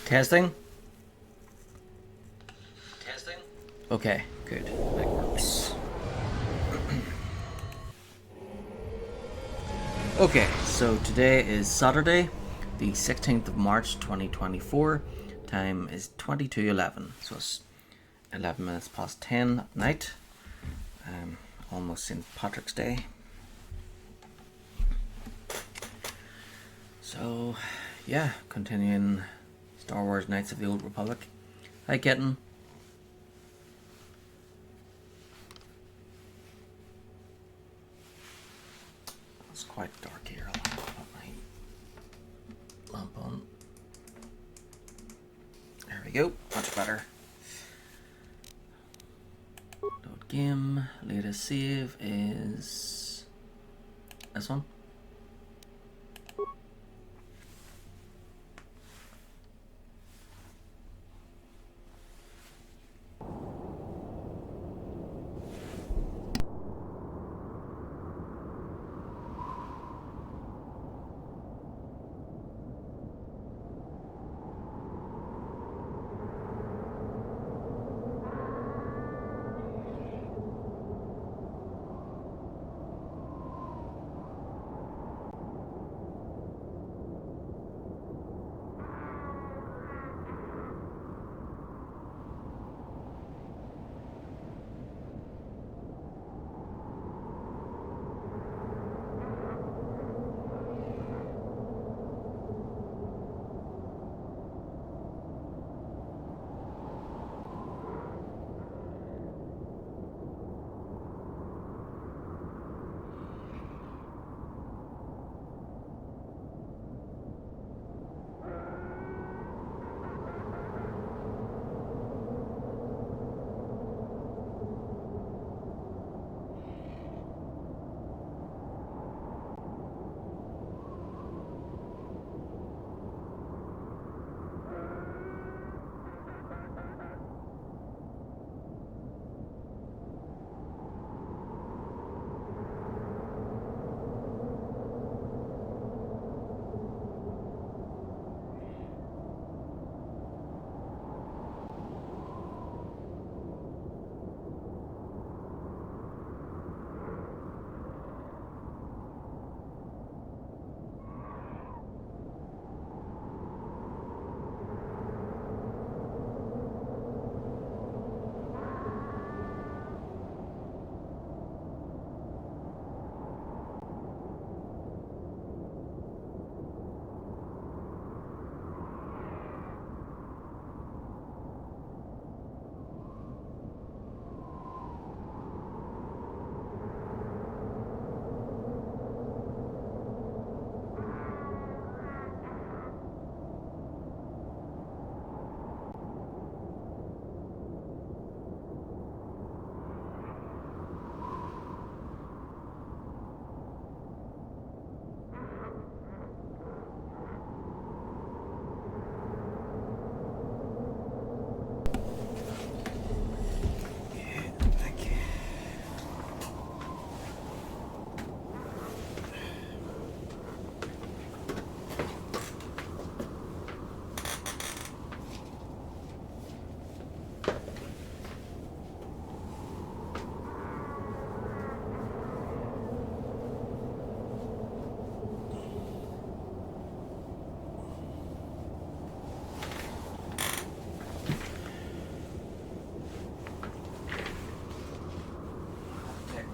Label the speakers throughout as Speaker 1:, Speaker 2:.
Speaker 1: Testing?
Speaker 2: Testing?
Speaker 1: Okay, good. That works. Okay, so today is Saturday, the 16th of March 2024. Time is 22:11, so it's 11 minutes past 10 at night. Almost St. Patrick's Day. So, yeah, continuing Star Wars Knights of the Old Republic. Hi, Kitten. It's quite dark here. I'll have to put my lamp on. There we go. Much better. Load game. Latest save is this one.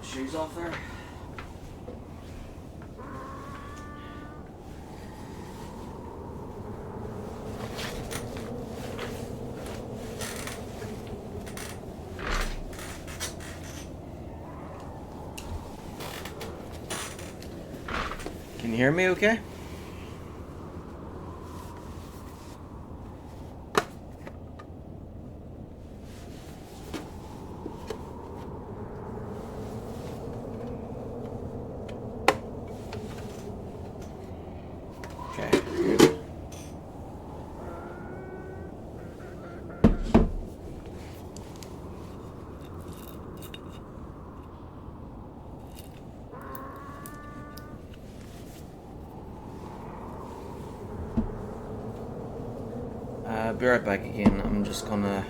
Speaker 1: Shoes off there. Can you hear me okay? be right back again. I'm just gonna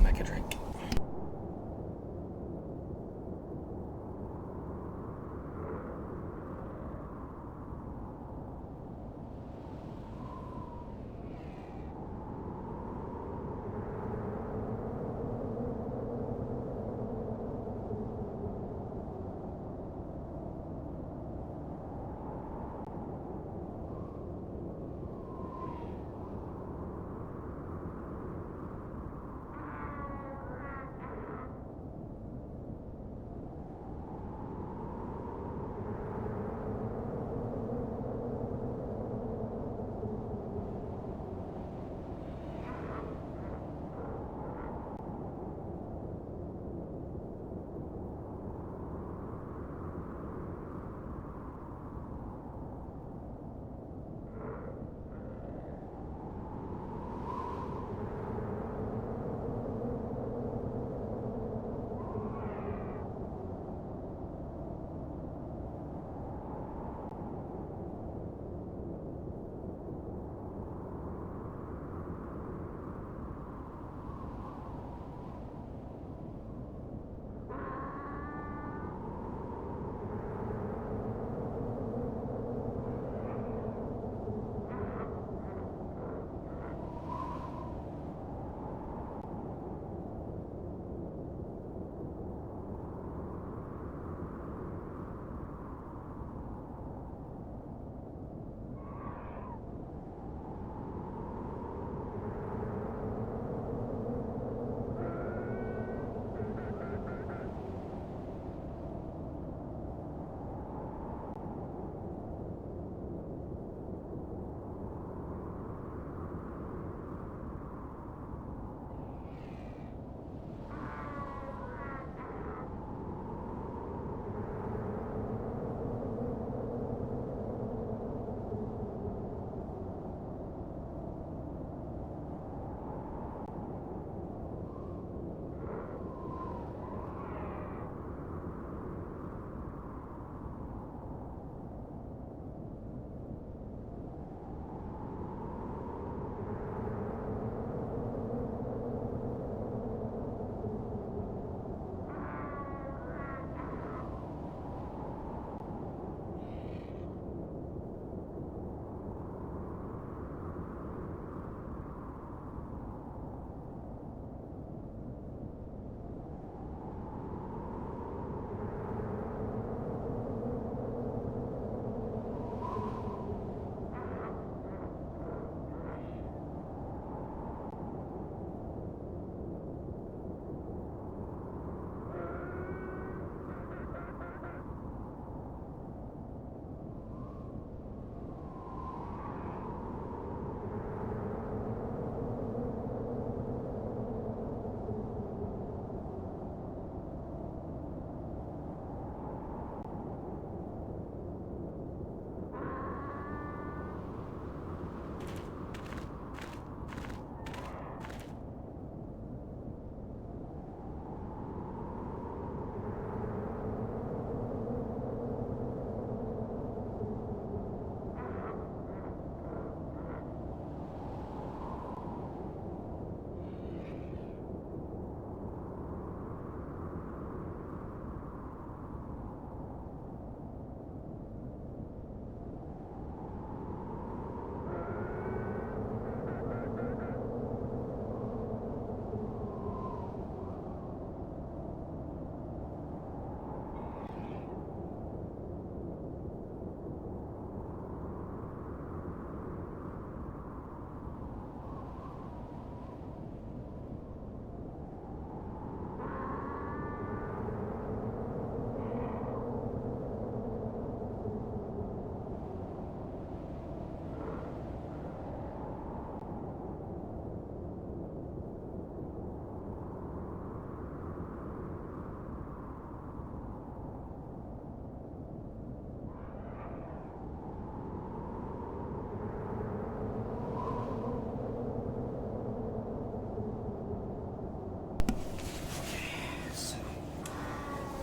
Speaker 1: make a drink.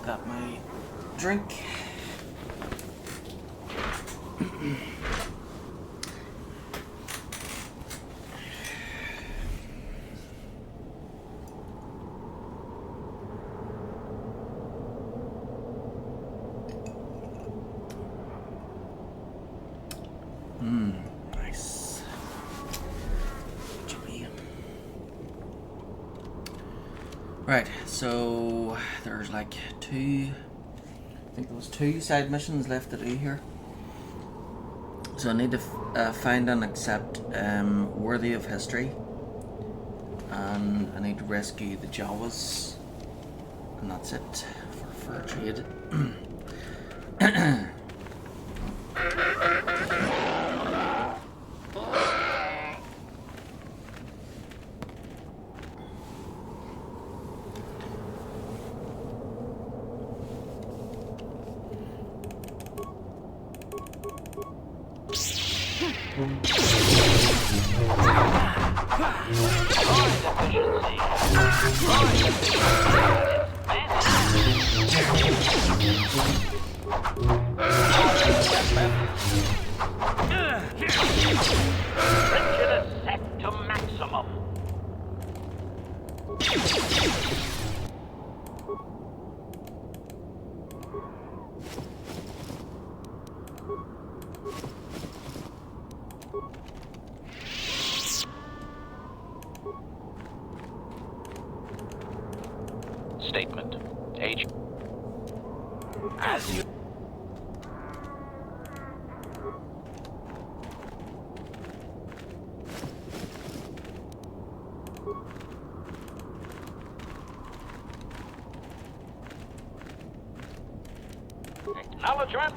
Speaker 1: Got my drink. Right, so there's like two, I think there was two side missions left to do here. So I need to find and accept Worthy of History, and I need to rescue the Jawas, and that's it for trade.
Speaker 2: Set to maximum. Statement. Age. As you. Acknowledgement.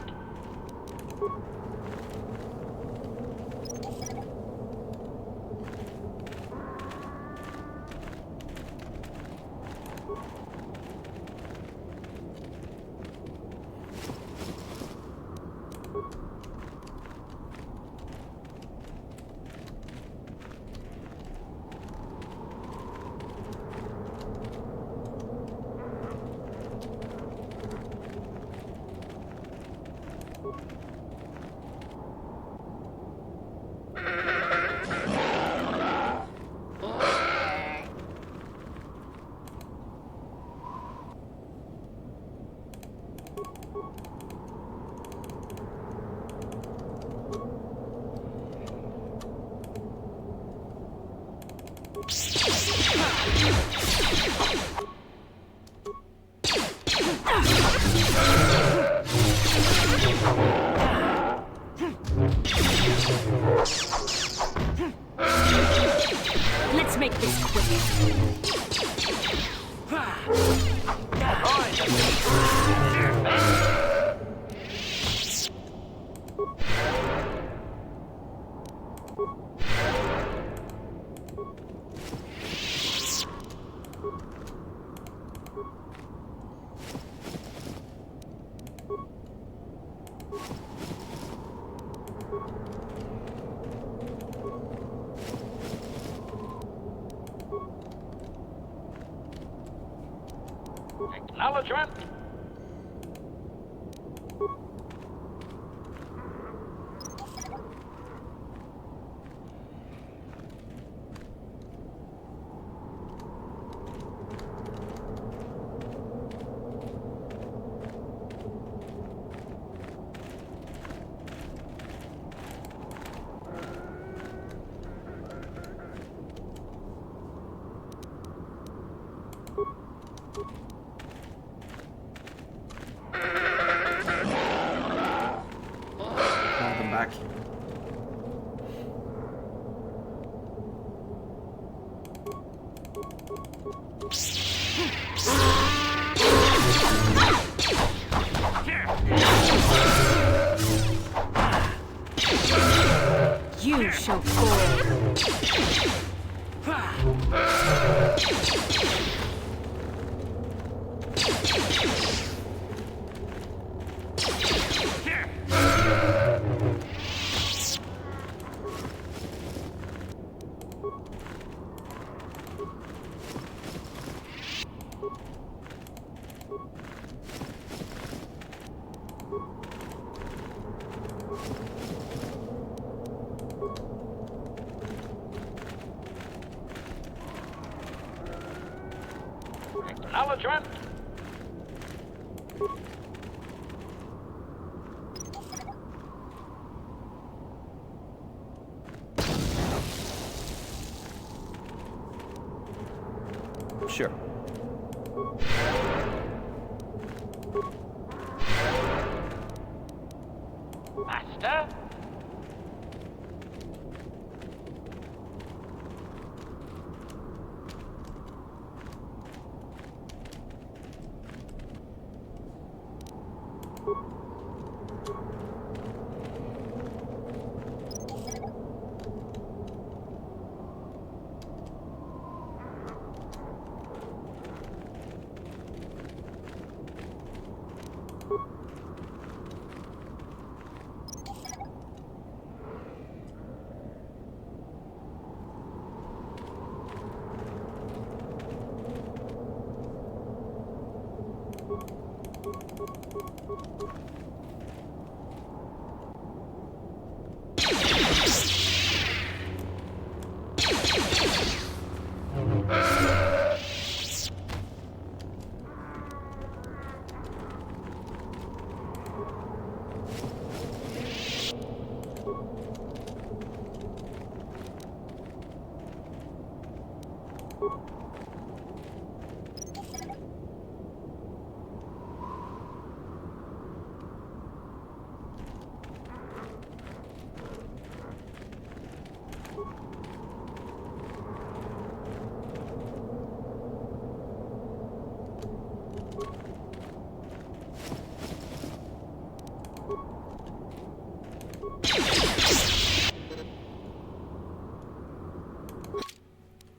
Speaker 3: Let's make this quick.
Speaker 2: Acknowledgement.
Speaker 1: Hold them back.
Speaker 3: You shall fall.
Speaker 2: Acknowledgement.
Speaker 4: Sure.
Speaker 2: Master?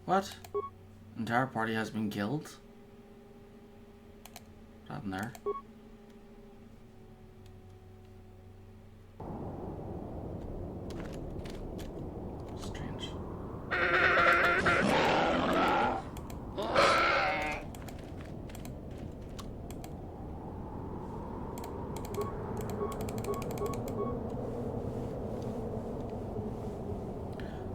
Speaker 1: What? Entire party has been killed? What happened there? Strange.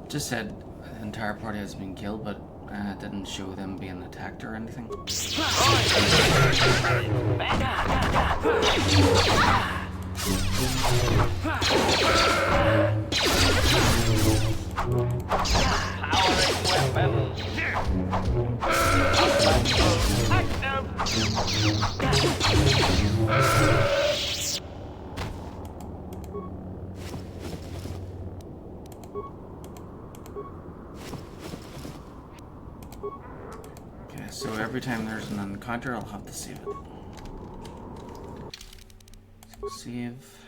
Speaker 1: Just said the entire party has been killed, but it didn't show them being attacked or anything. Okay, so every time there's an encounter, I'll have to save it. So save.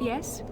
Speaker 3: Yes?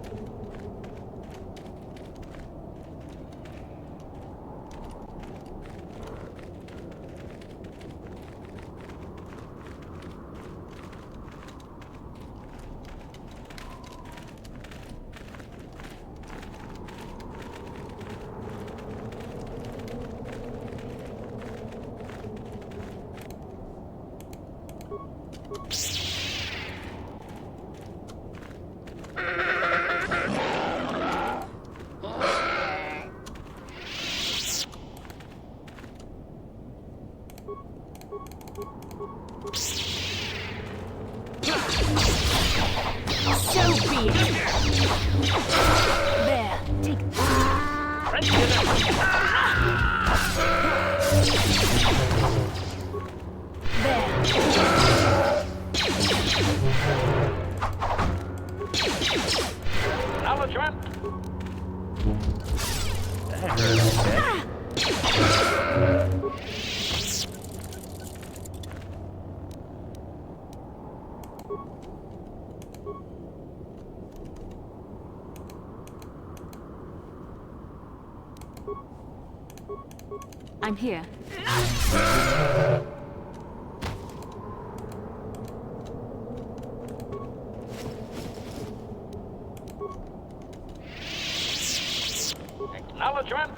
Speaker 3: So be it. There, take there.
Speaker 2: Acknowledgement.
Speaker 3: I'm here.
Speaker 2: Acknowledgement.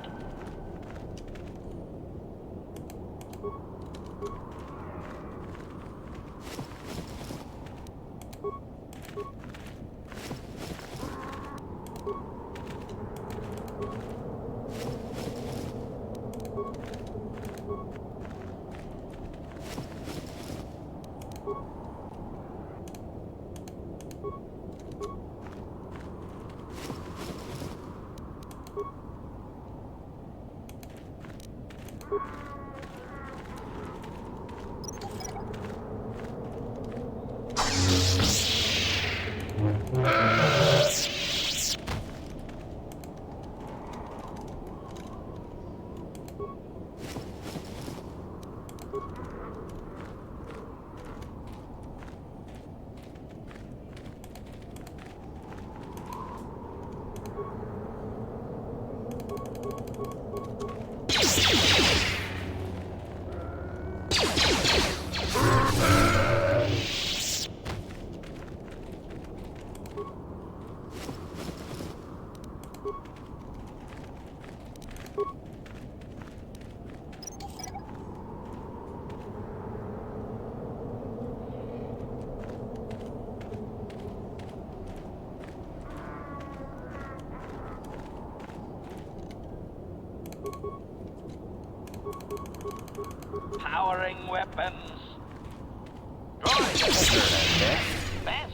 Speaker 2: Powering weapons. Droid. Best.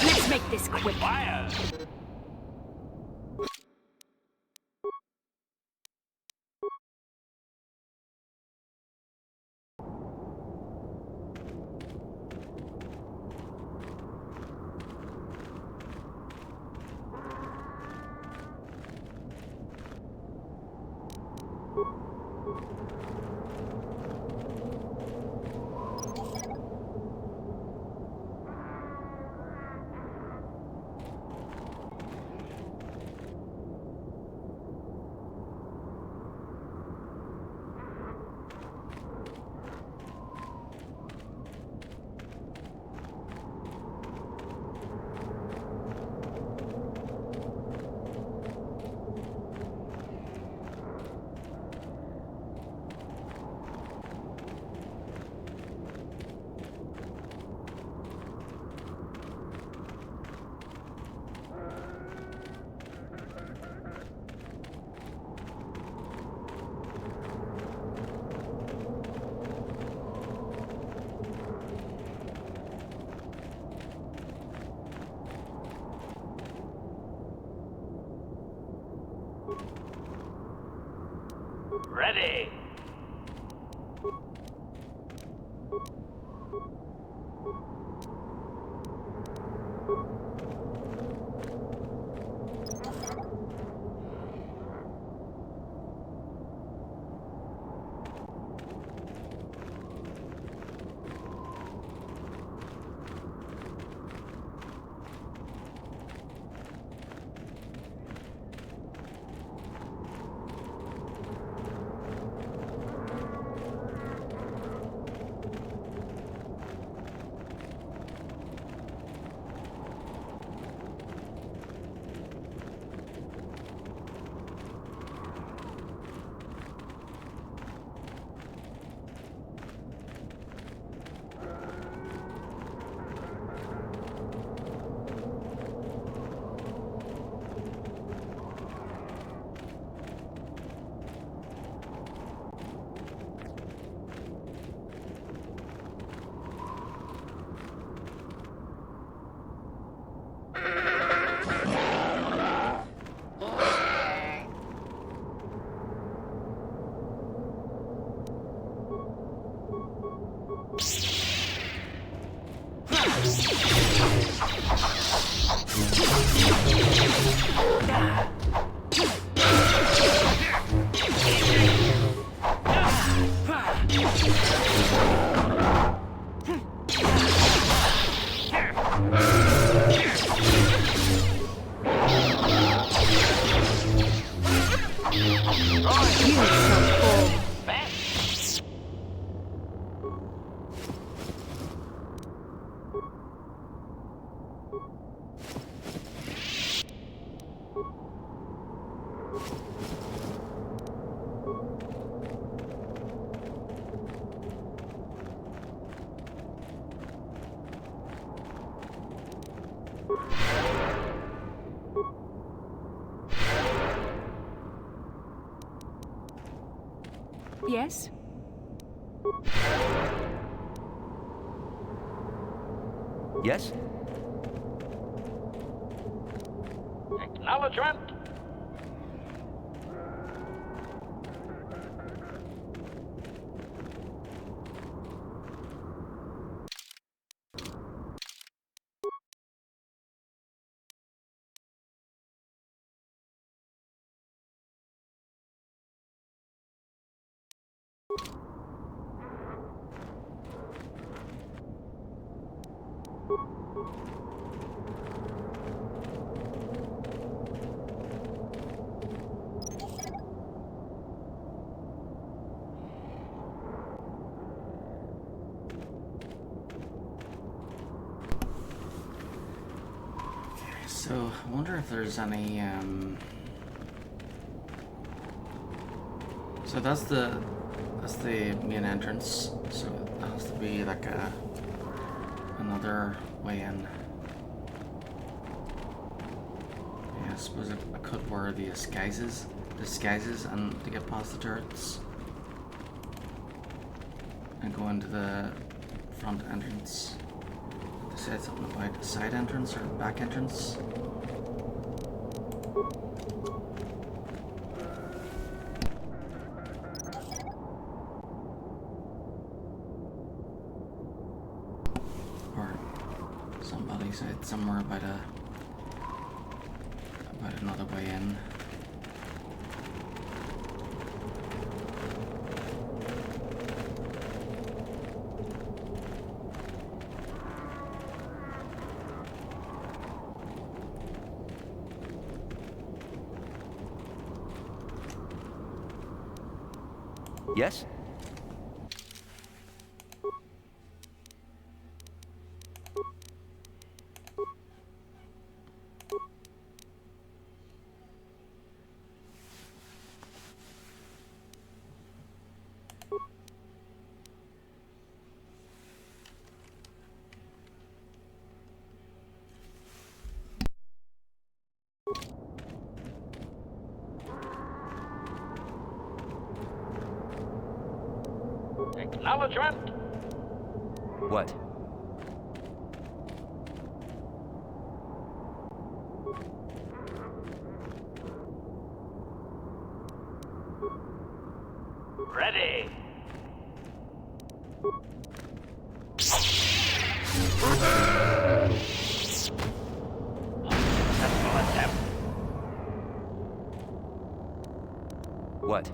Speaker 3: Let's make this quick.
Speaker 2: Fire. Ready.
Speaker 3: Yes?
Speaker 4: Yes?
Speaker 2: Acknowledgement.
Speaker 1: So, I wonder if there's any, So that's the main entrance, so it has to be like another way in. Yeah, I suppose I could wear the disguises and to get past the turrets. And go into the front entrance. They said something about a side entrance or back entrance. Or somebody said somewhere about another way in.
Speaker 4: Yes?
Speaker 2: Acknowledgement.
Speaker 4: What?
Speaker 2: Ready. Successful attempt.
Speaker 4: What?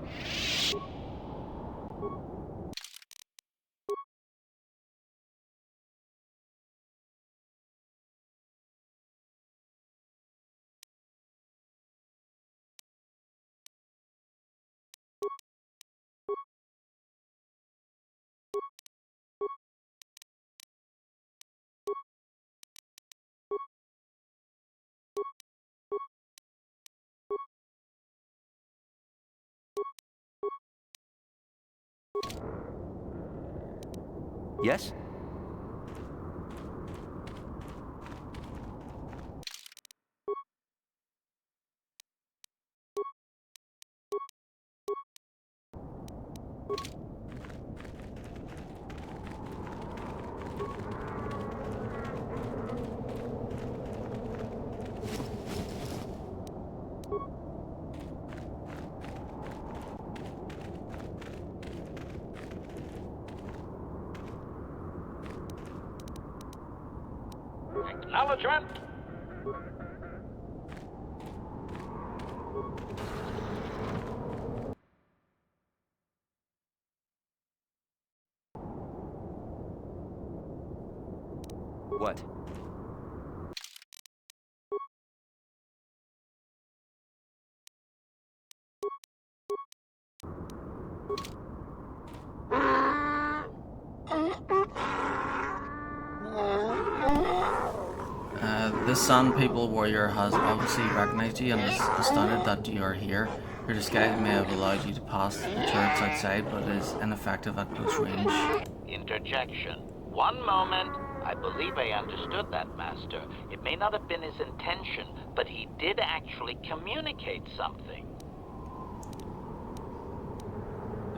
Speaker 4: Yes?
Speaker 2: Acknowledgement.
Speaker 4: What?
Speaker 1: The Sun People warrior has obviously recognized you and is astounded that you are here. Your disguise may have allowed you to pass the turrets outside, but is ineffective at close range.
Speaker 2: Interjection. One moment. I believe I understood that, Master. It may not have been his intention, but he did actually communicate something.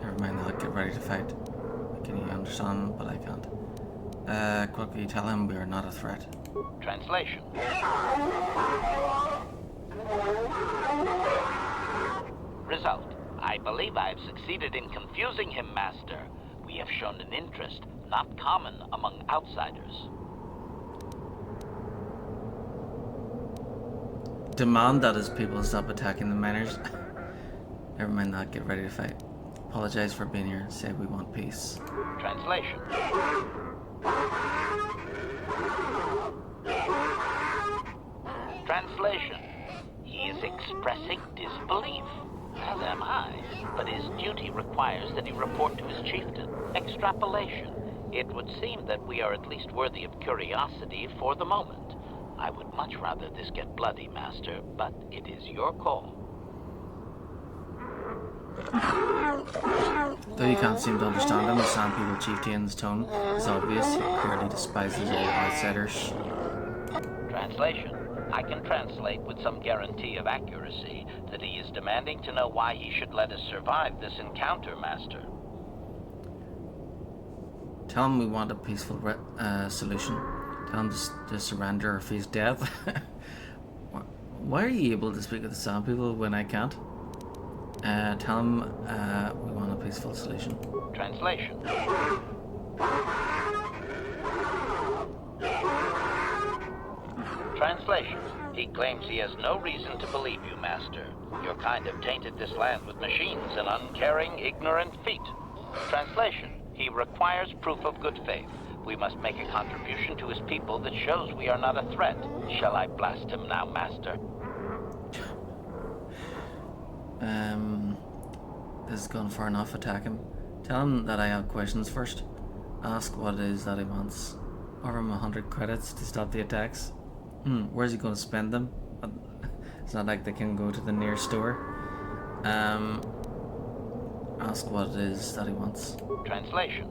Speaker 1: Never mind that, get ready to fight. Can you understand? But I can't. Quickly tell him we are not a threat.
Speaker 2: Translation. Result. I believe I have succeeded in confusing him, Master. We have shown an interest not common among outsiders.
Speaker 1: Demand that his people stop attacking the miners. Never mind that, get ready to fight. Apologize for being here. Say we want peace.
Speaker 2: Translation. Translation. He is expressing disbelief, as am I, but his duty requires that he report to his chieftain. Extrapolation. It would seem that we are at least worthy of curiosity for the moment. I would much rather this get bloody, Master, but it is your call.
Speaker 1: Though you can't seem to understand him, the Sand People chieftain's tone is obvious. He clearly despises all outsiders.
Speaker 2: Translation. I can translate with some guarantee of accuracy that he is demanding to know why he should let us survive this encounter, Master.
Speaker 1: Tell him we want a peaceful solution. Tell him to surrender or face death. Why are you able to speak with the Sand People when I can't? Tell him we want a peaceful solution.
Speaker 2: Translation. Translation. He claims he has no reason to believe you, Master. Your kind have tainted this land with machines and uncaring, ignorant feet. Translation. He requires proof of good faith. We must make a contribution to his people that shows we are not a threat. Shall I blast him now, Master?
Speaker 1: This has gone far enough. Attack him. Tell him that I have questions first. Ask what it is that he wants. Offer him 100 credits to stop the attacks. Where's he going to spend them? It's not like they can go to the nearest store. Ask what it is that he wants.
Speaker 2: Translation.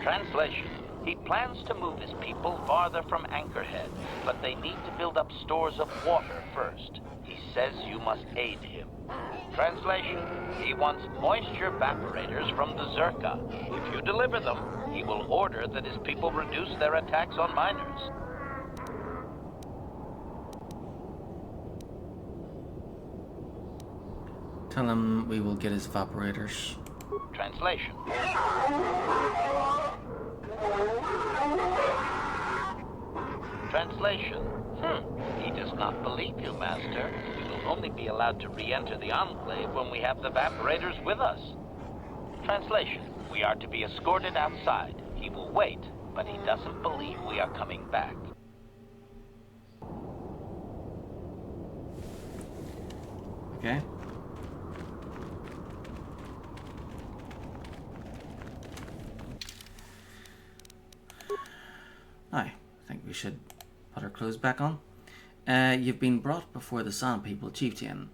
Speaker 2: Translation. He plans to move his people farther from Anchorhead, but they need to build up stores of water first. He says you must aid him. Translation. He wants moisture evaporators from the Zerka. If you deliver them, he will order that his people reduce their attacks on miners.
Speaker 1: Tell him we will get his evaporators.
Speaker 2: Translation. Translation. He does not believe you, Master. We will only be allowed to re-enter the Enclave when we have the evaporators with us. Translation. We are to be escorted outside. He will wait, but he doesn't believe we are coming back.
Speaker 1: Okay. I think we should put our clothes back on. You've been brought before the Sand People chieftain.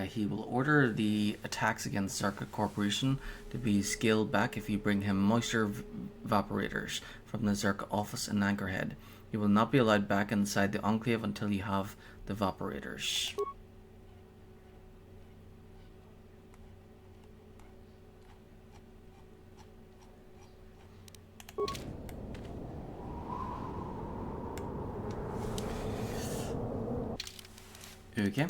Speaker 1: He will order the attacks against Zerka Corporation to be scaled back if you bring him moisture evaporators from the Zerka office in Anchorhead. You will not be allowed back inside the Enclave until you have the evaporators. Okay.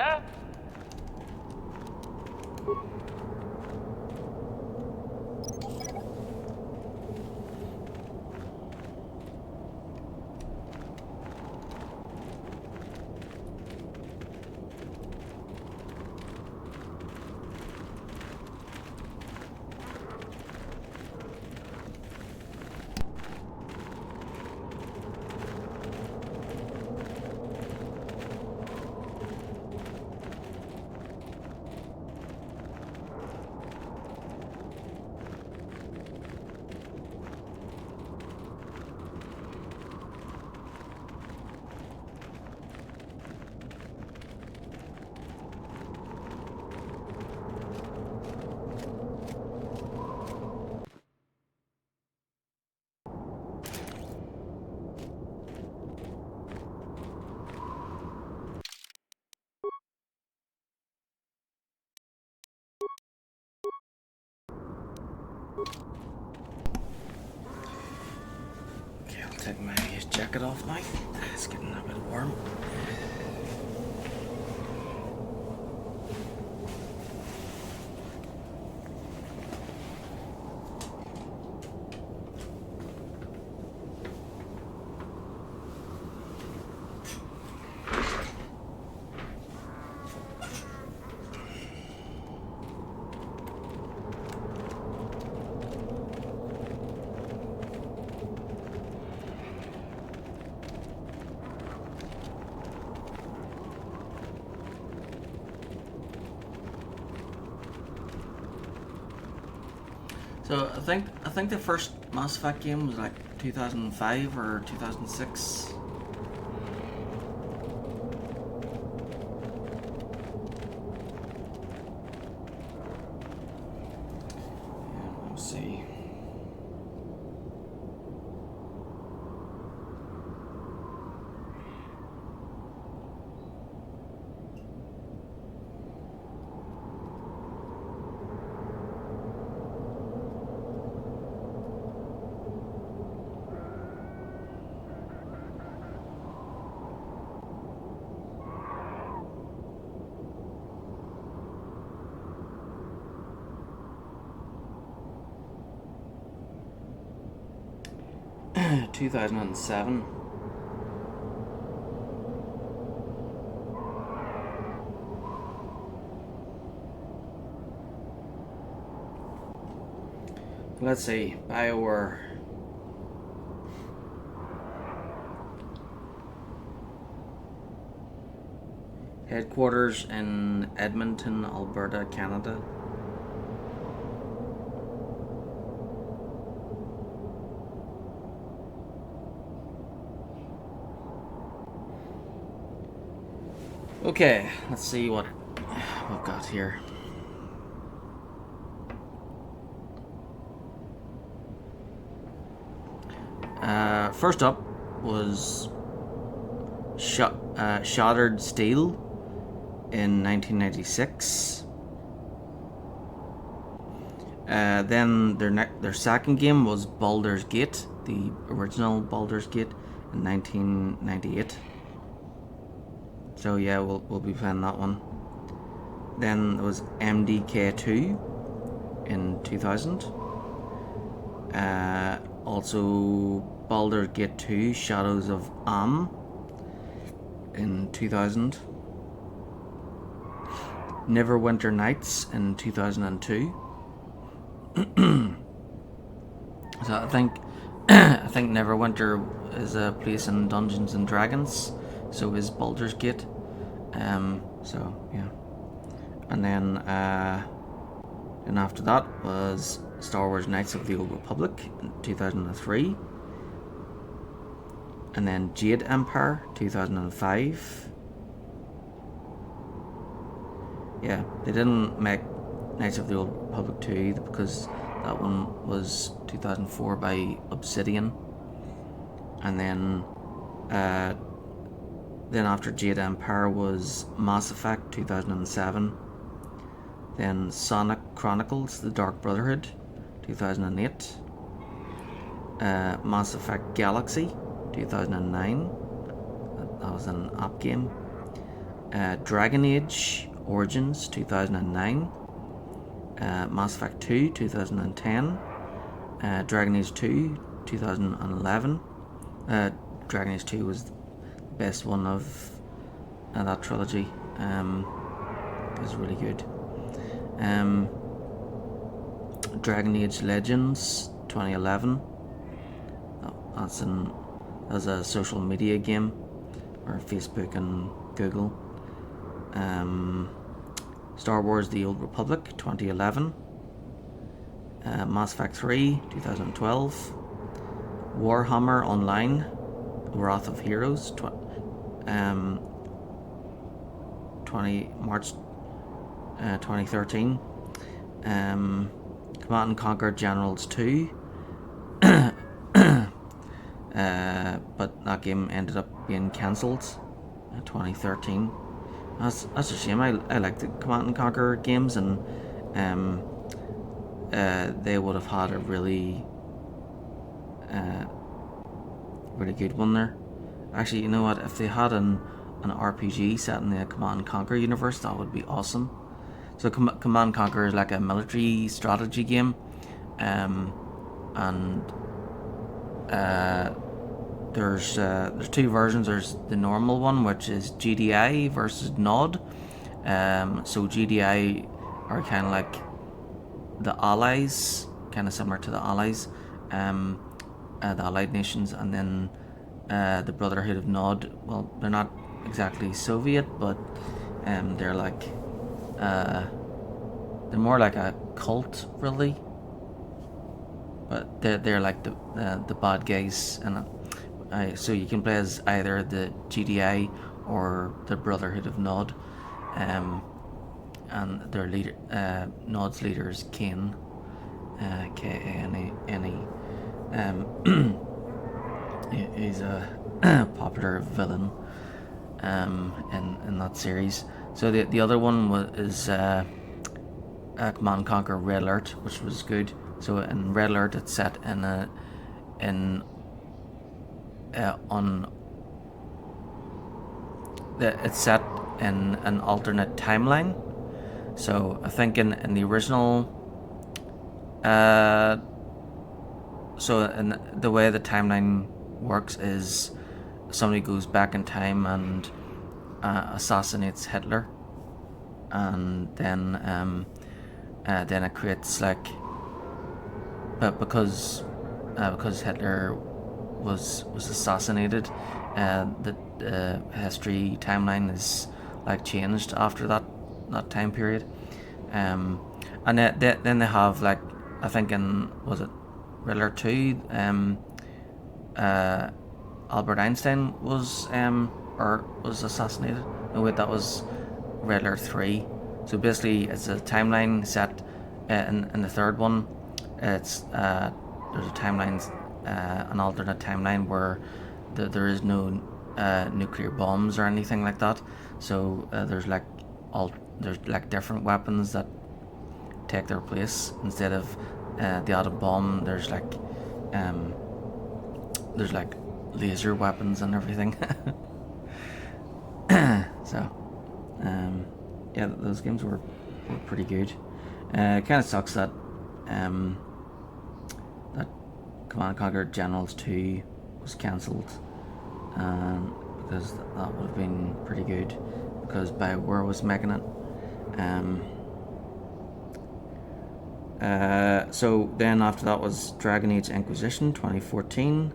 Speaker 2: Commander?
Speaker 1: Okay, I'll take my jacket off now. It's getting a bit warm. So I think the first Mass Effect game was like 2005 or 2006. Yeah, let's see. Yeah. 2007. Let's see, BioWare. Headquarters in Edmonton, Alberta, Canada. Okay, let's see what we've got here. First up was Shattered Steel in 1996. Then their second game was Baldur's Gate, the original Baldur's Gate, in 1998. So yeah, we'll be playing that one. Then there was MDK2 in 2000. Also Baldur's Gate 2 Shadows of Am in 2000. Neverwinter Nights in 2002. So I think Neverwinter is a place in Dungeons and Dragons. So is Baldur's Gate. So yeah. And then after that was Star Wars Knights of the Old Republic in 2003. And then Jade Empire 2005. Yeah, they didn't make Knights of the Old Republic 2 either because that one was 2004 by Obsidian. And then after Jade Empire was Mass Effect 2007. Then Sonic Chronicles: The Dark Brotherhood 2008. Mass Effect Galaxy 2009. That was an app game. Dragon Age Origins 2009, Mass Effect 2 2010, Dragon Age 2 2011. Dragon Age 2 was the best one of that trilogy. It was really good. Dragon Age Legends 2011. That's a social media game, or Facebook and Google. Star Wars The Old Republic 2011. Mass Effect 3 2012. Warhammer Online Wrath of Heroes 20 March 2013. Command and Conquer Generals 2. But that game ended up being cancelled in 2013. That's a shame. I like the Command and Conquer games, and they would have had a really good one there. Actually, you know what? If they had an RPG set in the Command and Conquer universe, that would be awesome. So Command and Conquer is like a military strategy game, and there's two versions. There's the normal one, which is GDI versus NOD. So GDI are kind of like the Allies, kind of similar to the Allies, the Allied nations, and then the Brotherhood of NOD. Well, they're not exactly Soviet, but they're like they're more like a cult, really. But they're like the bad guys, and so you can play as either the GDI or the Brotherhood of NOD, and their leader, NOD's leader is Kane, Kane. He's a popular villain in that series. So the other one is Command and Conquer Red Alert, which was good. So in Red Alert, it's set it's set in an alternate timeline. So I think in the original, so in the way the timeline works is somebody goes back in time and assassinates Hitler, and then it creates like, but because Hitler was assassinated, the history timeline is like changed after that time period, and then they have like, I think in, was it Riddler 2, Albert Einstein was assassinated. No wait, that was Riddler 3. So basically it's a timeline set in the third one. It's there's a timeline, an alternate timeline where there is no nuclear bombs or anything like that. So there's like different weapons that take their place. Instead of the atom bomb, there's like laser weapons and everything. So yeah, those games were pretty good. It kind of sucks that that Command & Conquer Generals 2 was cancelled, because that would have been pretty good, because BioWare was making it. So then after that was Dragon Age Inquisition 2014,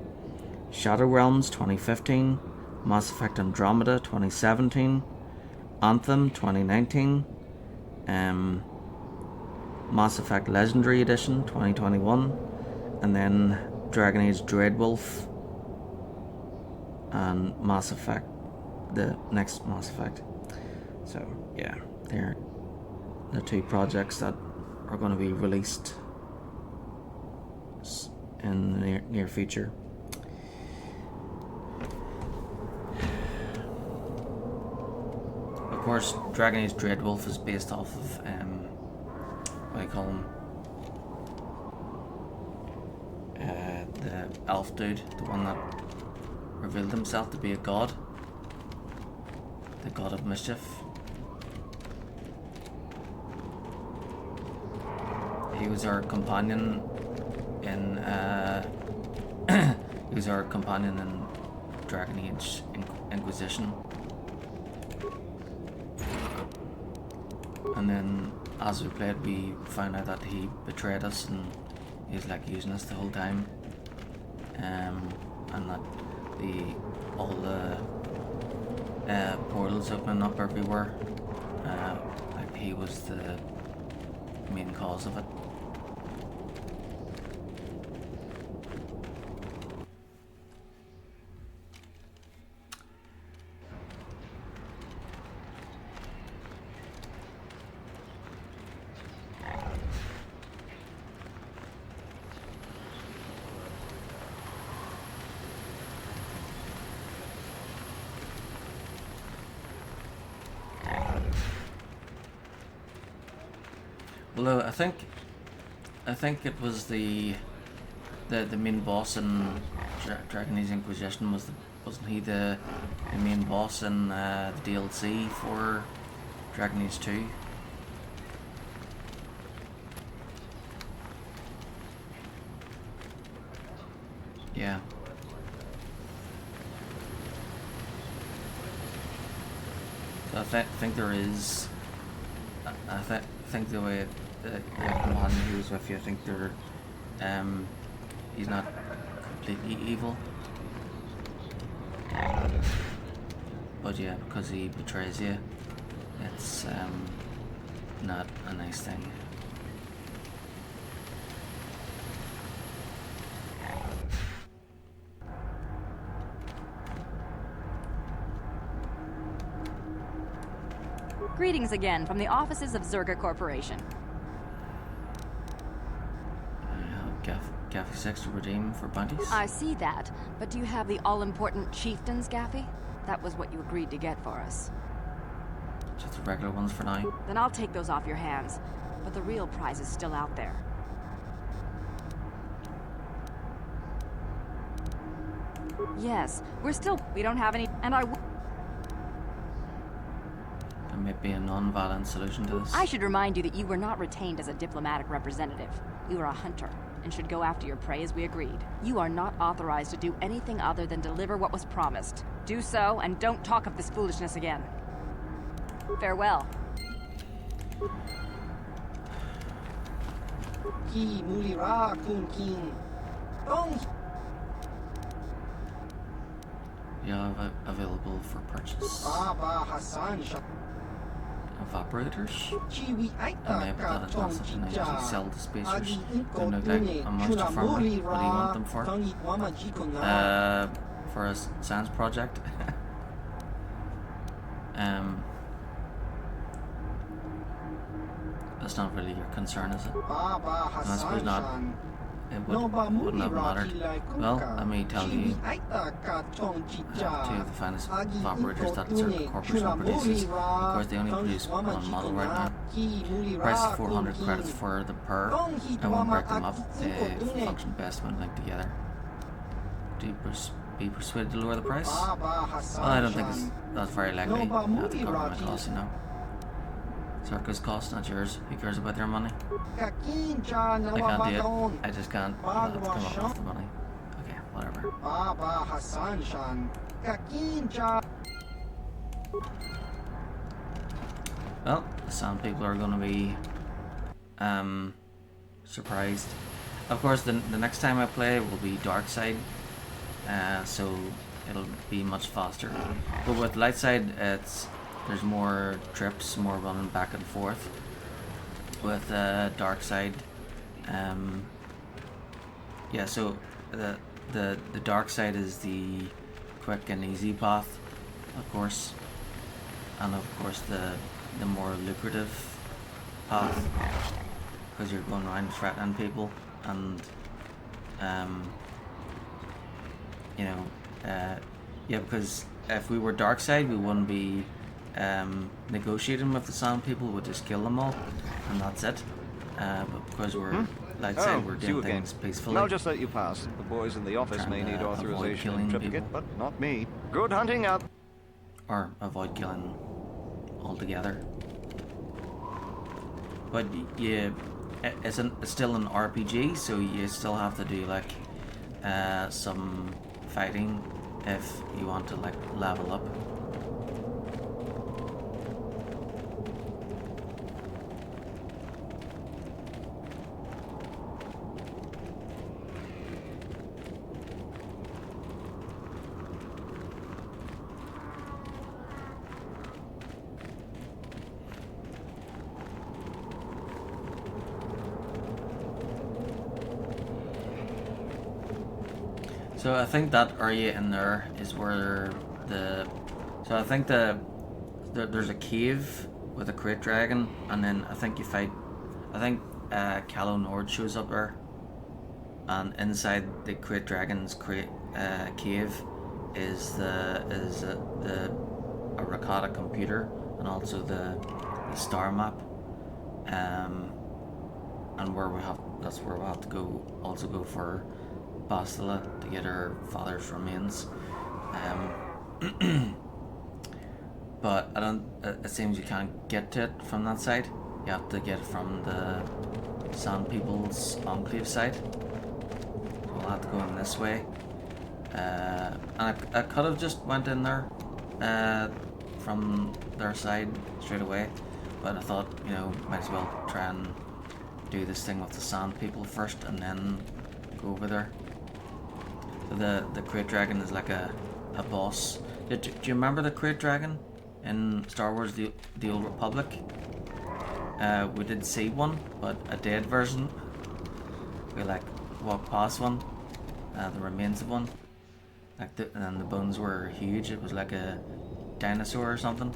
Speaker 1: Shadow Realms 2015, Mass Effect Andromeda 2017, Anthem 2019, Mass Effect Legendary Edition 2021, and then Dragon Age Dreadwolf and Mass Effect, the next Mass Effect. So yeah, they're the two projects that are going to be released in the near future. Of course, Dragon Age Dreadwolf is based off of what do you call him? The elf dude, the one that revealed himself to be a god. the god of mischief. He was our companion in he was our companion in Dragon Age Inquisition. And then as we played, we found out that he betrayed us and he was like using us the whole time. And that all the portals opening up everywhere, like he was the main cause of it. Although I think it was the main boss in Dragon Age Inquisition wasn't he the main boss in the DLC for Dragon Age 2? Yeah. So I think there is. I think the way the companion who was with you, I think they're he's not completely evil, but yeah, because he betrays you, it's not a nice thing.
Speaker 5: Greetings again from the offices of Zerga Corporation.
Speaker 1: Gaffy 6 to redeem for bounties?
Speaker 5: I see that, but do you have the all-important chieftains, Gaffy? That was what you agreed to get for us.
Speaker 1: Just the regular ones for now.
Speaker 5: Then I'll take those off your hands, but the real prize is still out there. Yes, we don't have any, and
Speaker 1: There may be a non-violent solution to this.
Speaker 5: I should remind you that you were not retained as a diplomatic representative. You were a hunter, and should go after your prey as we agreed. You are not authorized to do anything other than deliver what was promised. Do so, and don't talk of this foolishness again. Farewell. Yeah, available for purchase. Evaporators? And maybe that is not something I usually sell to spacers. Don't look like a monster farmer. What do you want them for? For a science project? That's not really your concern, is it? No, I suppose not. It wouldn't have mattered. Well, let me tell you, two of the finest evaporators that Zerga Corporation produces. Of course, they only produce one model right now. Price is 400 credits for the pair. I won't break them up. They function best when linked together. Do you be persuaded to lower the price? Well, I don't think that's very likely. I have to cover my costs, you know. Zerga's cost, not yours. Who cares about their money? I can't do it. I just can't. I'll have to come up with the money. Okay, whatever. Well, some people are going to be surprised. Of course, the next time I play will be Dark Side, so it'll be much faster. But with Light Side, there's more trips, more running back and forth. With Dark Side, yeah. So the Dark Side is the quick and easy path, of course, and of course the more lucrative path, because you're going around threatening people, and you know, yeah. Because if we were Dark Side, we wouldn't be negotiating with the Sand people. We'd just kill them all, and that's it. But because we're Light Side, we're doing things peacefully.
Speaker 6: I'll just let you pass. The boys in the office may need authorization and triplicate, but not me. Good hunting out.
Speaker 1: or avoid killing altogether. But it's still an RPG, so you still have to do like some fighting if you want to like level up. So I think that area in there is where so I think there's a cave with a crate dragon, and then I think Callow Nord shows up there, and inside the crate dragon's cave is a Rakata computer, and also the star map, and that's where we'll have to go for Bastila to get her father's remains. But it seems you can't get to it from that side. You have to get it from the Sand People's Enclave side. So we'll have to go in this way. And I could have just went in there from their side straight away, but I thought, might as well try and do this thing with the Sand People first and then go over there. So the crate dragon is like a boss. Do you remember the crate dragon in Star Wars the Old Republic? We did see one, but a dead version. We like walked past one, the remains of one. And the bones were huge. It was like a dinosaur or something.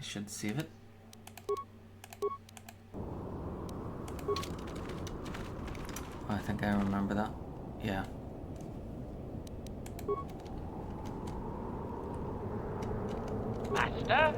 Speaker 1: Should save it. Oh, I think I remember that. Yeah.
Speaker 2: Master?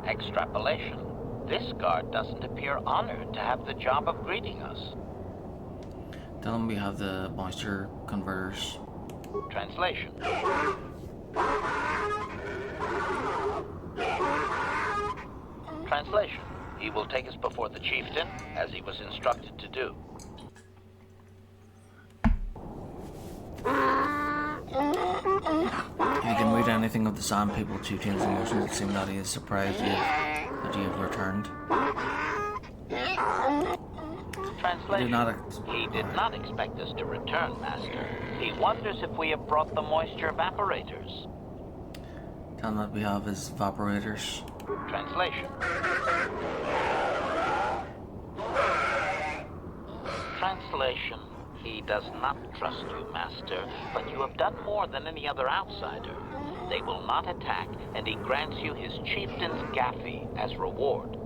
Speaker 2: Extrapolation. This guard doesn't appear honored to have the job of greeting us.
Speaker 1: Tell them we have the moisture converters.
Speaker 2: Translation. Translation. He will take us before the chieftain, as he was instructed to do.
Speaker 1: If you can read anything of the Sand People Chieftain's emotions, it seems that he is surprised that you have returned.
Speaker 2: Translation. He did not expect us to return, Master. He wonders if we have brought the moisture evaporators.
Speaker 1: Tell him that we have his evaporators.
Speaker 2: Translation. Translation. He does not trust you, Master, but you have done more than any other outsider. They will not attack, and he grants you his chieftain's gaffy as reward.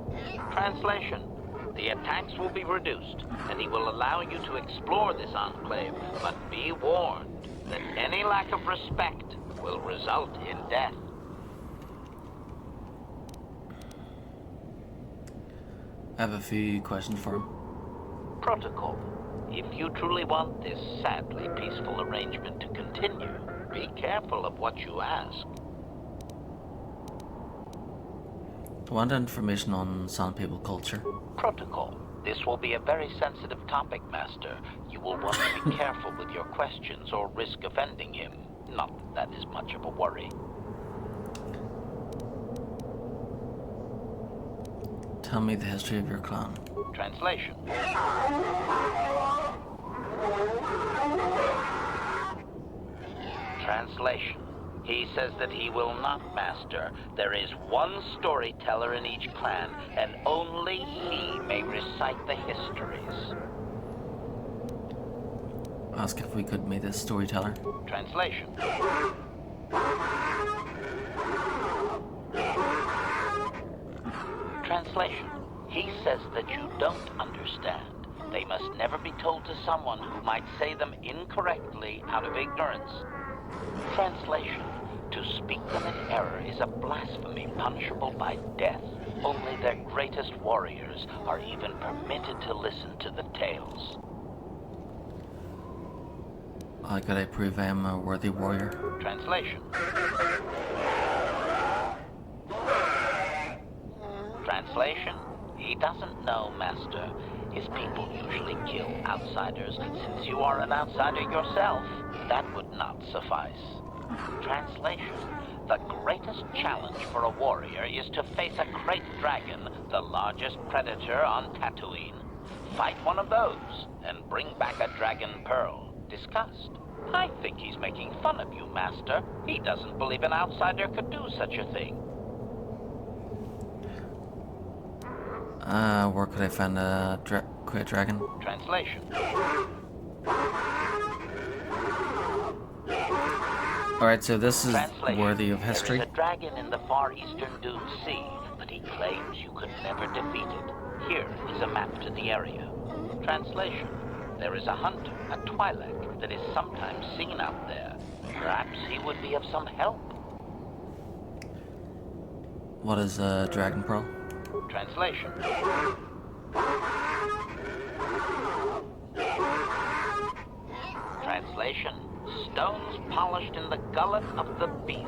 Speaker 2: Translation. The attacks will be reduced, and he will allow you to explore this enclave, but be warned that any lack of respect will result in death.
Speaker 1: I have a few questions for him.
Speaker 2: Protocol. If you truly want this sadly peaceful arrangement to continue, be careful of what you ask.
Speaker 1: I want information on Sand People culture.
Speaker 2: Protocol. This will be a very sensitive topic, Master. You will want to be careful with your questions or risk offending him. Not that that is much of a worry.
Speaker 1: Tell me the history of your clan.
Speaker 2: Translation. Translation. He says that he will not, Master. There is one storyteller in each clan, and only he may recite the histories.
Speaker 1: Ask if we could meet this storyteller.
Speaker 2: Translation. Translation. He says that you don't understand. They must never be told to someone who might say them incorrectly out of ignorance. Translation. To speak them in error is a blasphemy punishable by death. Only their greatest warriors are even permitted to listen to the tales.
Speaker 1: Could I prove I am a worthy warrior?
Speaker 2: Translation. Translation. He doesn't know, Master. His people usually kill outsiders. Since you are an outsider yourself, that would not suffice. Translation. The greatest challenge for a warrior is to face a great dragon, the largest predator on Tatooine. Fight one of those, and bring back a dragon pearl. Discussed. I think he's making fun of you, Master. He doesn't believe an outsider could do such a thing.
Speaker 1: Where could I find a great dragon?
Speaker 2: Translation.
Speaker 1: Alright, so this is worthy of history.
Speaker 2: There is a dragon in the far eastern Dune Sea, but he claims you could never defeat it. Here is a map to the area. Translation. There is a hunter, a Twi'lek, that is sometimes seen out there. Perhaps he would be of some help.
Speaker 1: What is a dragon pearl?
Speaker 2: Translation. Translation. Stones polished in the gullet of the beast.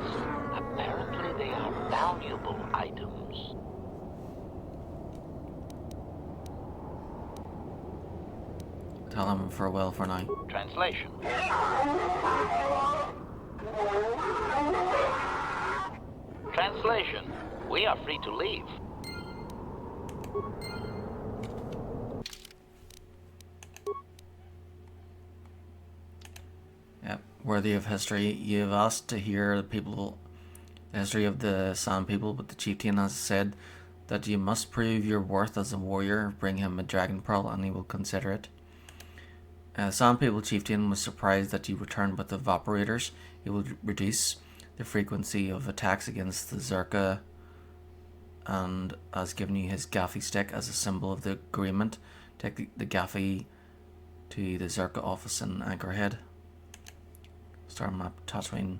Speaker 2: Apparently they are valuable items.
Speaker 1: Tell him farewell for now.
Speaker 2: Translation. Translation. We are free to leave.
Speaker 1: Yep, worthy of history. You've asked to hear the history of the Sand people, but the chieftain has said that you must prove your worth as a warrior. Bring him a dragon pearl and he will consider it. Sand people chieftain was surprised that you returned with evaporators. It will reduce the frequency of attacks against the Zerka, and has given you his gaffy stick as a symbol of the agreement. Take the gaffy to the Zerka office in Anchorhead. Star map Tatooine.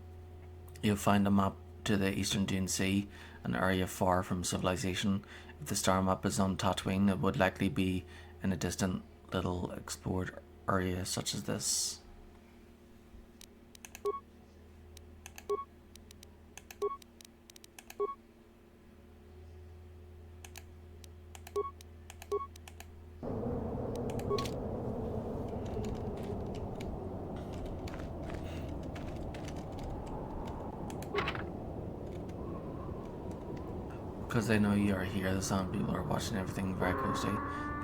Speaker 1: You'll find a map to the Eastern Dune Sea, an area far from civilization. If the star map is on Tatooine, it would likely be in a distant little explored area such as this. Because they know you are here, the Sand people are watching everything very closely.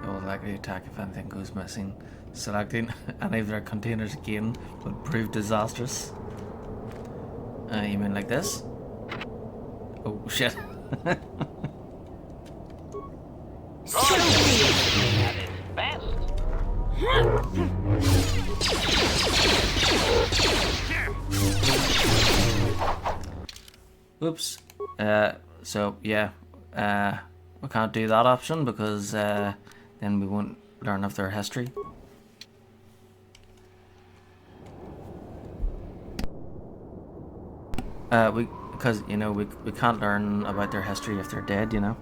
Speaker 1: They will likely attack if anything goes missing. Selecting any of their containers again would prove disastrous. You mean like this? Oh shit.
Speaker 2: At its best.
Speaker 1: Oops. So yeah, we can't do that option because then we won't learn of their history. Because you know we can't learn about their history if they're dead, you know.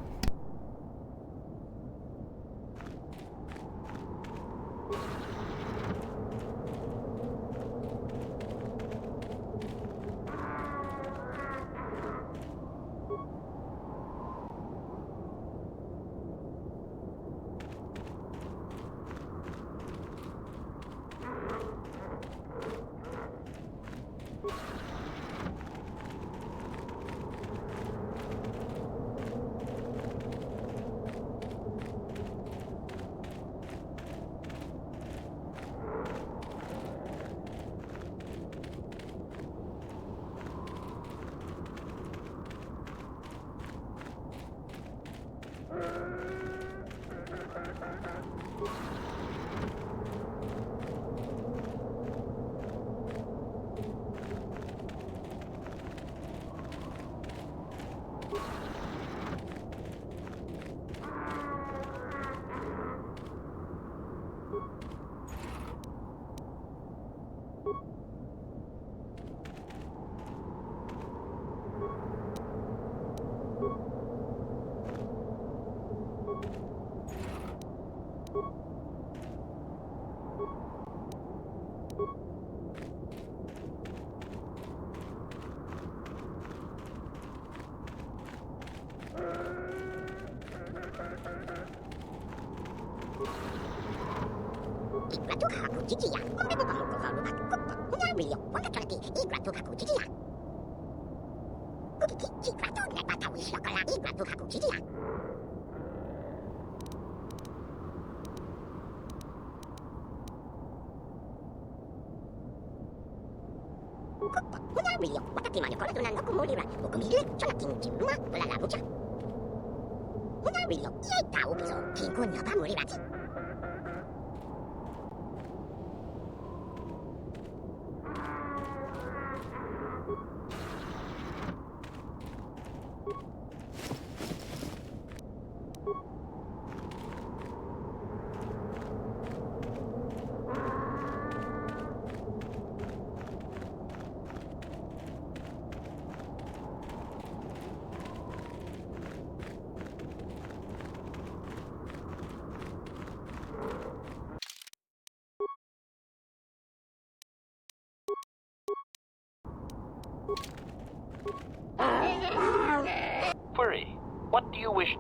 Speaker 2: Query. What do you wish?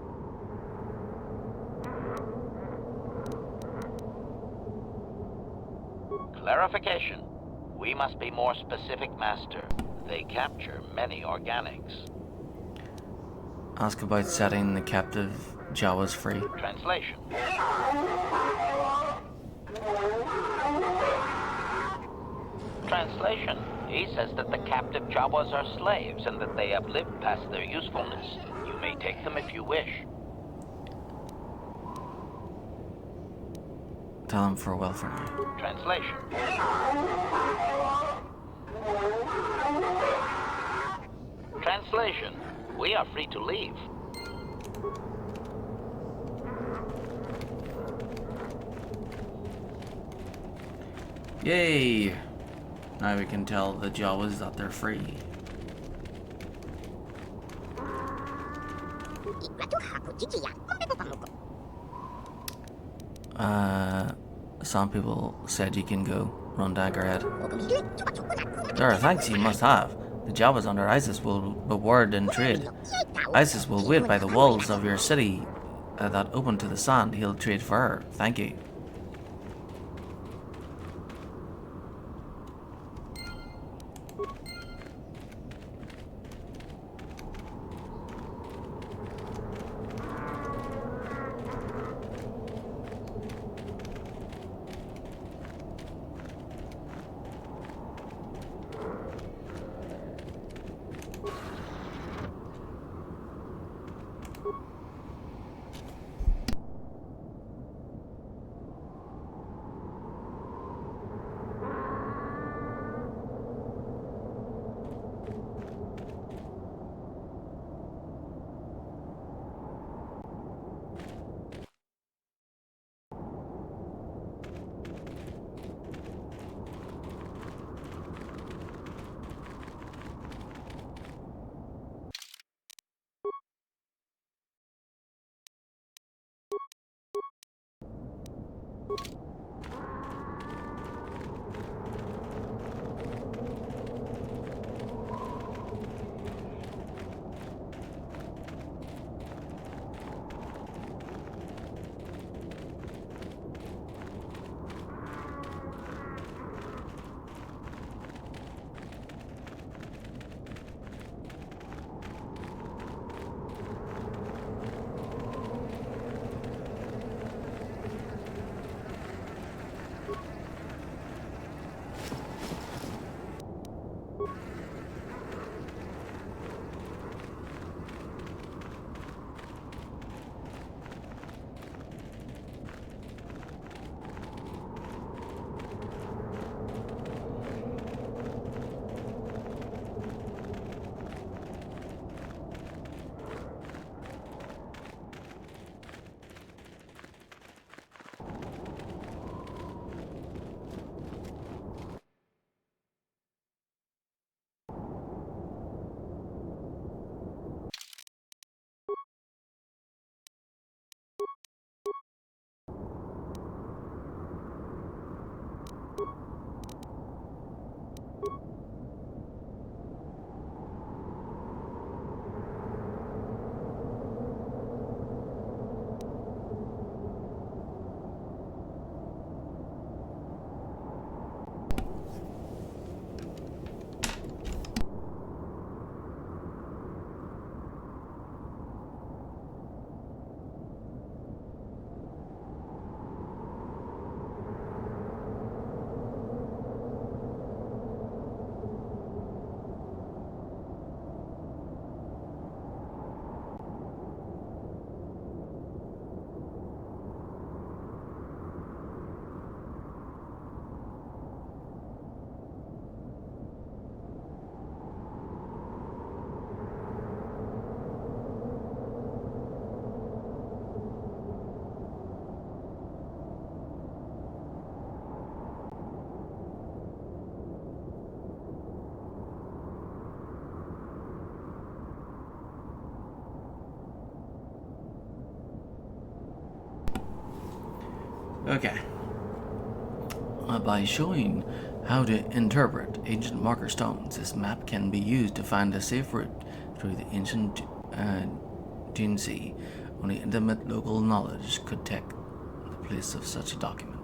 Speaker 2: Clarification. We must be more specific, Master. They capture many organics.
Speaker 1: Ask about setting the captive Jawas free.
Speaker 2: Translation. Translation. He says that the captive Jawas are slaves and that they have lived past their usefulness. You may take them if you wish.
Speaker 1: Tell him farewell for now.
Speaker 2: Translation. Translation. We are free to leave.
Speaker 1: Yay! Now we can tell the Jawas that they're free. Some people said you can go. Run Daggerhead. There are thanks you must have. The Jawas under ISIS will reward in trade. ISIS will wait by the walls of your city that open to the sand. He'll trade for her. Thank you. Okay. By showing how to interpret ancient marker stones, this map can be used to find a safe route through the ancient Dune Sea. Only intimate local knowledge could take the place of such a document.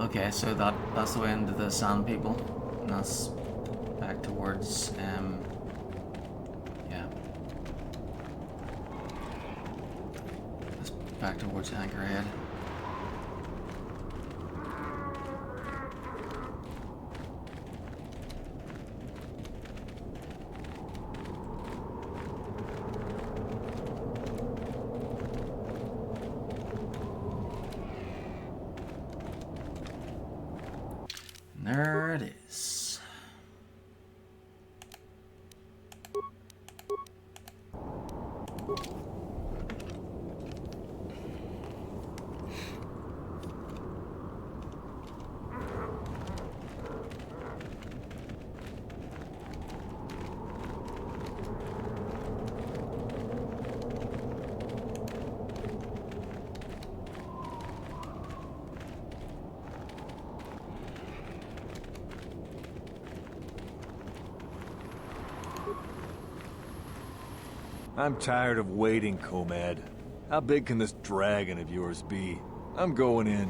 Speaker 1: Okay, so that's the way into the Sand People. And that's back towards, yeah. That's back towards Anchorhead. There it is.
Speaker 6: I'm tired of waiting, Comad. How big can this dragon of yours be? I'm going in.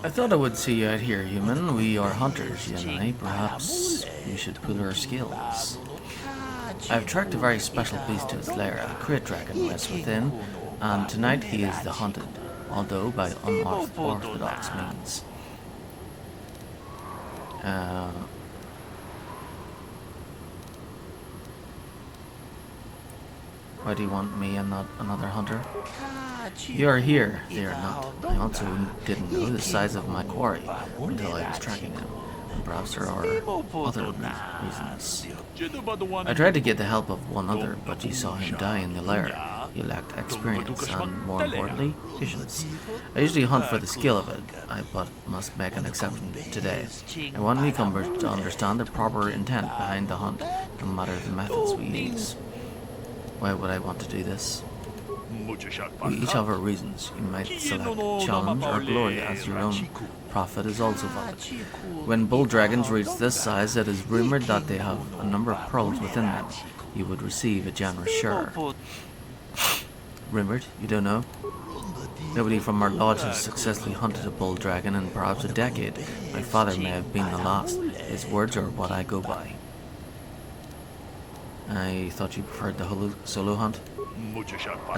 Speaker 1: I thought I would see you out here, human. We are hunters, you and I. Perhaps we should pool our skills. I've tracked a very special beast to its lair. A great dragon rests within, and tonight he is the hunted, although by unorthodox means. Why do you want me and not another hunter? You are here, they are not. I also didn't know the size of my quarry until I was tracking him. And perhaps there are other reasons. I tried to get the help of one other, but you saw him die in the lair. You lacked experience and, more importantly, patience. I usually hunt for the skill of it, but must make an exception today. I want newcomers to understand the proper intent behind the hunt, no matter the methods we use. Why would I want to do this? We each have our reasons. You might select challenge or glory as your own. Profit is also valid. When bull dragons reach this size, it is rumored that they have a number of pearls within them. You would receive a generous share. Rumored? You don't know? Nobody from our lodge has successfully hunted a bull dragon in perhaps a decade. My father may have been the last. His words are what I go by. I thought you preferred the solo hunt.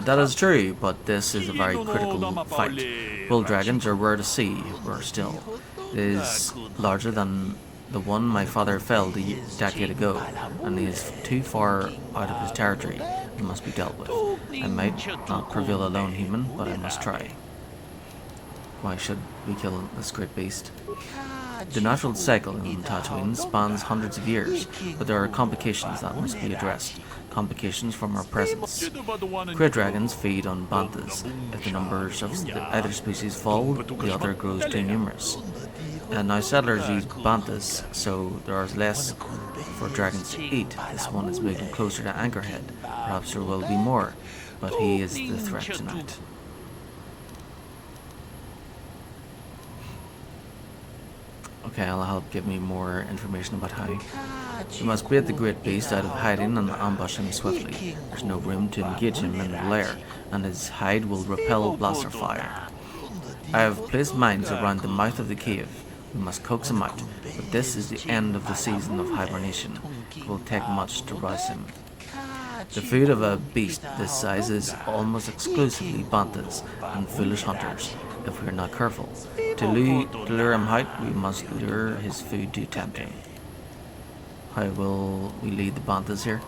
Speaker 1: That is true, but this is a very critical fight. Bull dragons are rare to see, rare still. It is larger than the one my father felled a decade ago, and he is too far out of his territory and must be dealt with. I might not prevail alone, human, but I must try. Why should we kill this great beast? The natural cycle in Tatooine spans hundreds of years, but there are complications that must be addressed. Complications from our presence. Great dragons feed on banthas. If the numbers of either species fall, the other grows too numerous. And now settlers use banthas, so there is less for dragons to eat. This one is moving closer to Anchorhead. Perhaps there will be more, but he is the threat tonight. Okay, I'll help give me more information about how. We must bait the great beast out of hiding and ambush him swiftly. There's no room to engage him in the lair, and his hide will repel blaster fire. I have placed mines around the mouth of the cave. We must coax him out, but this is the end of the season of hibernation. It will take much to rouse him. The food of a beast this size is almost exclusively bantas and foolish hunters, if we are not careful. To lure him out, we must lure his food to tempt him. How will we lead the bantas here?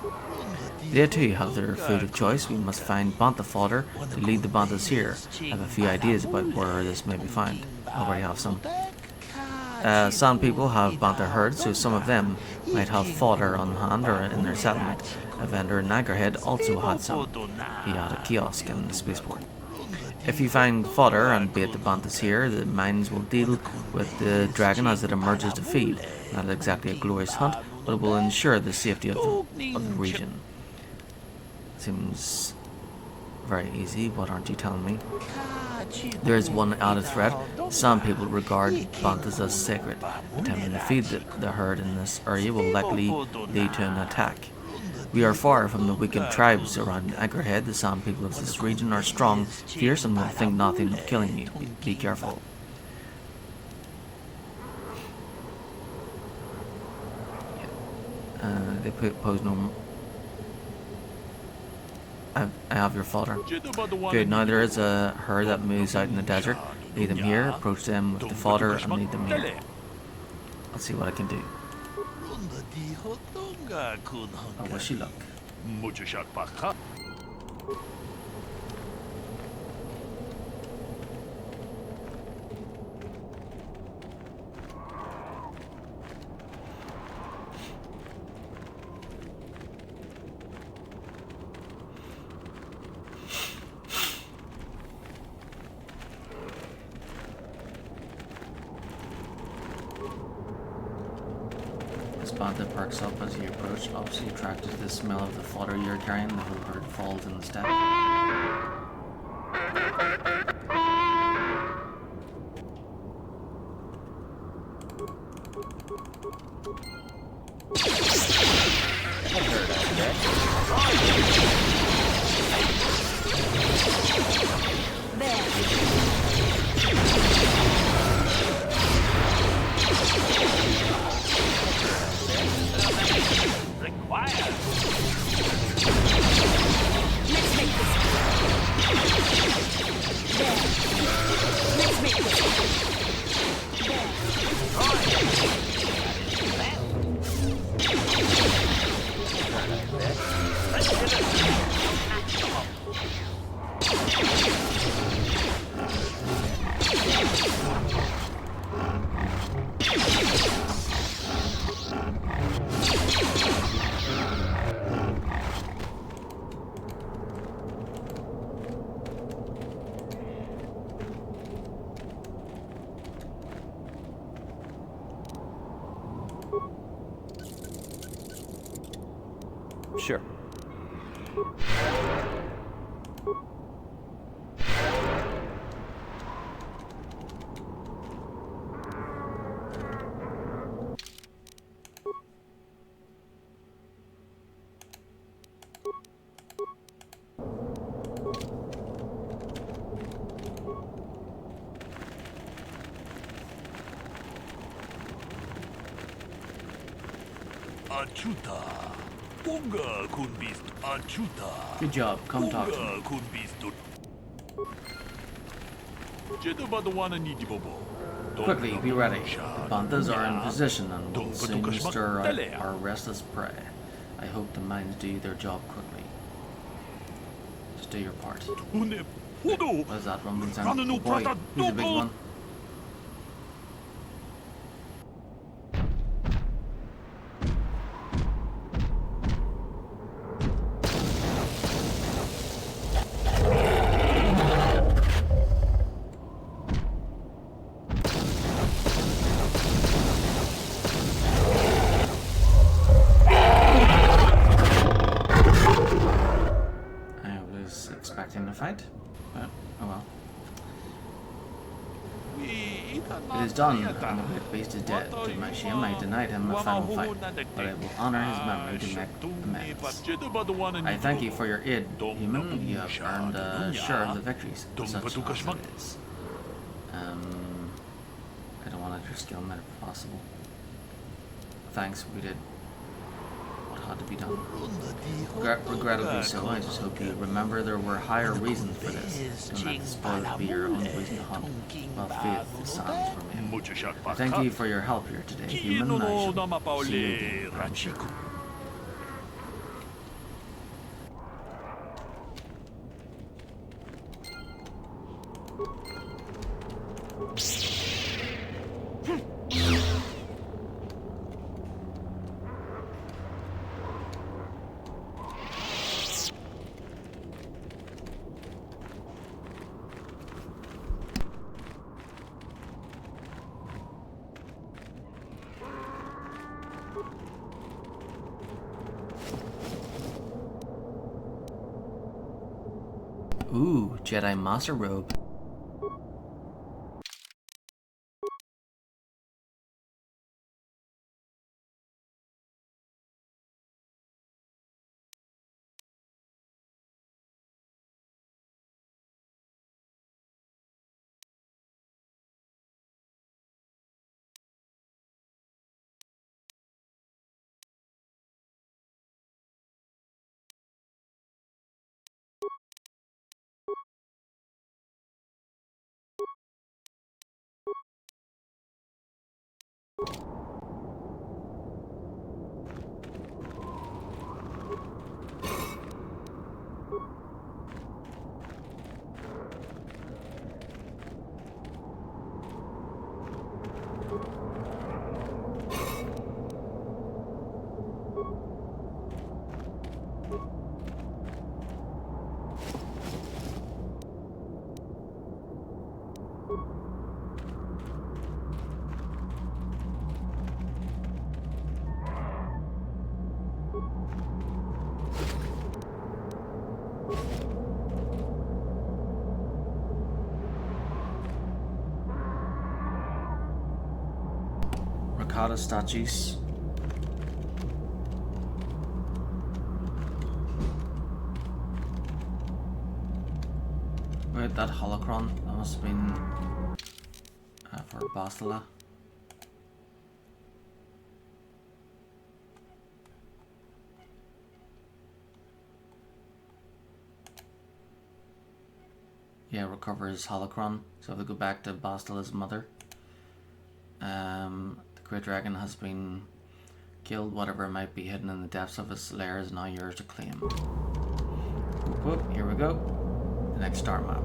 Speaker 1: They too have their food of choice. We must find banta fodder to lead the bantas here. I have a few ideas about where this may be found. I already have some. Some people have banta herds, so some of them might have fodder on hand or in their settlement. A vendor in Anchorhead also had some. He had a kiosk in the spaceport. If you find fodder and bait the bantas here, the mines will deal with the dragon as it emerges to feed. Not exactly a glorious hunt, but it will ensure the safety of the region. Seems very easy. What aren't you telling me? There is one added threat. Some people regard bantas as sacred. Attempting to feed the herd in this area will likely lead to an attack. We are far from the wicked tribes around Anchorhead. The San people of this region are strong, fierce, and will think nothing of killing you. Be careful. They pose no... I have your fodder. Good, now there is a herd that moves out in the desert. Lead them here, approach them with the fodder, and lead them here. Let's see what I can do. Oh, wish you luck. Banta perks up as you approach, obviously attracted to the smell of the fodder you're carrying. The whole herd falls in the step.
Speaker 4: Sure. Good job. Come talk to me.
Speaker 1: Quickly, be ready. The bantas are in position and will soon stir out our restless prey. I hope the mines do their job quickly. Just do your part. What is that rumbling sound? Oh boy, who's the big one? Expecting a fight, but oh well. It is done, and the great beast is dead. To my shame, I denied him a final fight, but I will honor his memory to make amends. I thank you for your aid, human. You have earned a share of the victories, such as it is. I don't want to just kill him if possible. Thanks, we did what had to be done. Regrettably so, I just hope you remember there were higher reasons for this. Don't let the spoils be your only reason to hunt, while faith stands for me. I thank you for your help here today, human. I shall see you again, I'm sure. Ooh, Jedi Master Robe. Ricotta statues. Wait, that holocron, that must have been for Bastila. Yeah, recover his holocron. So if we go back to Bastila's mother, the great dragon has been killed. Whatever might be hidden in the depths of his lair is now yours to claim. Whoop, whoop, here we go. The next star map.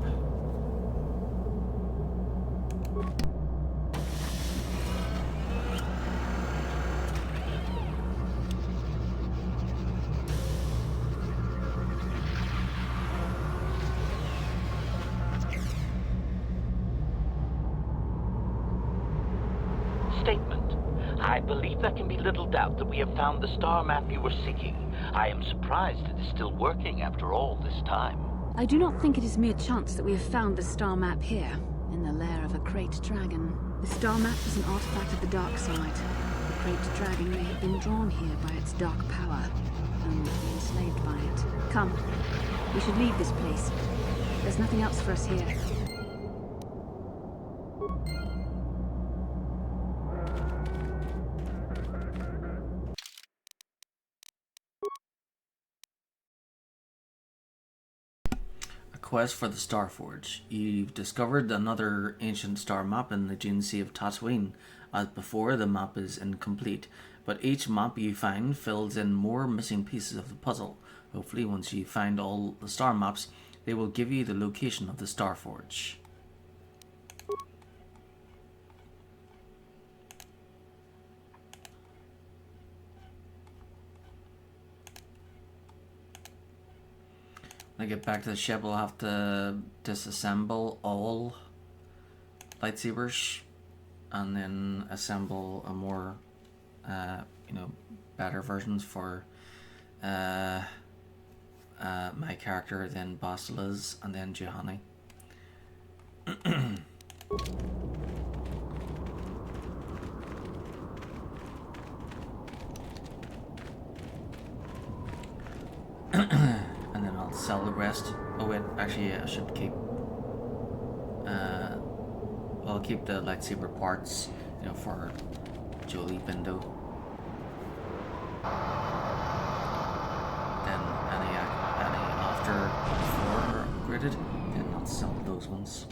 Speaker 2: Statement. I believe there can be little doubt that we have found the star map you were seeking. I am surprised it is still working after all this time.
Speaker 3: I do not think it is mere chance that we have found the star map here, in the lair of a great dragon. The star map is an artifact of the dark side. The great dragon may have been drawn here by its dark power, only to be enslaved by it. Come, we should leave this place. There's nothing else for us here.
Speaker 1: Quest for the Starforge. You've discovered another ancient star map in the Dune Sea of Tatooine. As before, the map is incomplete, but each map you find fills in more missing pieces of the puzzle. Hopefully, once you find all the star maps, they will give you the location of the Starforge. When I get back to the ship, I'll have to disassemble all lightsabers and then assemble a more, better versions for my character, then Bastila's, and then Juhani. sell the rest. Oh wait, actually I should keep I'll keep the lightsaber parts, you know, for Jolie Bindo. Then any after 4 are upgraded, then I'll sell those ones.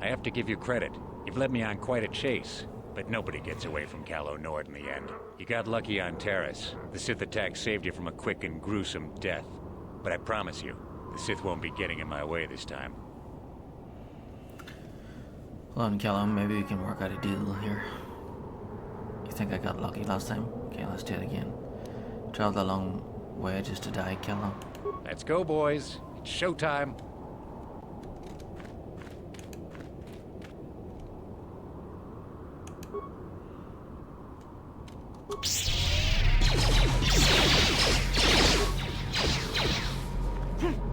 Speaker 7: I have to give you credit. You've led me on quite a chase. But nobody gets away from Calo Nord in the end. You got lucky on Terrace. The Sith attack saved you from a quick and gruesome death. But I promise you, the Sith won't be getting in my way this time.
Speaker 1: Hold on, Callum, maybe we can work out a deal here. You think I got lucky last time? Okay, let's do it again. Traveled a long way just to die, Callum.
Speaker 7: Let's go, boys. It's showtime.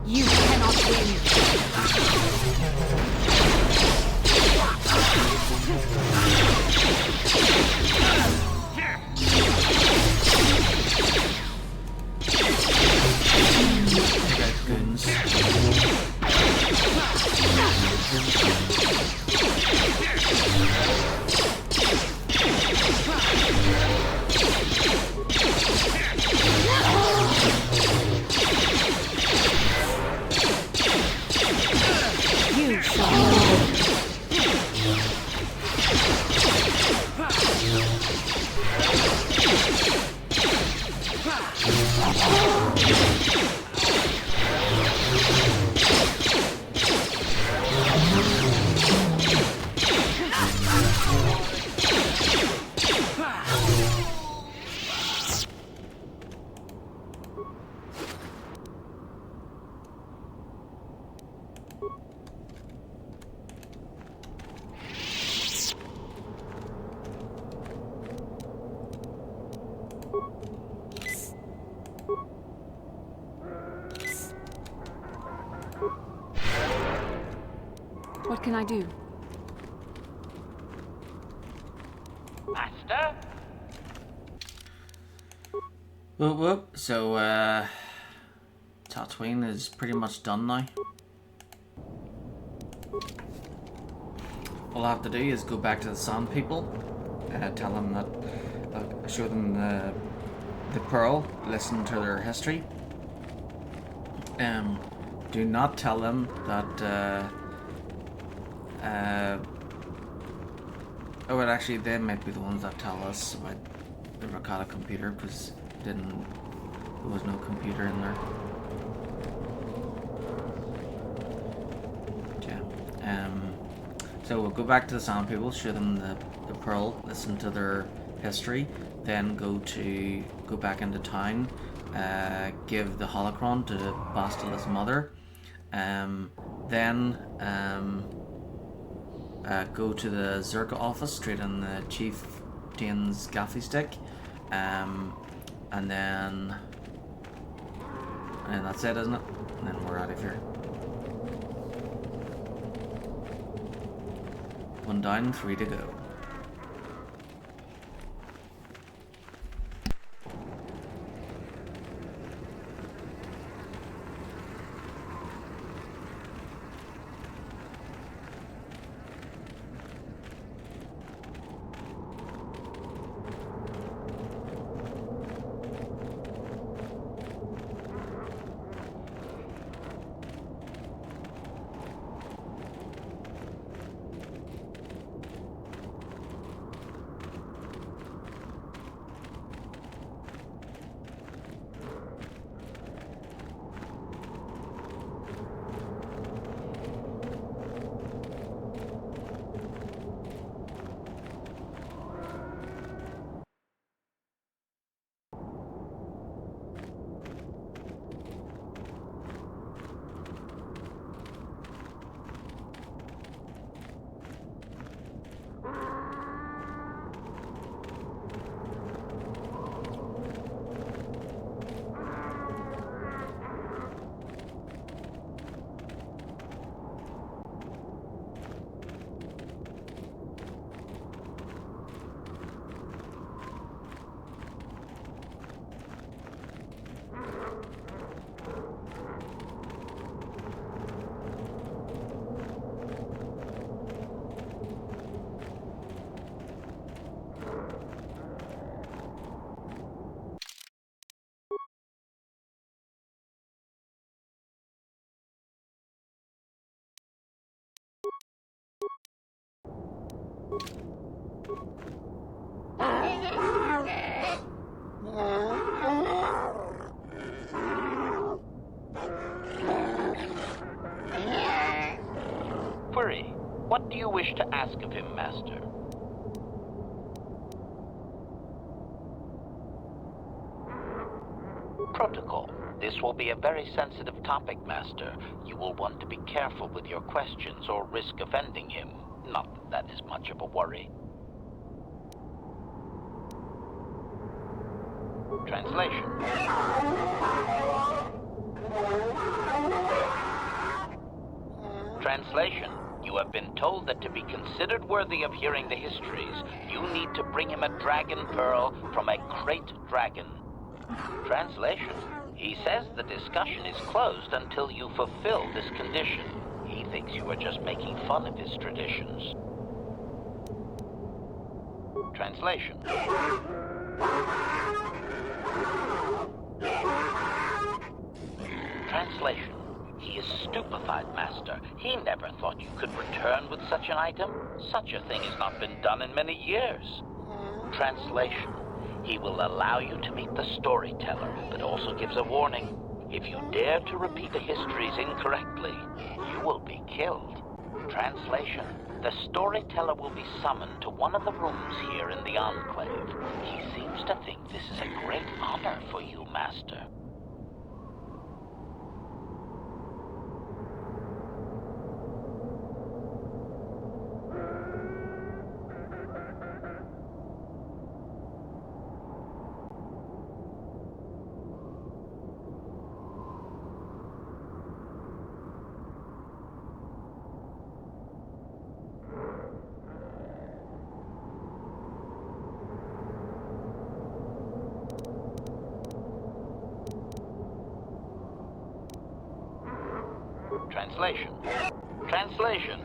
Speaker 3: You cannot win.
Speaker 1: Goons.
Speaker 3: You shall know. What can I do?
Speaker 2: Master?
Speaker 1: Whoop whoop. So, Tatooine is pretty much done now. All I have to do is go back to the Sand People, tell them that, show them the Pearl, listen to their history. Do not tell them that, oh, well, actually, they might be the ones that tell us about the Rakata computer, because there was no computer in there. Yeah. So we'll go back to the Sand People, show them the Pearl, listen to their history, then go back into town, give the holocron to Bastila's mother, then go to the Zerka office straight on the Chief Dane's gaffy stick, and then that's it, isn't it? And then we're out of here. 1 down, 3 to go.
Speaker 2: Query, what do you wish to ask of him, Master? Protocol. This will be a very sensitive topic, Master. You will want to be careful with your questions or risk offending him. Not that that is much of a worry. Translation. Translation. You have been told that to be considered worthy of hearing the histories, you need to bring him a dragon pearl from a crate dragon. Translation. He says the discussion is closed until you fulfill this condition. He thinks you are just making fun of his traditions. Translation. Translation. He is stupefied, Master. He never thought you could return with such an item. Such a thing has not been done in many years. Translation. He will allow you to meet the storyteller, but also gives a warning. If you dare to repeat the histories incorrectly, you will be killed. Translation. The storyteller will be summoned to one of the rooms here in the Enclave. He seems to think this is a great honor for you, Master. Translation. Translation.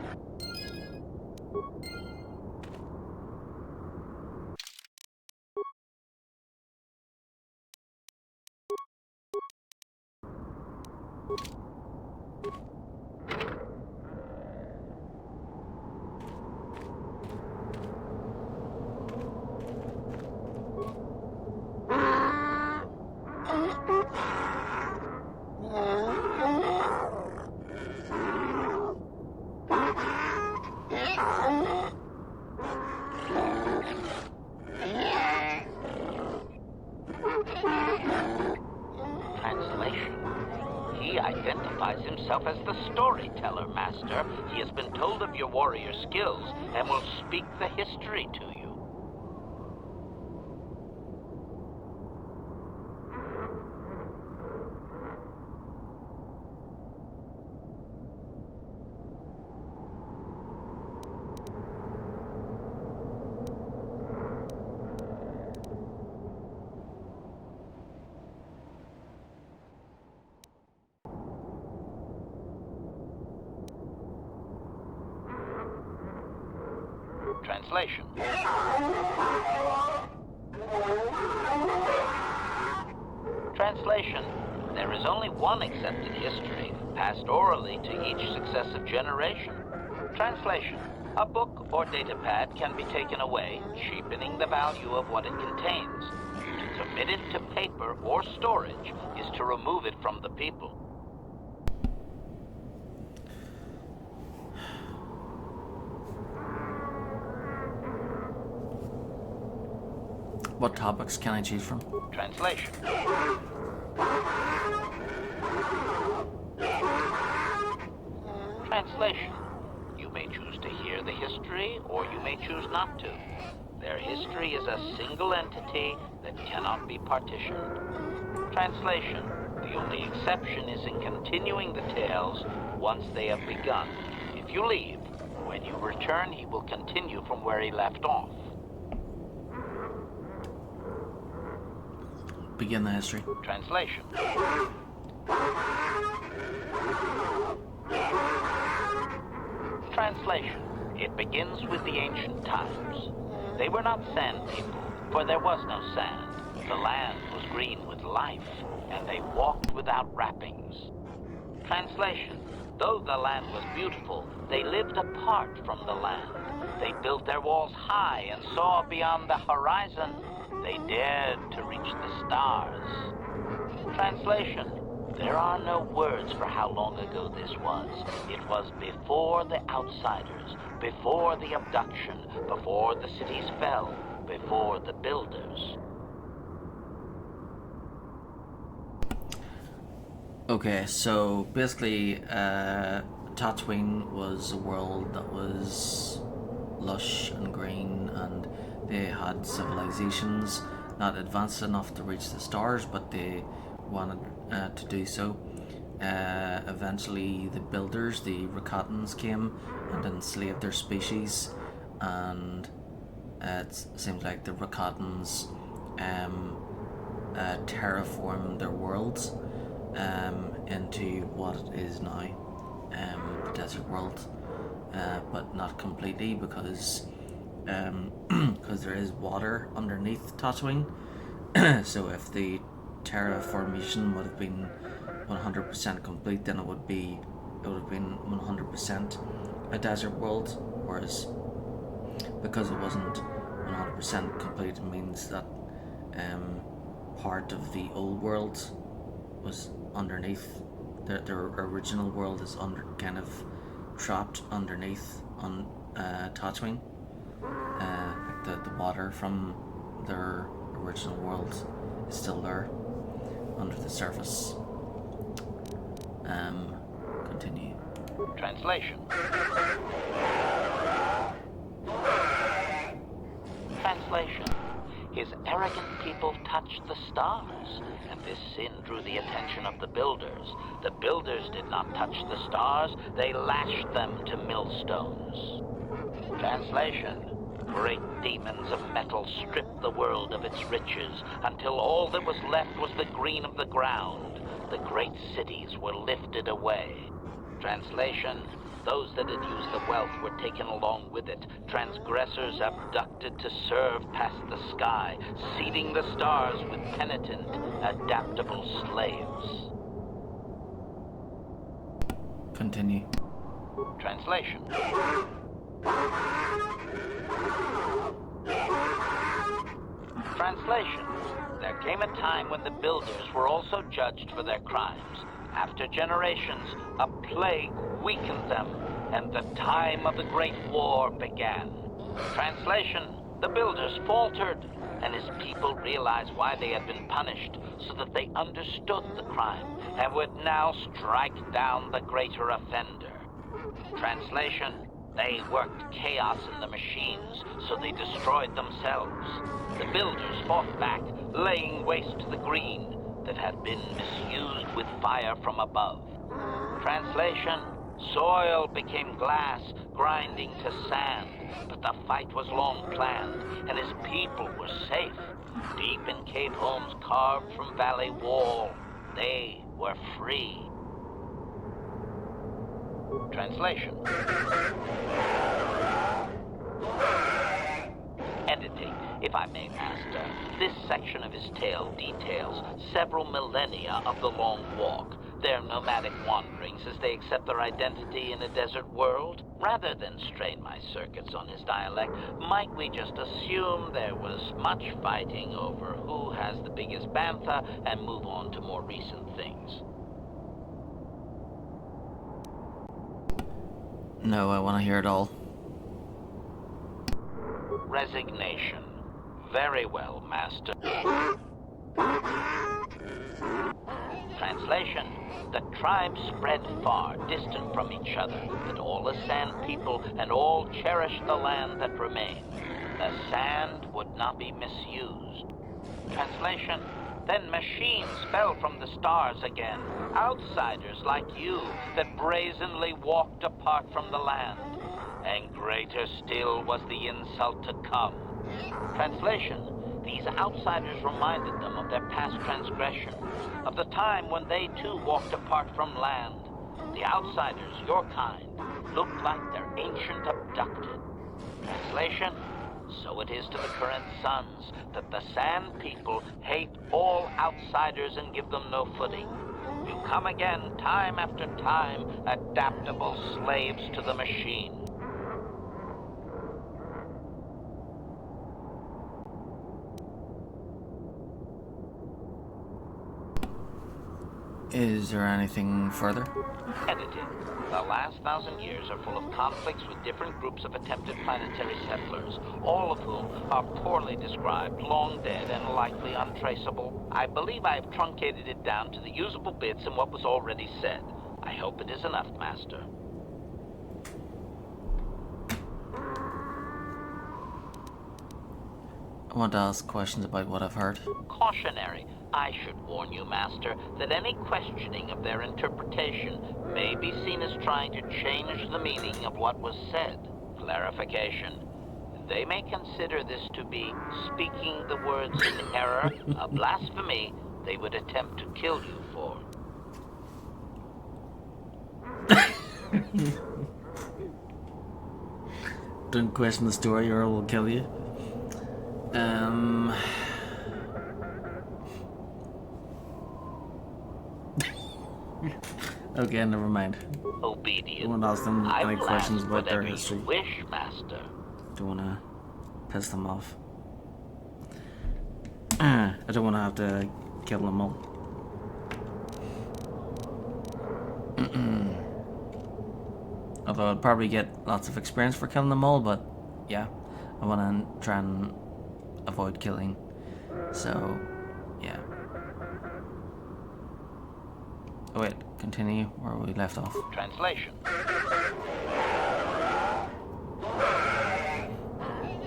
Speaker 2: He identifies himself as the storyteller, Master. He has been told of your warrior skills and will speak the history to you. Translation. Translation. There is only one accepted history, passed orally to each successive generation. Translation. A book or datapad can be taken away, cheapening the value of what it contains. To commit it to paper or storage is to remove it from the people.
Speaker 1: What topics can I choose from?
Speaker 2: Translation. Translation. You may choose to hear the history, or you may choose not to. Their history is a single entity that cannot be partitioned. Translation. The only exception is in continuing the tales once they have begun. If you leave, when you return, he will continue from where he left off.
Speaker 1: Begin the history.
Speaker 2: Translation. Translation. It begins with the ancient times. They were not sand people, for there was no sand. The land was green with life, and they walked without wrappings. Translation. Though the land was beautiful, they lived apart from the land. They built their walls high and saw beyond the horizon. They dared to reach the stars. Translation: there are no words for how long ago this was. It was before the outsiders, before the abduction, before the cities fell, before the builders.
Speaker 1: Okay, so basically, Tatooine was a world that was lush and green, and they had civilizations not advanced enough to reach the stars, but they wanted to do so. Eventually, the builders, the Rakatans, came and enslaved their species, and it seems like the Rakatans terraformed their worlds into what it is now, the desert world, but not completely, because there is water underneath Tatooine. So if the terraformation would have been 100% complete, then it would have been 100% a desert world, whereas because it wasn't 100% complete, it means that part of the old world was underneath. The original world is kind of trapped underneath on Tatooine. Like the water from their original world is still there under the surface. Continue.
Speaker 2: Translation. Translation. His arrogant people touched the stars, and this sin drew the attention of the builders. The builders did not touch the stars, they lashed them to millstones. Translation. Great demons of metal stripped the world of its riches, until all that was left was the green of the ground. The great cities were lifted away. Translation. Those that had used the wealth were taken along with it. Transgressors abducted to serve past the sky, seeding the stars with penitent, adaptable slaves.
Speaker 1: Continue.
Speaker 2: Translation. Translation. There came a time when the builders were also judged for their crimes. After generations, a plague weakened them, and the time of the Great War began. Translation. The builders faltered, and his people realized why they had been punished, so that they understood the crime, and would now strike down the greater offender. Translation. They worked chaos in the machines, so they destroyed themselves. The builders fought back, laying waste to the green that had been misused with fire from above. Translation. Soil became glass, grinding to sand, but the fight was long planned, and his people were safe. Deep in cave homes carved from valley wall, they were free. Translation. Editing, if I may, Master. This section of his tale details several millennia of the long walk, their nomadic wanderings as they accept their identity in a desert world. Rather than strain my circuits on his dialect, might we just assume there was much fighting over who has the biggest bantha and move on to more recent things?
Speaker 1: No, I want to hear it all.
Speaker 2: Resignation. Very well, Master. Translation. The tribes spread far, distant from each other, but all the sand people and all cherished the land that remained. The sand would not be misused. Translation. Then machines fell from the stars again, outsiders like you that brazenly walked apart from the land. And greater still was the insult to come. Translation. These outsiders reminded them of their past transgression, of the time when they too walked apart from land. The outsiders, your kind, looked like their ancient abducted. Translation. So it is to the current sons that the Sand People hate all outsiders and give them no footing. You come again, time after time, adaptable slaves to the machine.
Speaker 1: Is there anything further?
Speaker 2: Edited. The last 1,000 years are full of conflicts with different groups of attempted planetary settlers, all of whom are poorly described, long dead, and likely untraceable. I believe I have truncated it down to the usable bits in what was already said. I hope it is enough, Master.
Speaker 1: I want to ask questions about what I've heard.
Speaker 2: Cautionary. I should warn you, Master, that any questioning of their interpretation may be seen as trying to change the meaning of what was said. Clarification. They may consider this to be speaking the words in error, a blasphemy they would attempt to kill you for.
Speaker 1: Don't question the story or we'll kill you. Okay, never mind.
Speaker 2: Obedient.
Speaker 1: I won't ask them any questions about their
Speaker 2: you
Speaker 1: history.
Speaker 2: Wish, Master.
Speaker 1: Don't want to piss them off. I don't want to have to kill them all. Although I'd probably get lots of experience for killing them all, but yeah, I want to try and avoid killing. So, yeah. Oh wait, continue where we left off.
Speaker 2: Translation.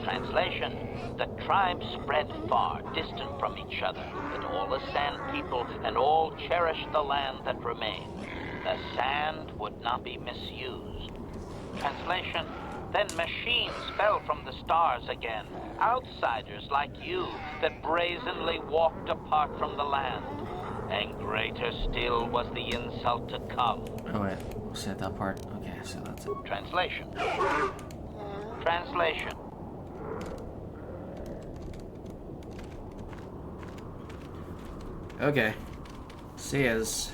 Speaker 2: Translation. The tribes spread far, distant from each other, but all the Sand People and all cherished the land that remained. The sand would not be misused. Translation. Then machines fell from the stars again, outsiders like you that brazenly walked apart from the land. And greater still was the insult to come.
Speaker 1: Oh wait, we said that part. Okay, so that's it.
Speaker 2: Translation. Translation.
Speaker 1: Okay. See yous.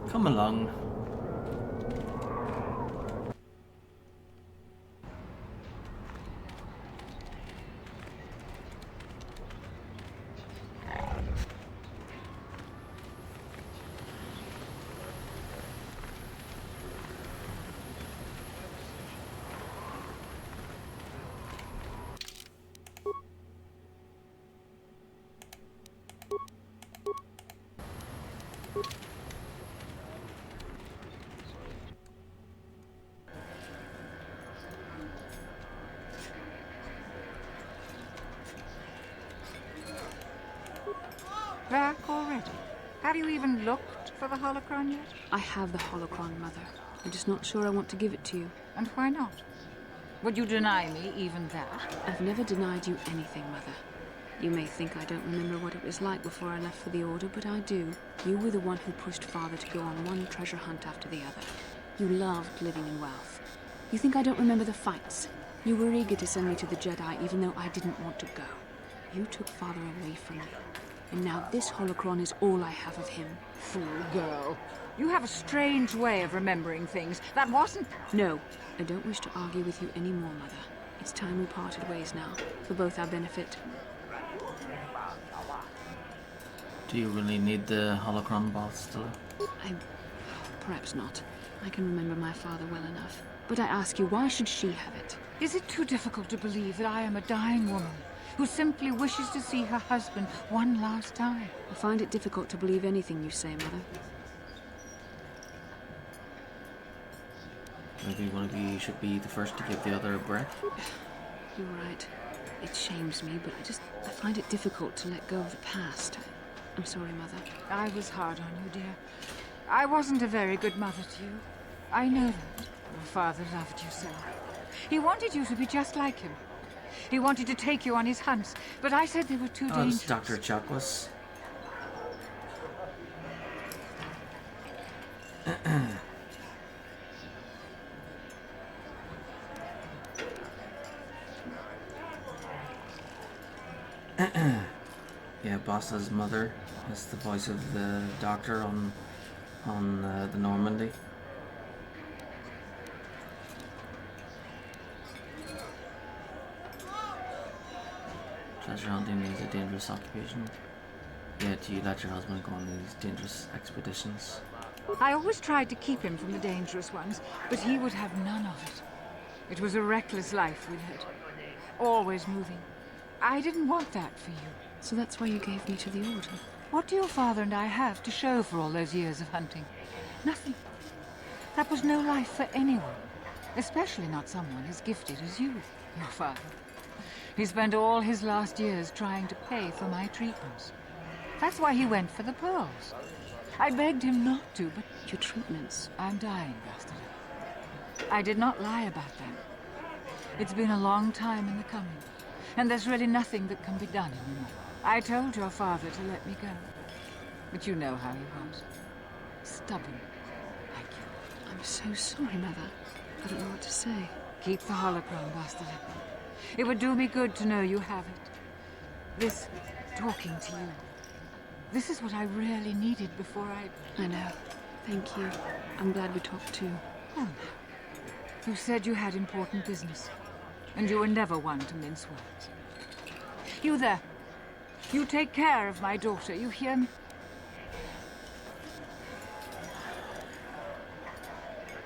Speaker 1: Come along.
Speaker 5: Back already? Have you even looked for the holocron yet?
Speaker 3: I have the holocron, Mother. I'm just not sure I want to give it to you.
Speaker 5: And why not? Would you deny me even that?
Speaker 3: I've never denied you anything, Mother. You may think I don't remember what it was like before I left for the Order, but I do. You were the one who pushed Father to go on one treasure hunt after the other. You loved living in wealth. You think I don't remember the fights? You were eager to send me to the Jedi even though I didn't want to go. You took Father away from me. And now this holocron is all I have of him.
Speaker 5: Fool girl. You have a strange way of remembering things. That wasn't...
Speaker 3: No, I don't wish to argue with you anymore, Mother. It's time we parted ways now, for both our benefit.
Speaker 1: Do you really need the holocron boss still?
Speaker 3: Perhaps not. I can remember my father well enough. But I ask you, why should she have it?
Speaker 5: Is it too difficult to believe that I am a dying woman who simply wishes to see her husband one last time?
Speaker 3: I find it difficult to believe anything you say, Mother.
Speaker 1: Maybe one of you should be the first to give the other a break?
Speaker 3: You're right. It shames me, but I find it difficult to let go of the past. I'm sorry, Mother.
Speaker 5: I was hard on you, dear. I wasn't a very good mother to you. I know that. Your father loved you so. He wanted you to be just like him. He wanted to take you on his hunts, but I said they were too dangerous.
Speaker 1: It's Dr. Chakwas. Yeah, Basta's mother is the voice of the doctor on the Normandy. Treasure hunting is a dangerous occupation. Yet you let your husband go on these dangerous expeditions.
Speaker 5: I always tried to keep him from the dangerous ones, but he would have none of it. It was a reckless life we led. Always moving. I didn't want that for you.
Speaker 3: So that's why you gave me to the Order?
Speaker 5: What do your father and I have to show for all those years of hunting? Nothing. That was no life for anyone. Especially not someone as gifted as you, your father. He spent all his last years trying to pay for my treatments. That's why he went for the pearls. I begged him not to, but...
Speaker 3: Your treatments?
Speaker 5: I'm dying, Bastard. I did not lie about that. It's been a long time in the coming, and there's really nothing that can be done anymore. I told your father to let me go, but you know how he was. Stubborn, like you.
Speaker 3: I'm so sorry, Mother. I don't know what to say.
Speaker 5: Keep the holocron, Bastard. It would do me good to know you have it. This talking to you. This is what I really needed before
Speaker 3: I know. Thank you. I'm glad we talked too.
Speaker 5: Oh, you said you had important business, and you were never one to mince words. You there. You take care of my daughter, you hear me?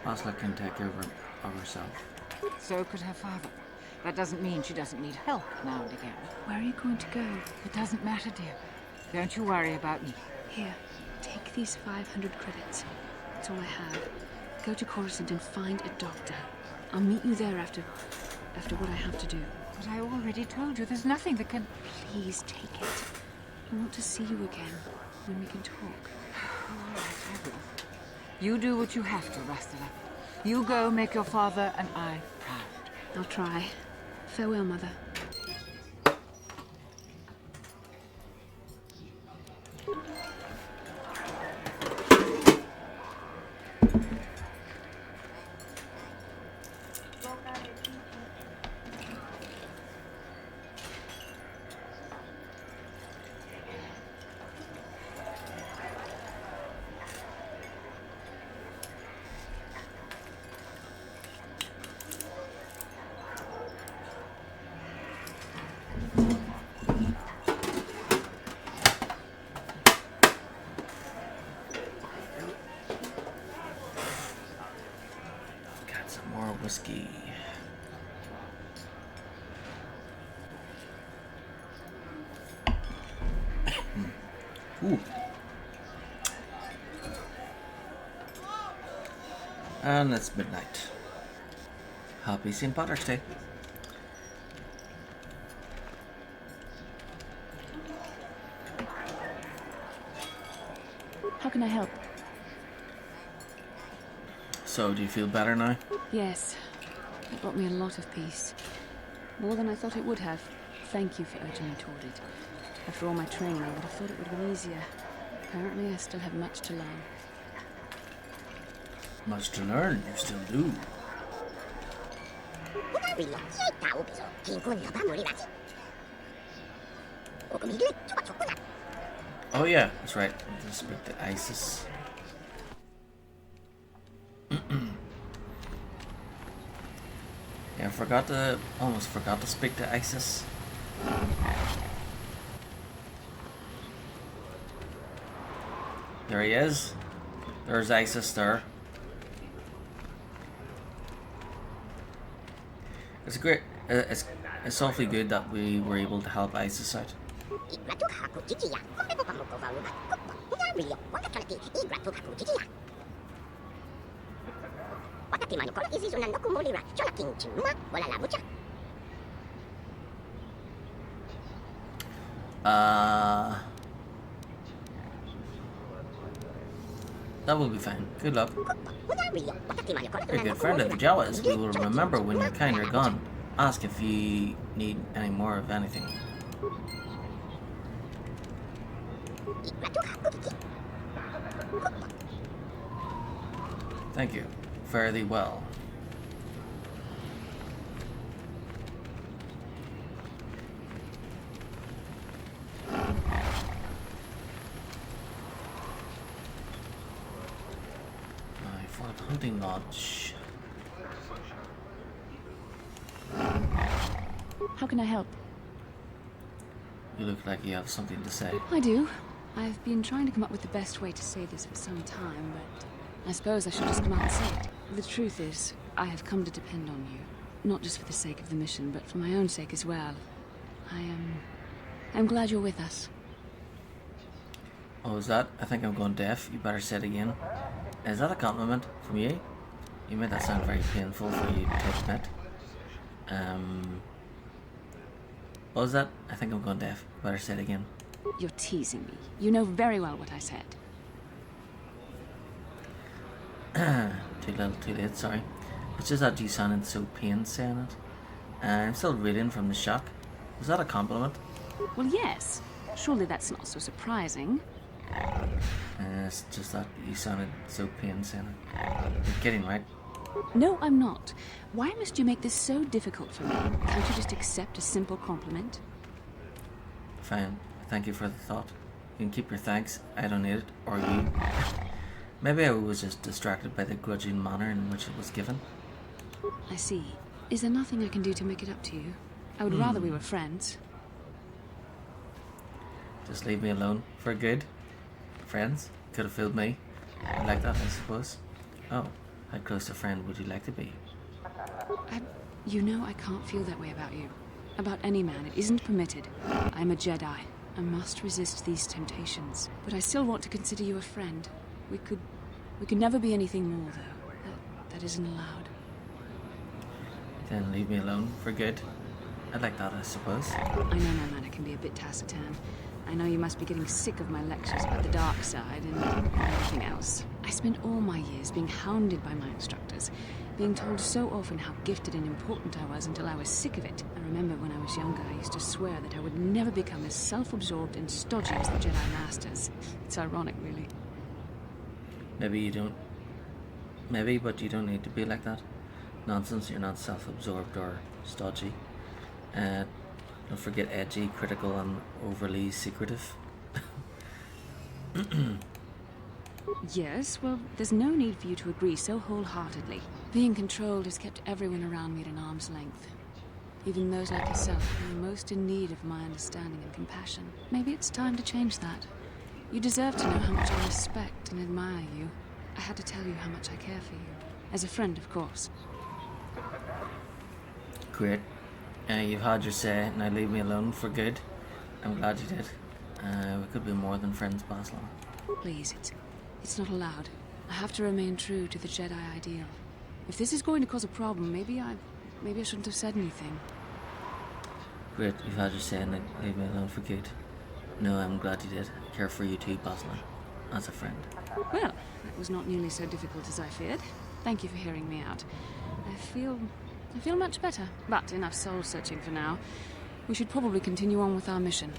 Speaker 1: Basta can take care of herself.
Speaker 5: So could her father. That doesn't mean she doesn't need help now and again.
Speaker 3: Where are you going to go?
Speaker 5: It doesn't matter, dear. Don't you worry about me.
Speaker 3: Here, take these 500 credits. That's all I have. Go to Coruscant and find a doctor. I'll meet you there after what I have to do.
Speaker 5: But I already told you there's nothing that can...
Speaker 3: Please take it. I want to see you again, when we can talk.
Speaker 5: All right, I will. You do what you have to, Rastala. You go make your father and I proud.
Speaker 3: I'll try. Farewell, Mother.
Speaker 1: whiskey. Ooh. And it's midnight. Happy St. Patrick's Day.
Speaker 3: How can I help?
Speaker 1: So, do you feel better now?
Speaker 3: Yes. It brought me a lot of peace. More than I thought it would have. Thank you for urging me toward it. After all my training, I would have thought it would have been easier. Apparently, I still have much to learn.
Speaker 1: Much to learn, you still do. Oh yeah, that's right. Let's speak to ISIS. Yeah, almost forgot to speak to ISIS. There he is. There's ISIS there. It's great. It's awfully good that we were able to help ISIS out. That will be fine. Good luck. You're a good friend of the Jawas. We will remember when your kind are gone. Ask if you need any more of anything. Thank you. Fare thee well. Hunting lodge.
Speaker 3: How can I help?
Speaker 1: You look like you have something to say.
Speaker 3: I do. I've been trying to come up with the best way to say this for some time, but I suppose I should just come out and say it. The truth is, I have come to depend on you. Not just for the sake of the mission, but for my own sake as well. I'm glad you're with us.
Speaker 1: Oh, is that? I think I'm going deaf. You better say it again. Is that a compliment from you? You made that sound very painful for you to admit. What was that? I think I'm going deaf. You better say it again.
Speaker 3: You're teasing me. You know very well what I said.
Speaker 1: Too little, too late, sorry. It's just that you sounded so pained saying it. I'm still reading from the shock. Was that a compliment?
Speaker 3: Well, yes. Surely that's not so surprising.
Speaker 1: It's just that you sounded so pained saying it. You're kidding, right?
Speaker 3: No, I'm not. Why must you make this so difficult for me? Can't you just accept a simple compliment?
Speaker 1: Fine. Thank you for the thought. You can keep your thanks. I don't need it. Or you. Maybe I was just distracted by the grudging manner in which it was given.
Speaker 3: I see. Is there nothing I can do to make it up to you? I would rather we were friends.
Speaker 1: Just leave me alone. For good. Friends? Could have fooled me. I like that, I suppose. Oh, how close a friend would you like to be?
Speaker 3: You know I can't feel that way about you. About any man. It isn't permitted. I'm a Jedi. I must resist these temptations. But I still want to consider you a friend. We could never be anything more, though. That isn't allowed.
Speaker 1: Then leave me alone for good. I like that, I suppose.
Speaker 3: I know my manner can be a bit taciturn. I know you must be getting sick of my lectures about the dark side and everything else. I spent all my years being hounded by my instructors, being told so often how gifted and important I was until I was sick of it. I remember when I was younger, I used to swear that I would never become as self-absorbed and stodgy as the Jedi Masters. It's ironic, really.
Speaker 1: Maybe, but you don't need to be like that. Nonsense, you're not self-absorbed or stodgy. Don't forget edgy, critical, and overly secretive.
Speaker 3: Yes, well, there's no need for you to agree so wholeheartedly. Being controlled has kept everyone around me at an arm's length. Even those like yourself who are most in need of my understanding and compassion. Maybe it's time to change that. You deserve to know how much I respect and admire you. I had to tell you how much I care for you. As a friend, of course.
Speaker 1: Great. You've had your say, now leave me alone for good. I'm glad you did. We could be more than friends, Baslan.
Speaker 3: Please, it's not allowed. I have to remain true to the Jedi ideal. If this is going to cause a problem, maybe I shouldn't have said anything.
Speaker 1: Great, you've had your say, now leave me alone for good. No, I'm glad you did. I care for you too, Baslan. As a friend.
Speaker 3: Well, that was not nearly so difficult as I feared. Thank you for hearing me out. I feel much better, but enough soul searching for now. We should probably continue on with our mission.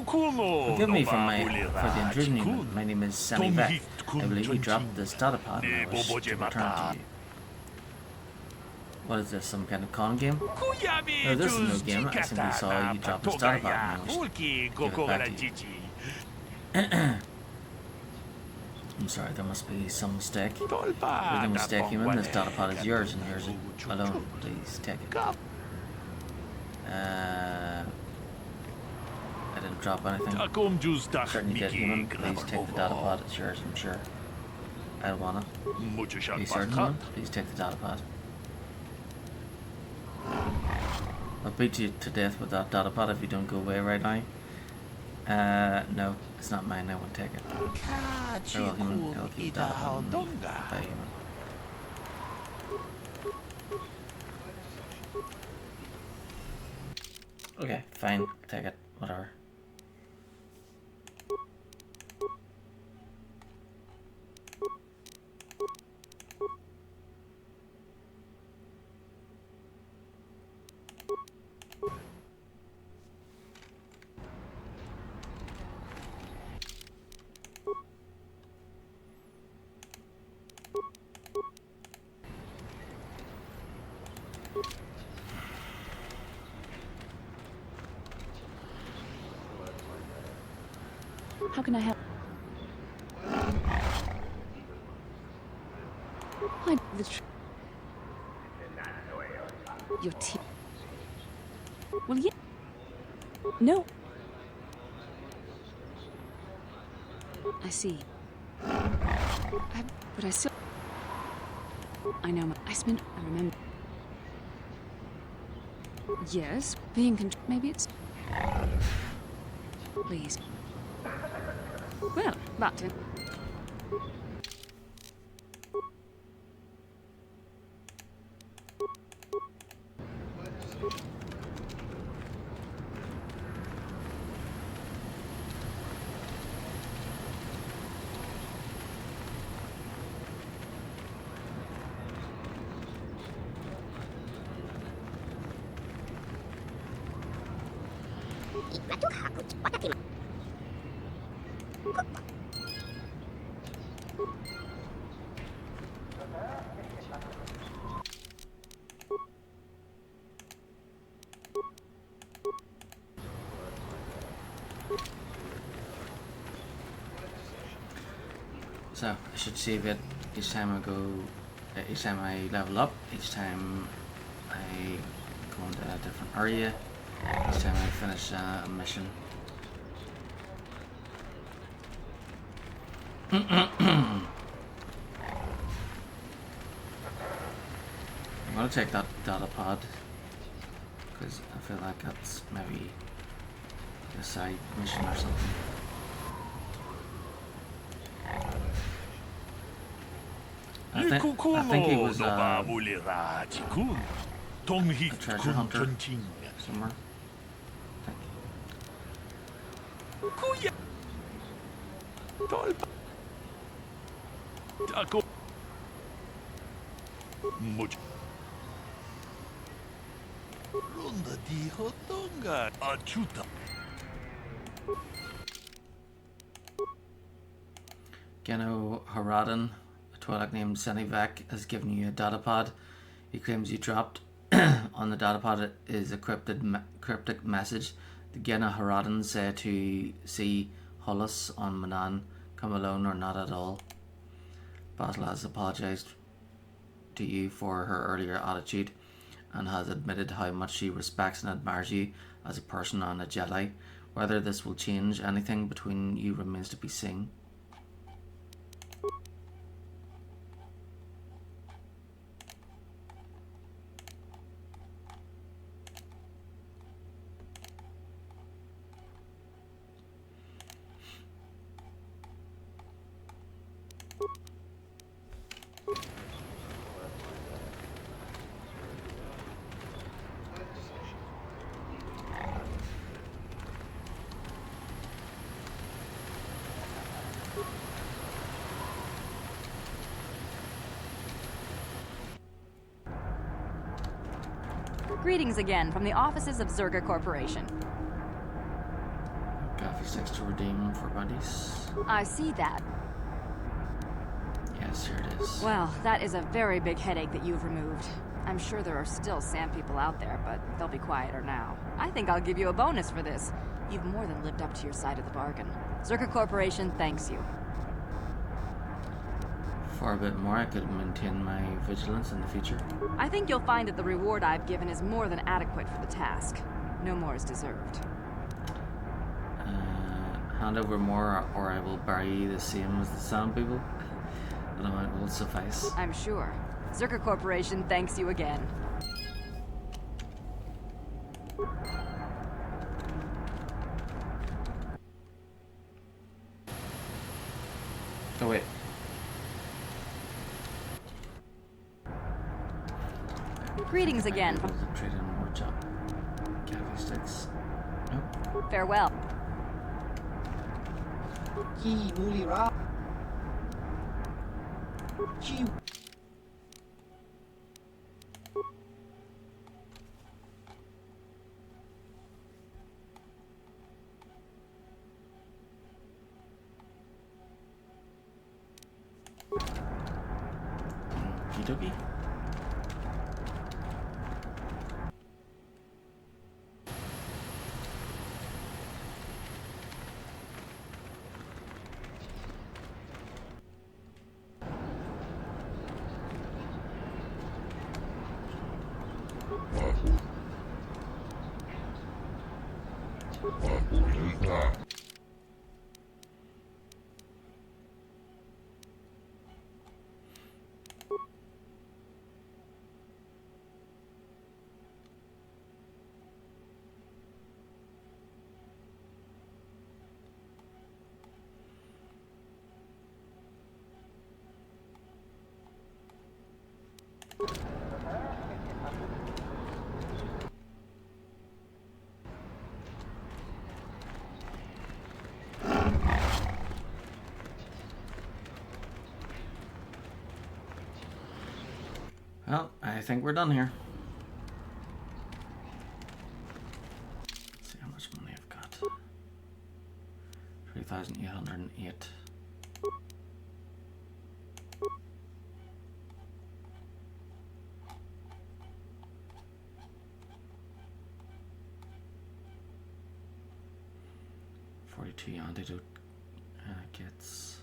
Speaker 1: Forgive me for the intrusion, human. My name is Sammy Vec. I believe you dropped this data pod and I wish to return to you. What is this, some kind of con game? No, this is no game. I simply saw you drop this data pod and I wish to give it back to you. I'm sorry, there must be some mistake. There's no mistake, human. This data pod is yours and yours alone. Please take it. I didn't drop anything. Certainly did, human. Please take the data pod. It's yours, I'm sure. I don't want it. Are you certain, human? Please take the data pod. I'll beat you to death with that data pod if you don't go away right now. No, it's not mine. I won't take it. Very well, human. I'll keep the data pod. Bye, human. Okay, fine. Take it. Whatever.
Speaker 3: How can I help? Hide the your teeth. Well, yeah. No. I see. But I still. I know. I remember. Yes, being maybe it's. Please. Well, but.
Speaker 1: So I should save it each time I go, each time I level up, each time I go into a different area, each time I finish a mission. I'm gonna take that data pod because I feel like that's maybe a side mission or something. I think he was a treasure hunter somewhere. Geno Haradan, a Twi'lek named Senivak, has given you a data pod. He claims you dropped On the datapad is a cryptic message. The Gena Haradan said to see Hollis on Manan, come alone or not at all. Basil has apologised to you for her earlier attitude and has admitted how much she respects and admires you as a person and a Jedi. Whether this will change anything between you remains to be seen.
Speaker 8: Greetings again from the offices of Zerga Corporation.
Speaker 1: Coffee sticks to redeem for buddies.
Speaker 8: I see that.
Speaker 1: Yes, here it is.
Speaker 8: Well, that is a very big headache that you've removed. I'm sure there are still sand people out there, but they'll be quieter now. I think I'll give you a bonus for this. You've more than lived up to your side of the bargain. Zerga Corporation thanks you.
Speaker 1: For a bit more, I could maintain my vigilance in the future.
Speaker 8: I think you'll find that the reward I've given is more than adequate for the task. No more is deserved.
Speaker 1: Hand over more, or I will bury you the same as the sand people. That amount will suffice.
Speaker 8: I'm sure. Zerga Corporation thanks you again.
Speaker 1: Oh wait.
Speaker 8: Greetings again.
Speaker 1: Trade in more job. Coffee sticks. Nope.
Speaker 8: Farewell.
Speaker 1: Okey-dokey. Well, I think we're done here. Let's see how much money I've got. 3,808. $42 antidote kits.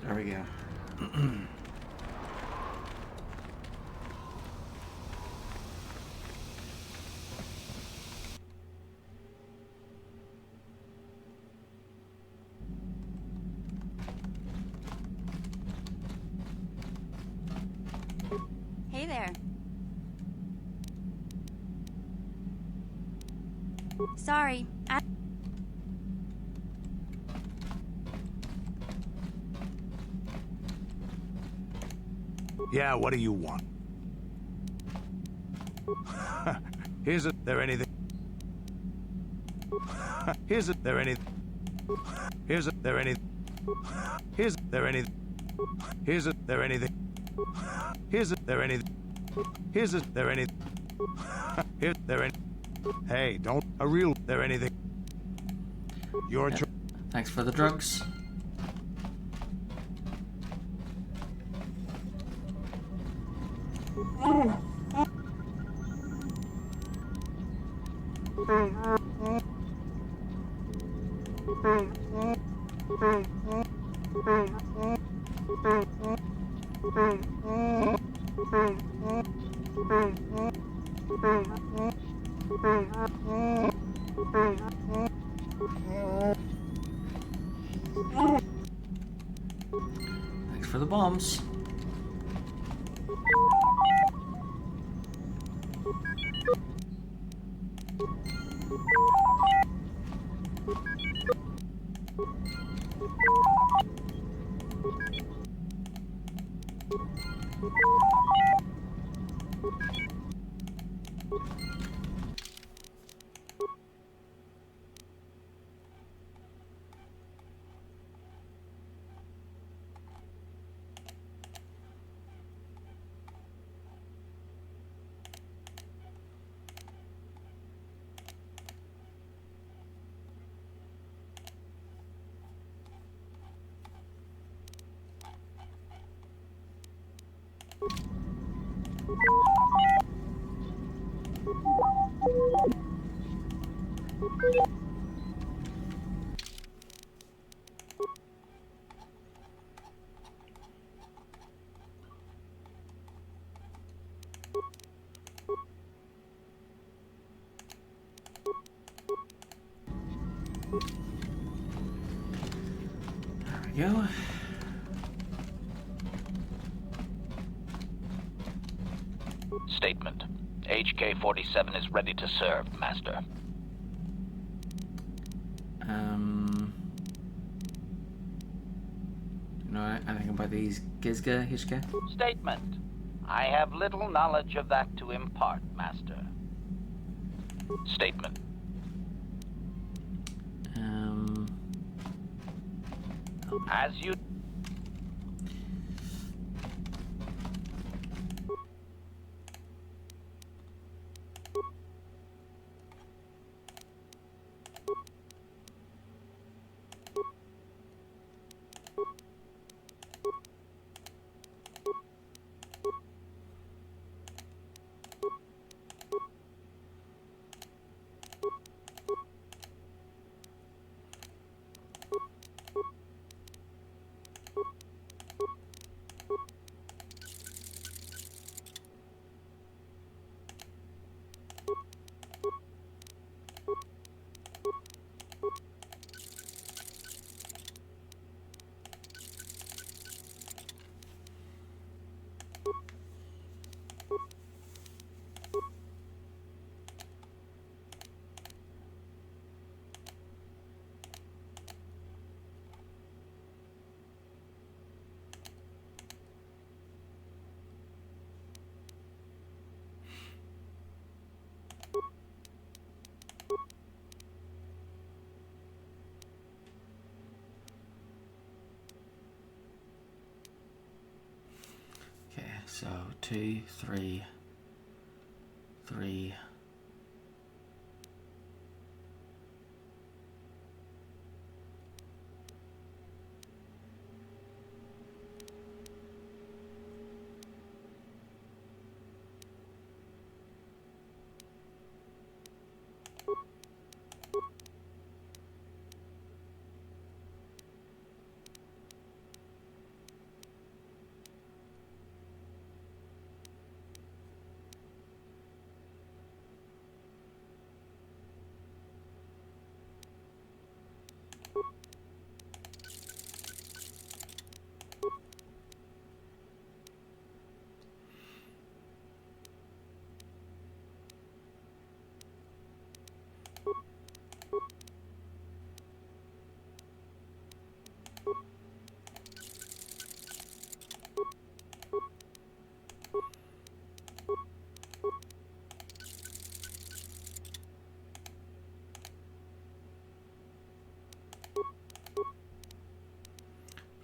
Speaker 1: There we go.
Speaker 8: Hey there. Sorry,
Speaker 6: Yeah, what do you want? Here's it. There anything? Here's it. There anything? Here's it. There anything? Here's it. There anything? Here's it. There anything? Here's it. There anything? Here's it. There anything? Here's there any? Hey, don't a real there anything? Your turn.
Speaker 1: Thanks for the drugs. Thanks for the bombs. There we go.
Speaker 2: Statement. HK-47 is ready to serve, Master.
Speaker 1: You know anything about these Gizga, Hishka?
Speaker 2: Statement. I have little knowledge of that to impart, Master. Statement. As you...
Speaker 1: Okay, so 2, 3, 3.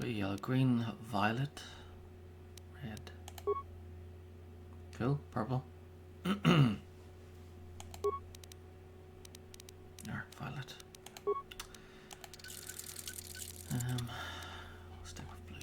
Speaker 1: blue, yellow, green, violet, red. Cool, purple. Or violet. We'll stick with blue.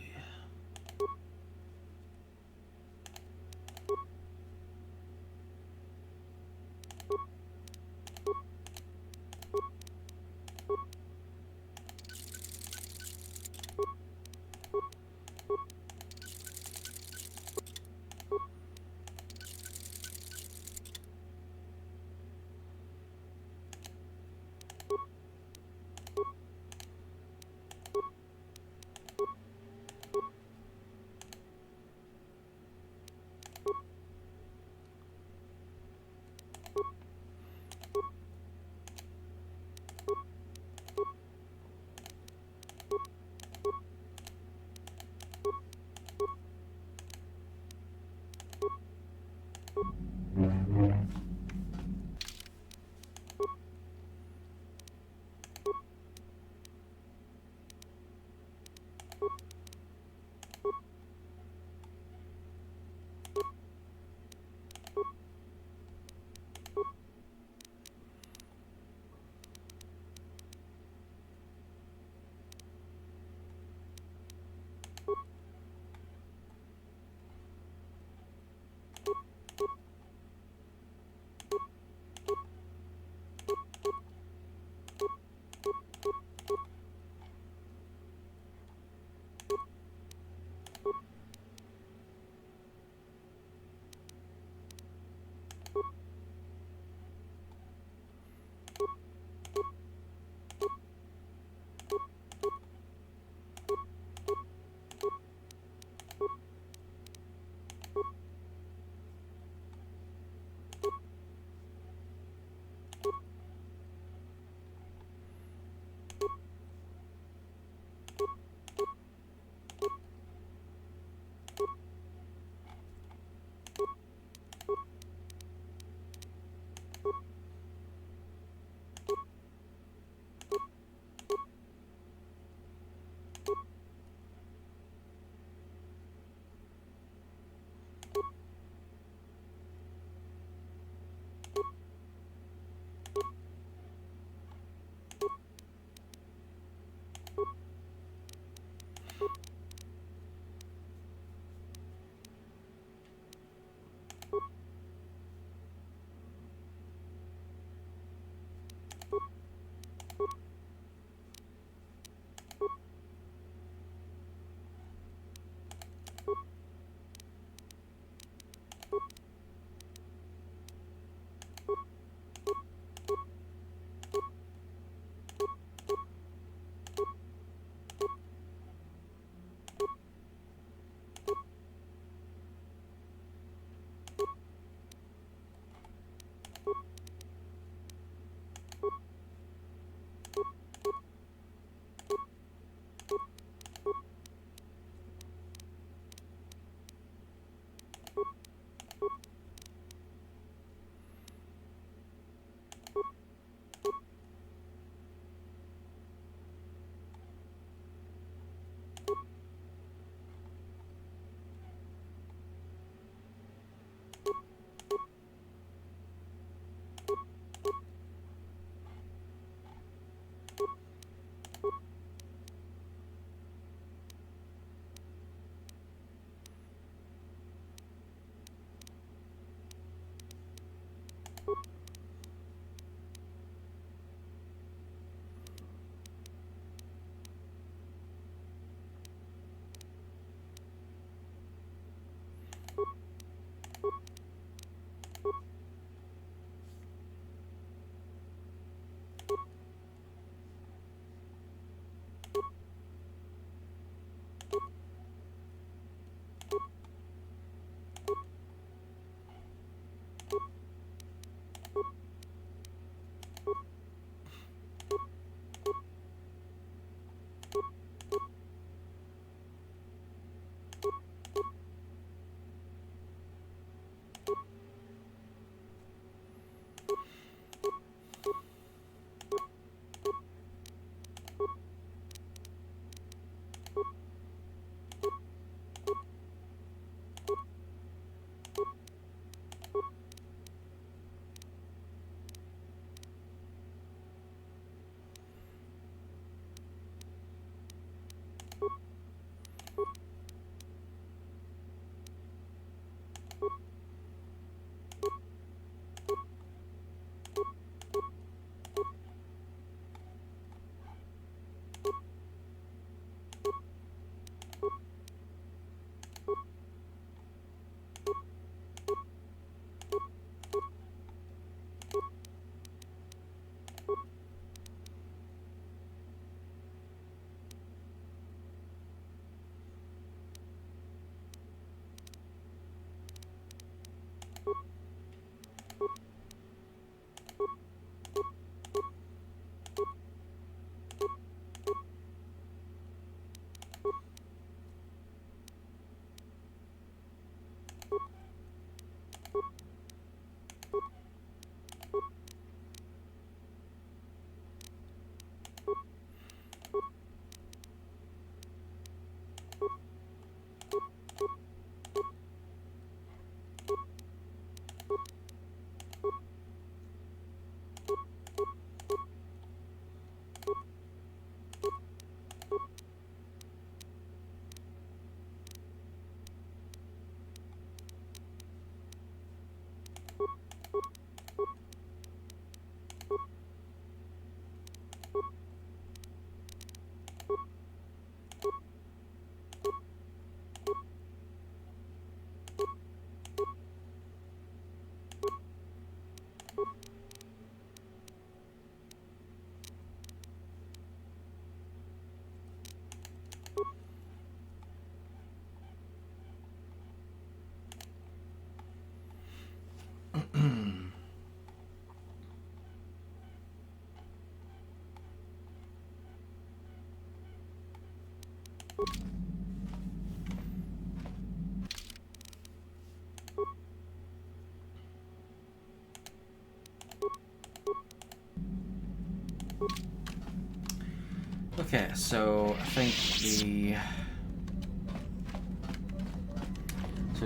Speaker 1: Okay, so I think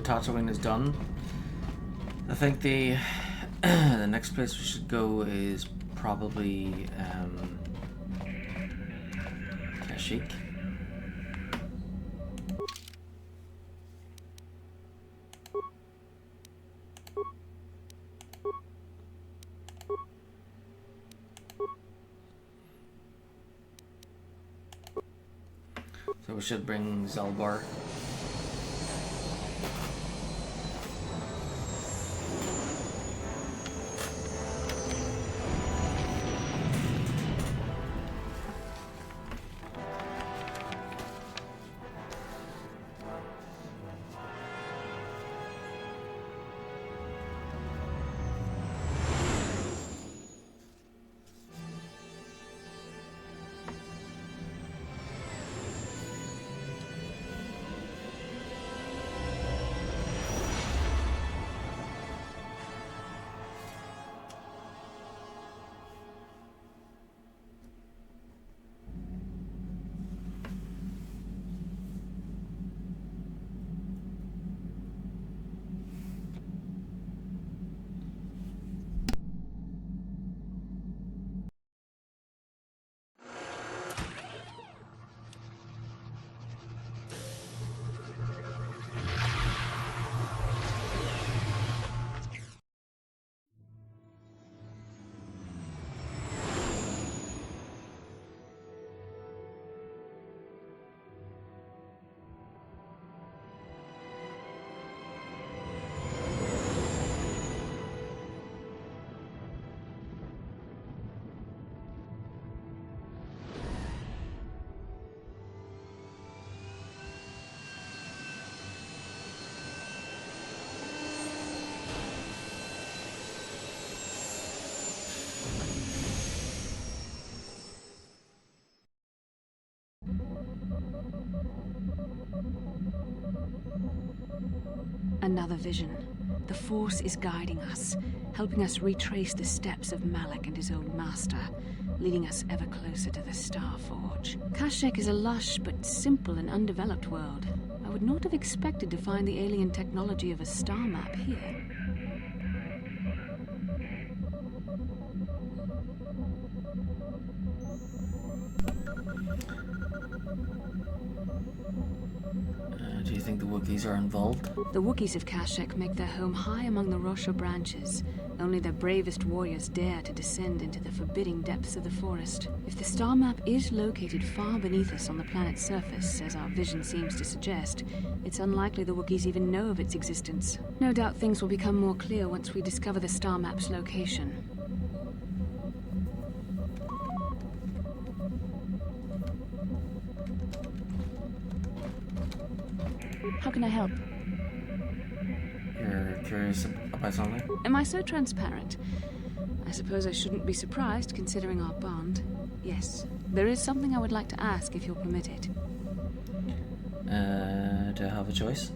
Speaker 1: Tatooine is done. I think the the next place we should go is probably Kashyyyk. So we should bring Zelbar.
Speaker 3: Another vision. The Force is guiding us, helping us retrace the steps of Malak and his old master, leading us ever closer to the Star Forge. Kashyyyk is a lush but simple and undeveloped world. I would not have expected to find the alien technology of a star map here.
Speaker 1: Do you think the Wookiees are involved?
Speaker 3: The Wookiees of Kashyyyk make their home high among the Rosha branches. Only their bravest warriors dare to descend into the forbidding depths of the forest. If the star map is located far beneath us on the planet's surface, as our vision seems to suggest, it's unlikely the Wookiees even know of its existence. No doubt things will become more clear once we discover the star map's location. How can I help?
Speaker 1: You're curious about something?
Speaker 3: Am I so transparent? I suppose I shouldn't be surprised, considering our bond. Yes, there is something I would like to ask, if you'll permit it.
Speaker 1: Do I have a choice?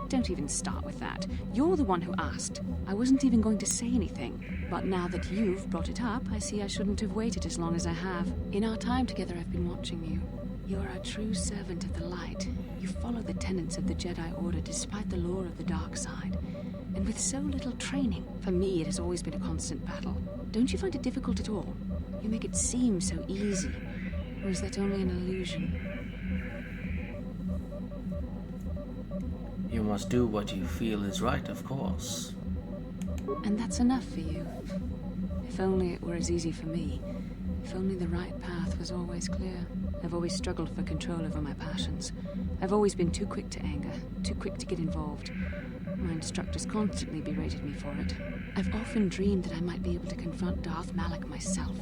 Speaker 3: Don't even start with that. You're the one who asked. I wasn't even going to say anything. But now that you've brought it up, I see I shouldn't have waited as long as I have. In our time together, I've been watching you. You're a true servant of the light. You follow the tenets of the Jedi Order despite the lure of the dark side. And with so little training, for me it has always been a constant battle. Don't you find it difficult at all? You make it seem so easy. Or is that only an illusion?
Speaker 1: You must do what you feel is right, of course.
Speaker 3: And that's enough for you. If only it were as easy for me. If only the right path was always clear. I've always struggled for control over my passions. I've always been too quick to anger, too quick to get involved. My instructors constantly berated me for it. I've often dreamed that I might be able to confront Darth Malak myself.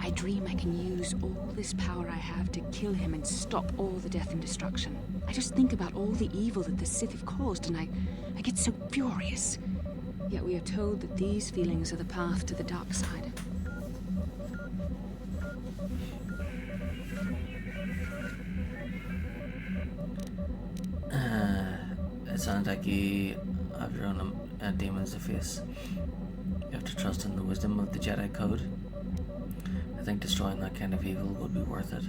Speaker 3: I dream I can use all this power I have to kill him and stop all the death and destruction. I just think about all the evil that the Sith have caused and I get so furious. Yet we are told that these feelings are the path to the dark side.
Speaker 1: sounds like you have your own demons to face. You have to trust in the wisdom of the Jedi Code. I think destroying that kind of evil would be worth it.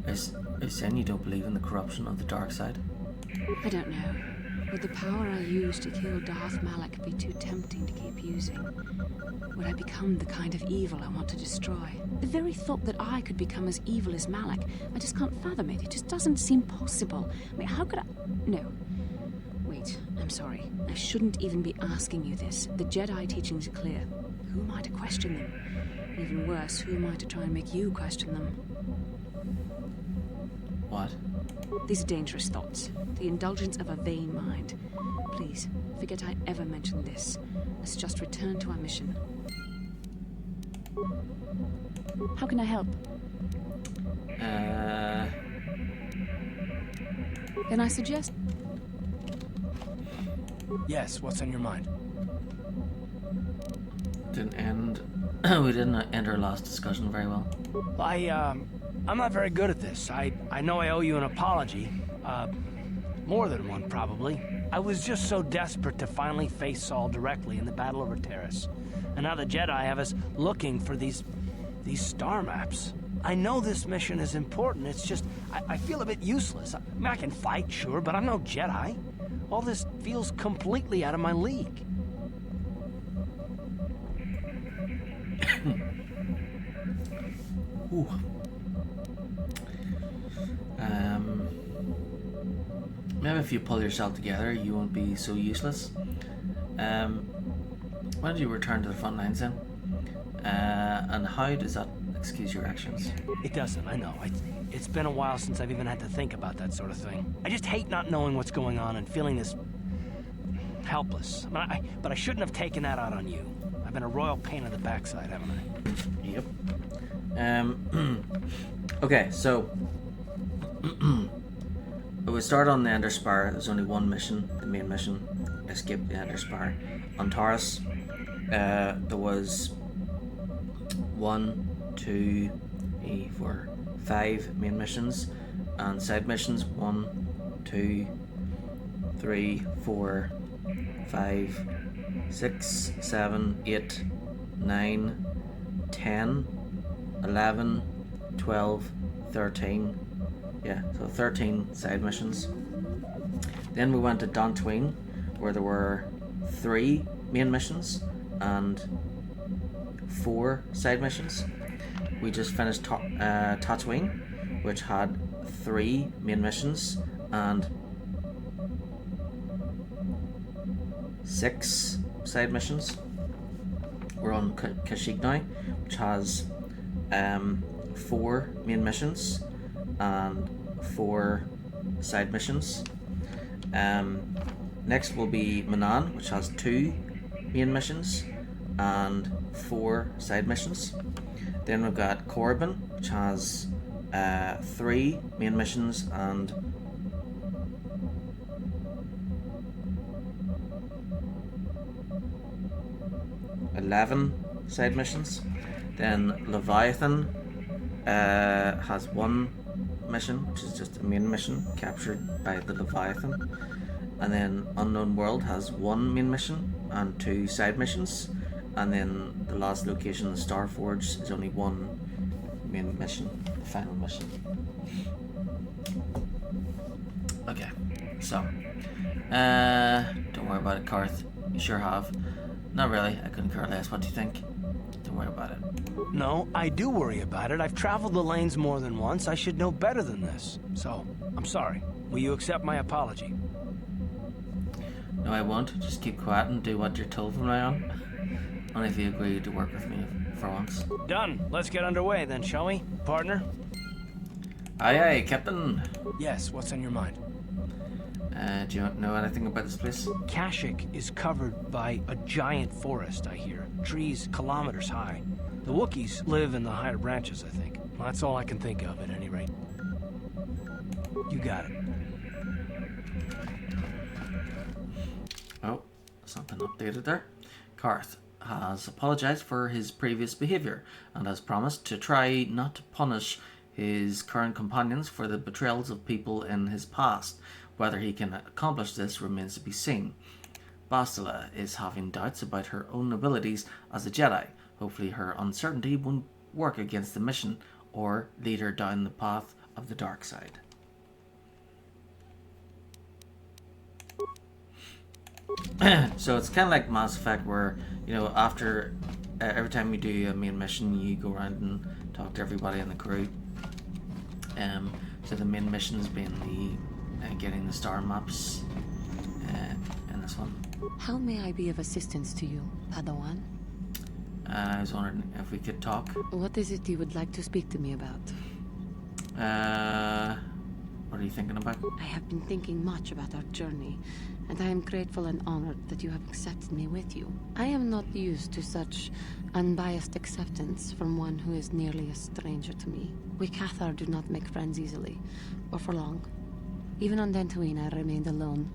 Speaker 1: Are you saying you don't believe in the corruption of the dark side?
Speaker 3: I don't know. Would the power I use to kill Darth Malak be too tempting to keep using? Would I become the kind of evil I want to destroy? The very thought that I could become as evil as Malak, I just can't fathom it. It just doesn't seem possible. I mean, how could I... No. Wait, I'm sorry. I shouldn't even be asking you this. The Jedi teachings are clear. Who am I to question them? Even worse, who am I to try and make you question them?
Speaker 1: What?
Speaker 3: These are dangerous thoughts. The indulgence of a vain mind. Please, forget I ever mentioned this. Let's just return to our mission. How can I help? Then I suggest...
Speaker 5: Yes, what's on your mind?
Speaker 1: Didn't end... we didn't end our last discussion very well.
Speaker 5: I'm not very good at this. I know I owe you an apology. More than one, probably. I was just so desperate to finally face Saul directly in the battle over Terrace. And now the Jedi have us looking for these star maps. I know this mission is important, it's just, I feel a bit useless. I mean, I can fight, sure, but I'm no Jedi. All this feels completely out of my league.
Speaker 1: Ooh. Maybe if you pull yourself together, you won't be so useless. Why don't you return to the front lines then? And how does that excuse your actions?
Speaker 5: It doesn't, I know. It's been a while since I've even had to think about that sort of thing. I just hate not knowing what's going on and feeling this... helpless. But I shouldn't have taken that out on you. I've been a royal pain in the backside, haven't I?
Speaker 1: Yep. Okay, so... we start on the Ender Spire. There's only one mission, the main mission. Escape the Ender Spire. On Taurus, there was 1, 2, 3, 4, 5 main missions and side missions. 1, 2, 3, 4, 5, 6, 7, 8, 9, 10, 11, 12, 13. Yeah, so 13 side missions. Then we went to Dantooine, where there were 3 main missions and 4 side missions. We just finished Tatooine, which had 3 main missions and 6 side missions. We're on Kashyyyk now, which has 4 main missions and 4 side missions. Next will be Manan, which has 2 main missions and 4 side missions. Then we've got Corbin, which has 3 main missions and 11 side missions. Then Leviathan has 1 mission, which is just a main mission captured by the Leviathan. And then Unknown World has 1 main mission and 2 side missions. And then the last location, the Starforge, is only 1 main mission, the final mission. Okay, so don't worry about it, Karth. You sure have. Not really, I couldn't care less. What do you think? Don't worry about it.
Speaker 5: No, I do worry about it. I've traveled the lanes more than once. I should know better than this. So, I'm sorry. Will you accept my apology?
Speaker 1: No, I won't. Just keep quiet and do what you're told from now on. Only if you agree to work with me for once.
Speaker 5: Done. Let's get underway then, shall we, partner?
Speaker 1: Aye, aye, Captain.
Speaker 5: Yes, what's on your mind?
Speaker 1: Do you know anything about this place?
Speaker 5: Kashyyyk is covered by a giant forest, I hear. Trees kilometers high. The Wookiees live in the higher branches, I think. Well, that's all I can think of, at any rate. You got it.
Speaker 1: Oh, something updated there. Karth has apologized for his previous behavior and has promised to try not to punish his current companions for the betrayals of people in his past. Whether he can accomplish this remains to be seen. Bastila is having doubts about her own abilities as a Jedi. Hopefully her uncertainty won't work against the mission or lead her down the path of the dark side. So it's kind of like Mass Effect, where, you know, after every time you do a main mission, you go around and talk to everybody in the crew. So the main mission has been the getting the star maps in this one.
Speaker 5: How may I be of assistance to you, Padawan?
Speaker 1: I was wondering if we could talk.
Speaker 5: What is it you would like to speak to me about?
Speaker 1: What are you thinking about?
Speaker 5: I have been thinking much about our journey, and I am grateful and honored that you have accepted me with you. I am not used to such unbiased acceptance from one who is nearly a stranger to me. We Cathar do not make friends easily, or for long. Even on Dantooine, I remained alone.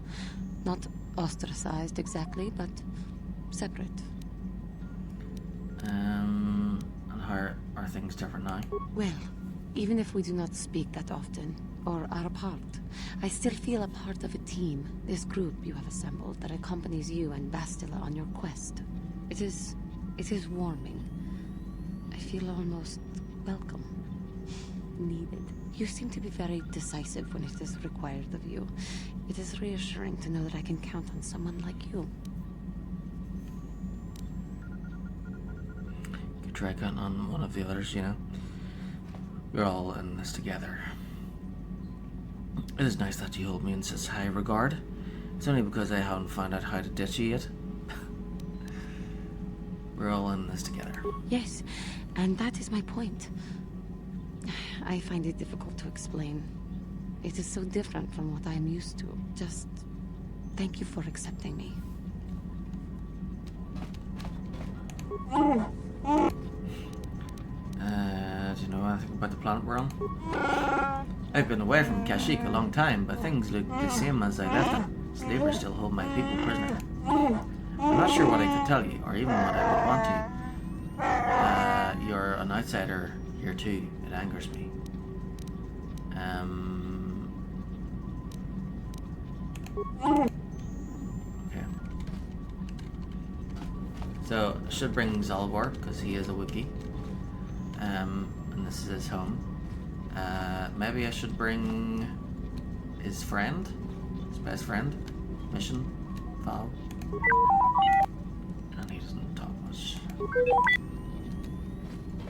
Speaker 5: Not ostracized exactly, but separate.
Speaker 1: And how are things different now?
Speaker 5: Well, even if we do not speak that often, or are apart, I still feel a part of a team, this group you have assembled that accompanies you and Bastila on your quest. It is warming. I feel almost welcome. Needed. You seem to be very decisive when it is required of you. It is reassuring to know that I can count on someone like you.
Speaker 1: You could try counting on one of the others, you know. We're all in this together. It is nice that you hold me in such high regard. It's only because I haven't found out how to ditch you yet. We're all in this together.
Speaker 5: Yes, and that is my point. I find it difficult to explain. It is so different from what I am used to. Just thank you for accepting me.
Speaker 1: Do you know anything about the planet we're on? I've been away from Kashyyyk a long time, but things look the same as I left them. Slavers still hold my people prisoner. I'm not sure what I could tell you, or even what I would want to. You're an outsider here too. It angers me. Okay. So, I should bring Zalbar, because he is a Wookiee. And this is his home. Maybe I should bring his friend, his best friend, Mission, Val. And he doesn't talk much. So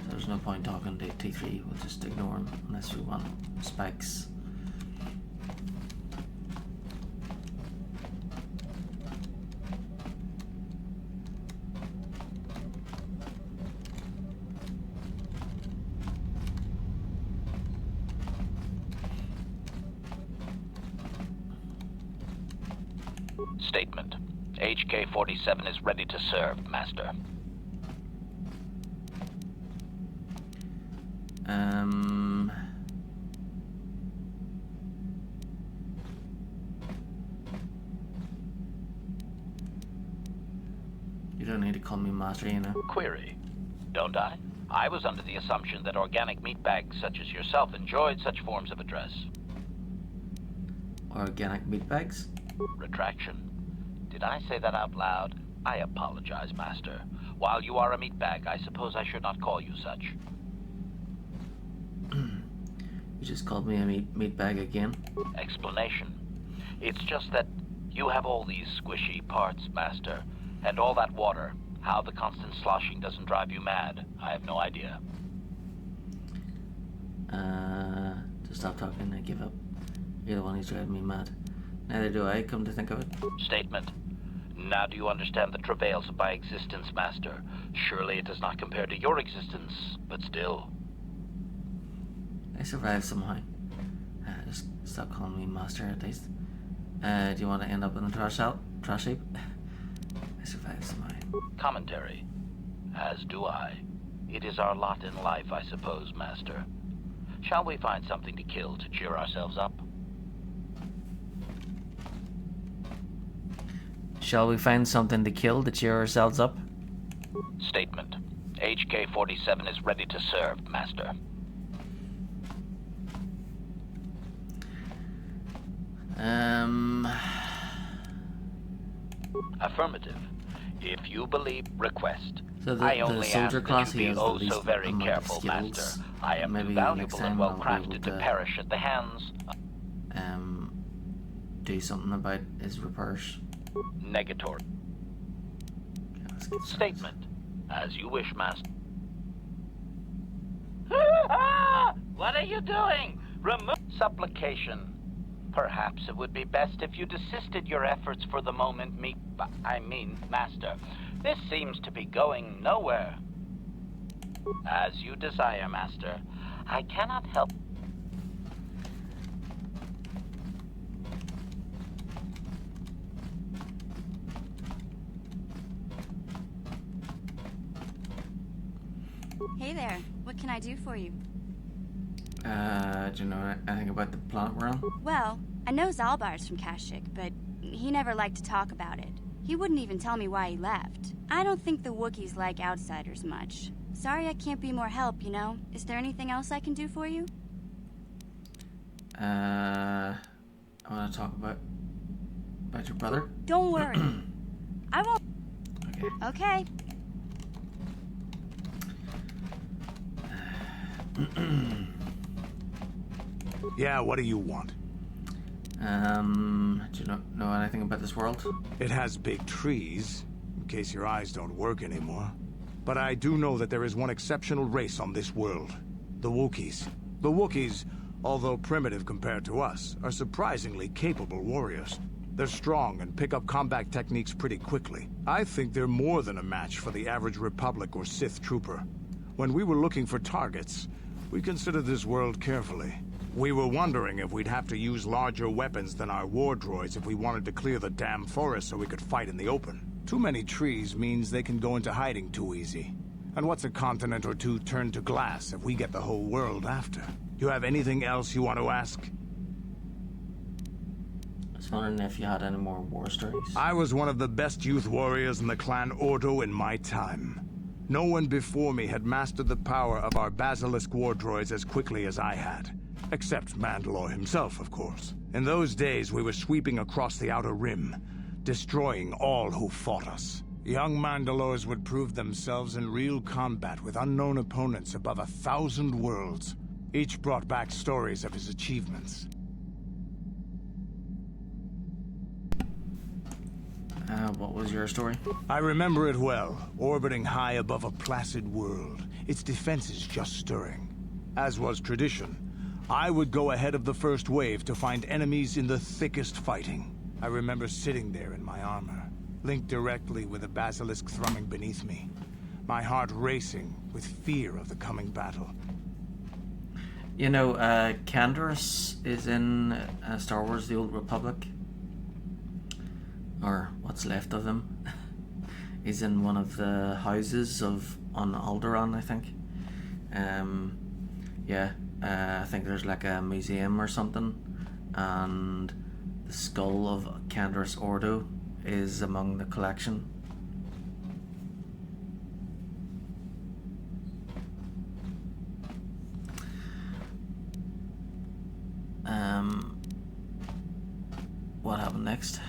Speaker 1: there's no point talking to T3, we'll just ignore him unless we want spikes.
Speaker 2: Statement. HK-47 is ready to serve, Master.
Speaker 1: You don't need to call me Master, you know.
Speaker 2: Query. Don't I? I was under the assumption that organic meatbags such as yourself enjoyed such forms of address.
Speaker 1: Organic meatbags?
Speaker 2: Retraction. Did I say that out loud? I apologize, Master. While you are a meatbag, I suppose I should not call you such.
Speaker 1: You just called me a meatbag again?
Speaker 2: Explanation. It's just that you have all these squishy parts, Master. And all that water. How the constant sloshing doesn't drive you mad, I have no idea.
Speaker 1: Just stop talking, I give up. You're the one who's driving me mad. Neither do I, come to think of it.
Speaker 2: Statement. Now do you understand the travails of my existence, Master? Surely it does not compare to your existence, but still.
Speaker 1: I survived somehow. Just stop calling me Master at least. Do you want to end up in the trash heap? I survived somehow.
Speaker 2: Commentary. As do I. It is our lot in life, I suppose, Master. Shall we find something to kill to cheer ourselves up?
Speaker 1: Shall we find something to kill to cheer ourselves up?
Speaker 2: Statement. HK-47 is ready to serve, Master. Affirmative. If you believe, request.
Speaker 1: So
Speaker 2: I
Speaker 1: the
Speaker 2: only
Speaker 1: soldier
Speaker 2: ask
Speaker 1: class,
Speaker 2: that
Speaker 1: he
Speaker 2: you
Speaker 1: has
Speaker 2: be
Speaker 1: the
Speaker 2: oh
Speaker 1: least
Speaker 2: so very
Speaker 1: amount of
Speaker 2: careful,
Speaker 1: skills.
Speaker 2: Master. I am
Speaker 1: Maybe
Speaker 2: too
Speaker 1: next
Speaker 2: valuable
Speaker 1: time
Speaker 2: and well
Speaker 1: I'll be
Speaker 2: crafted
Speaker 1: able
Speaker 2: to perish at the hands.
Speaker 1: Do something about his repairs.
Speaker 2: Negatory.
Speaker 1: Okay, let's get started.
Speaker 2: Statement. As you wish, Master. What are you doing? Remove supplication. Perhaps it would be best if you desisted your efforts for the moment, Master. This seems to be going nowhere. As you desire, Master. I cannot help.
Speaker 5: Hey there, what can I do for you?
Speaker 1: Do you know anything about the planet we're on?
Speaker 5: Well, I know Zalbar's from Kashyyyk, but he never liked to talk about it. He wouldn't even tell me why he left. I don't think the Wookiees like outsiders much. Sorry I can't be more help, you know? Is there anything else I can do for you?
Speaker 1: I want to talk about your brother.
Speaker 5: Don't worry. I won't.
Speaker 1: Okay.
Speaker 5: Okay.
Speaker 6: Yeah, what do you want?
Speaker 1: Do you know anything about this world?
Speaker 6: It has big trees, in case your eyes don't work anymore. But I do know that there is one exceptional race on this world. The Wookiees. The Wookiees, although primitive compared to us, are surprisingly capable warriors. They're strong and pick up combat techniques pretty quickly. I think they're more than a match for the average Republic or Sith trooper. When we were looking for targets, we considered this world carefully. We were wondering if we'd have to use larger weapons than our war droids if we wanted to clear the damn forest so we could fight in the open. Too many trees means they can go into hiding too easy. And what's a continent or two turned to glass if we get the whole world after? You have anything else you want to ask?
Speaker 1: I was wondering if you had any more war stories.
Speaker 6: I was one of the best youth warriors in the clan Ordo in my time. No one before me had mastered the power of our Basilisk war droids as quickly as I had. Except Mandalore himself, of course. In those days, we were sweeping across the Outer Rim, destroying all who fought us. Young Mandalores would prove themselves in real combat with unknown opponents above 1,000 worlds. Each brought back stories of his achievements.
Speaker 1: What was your story?
Speaker 6: I remember it well, orbiting high above a placid world, its defenses just stirring. As was tradition, I would go ahead of the first wave to find enemies in the thickest fighting. I remember sitting there in my armor, linked directly with a basilisk thrumming beneath me, my heart racing with fear of the coming battle.
Speaker 1: You know, Canderous is in Star Wars The Old Republic. Or what's left of him. He's in one of the houses on Alderaan, I think. I think there's like a museum or something, and the skull of Canderous Ordo is among the collection. What happened next?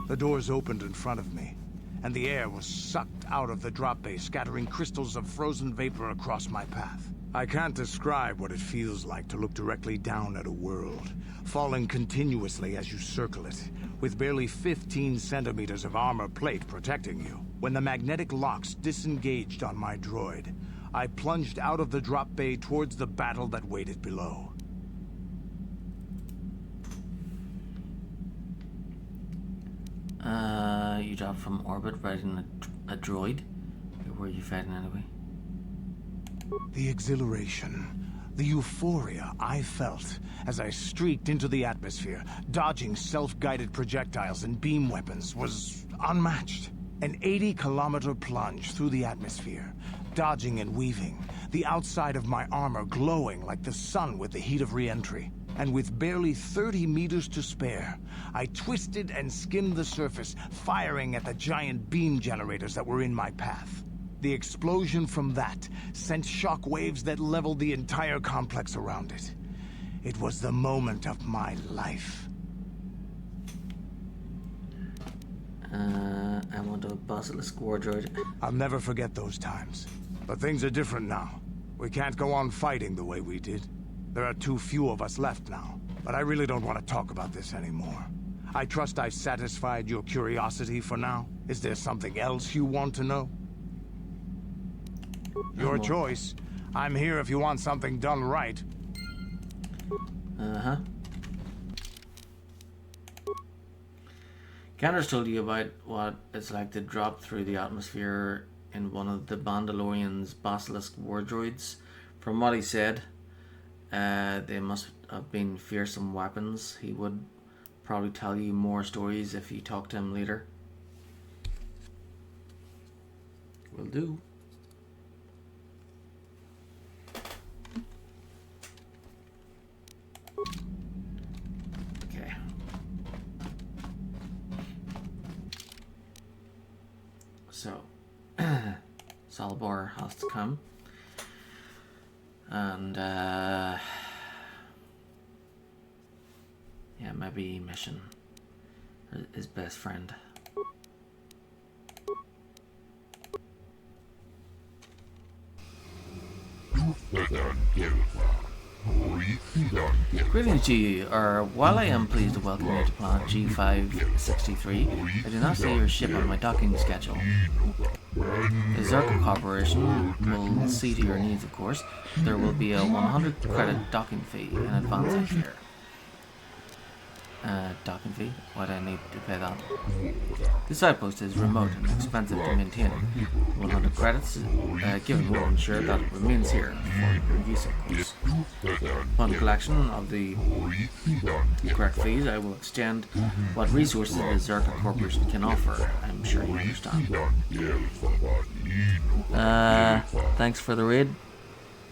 Speaker 6: The doors opened in front of me, and the air was sucked out of the drop bay, scattering crystals of frozen vapor across my path. I can't describe what it feels like to look directly down at a world, falling continuously as you circle it, with barely 15 centimeters of armor plate protecting you. When the magnetic locks disengaged on my droid, I plunged out of the drop bay towards the battle that waited below.
Speaker 1: You dropped from orbit riding a droid? Where were you fighting anyway?
Speaker 6: The exhilaration, the euphoria I felt as I streaked into the atmosphere, dodging self-guided projectiles and beam weapons, was unmatched. An 80-kilometer plunge through the atmosphere, dodging and weaving, the outside of my armor glowing like the sun with the heat of re-entry. And with barely 30 meters to spare, I twisted and skimmed the surface, firing at the giant beam generators that were in my path. The explosion from that sent shock waves that leveled the entire complex around it. It was the moment of my life.
Speaker 1: And basilisk war droid.
Speaker 6: I'll never forget those times. But things are different now. We can't go on fighting the way we did. There are too few of us left now. But I really don't want to talk about this anymore. I trust I've satisfied your curiosity for now. Is there something else you want to know? Your choice. I'm here if you want something done right.
Speaker 1: Uh-huh. Cantor's told you about what it's like to drop through the atmosphere in one of the Mandalorian's basilisk war droids. From what he said, they must have been fearsome weapons. He would probably tell you more stories if you talk to him later. Will do. Okay. So, Salbar has to come. And, yeah, maybe Mission, his best friend. Greetings to you, or while I am pleased to welcome you to planet G563, I do not see your ship on my docking schedule. The Zerka Corporation will see to your needs, of course. There will be a 100 credit docking fee in advance, I fear. Docking fee? Why do I need to pay that? This outpost is remote and expensive to maintain. 100 credits, given we'll ensure that it remains here for your use, of course. Upon collection of the correct fees, I will extend what resources the Zerka Corporation can offer. I'm sure you understand. Thanks for the raid,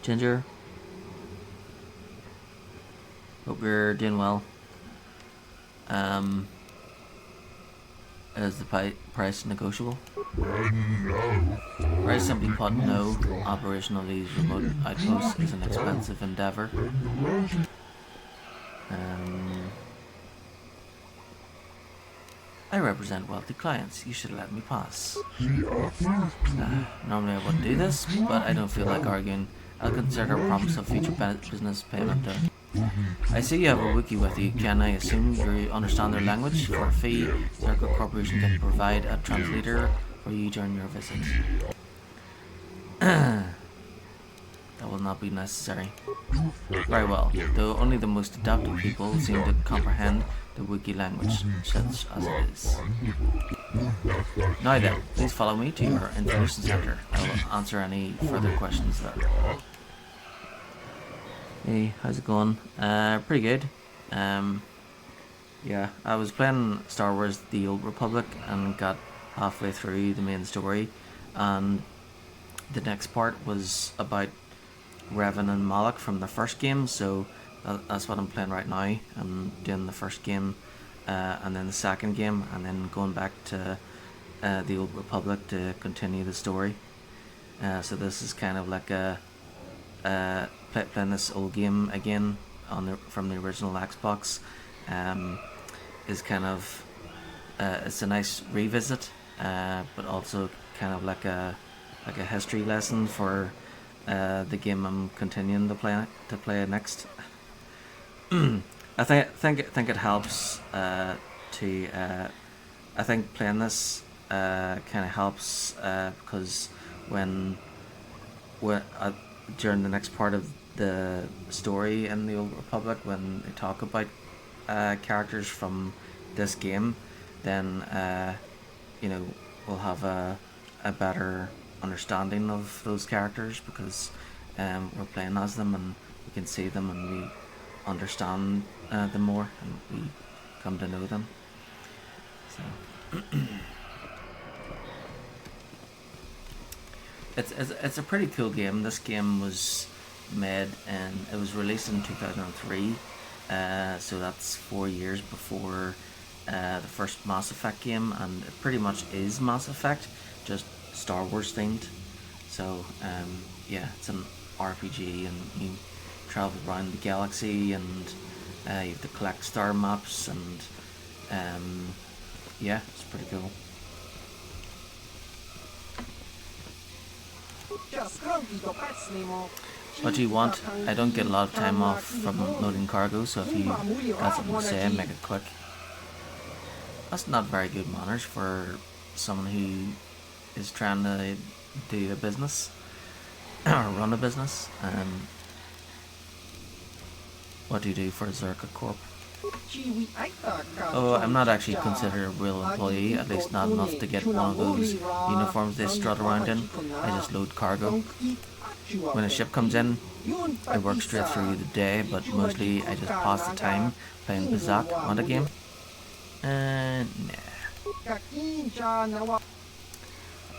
Speaker 1: Ginger. Hope you're doing well. Is the price negotiable? Very simply put, no. Operation of these remote outposts is an expensive endeavor. I represent wealthy clients. You should let me pass. Normally I wouldn't do this, but I don't feel like arguing. I'll consider a promise of future business payment. I see you have a wiki with you. Can I assume you understand their language? For a fee, Zerka Corporation can provide a translator for you during your visit. That will not be necessary. Very well, though only the most adaptive people seem to comprehend the wiki language, such as it is. Now then, please follow me to your information center. I will answer any further questions there. Hey, how's it going? Pretty good. Yeah, I was playing Star Wars The Old Republic and got halfway through the main story, and the next part was about Revan and Malak from the first game, so that's what I'm playing right now. I'm doing the first game, and then the second game, and then going back to The Old Republic to continue the story. So this is kind of like a playing this old game again from the original Xbox. Is kind of it's a nice revisit, but also kind of like a history lesson for the game I'm continuing to play next. I think it helps I think playing this kind of helps because when during the next part of the story in the Old Republic, when they talk about characters from this game, then we'll have a better understanding of those characters, because we're playing as them and we can see them and we understand them more and we come to know them. So it's a pretty cool game. This game was made and it was released in 2003, so that's 4 years before the first Mass Effect game, and it pretty much is Mass Effect, just Star Wars themed. So yeah, it's an RPG and you travel around the galaxy and you have to collect star maps, and yeah, it's pretty cool. What do you want? I don't get a lot of time off from loading cargo, so if you got something to say, make it quick. That's not very good manners for someone who is trying to do a business or run a business. What do you do for Zerka Corp? Oh, I'm not actually considered a real employee, at least not enough to get one of those uniforms they strut around in. I just load cargo. When a ship comes in, I work straight through the day, but mostly I just pass the time playing Bazak. Want a game? Nah. I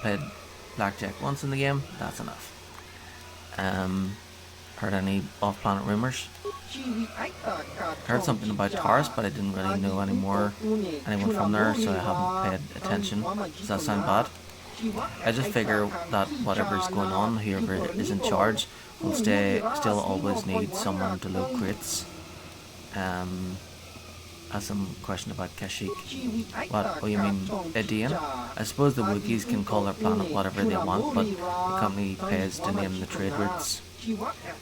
Speaker 1: played blackjack once in the game, that's enough. Heard any off-planet rumors? Heard something about Taurus, but I didn't really know anyone from there, so I haven't paid attention. Does that sound bad? I just figure that whatever's going on, whoever is in charge will still always need someone to load crates. Has some question about Kashyyyk. What? Oh, you mean Edian? I suppose the Wookiees can call their planet whatever they want, but the company pays to name the trade routes.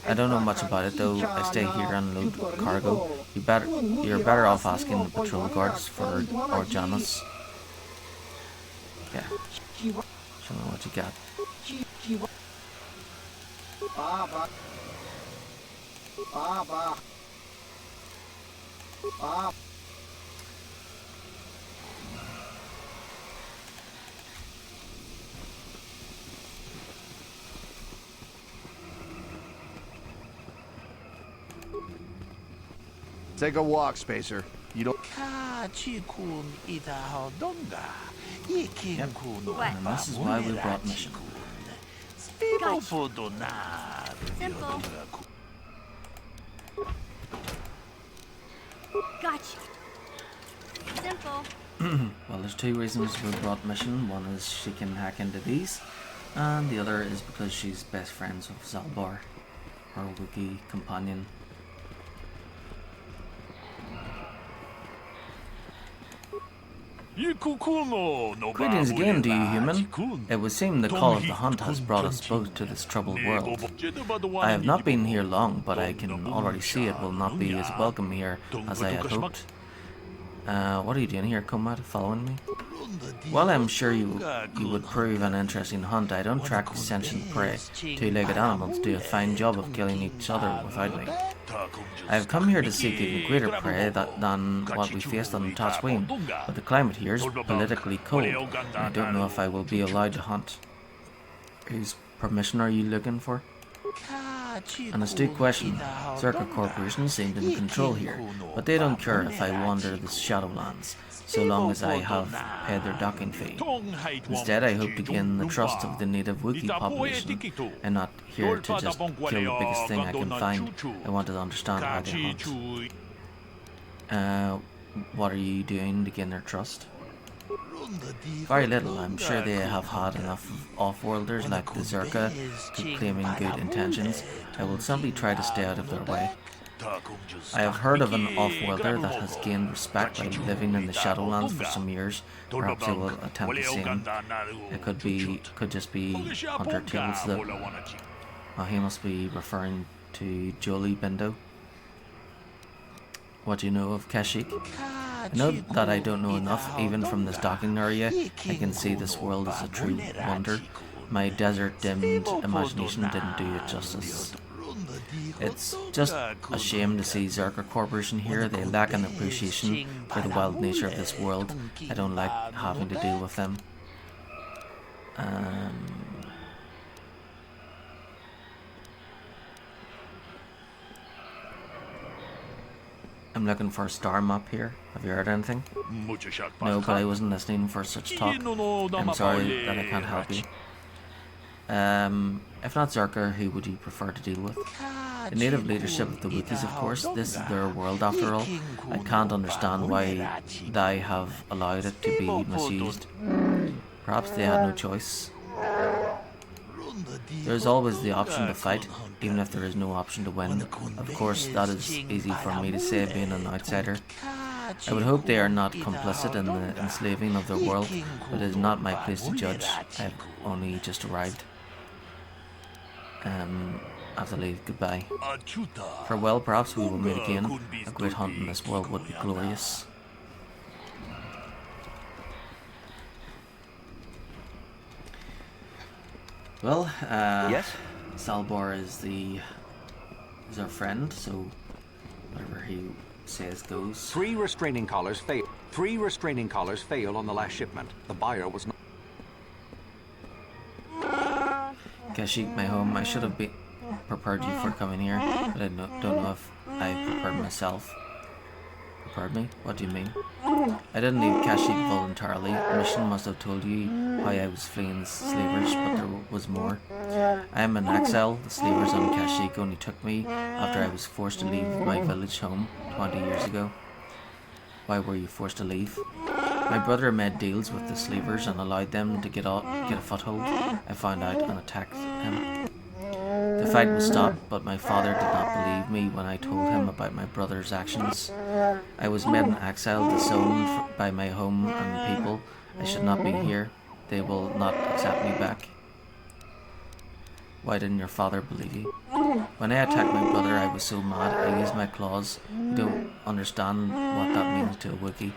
Speaker 1: I don't know much about it though. I stay here and load cargo. You're better off asking the patrol guards for or Janus. Yeah. Show me what you got.
Speaker 6: Take a walk, Spacer. You don't.
Speaker 1: Yep. And this is why we brought mission.
Speaker 3: Simple. Gotcha. Simple.
Speaker 1: Well, there's two reasons we brought mission. One is she can hack into these, and the other is because she's best friends with Zalbar, her Wookiee companion. Greetings again to you, human. It would seem the call of the hunt has brought us both to this troubled world. I have not been here long, but I can already see it will not be as welcome here as I had hoped. What are you doing here, comrade? Following me? Well, I'm sure you would prove an interesting hunt. I don't track sentient prey. Two-legged animals do a fine job of killing each other without me. I have come here to seek even greater prey than what we faced on Tatooine, but the climate here is politically cold, and I don't know if I will be allowed to hunt. Whose permission are you looking for? An astute question. Zerka Corporation seemed in control here, but they don't care if I wander the Shadowlands, so long as I have paid their docking fee. Instead, I hope to gain the trust of the native Wookiee population. I'm not here to just kill the biggest thing I can find. I want to understand how they hunt. What are you doing to gain their trust? Very little. I'm sure they have had enough of off-worlders like the Zerka claiming good intentions. I will simply try to stay out of their way. I have heard of an off-worlder that has gained respect by living in the Shadowlands for some years. Perhaps I will attempt the same. It could just be Hunter Tales though. Oh, he must be referring to Jolie Bindo. What do you know of Kashyyyk? I know that I don't know enough. Even from this docking area, I can see this world is a true wonder. My desert-dimmed imagination didn't do it justice. It's just a shame to see Zerka Corporation here. They lack an appreciation for the wild nature of this world. I don't like having to deal with them. I'm looking for a star map here. Have you heard anything? No, but I wasn't listening for such talk. I'm sorry that I can't help you. If not Zerka, who would you prefer to deal with? The native leadership of the Wookiees, of course. This is their world after all. I can't understand why they have allowed it to be misused. Perhaps they had no choice. There is always the option to fight, even if there is no option to win. Of course, that is easy for me to say being an outsider. I would hope they are not complicit in the enslaving of their world, but it is not my place to judge. I have only just arrived. I have to leave. Goodbye.
Speaker 4: Achuta.
Speaker 1: Farewell, perhaps we will meet
Speaker 4: Unga
Speaker 1: again.
Speaker 4: kunbi
Speaker 1: A great hunt in
Speaker 4: studi
Speaker 1: this world would be
Speaker 4: kikoyana.
Speaker 1: glorious. Well,
Speaker 9: Yes?
Speaker 1: Salbar is our friend, so whatever he says goes.
Speaker 9: Three restraining collars failed. 3 restraining collars failed on the last shipment. The buyer was not.
Speaker 1: Kashyyyk, my home. I should have prepared you for coming here, but I don't know if I prepared myself. Prepared me? What do you mean? I didn't leave Kashyyyk voluntarily. Mission must have told you how I was fleeing slavers, but there was more. I am an exile. The slavers on Kashyyyk only took me after I was forced to leave my village home 20 years ago. Why were you forced to leave? My brother made deals with the slavers and allowed them to get a foothold. I found out and attacked him. The fight was stopped, but my father did not believe me when I told him about my brother's actions. I was made an exile, disowned by my home and people. I should not be here. They will not accept me back. Why didn't your father believe you? When I attacked my brother, I was so mad. I used my claws. You don't understand what that means to a Wookiee.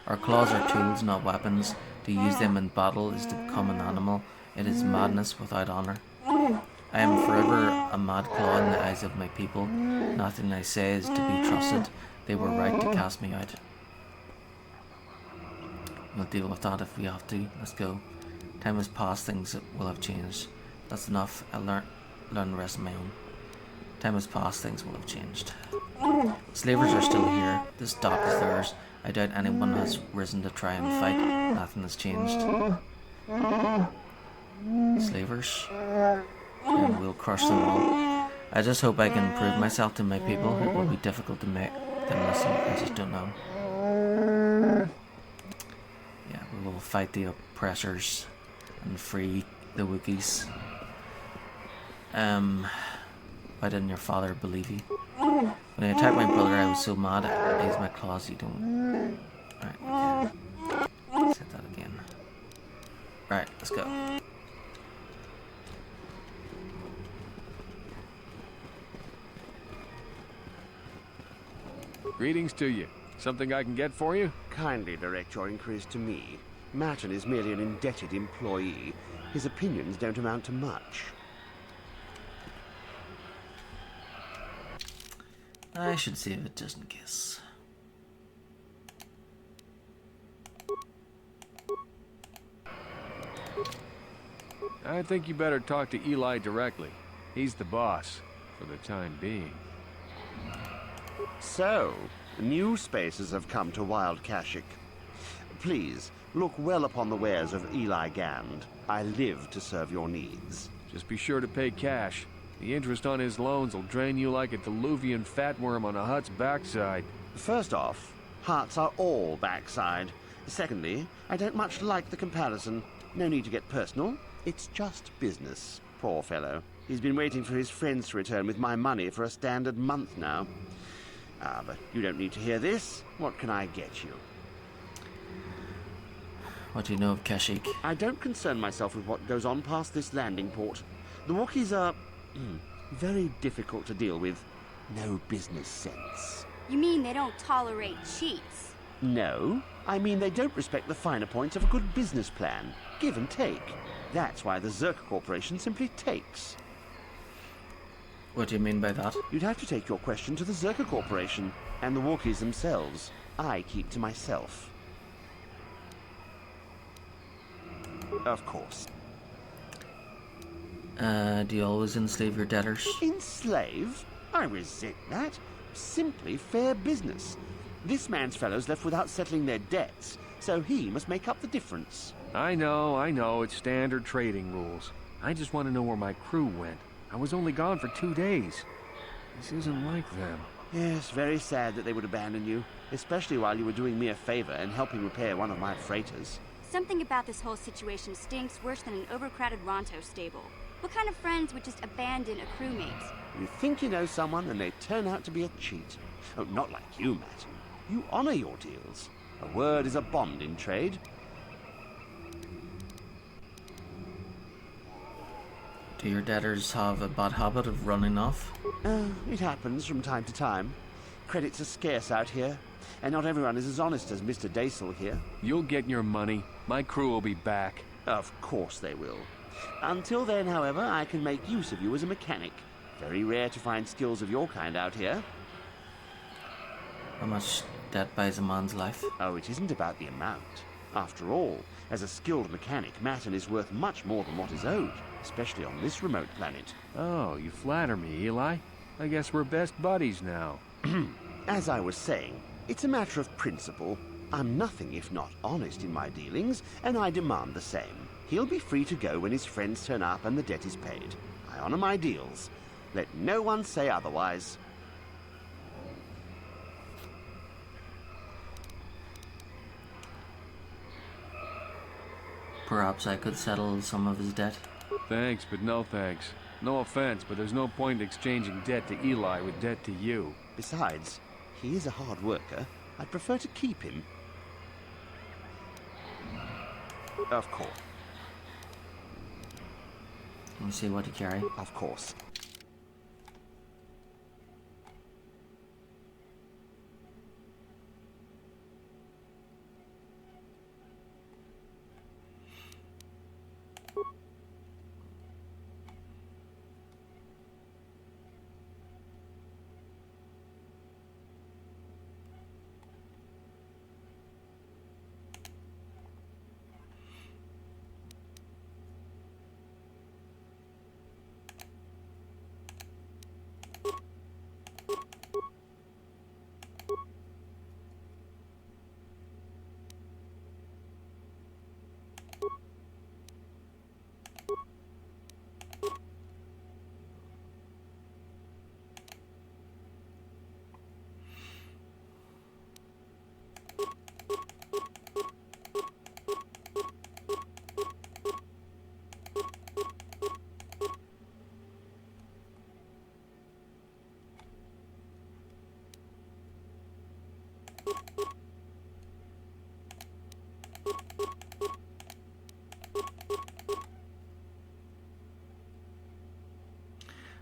Speaker 1: Our claws are tools, not weapons. To use them in battle is to become an animal. It is madness without honor. I am forever a mad claw in the eyes of my people. Nothing I say is to be trusted. They were right to cast me out. We'll deal with that if we have to. Let's go. Time has passed, things will have changed. That's enough. I'll learn the rest on my own. Time has passed, things will have changed. Slavers are still here. This dock is theirs. I doubt anyone has risen to try and fight. Nothing has changed. Slavers. And we'll crush them all. I just hope I can prove myself to my people. It will be difficult to make them listen. I just don't know. Yeah, we will fight the oppressors and free the Wookiees. Why didn't your father believe you? When I attacked my brother, I was so mad I used my claws. You don't. Alright, okay. Say that again. Right, let's go.
Speaker 10: Greetings to you. Something I can get for you?
Speaker 11: Kindly direct your inquiries to me. Matton is merely an indebted employee. His opinions don't amount to much.
Speaker 1: I should save it just in case.
Speaker 10: I think you better talk to Eli directly. He's the boss, for the time being.
Speaker 11: So, new spaces have come to Wild Kashyyyk. Please, look well upon the wares of Eli Gand. I live to serve your needs.
Speaker 10: Just be sure to pay cash. The interest on his loans will drain you like a diluvian fatworm on a hut's backside.
Speaker 11: First off, huts are all backside. Secondly, I don't much like the comparison. No need to get personal. It's just business. Poor fellow. He's been waiting for his friends to return with my money for a standard month now. But you don't need to hear this. What can I get you?
Speaker 1: What do you know of Kashyyyk?
Speaker 11: I don't concern myself with what goes on past this landing port. The Wookiees are very difficult to deal with. No business sense.
Speaker 12: You mean they don't tolerate cheats?
Speaker 11: No, I mean they don't respect the finer points of a good business plan. Give and take. That's why the Zerka Corporation simply takes.
Speaker 1: What do you mean by that?
Speaker 11: You'd have to take your question to the Zerka Corporation and the Wookiees themselves. I keep to myself. Of course.
Speaker 1: Do you always enslave your debtors?
Speaker 11: Enslave? I resent that. Simply fair business. This man's fellows left without settling their debts, so he must make up the difference.
Speaker 10: I know, it's standard trading rules. I just want to know where my crew went. I was only gone for 2 days. This isn't like them.
Speaker 11: Yes, very sad that they would abandon you, especially while you were doing me a favor and helping repair one of my freighters.
Speaker 12: Something about this whole situation stinks worse than an overcrowded Ronto stable. What kind of friends would just abandon a crewmate?
Speaker 11: You think you know someone and they turn out to be a cheat. Oh, not like you, Matt. You honor your deals. A word is a bond in trade.
Speaker 1: Do your debtors have a bad habit of running off?
Speaker 11: It happens from time to time. Credits are scarce out here, and not everyone is as honest as Mr. Daisel here.
Speaker 10: You'll get your money. My crew will be back.
Speaker 11: Of course they will. Until then, however, I can make use of you as a mechanic. Very rare to find skills of your kind out here.
Speaker 1: How much debt buys a man's life?
Speaker 11: Oh, it isn't about the amount. After all, as a skilled mechanic, Matten is worth much more than what is owed, especially on this remote planet.
Speaker 10: Oh, you flatter me, Eli. I guess we're best buddies now.
Speaker 11: As I was saying, it's a matter of principle. I'm nothing if not honest in my dealings, and I demand the same. He'll be free to go when his friends turn up and the debt is paid. I honor my deals. Let no one say otherwise.
Speaker 1: Perhaps I could settle some of his debt.
Speaker 10: Thanks, but no thanks. No offense, but there's no point exchanging debt to Eli with debt to you.
Speaker 11: Besides, he is a hard worker. I'd prefer to keep him. Of course.
Speaker 1: Let me see what you carry.
Speaker 11: Of course.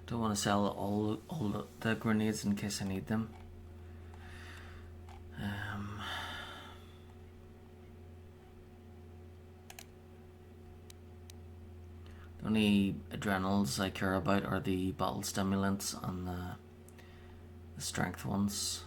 Speaker 1: Don't want to sell all the grenades in case I need them. The only adrenals I care about are the bottle stimulants and the strength ones.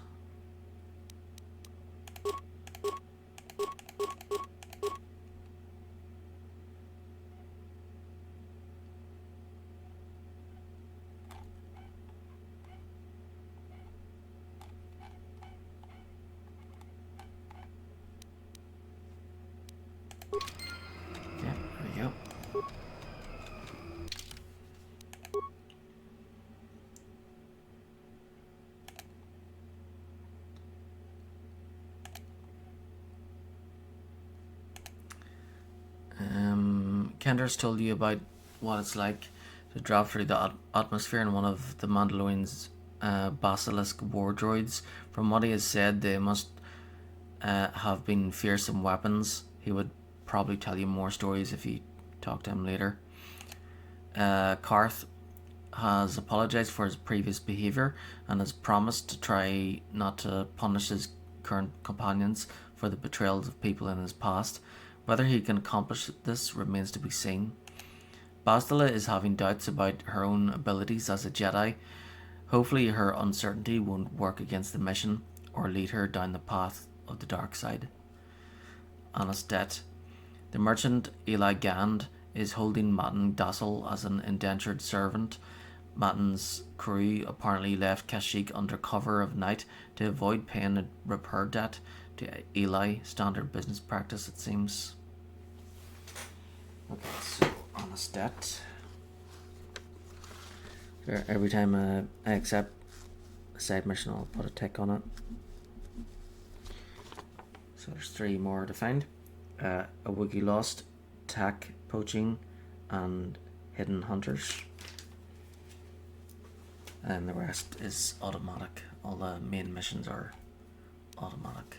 Speaker 1: Kender's told you about what it's like to drop through the atmosphere in one of the Mandalorian's basilisk war droids. From what he has said, they must have been fearsome weapons. He would probably tell you more stories if you talk to him later. Karth has apologized for his previous behavior and has promised to try not to punish his current companions for the betrayals of people in his past. Whether he can accomplish this remains to be seen. Bastila is having doubts about her own abilities as a Jedi. Hopefully her uncertainty won't work against the mission or lead her down the path of the dark side. Anistet. The merchant Eli Gand is holding Matten Dassel as an indentured servant. Matten's crew apparently left Kashyyyk under cover of night to avoid paying a repair debt to Eli. Standard business practice, it seems. Okay, so Anistet. Every time I accept a side mission, I'll put a tick on it. So there's 3 more to find. A Wookiee Lost, Tack Poaching, and Hidden Hunters. And the rest is automatic. All the main missions are automatic.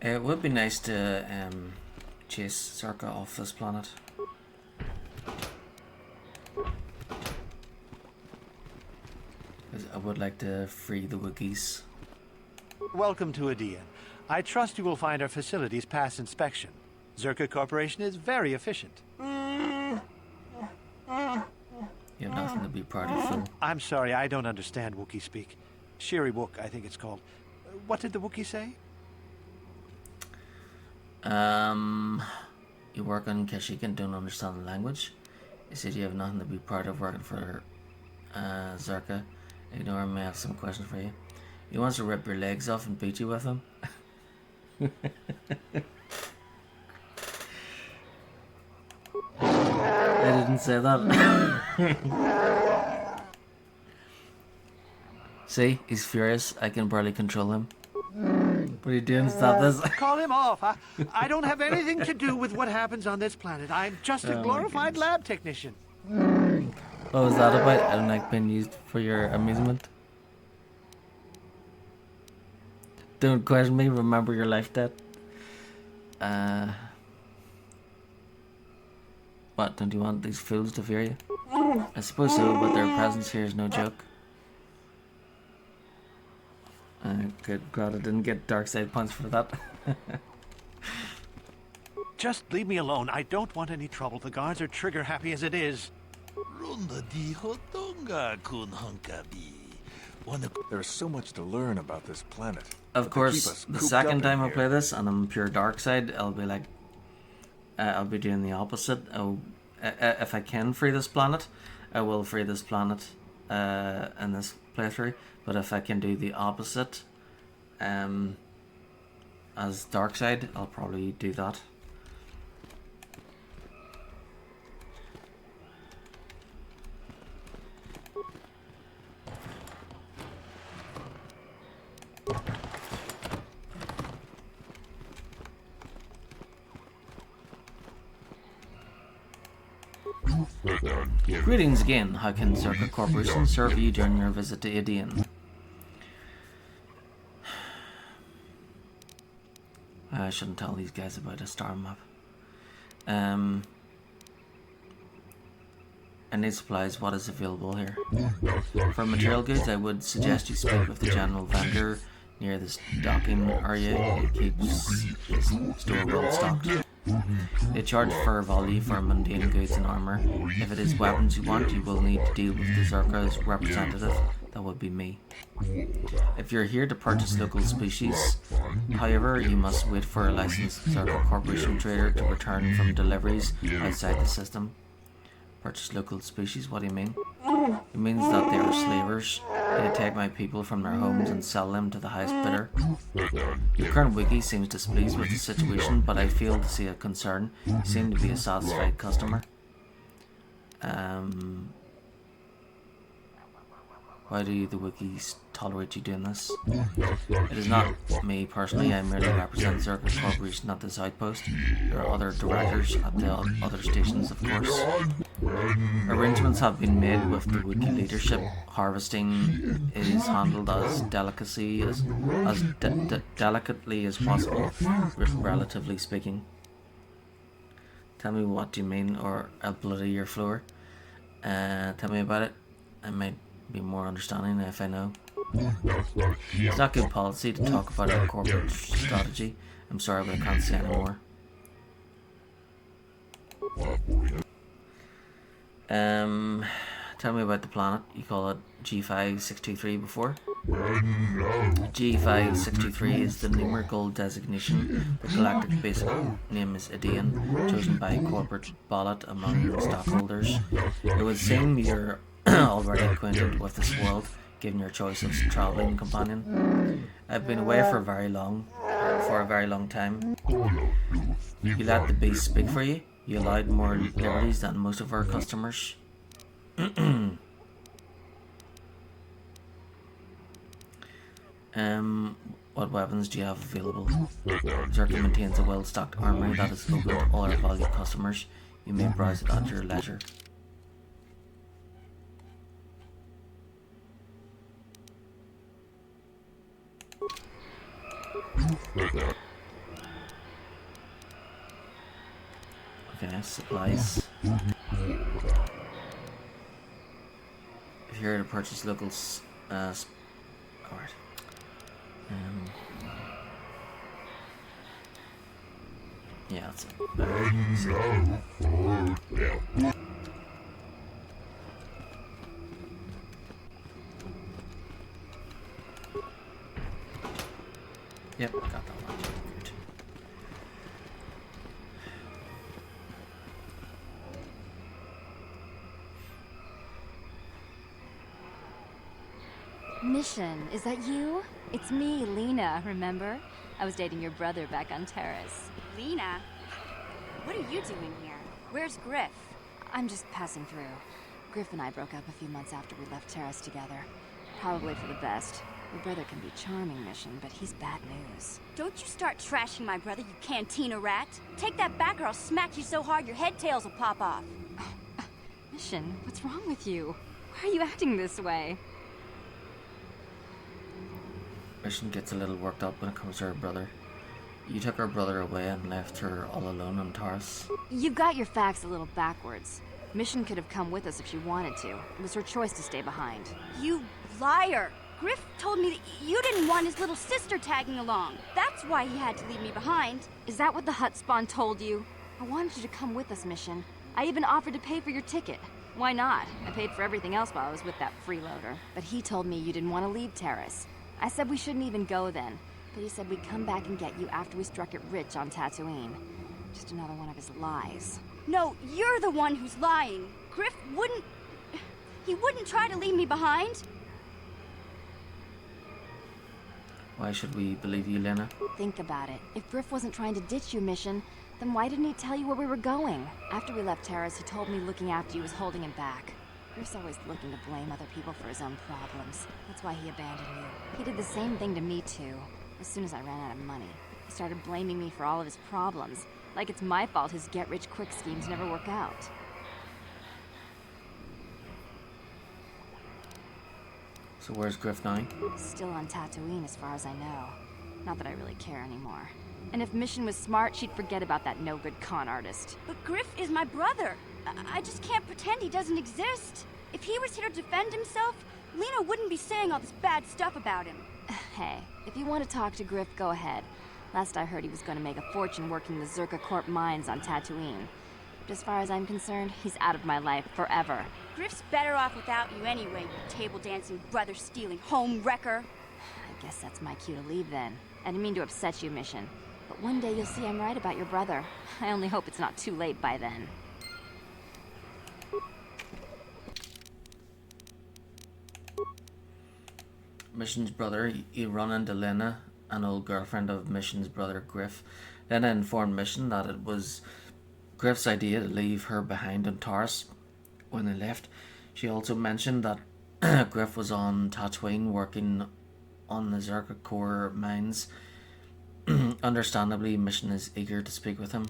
Speaker 1: It would be nice to chase Zerka off this planet. I would like to free the Wookiees.
Speaker 6: Welcome to Adean. I trust you will find our facilities pass inspection. Zerka Corporation is very efficient.
Speaker 1: You have nothing to be proud of, Phil.
Speaker 6: I'm sorry, I don't understand Wookiee speak. Shiri Wook, I think it's called. What did the Wookiee say?
Speaker 1: You work on Kashyyyk and don't understand the language. You said you have nothing to be proud of working for Zerka. Ignore him, I have some questions for you. He wants to rip your legs off and beat you with them. I didn't say that. See, he's furious. I can barely control him. What are you doing? Stop this.
Speaker 6: Call him off. I don't have anything to do with what happens on this planet. I'm just a glorified lab technician.
Speaker 1: What was that about? I don't like being used for your amusement. Don't question me. Remember your life debt. What? Don't you want these fools to fear you? I suppose so, but their presence here is no joke. Good God, I didn't get dark side points for that.
Speaker 6: Just leave me alone. I don't want any trouble. The guards are trigger happy as it is.
Speaker 5: There's so much to learn about this planet.
Speaker 1: Of course, the second time I play this and I'm pure dark side, I'll be like, I'll be doing the opposite. If I can free this planet, I will free this planet in this playthrough. But if I can do the opposite, as dark side, I'll probably do that. Greetings again. How can Zerka Corporation serve you during your visit to Adean? I shouldn't tell these guys about a star map. I need supplies. What is available here? For material goods, I would suggest you speak with the general vendor near this docking area. He keeps his store well stocked. They charge fair value for mundane goods and armor. If it is weapons you want, you will need to deal with the Zerka's representative. That would be me. If you're here to purchase local species, however, you must wait for a licensed Zerka Corporation trader to return from deliveries outside the system. Purchase local species? What do you mean? It means that they are slavers. They take my people from their homes and sell them to the highest bidder. Your current wiki seems displeased with the situation, but I fail to see a concern. You seem to be a satisfied customer. Why do the wikis tolerate you doing this? It is not me personally, I merely represent Zerka Corporation at this outpost. There are other directors at the other stations, of course. Arrangements have been made with the wiki leadership. Harvesting is handled as delicately as possible, relatively speaking. Tell me what you mean, or I'll bloody your floor. Tell me about it. I might be more understanding if I know. It's not good policy to talk about our corporate strategy. I'm sorry, but I can't say anymore. Tell me about the planet. You call it G5623 before? G5623 is the numerical designation. The galactic basic name is Adean, chosen by corporate ballot among stockholders. It would seem you're already acquainted with this world, given your choice of traveling companion. I've been away for a very long time. You let the beast speak for you. You allowed more liberties than most of our customers. What weapons do you have available? Zerka maintains a well-stocked armory that is open to all our valued customers. You may browse it at your leisure. Okay, supplies. If you're here to purchase local alright. Yeah, that's it. Yep, got that one. Good.
Speaker 8: Mission, is that you? It's me, Lena, remember? I was dating your brother back on Terrace.
Speaker 12: Lena? What are you doing here? Where's Griff?
Speaker 8: I'm just passing through. Griff and I broke up a few months after we left Terrace together. Probably for the best. Your brother can be charming, Mission, but he's bad news.
Speaker 12: Don't you start trashing my brother, you cantina rat. Take that back or I'll smack you so hard your head tails will pop off.
Speaker 8: Mission, what's wrong with you? Why are you acting this way?
Speaker 1: Mission gets a little worked up when it comes to her brother. You took her brother away and left her all alone on Taurus.
Speaker 8: You've got your facts a little backwards. Mission could have come with us if she wanted to. It was her choice to stay behind.
Speaker 12: You liar! Griff told me that you didn't want his little sister tagging along. That's why he had to leave me behind.
Speaker 8: Is that what the hut spawn told you? I wanted you to come with us, Mission. I even offered to pay for your ticket. Why not? I paid for everything else while I was with that freeloader. But he told me you didn't want to leave Terrace. I said we shouldn't even go then. But he said we'd come back and get you after we struck it rich on Tatooine. Just another one of his lies.
Speaker 12: No, you're the one who's lying. Griff wouldn't... He wouldn't try to leave me behind.
Speaker 1: Why should we believe you, Lena?
Speaker 8: Think about it. If Griff wasn't trying to ditch you, Mission, then why didn't he tell you where we were going? After we left Terrace, he told me looking after you was holding him back. Griff's always looking to blame other people for his own problems. That's why he abandoned you. He did the same thing to me, too. As soon as I ran out of money, he started blaming me for all of his problems. Like it's my fault his get-rich-quick schemes never work out.
Speaker 1: So where's Griff now?
Speaker 8: Still on Tatooine as far as I know. Not that I really care anymore. And if Mission was smart, she'd forget about that no-good con artist.
Speaker 12: But Griff is my brother. I just can't pretend he doesn't exist. If he was here to defend himself, Lena wouldn't be saying all this bad stuff about him.
Speaker 8: Hey, if you want to talk to Griff, go ahead. Last I heard he was going to make a fortune working the Zerka Corp mines on Tatooine. But as far as I'm concerned, he's out of my life forever.
Speaker 12: Griff's better off without you anyway, you table-dancing, brother-stealing home wrecker.
Speaker 8: I guess that's my cue to leave then. I didn't mean to upset you, Mission. But one day you'll see I'm right about your brother. I only hope it's not too late by then.
Speaker 1: Mission's brother, he run into Lena, an old girlfriend of Mission's brother Griff. Lena informed Mission that it was Griff's idea to leave her behind on Taurus when they left. She also mentioned that Griff was on Tatooine working on the Zerka Core mines. Understandably, Mission is eager to speak with him.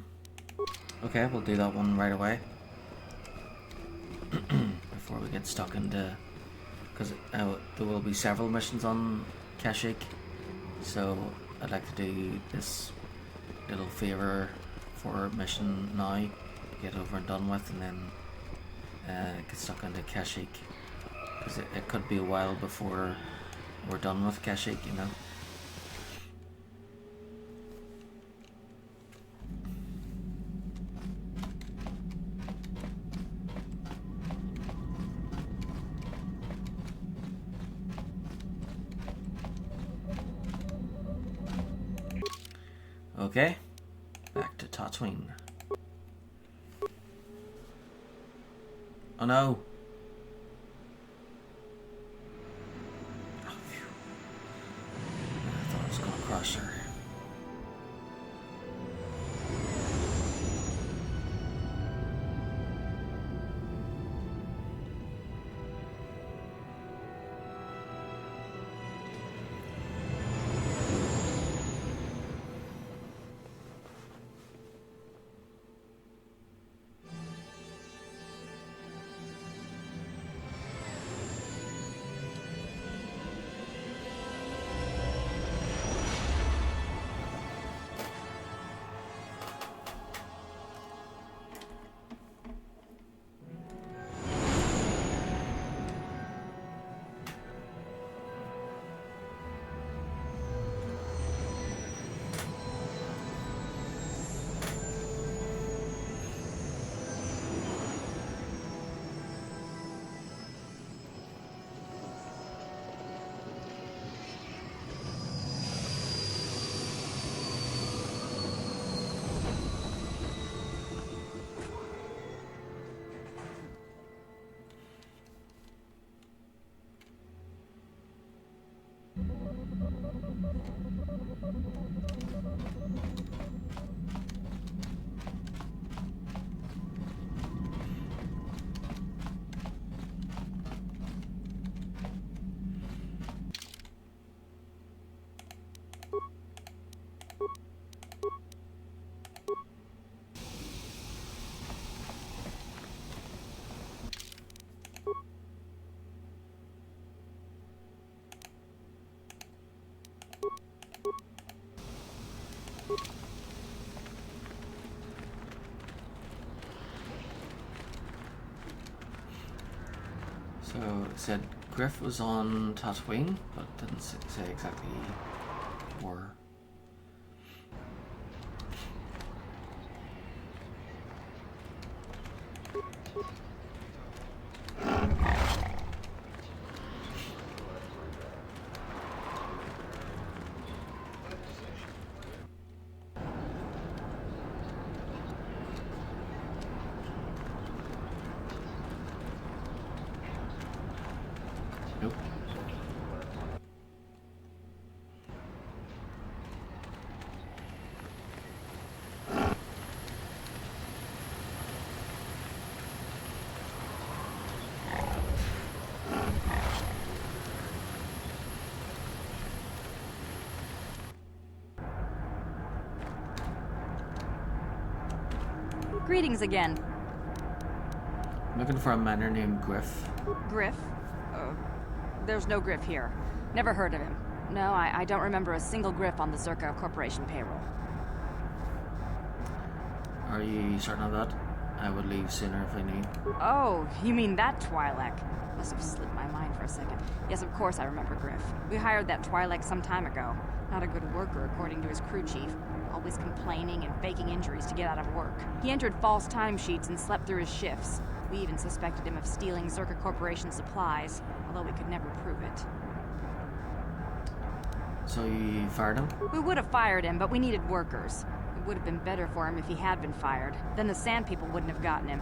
Speaker 1: Okay, we'll do that one right away. Before we get stuck into... Because there will be several missions on Kashyyyk. So I'd like to do this little favor for mission now. Get over and done with, and then get stuck into Kashyyyk. Because it could be a while before we're done with Kashyyyk, you know. Okay, back to Tatooine. Oh no! Oh, phew. I thought I was gonna crush her. So it said Griff was on Tatooine, but didn't say exactly where. Nope.
Speaker 8: Greetings again.
Speaker 1: Looking for a miner named Griff.
Speaker 8: Griff? There's no Griff here. Never heard of him. No, I don't remember a single Griff on the Zerka Corporation payroll.
Speaker 1: Are you certain of that? I would leave sooner if I knew.
Speaker 8: Oh, you mean that Twi'lek? Must have slipped my mind for a second. Yes, of course I remember Griff. We hired that Twi'lek some time ago. Not a good worker, according to his crew chief. Always complaining and faking injuries to get out of work. He entered false timesheets and slept through his shifts. We even suspected him of stealing Zerka Corporation supplies, although we could never prove it.
Speaker 1: So you fired him?
Speaker 8: We would have fired him, but we needed workers. It would have been better for him if he had been fired. Then the Sand People wouldn't have gotten him.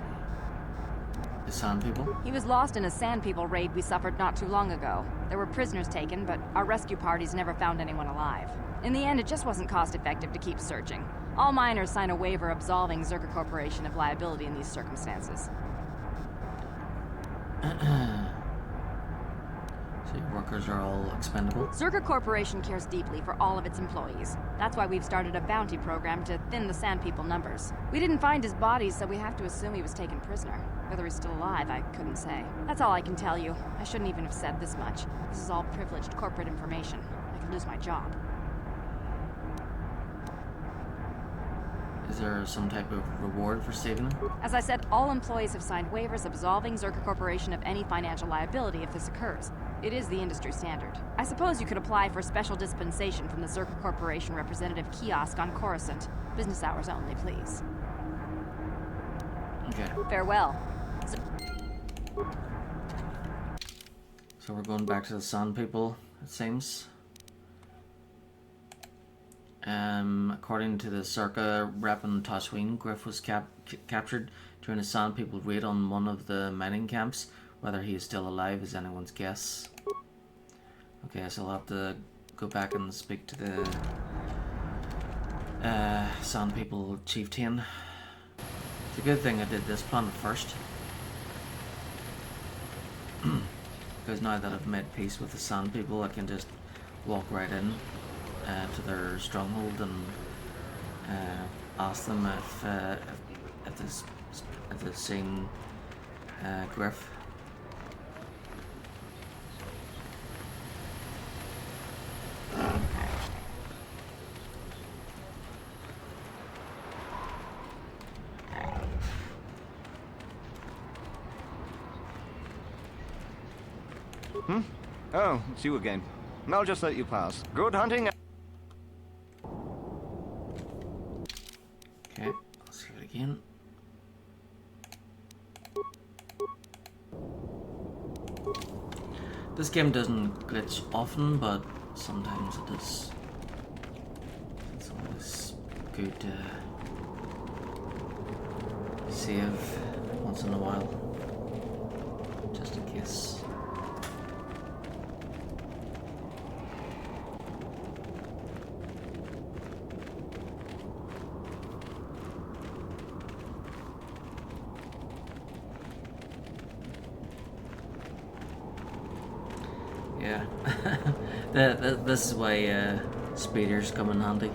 Speaker 1: The Sand People?
Speaker 8: He was lost in a Sand People raid we suffered not too long ago. There were prisoners taken, but our rescue parties never found anyone alive. In the end, it just wasn't cost-effective to keep searching. All miners sign a waiver absolving Zerka Corporation of liability in these circumstances.
Speaker 1: So your workers are all expendable?
Speaker 8: Zerka Corporation cares deeply for all of its employees. That's why we've started a bounty program to thin the Sand People numbers. We didn't find his body, so we have to assume he was taken prisoner. Whether he's still alive, I couldn't say. That's all I can tell you. I shouldn't even have said this much. This is all privileged corporate information. I could lose my job.
Speaker 1: Is there some type of reward for saving him?
Speaker 8: As I said, all employees have signed waivers absolving Zerka Corporation of any financial liability if this occurs. It is the industry standard. I suppose you could apply for special dispensation from the Zerka Corporation representative kiosk on Coruscant. Business hours only, please.
Speaker 1: Okay.
Speaker 8: Farewell.
Speaker 1: So we're going back to the Sand People, it seems. According to the Zerka rep in Tatooine, Griff was captured during a Sand People raid on one of the mining camps. Whether he is still alive is anyone's guess. Okay, so I'll have to go back and speak to the Sand People chieftain. It's a good thing I did this planet first. Because now that I've made peace with the Sand People, I can just walk right in to their stronghold and ask them if they've seen Griff.
Speaker 13: Oh, it's you again. I'll just let you pass. Good hunting.
Speaker 1: Okay, let's do it again. This game doesn't glitch often, but sometimes it does. It's always good to save once in a while, just in case. Yeah. This is why speeders come in handy.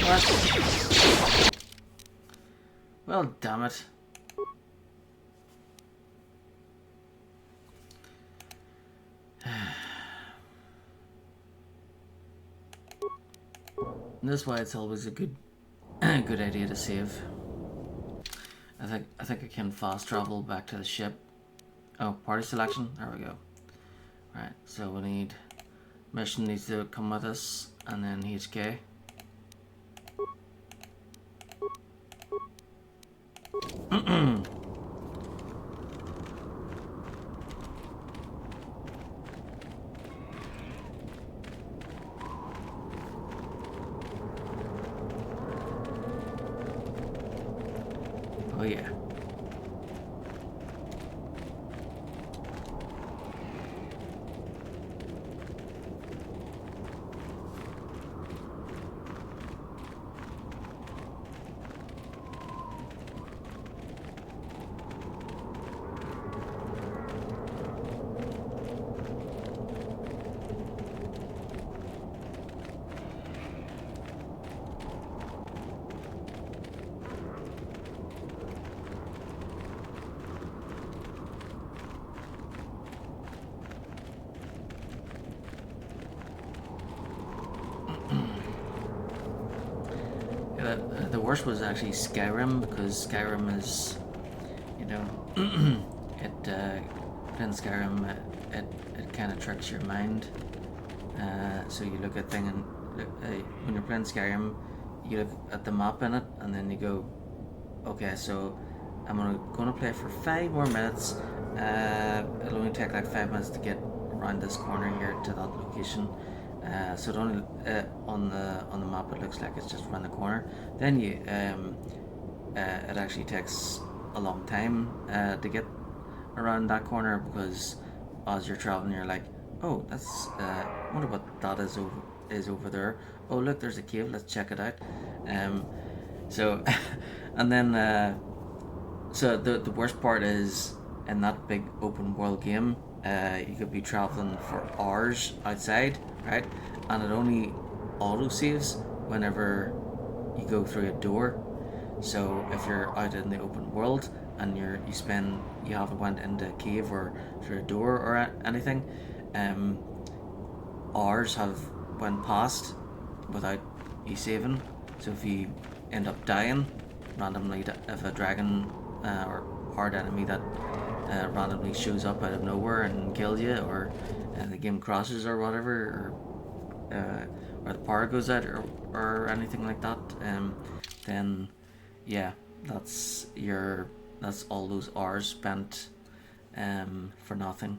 Speaker 1: What? Well, damn it. And that's why it's always a good good idea to save. I think I can fast travel back to the ship. Oh, party selection. There we go. Right, so we need mission needs to come with us, and then HK. Oh yeah. The worst was actually Skyrim, because Skyrim is, you know, in Skyrim, it kind of tricks your mind. So you look at thing and when you're playing Skyrim, you look at the map in it, and then you go, okay, so I'm gonna play for 5 more minutes. It'll only take like 5 minutes to get around this corner here to that location. So it only on the map it looks like it's just around the corner. Then you it actually takes a long time to get around that corner, because as you're traveling you're like, oh, that's wonder what that is over there. Oh look, there's a cave, let's check it out. So and then so the worst part is, in that big open world game, you could be traveling for hours outside, right? And it only auto saves whenever you go through a door. So if you're out in the open world and you haven't went into a cave or through a door or anything, hours have went past without you saving. So if you end up dying randomly, if a dragon or hard enemy that randomly shows up out of nowhere and kills you, or the game crashes or whatever, or the power goes out or anything like that, then yeah, that's all those hours spent for nothing.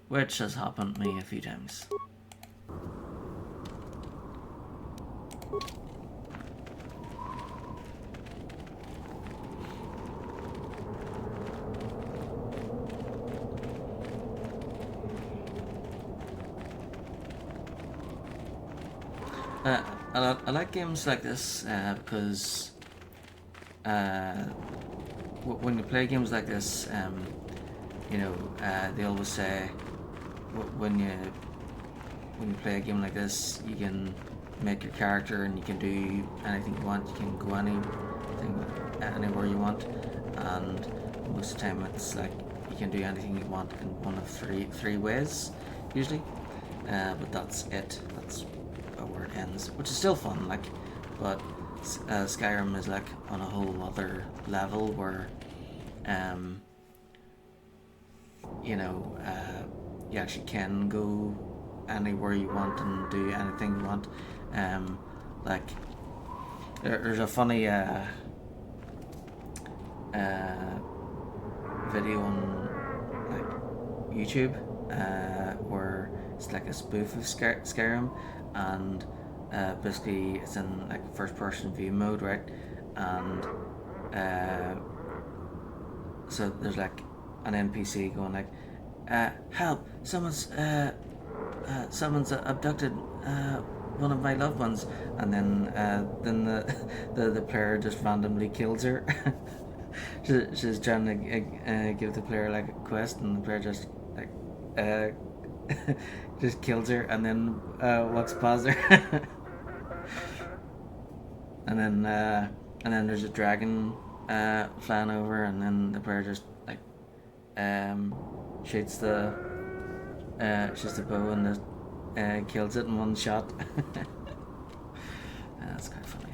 Speaker 1: Which has happened to me a few times. I like games like this because when you play games like this, you know, they always say when you play a game like this, you can make your character and you can do anything you want. You can go anywhere you want, and most of the time it's like you can do anything you want in one of three ways usually. But that's it. That's where it ends, which is still fun. Like, but Skyrim is like on a whole other level where, you know, you actually can go anywhere you want and do anything you want. Like, there's a funny video on like YouTube where it's like a spoof of Skyrim, and basically it's in like first person view mode, right? And so there's like an NPC going like, help, someone's abducted one of my loved ones, and then the player just randomly kills her. She's trying to give the player like a quest, and the player just like just kills her, and then walks past her. and then there's a dragon flying over, and then the player just like shoots the bow and just kills it in one shot. That's kind of funny.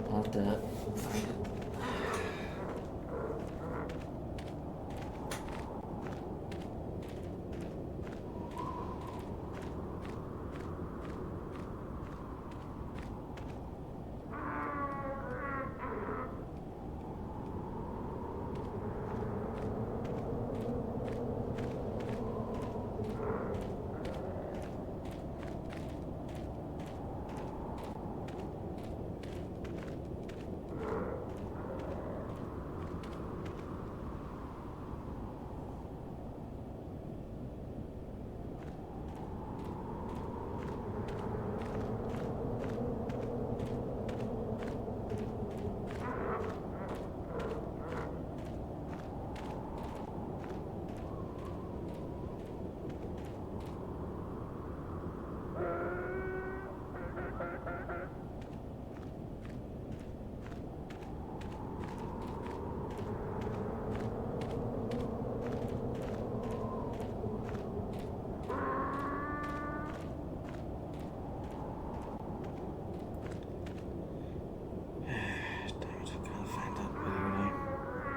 Speaker 1: I'll have to find it.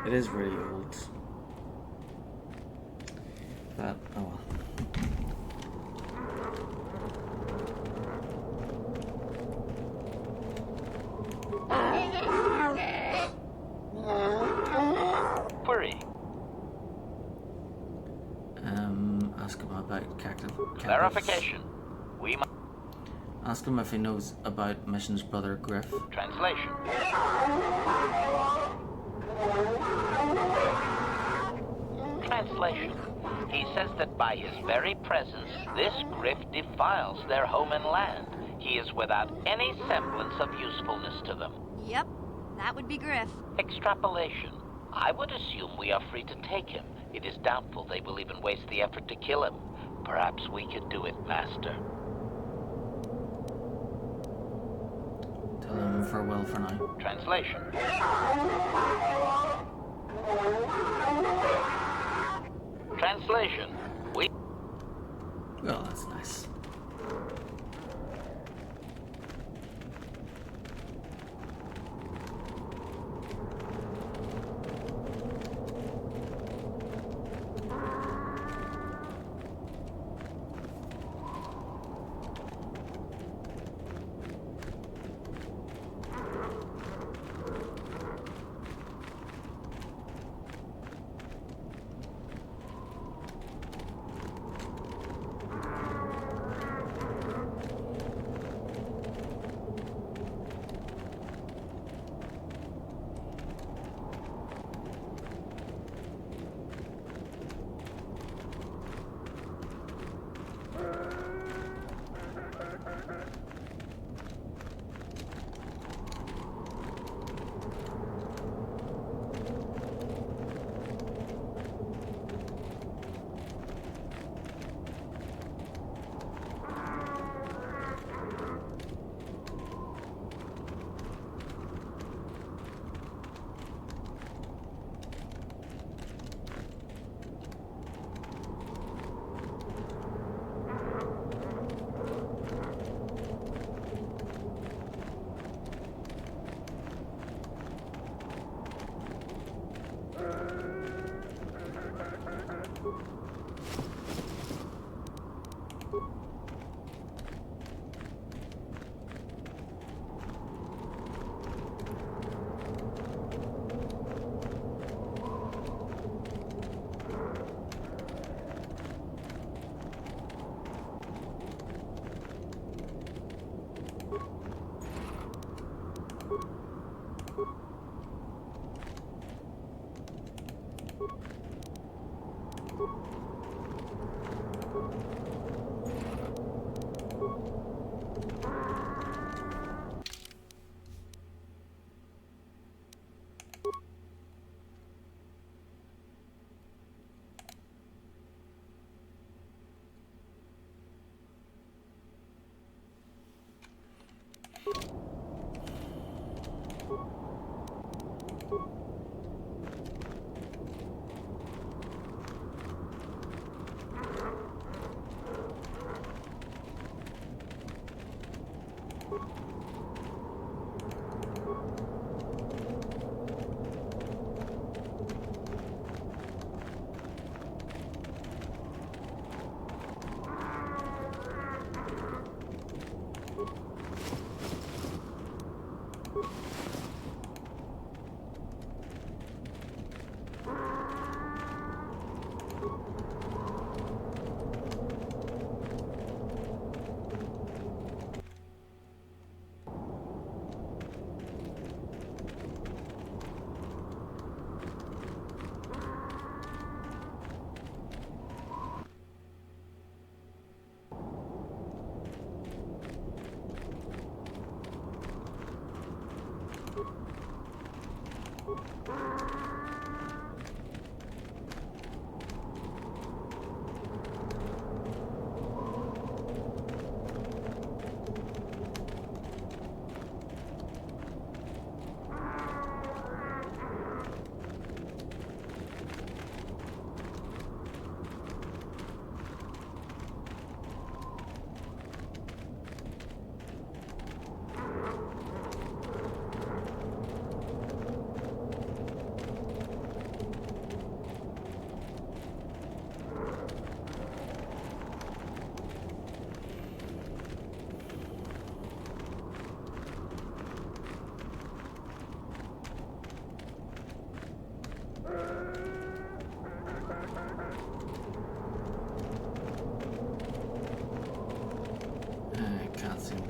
Speaker 1: It is really old, but oh well.
Speaker 2: Query.
Speaker 1: Ask him about cactus.
Speaker 2: Clarification. We must.
Speaker 1: Ask him if he knows about Mission's brother Griff.
Speaker 2: Translation. Translation. He says that by his very presence, this Griff defiles their home and land. He is without any semblance of usefulness to them.
Speaker 12: Yep, that would be Griff.
Speaker 2: Extrapolation. I would assume we are free to take him. It is doubtful they will even waste the effort to kill him. Perhaps we could do it, Master.
Speaker 1: Tell him farewell for now.
Speaker 2: Translation. Translation.
Speaker 1: Well, that's nice.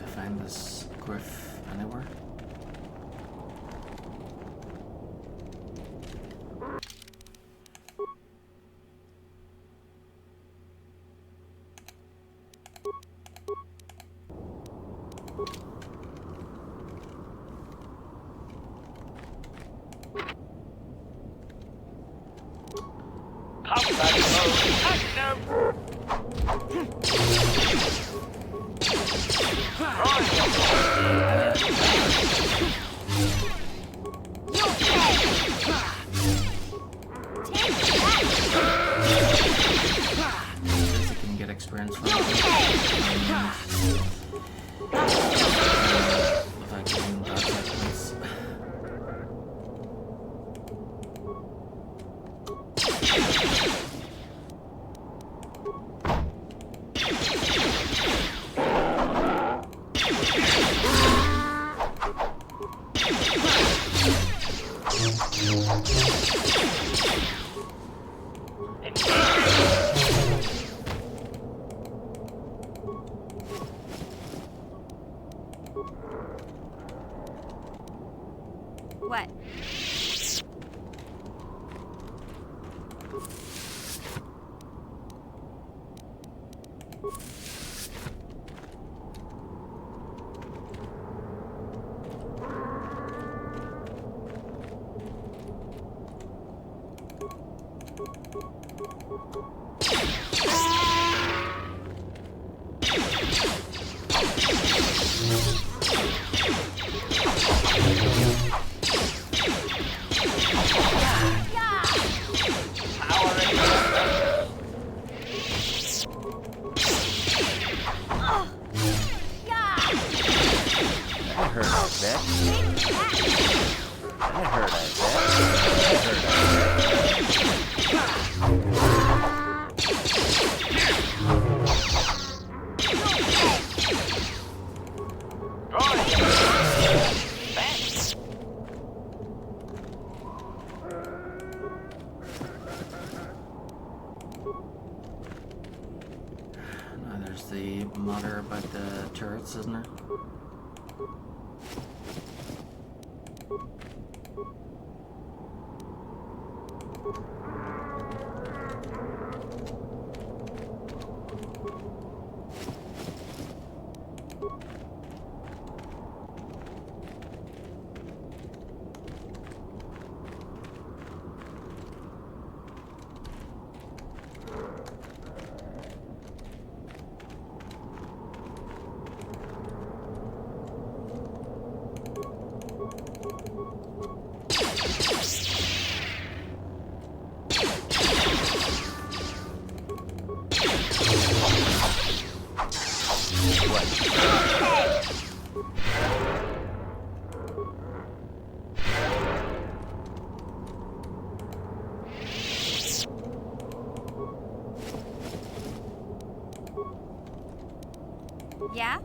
Speaker 1: find this griff anywhere?
Speaker 12: What?
Speaker 1: There's the mutter about the turrets, isn't there?
Speaker 12: Yeah?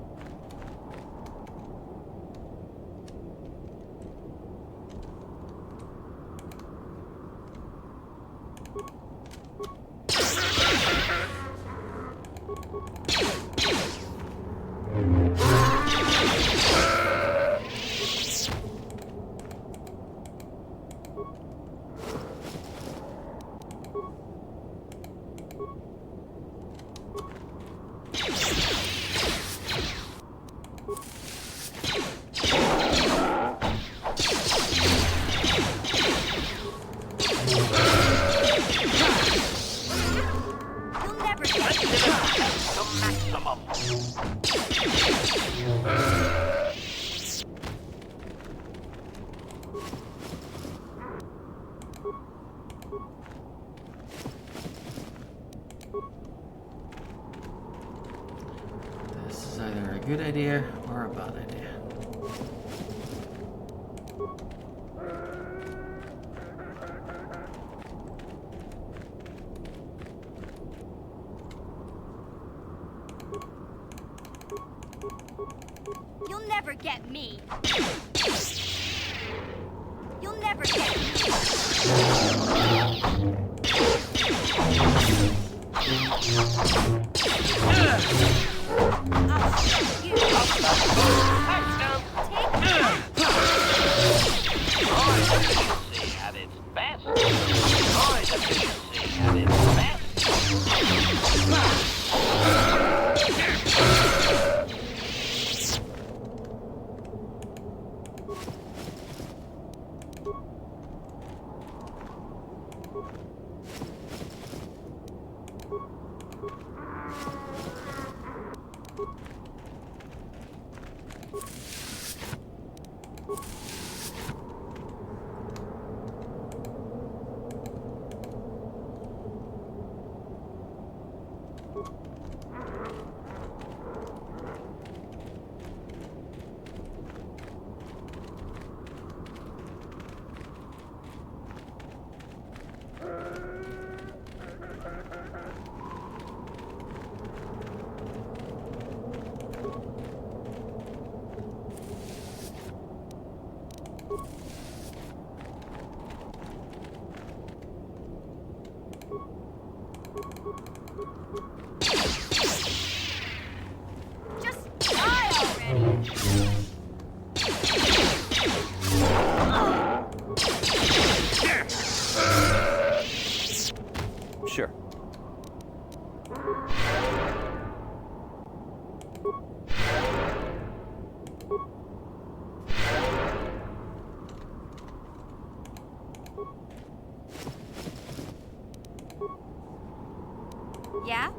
Speaker 1: This is either a good idea or a bad idea.
Speaker 12: You'll never get me. You'll never get me.
Speaker 2: At its best. Droid efficiency at its best.
Speaker 12: Just die already!
Speaker 5: Sure.
Speaker 12: Yeah?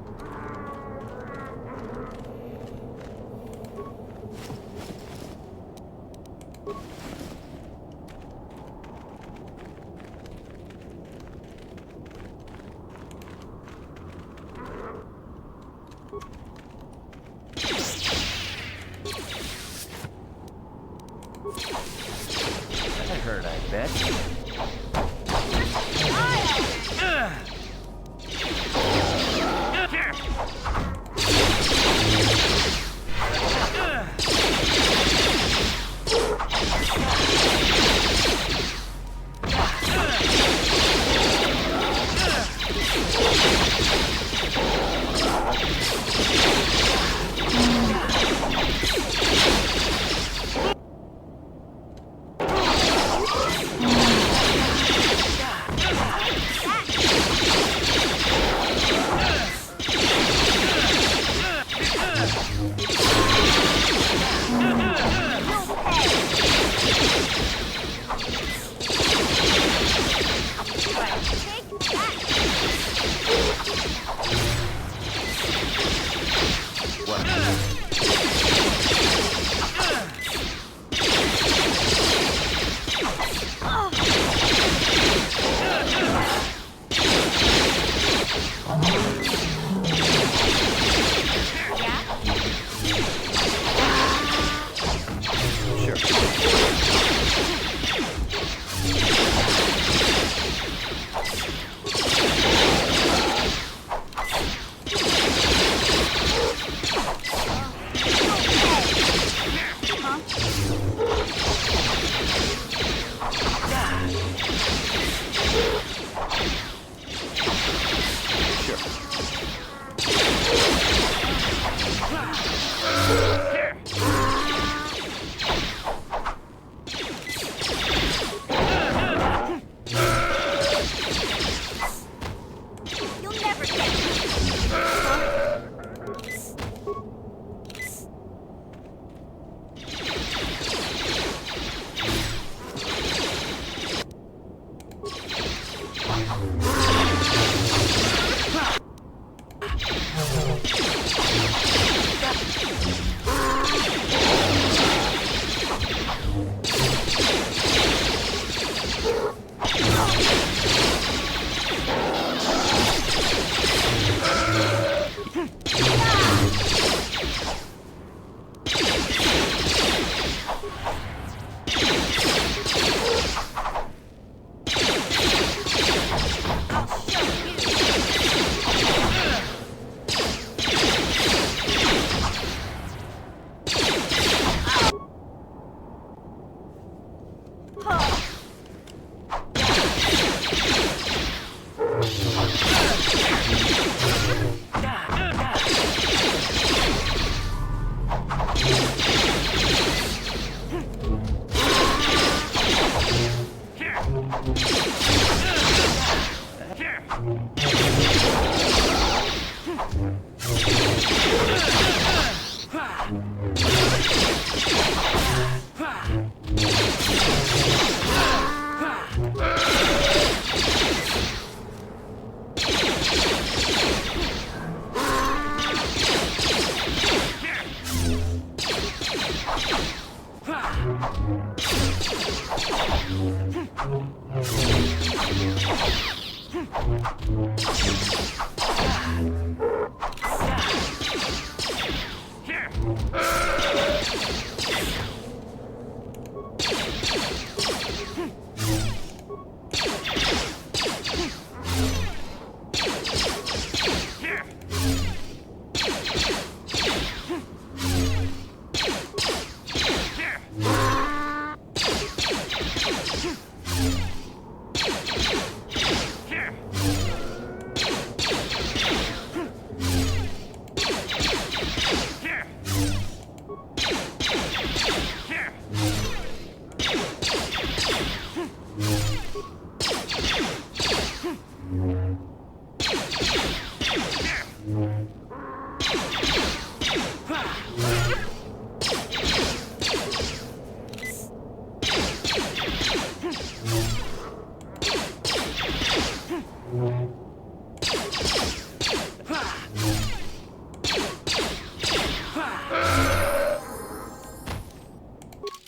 Speaker 5: That hurt, I bet.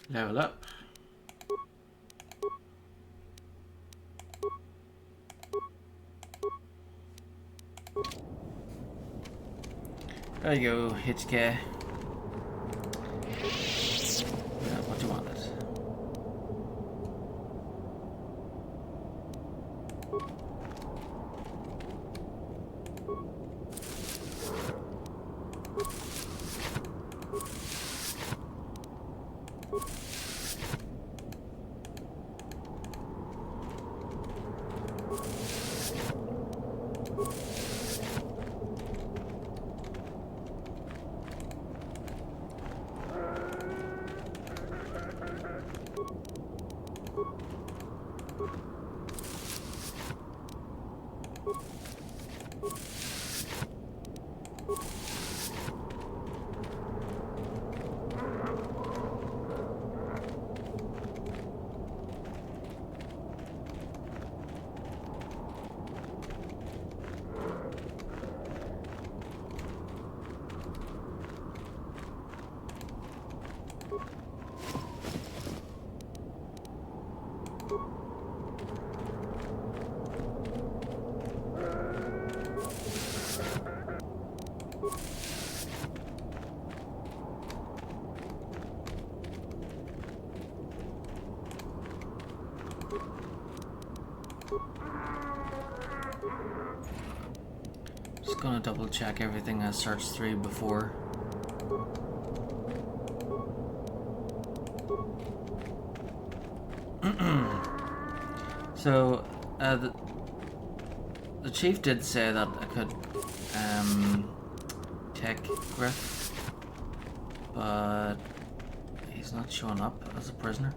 Speaker 1: Level up. There you go, HK. What do you wanted? Just gonna double check everything I searched through before. So, the chief did say that I could take Griff, but he's not showing up as a prisoner.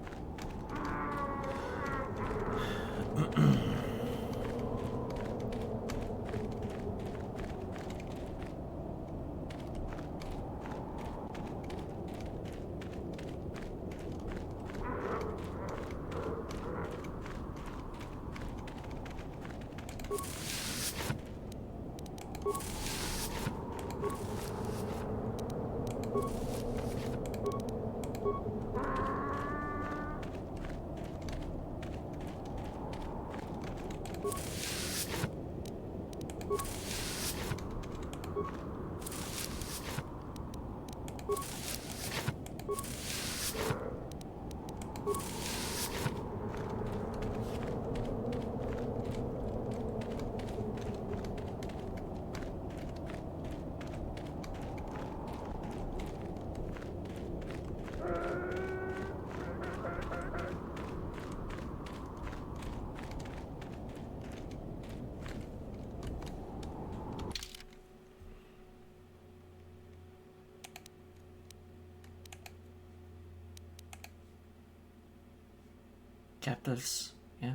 Speaker 1: Captives, yeah.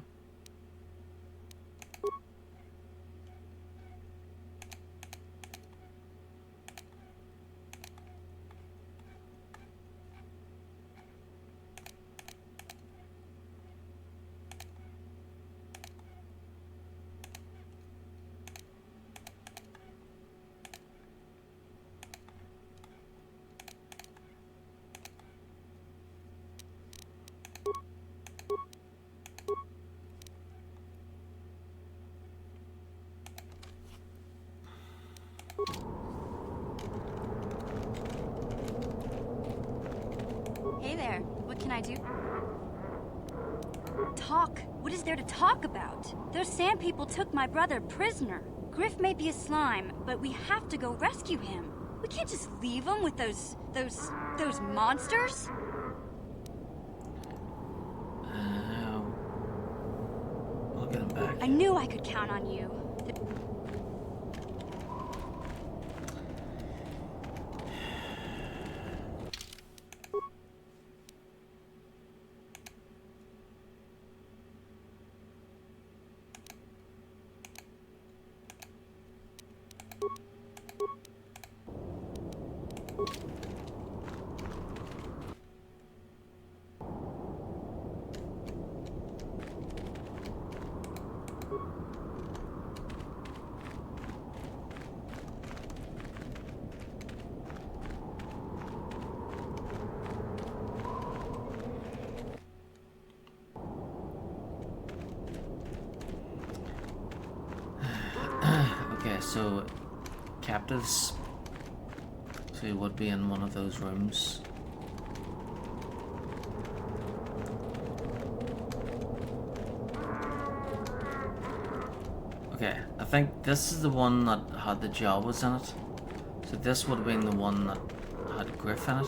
Speaker 12: Hey there, what can I do? Talk. What is there to talk about? Those sand people took my brother prisoner. Griff may be a slime, but we have to go rescue him. We can't just leave him with those monsters.
Speaker 1: We'll get him back.
Speaker 12: I knew I could count on you.
Speaker 1: so captives. So he would be in one of those rooms. Okay, I think this is the one that had the Jawas in it. So this would have been the one that had Griff in it.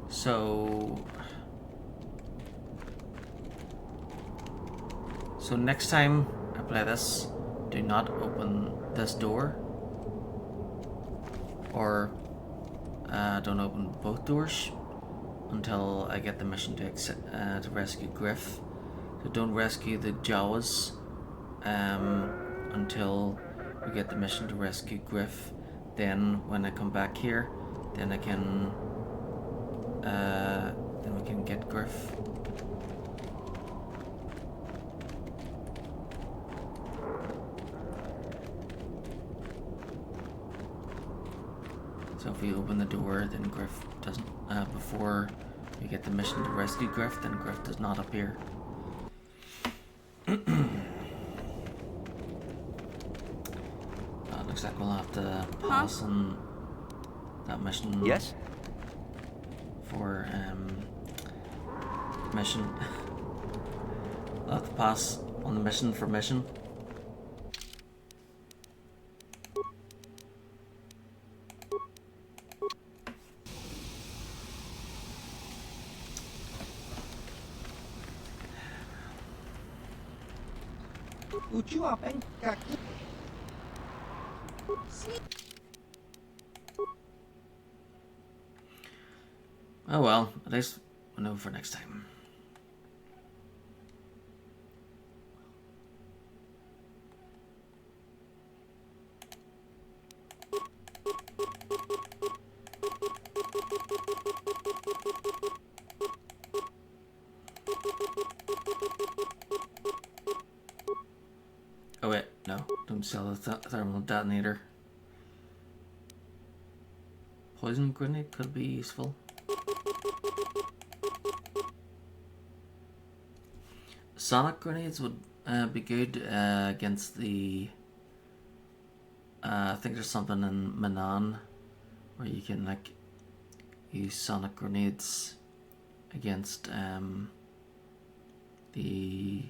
Speaker 1: So next time I play this, do not open this door. Or don't open both doors until I get the mission to rescue Griff. So don't rescue the Jawas until we get the mission to rescue Griff. Then when I come back here, then I can then we can get Griff. So if we open the door, then Griff doesn't, before we get the mission to rescue Griff, then Griff does not appear. Looks like we'll have to pass on that mission.
Speaker 13: Yes?
Speaker 1: For, mission. We'll have to pass on the mission for mission. Oh well, at least we'll know for next time. Oh wait, no, don't sell the thermal detonator. Poison grenade could be useful. Sonic grenades would be good against the... I think there's something in Manan where you can like use sonic grenades against the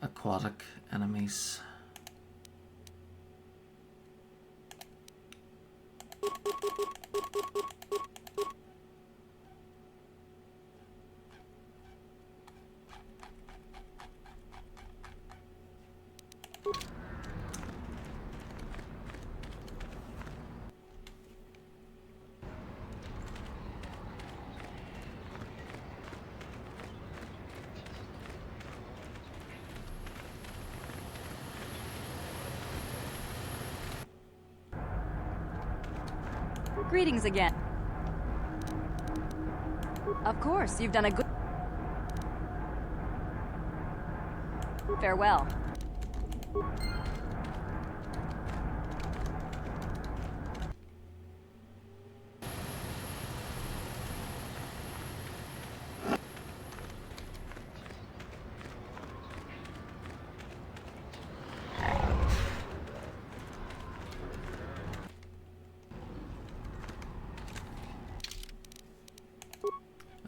Speaker 1: aquatic enemies.
Speaker 8: Greetings again. Of course, you've done a good... Farewell.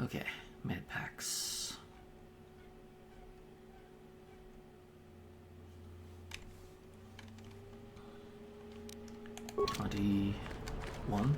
Speaker 1: Okay, med packs. $21.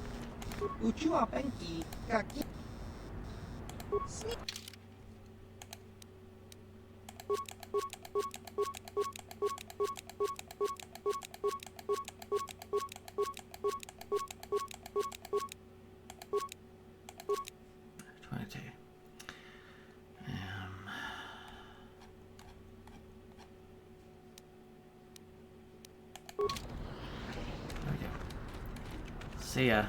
Speaker 1: See ya.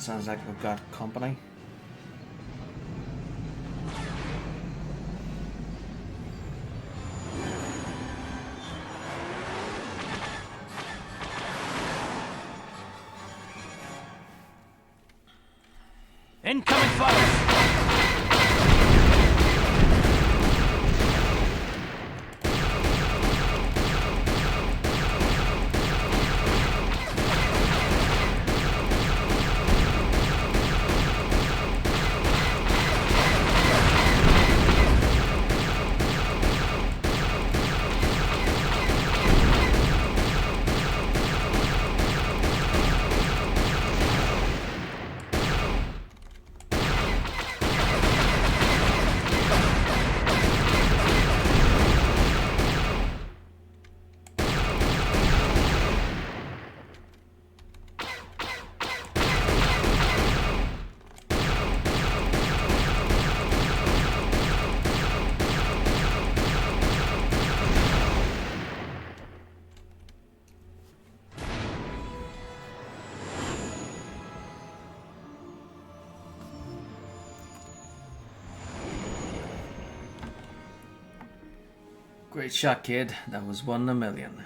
Speaker 1: Sounds like we've got company.
Speaker 4: Incoming fire!
Speaker 1: Great shot, kid. That was 1 in a million.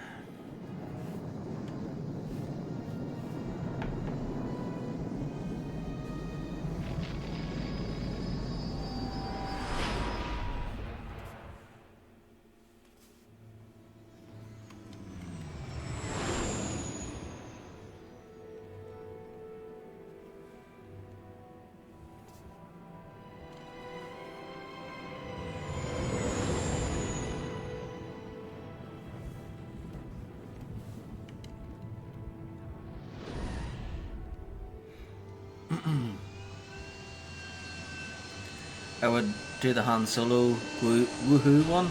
Speaker 1: I would do the Han Solo woohoo one,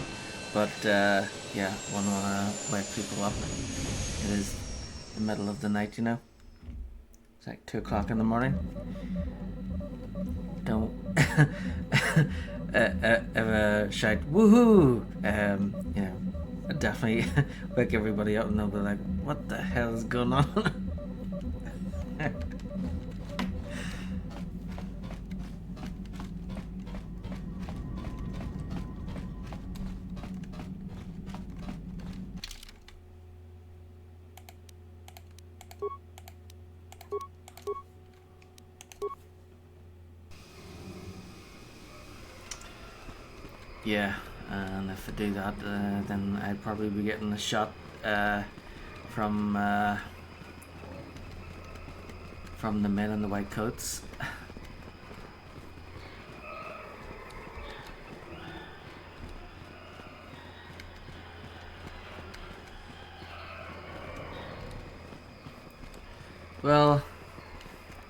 Speaker 1: but yeah, want to wake people up. It is the middle of the night, you know. It's like 2 o'clock in the morning. Don't shout woohoo. You know, I'd definitely wake everybody up and they'll be like, "What the hell is going on?" Yeah, and if I do that, then I'd probably be getting a shot from the men in the white coats. Well,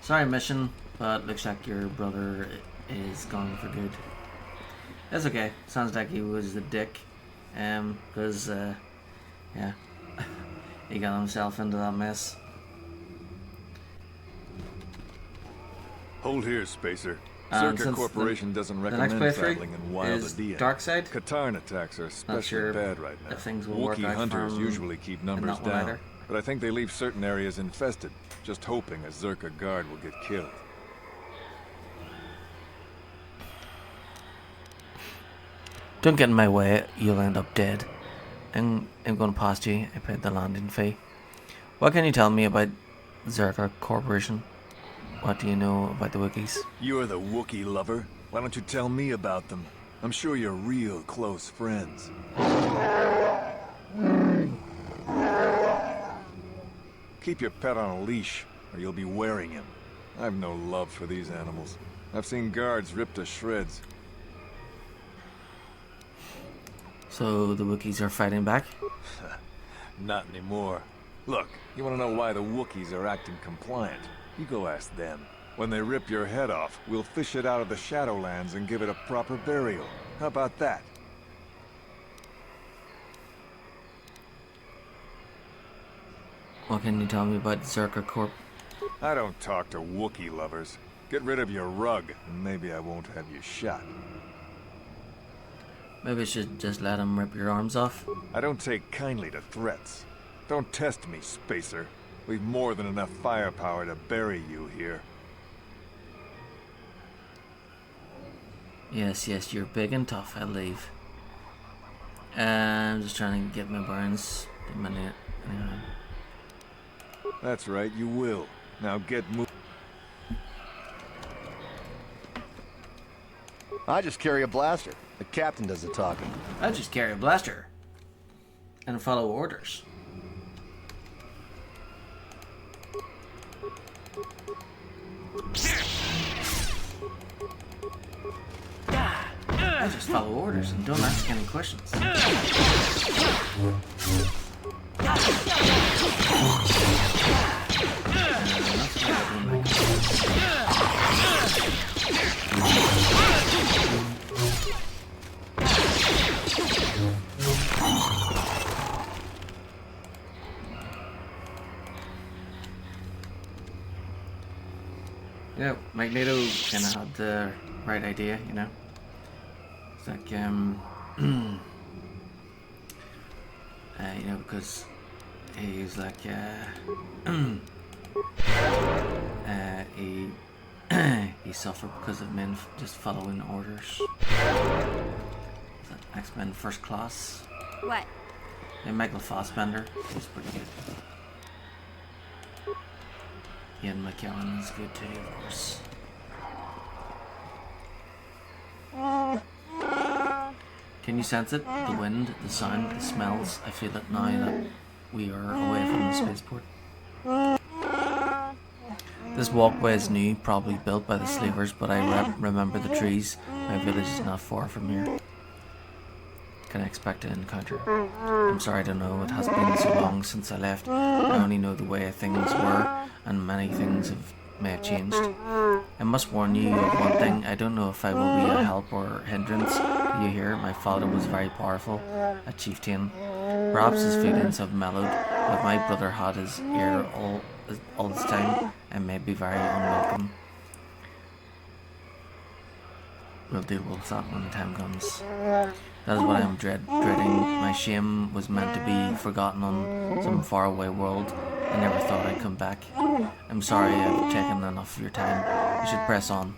Speaker 1: sorry mission, but looks like your brother is gone for good. That's okay. Sounds like he was a dick, because yeah, he got himself into that mess.
Speaker 6: Hold here, Spacer.
Speaker 1: And
Speaker 6: Zerka Corporation doesn't recommend traveling in wild Adia.
Speaker 1: Dark side.
Speaker 6: Katarn attacks are especially bad right now.
Speaker 1: Things will work
Speaker 6: Wookiee
Speaker 1: out
Speaker 6: hunters usually keep numbers down,
Speaker 1: either.
Speaker 6: but I think they leave certain areas infested, just hoping a Zerka guard will get killed.
Speaker 1: Don't get in my way, you'll end up dead. I'm going past you. I paid the landing fee. What can you tell me about Zerka Corporation? What do you know about the Wookiees?
Speaker 6: You're the Wookiee lover. Why don't you tell me about them? I'm sure you're real close friends. Keep your pet on a leash, or you'll be wearing him. I've no love for these animals. I've seen guards ripped to shreds.
Speaker 1: So the Wookiees are fighting back?
Speaker 6: Not anymore. Look, you want to know why the Wookiees are acting compliant? You go ask them. When they rip your head off, we'll fish it out of the Shadowlands and give it a proper burial. How about that?
Speaker 1: What can you tell me about Zerka Corp?
Speaker 6: I don't talk to Wookiee lovers. Get rid of your rug, and maybe I won't have you shot.
Speaker 1: Maybe I should just let him rip your arms off?
Speaker 6: I don't take kindly to threats. Don't test me, Spacer. We've more than enough firepower to bury you here.
Speaker 1: Yes, you're big and tough. I'll leave. I'm just trying to get my burns. Anyway.
Speaker 6: That's right, you will. Now get moving.
Speaker 13: I just carry a blaster. The captain does the talking.
Speaker 1: I just carry a blaster. And follow orders. I just follow orders and don't ask any questions. Yeah, Magneto kind of had the right idea, you know. It's like, you know, because he's like, he suffered because of men just following orders. Is that X-Men First Class?
Speaker 12: What?
Speaker 1: Yeah, Michael Fassbender. He's pretty good. Ian McKellen is good too, of course. Can you sense it? The wind, the sound, the smells. I feel it now that we are away from the spaceport. This walkway is new, probably built by the slavers, but I remember the trees. My village is not far from here. Can I expect to encounter? I'm sorry, I don't know. It has been so long since I left. I only know the way things were, and many things may have changed. I must warn you of one thing. I don't know if I will be a help or hindrance to you here. My father was very powerful, a chieftain. Perhaps his feelings have mellowed, but my brother had his ear all this time, and may be very unwelcome. We'll deal with that when the time comes. That is what I am dreading. My shame was meant to be forgotten on some faraway world. I never thought I'd come back. I'm sorry I've taken enough of your time. You should press on.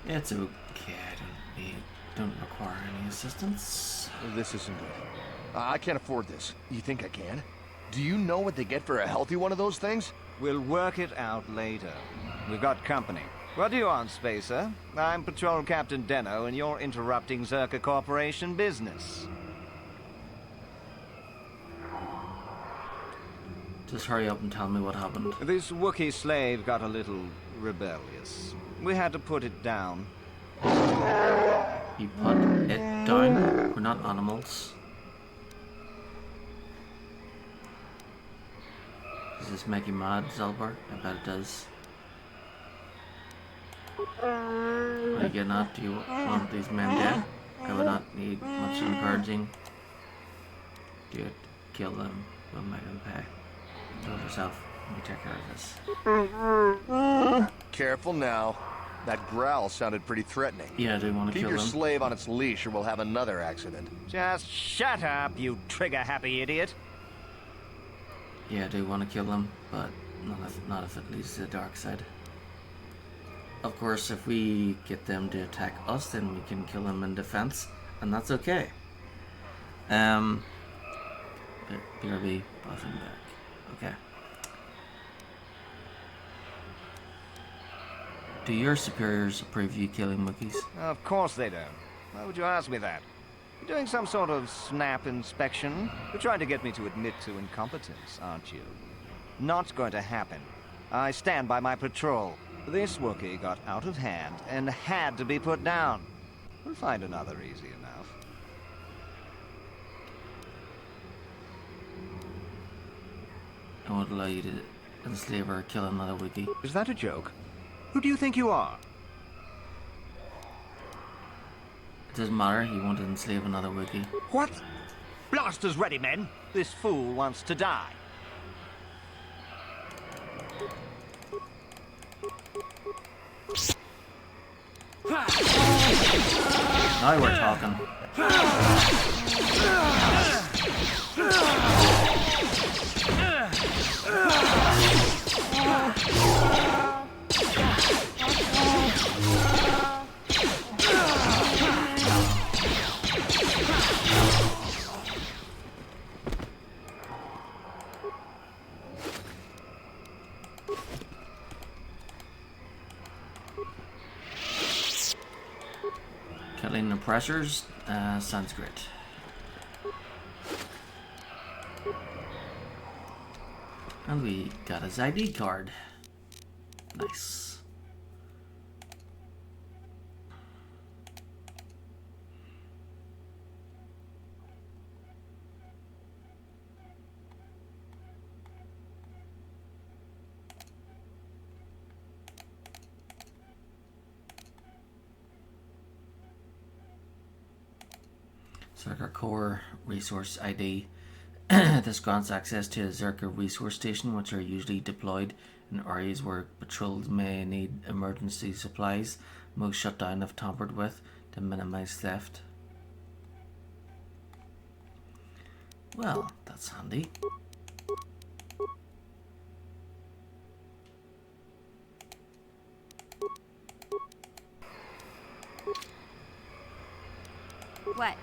Speaker 1: It's okay. I don't require any assistance.
Speaker 13: This isn't good. I can't afford this. You think I can? Do you know what they get for a healthy one of those things?
Speaker 14: We'll work it out later. We've got company. What do you want, Spacer? I'm Patrol Captain Deno, and you're interrupting Zerka Corporation business.
Speaker 1: Just hurry up and tell me what happened.
Speaker 14: This Wookiee slave got a little rebellious. We had to put it down.
Speaker 1: You put it down? We're not animals. Does this make you mad, Zelbar? I bet it does. What are you getting at? Do you want these men dead? I would not need much encouraging. Do it. Kill them. We'll make them pay. Do it yourself. Let me take care of this.
Speaker 13: Careful now. That growl sounded pretty threatening.
Speaker 1: Yeah, I do want to kill
Speaker 13: Keep
Speaker 1: them.
Speaker 13: your slave on its leash or we'll have another accident.
Speaker 14: Just shut up, you trigger-happy idiot.
Speaker 1: Yeah, I do want to kill them, but not if it leads to the dark side. Of course, if we get them to attack us, then we can kill them in defense, and that's okay. BRB, buffing back. Okay. Do your superiors approve you killing Wookiees?
Speaker 14: Of course they don't. Why would you ask me that? You're doing some sort of snap inspection? You're trying to get me to admit to incompetence, aren't you? Not going to happen. I stand by my patrol. This Wookiee got out of hand and had to be put down. We'll find another easy enough.
Speaker 1: I won't allow you to enslave or kill another Wookiee.
Speaker 14: Is that a joke? Who do you think you are?
Speaker 1: It doesn't matter, you want to enslave another Wookiee.
Speaker 14: What? Blasters ready, men. This fool wants to die.
Speaker 1: Now we're talking. Killing the pressures, sounds great. And we got his ID card. Nice. Zerker Core Resource ID. This grants access to a Zerker resource station, which are usually deployed in areas where patrols may need emergency supplies. Most shut down if tampered with to minimize theft. Well, that's handy.
Speaker 12: What?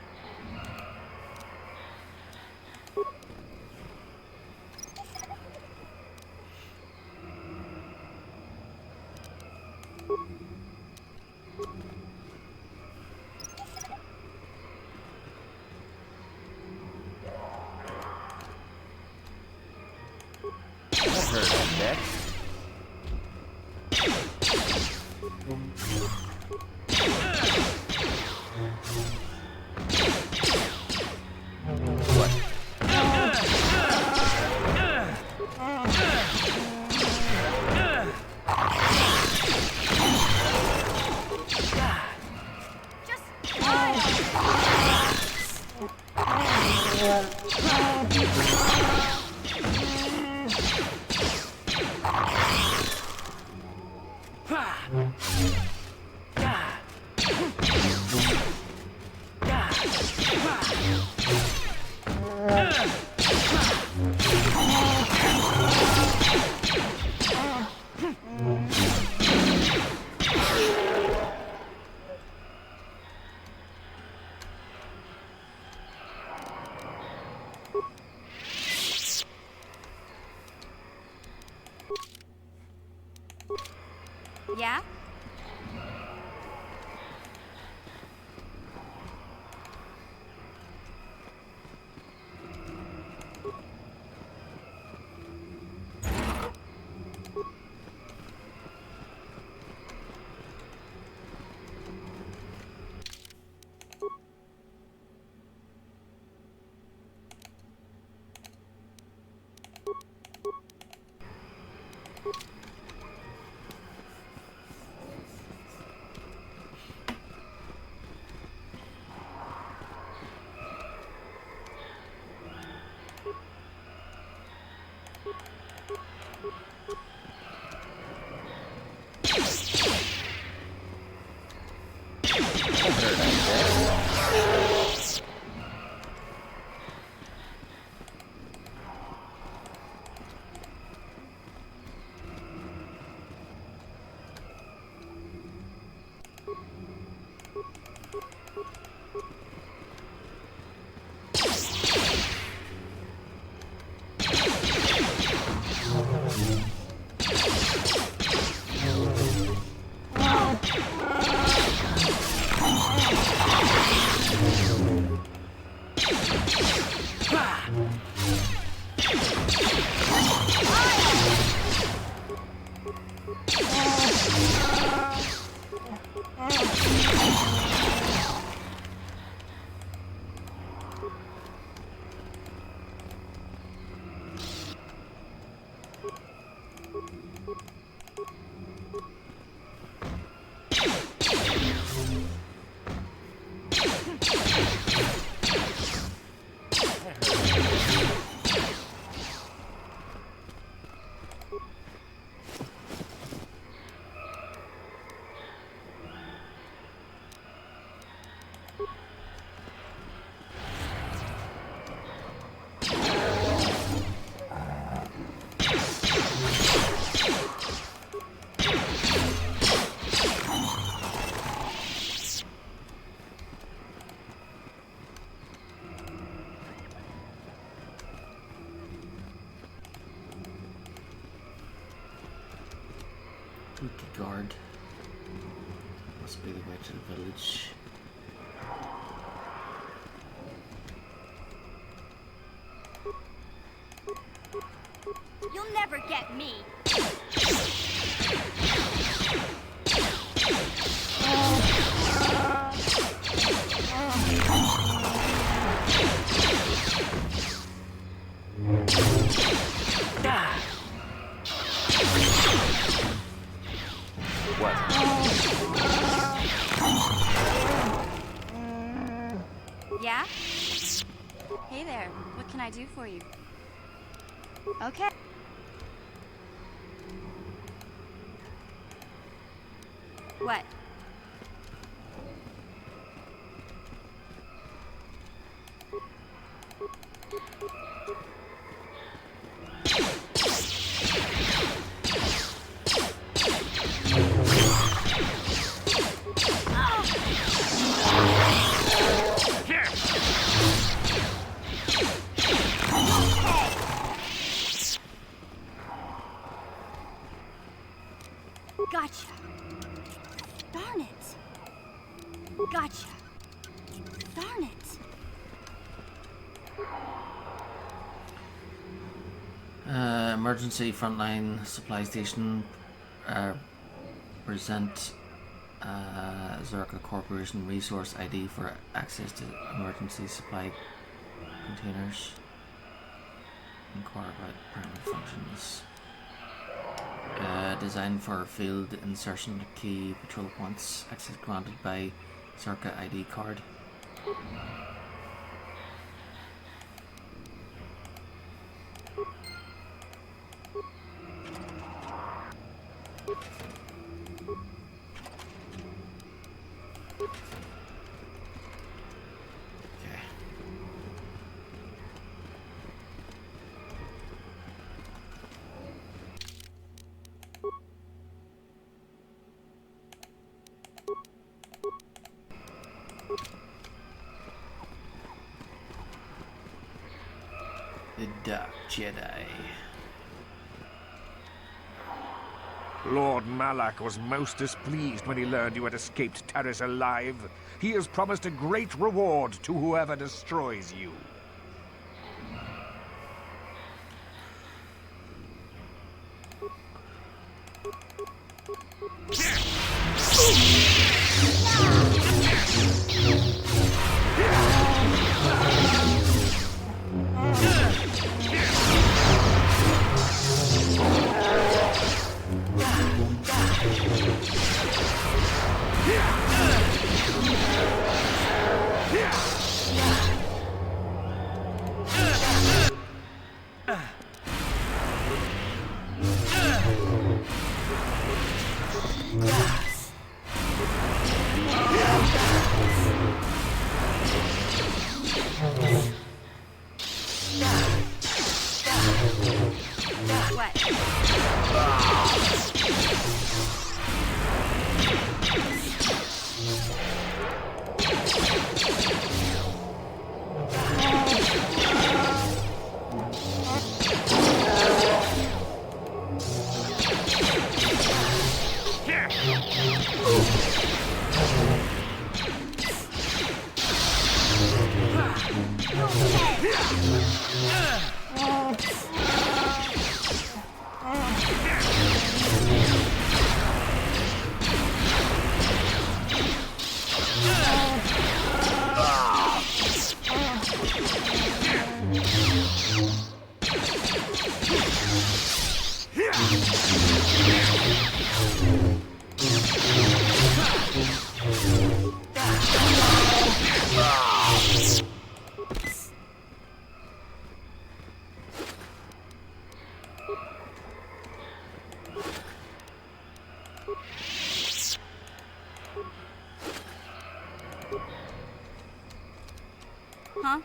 Speaker 12: Yeah?
Speaker 1: guard. Must be the way to the village.
Speaker 12: You'll never get me.
Speaker 9: What?
Speaker 12: Yeah? Hey there, what can I do for you? Okay. What? Gotcha. Darn it. Gotcha. Darn it.
Speaker 1: Emergency frontline supply station. Present Zerka Corporation resource ID for access to emergency supply containers. Inquire about primary functions. Designed for field insertion to key patrol points. Access granted by Zerka ID card. The Dark Jedi.
Speaker 6: Lord Malak was most displeased when he learned you had escaped Terrace alive. He has promised a great reward to whoever destroys you.
Speaker 12: Huh?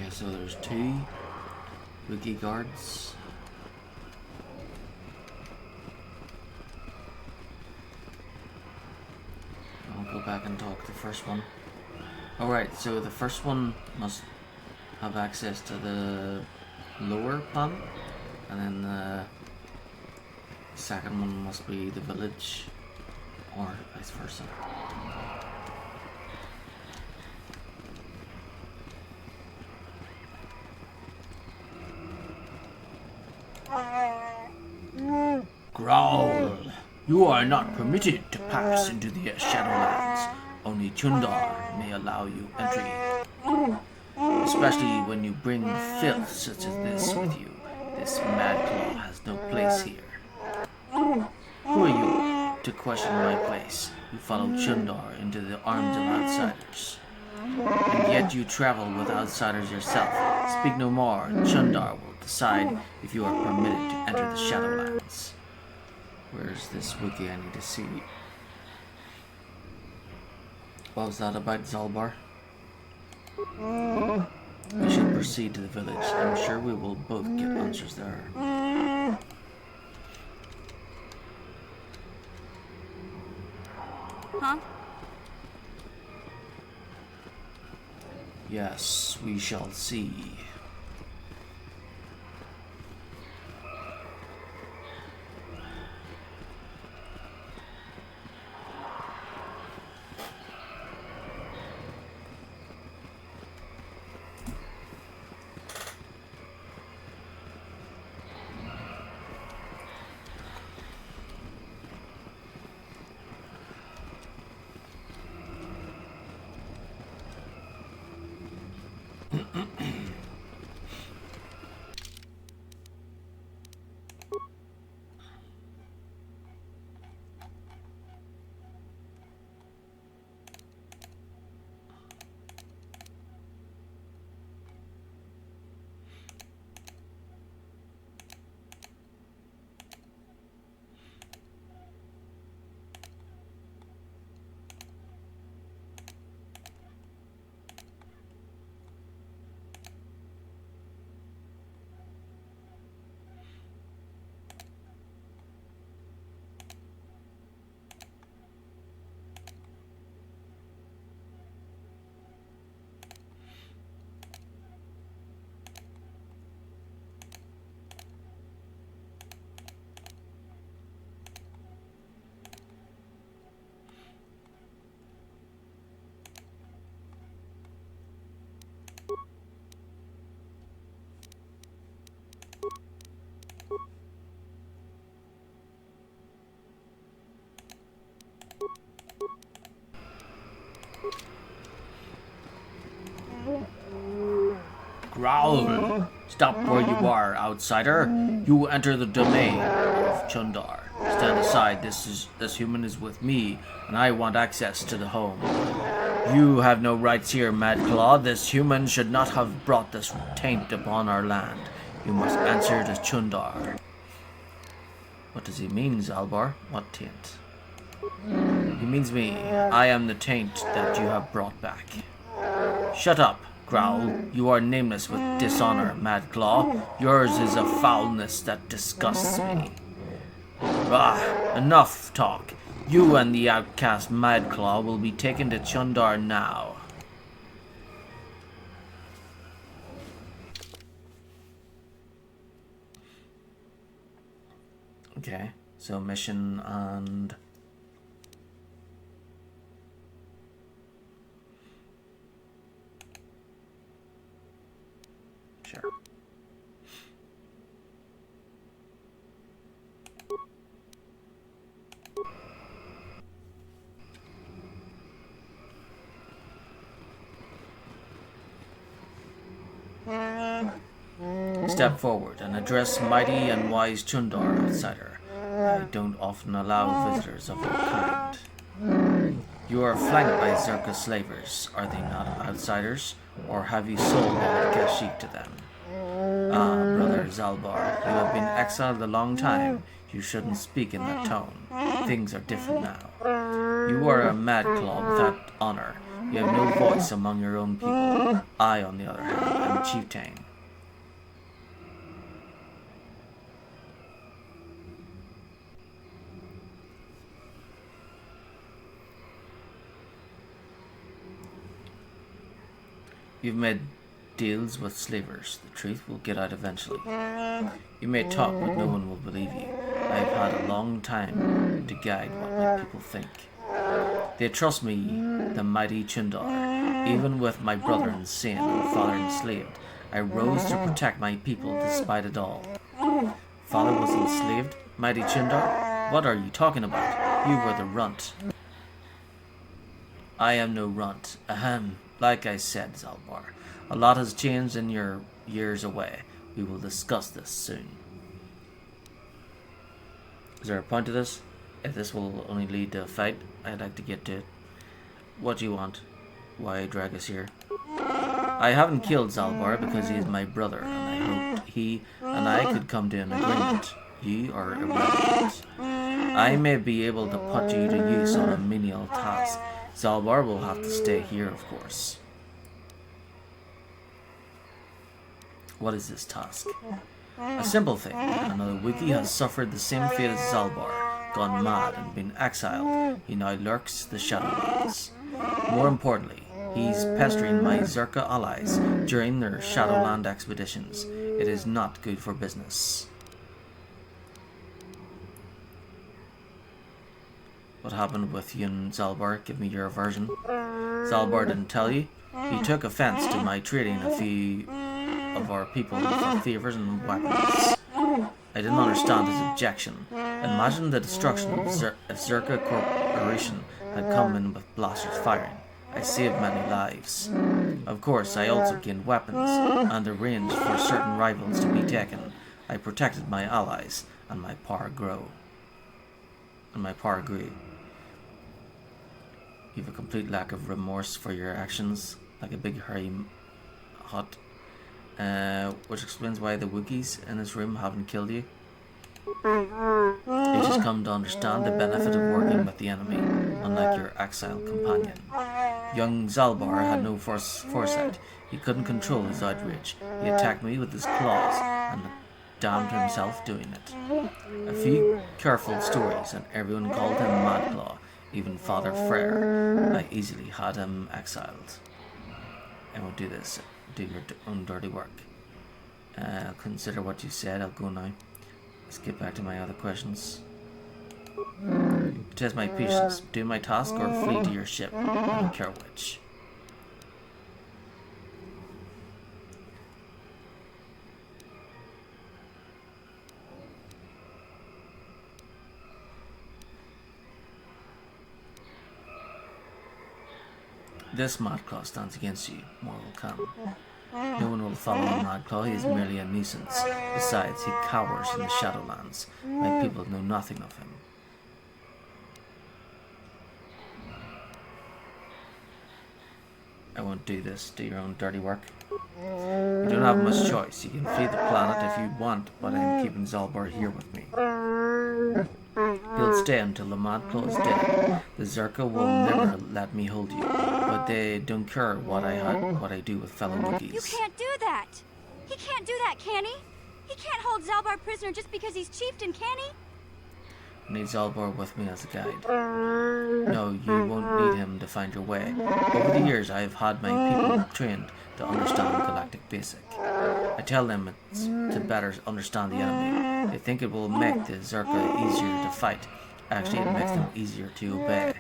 Speaker 1: Okay, so there's 2 wiki guards. I'll go back and talk to the first one. Alright, so the first one must have access to the lower planet, and then the second one must be the village, or vice versa. Growl! You are not permitted to pass into the Shadowlands. Only Chundar may allow you entry. Especially when you bring filth such as this with you. This mad claw has no place here. Who are you to question my place? You follow Chundar into the arms of outsiders. And yet you travel with outsiders yourself. Speak no more. Chundar will decide if you are permitted to enter the Shadowlands. Where's this wiki I need to see? What was that about, Zalbar? We should proceed to the village. I'm sure we will both get answers there.
Speaker 12: Huh?
Speaker 1: Yes, we shall see. Growl! Stop where you are, outsider. You enter the domain of Chundar. Stand aside. This human is with me, and I want access to the home. You have no rights here, Mad Claw. This human should not have brought this taint upon our land. You must answer to Chundar. What does he mean, Zalbar? What taint? He means me. I am the taint that you have brought back. Shut up, Growl. You are nameless with dishonor, Mad Claw. Yours is a foulness that disgusts me. Ah, enough talk. You and the outcast Mad Claw will be taken to Chundar now. Okay, so mission and... Sure. Step forward and address mighty and wise Chundar, outsider. I don't often allow visitors of your kind. You are flanked by Zerka slavers. Are they not outsiders? Or have you sold all of Kashyyyk to them? Ah, brother Zalbar, you have been exiled a long time. You shouldn't speak in that tone. Things are different now. You are a Mad Claw without honor. You have no voice among your own people. I, on the other hand, am new chieftain. You've made deals with slavers. The truth will get out eventually. You may talk, but no one will believe you. I have had a long time to guide what my people think. They trust me, the mighty Chundar. Even with my brother insane and father enslaved, I rose to protect my people despite it all. Father was enslaved? Mighty Chundar? What are you talking about? You were the runt. I am no runt. Ahem. Like I said, Zalbar, a lot has changed in your years away. We will discuss this soon. Is there a point to this? If this will only lead to a fight, I'd like to get to it. What do you want? Why drag us here? I haven't killed Zalbar because he is my brother, and I hoped he and I could come to an agreement. You are irrelevant. I may be able to put you to use on a menial task. Zalbar will have to stay here, of course. What is this task? A simple thing. Another Wiki has suffered the same fate as Zalbar, gone mad and been exiled. He now lurks the Shadowlands. More importantly, he's pestering my Zerka allies during their Shadowland expeditions. It is not good for business. What happened with you and Zalbar? Give me your version. Zalbar didn't tell you? He took offense to my treating a few of our people for favors and weapons. I didn't understand his objection. Imagine the destruction if Zerka Corporation had come in with blasters firing. I saved many lives. Of course, I also gained weapons and the range for certain rivals to be taken. I protected my allies, and my power grew. You have a complete lack of remorse for your actions, like a big hairy hut, which explains why the Wookiees in this room haven't killed you. You just come to understand the benefit of working with the enemy, unlike your exiled companion. Young Zalbar had no foresight. He couldn't control his outrage. He attacked me with his claws, and damned himself doing it. A few careful stories, and everyone called him Madclaw. Even Father Frere. I easily had him exiled. I won't do this. Do your own dirty work. I'll consider what you said. I'll go now. Let's get back to my other questions. Test my patience. Do my task or flee to your ship. I don't care which. This Madclaw stands against you. More will come. No one will follow Madclaw. He is merely a nuisance. Besides, he cowers in the Shadowlands. My people know nothing of him. I won't do this. Do your own dirty work. You don't have much choice. You can flee the planet if you want, but I'm keeping Zalbar here with me. He'll stay until the Madclaw is dead. The Zerka will never let me hold you, but they don't care what I do with fellow Wookiees.
Speaker 12: You can't do that! He can't do that, can he? He can't hold Zalbar prisoner just because he's chieftain, can he?
Speaker 1: I need Zalbar with me as a guide. No, you won't need him to find your way. Over the years, I have had my people trained to understand Galactic Basic. I tell them it's to better understand the enemy. They think it will make the Zerka easier to fight. Actually, it makes them easier to obey.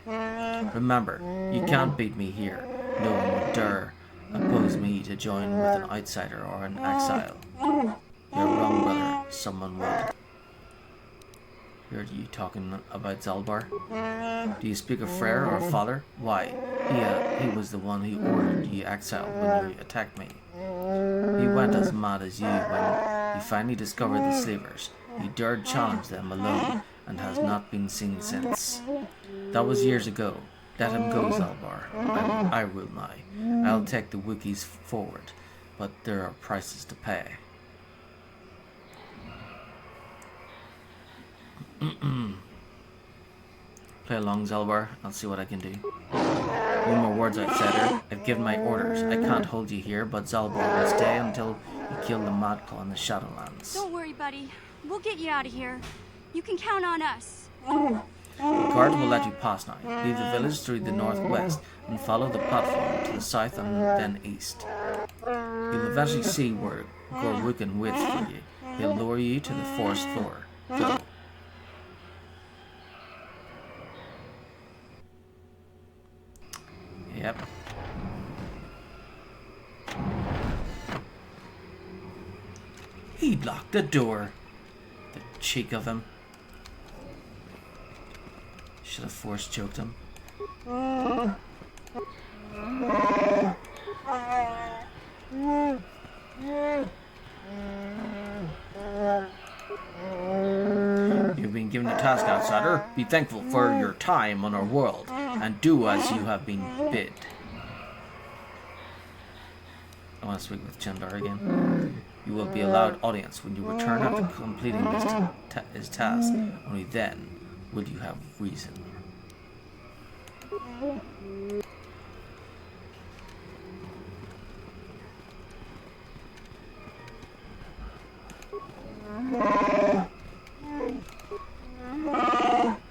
Speaker 1: Remember, you can't beat me here. No one would dare oppose me to join with an outsider or an exile. You're wrong, brother. Someone would. Heard you talking about Zalbar? Do you speak of Frere or Father? Why, he was the one who ordered you exiled when you attacked me. He went as mad as you when he finally discovered the slavers. He dared challenge them alone and has not been seen since. That was years ago. Let him go, Zalbar. I rule now. I'll take the Wookiees forward, but there are prices to pay. Play along, Zalbar. I'll see what I can do. No more words, outsider. I've given my orders. I can't hold you here, but Zalbar will stay until you kill the Madclaw in the Shadowlands.
Speaker 12: Don't worry, buddy. We'll get you out of here. You can count on us.
Speaker 1: The guard will let you pass now. Leave the village through the northwest and follow the platform to the south and then east. You'll eventually see where Gorwukin waits for you. He'll lower you to the forest floor. Go. Yep. He'd locked the door. The cheek of him. Should have force choked him. You've been given a task, outsider. Be thankful for your time on our world, and do as you have been bid. I want to speak with Chandar again. You will be allowed audience when you return after completing his task. Only then will you have reason.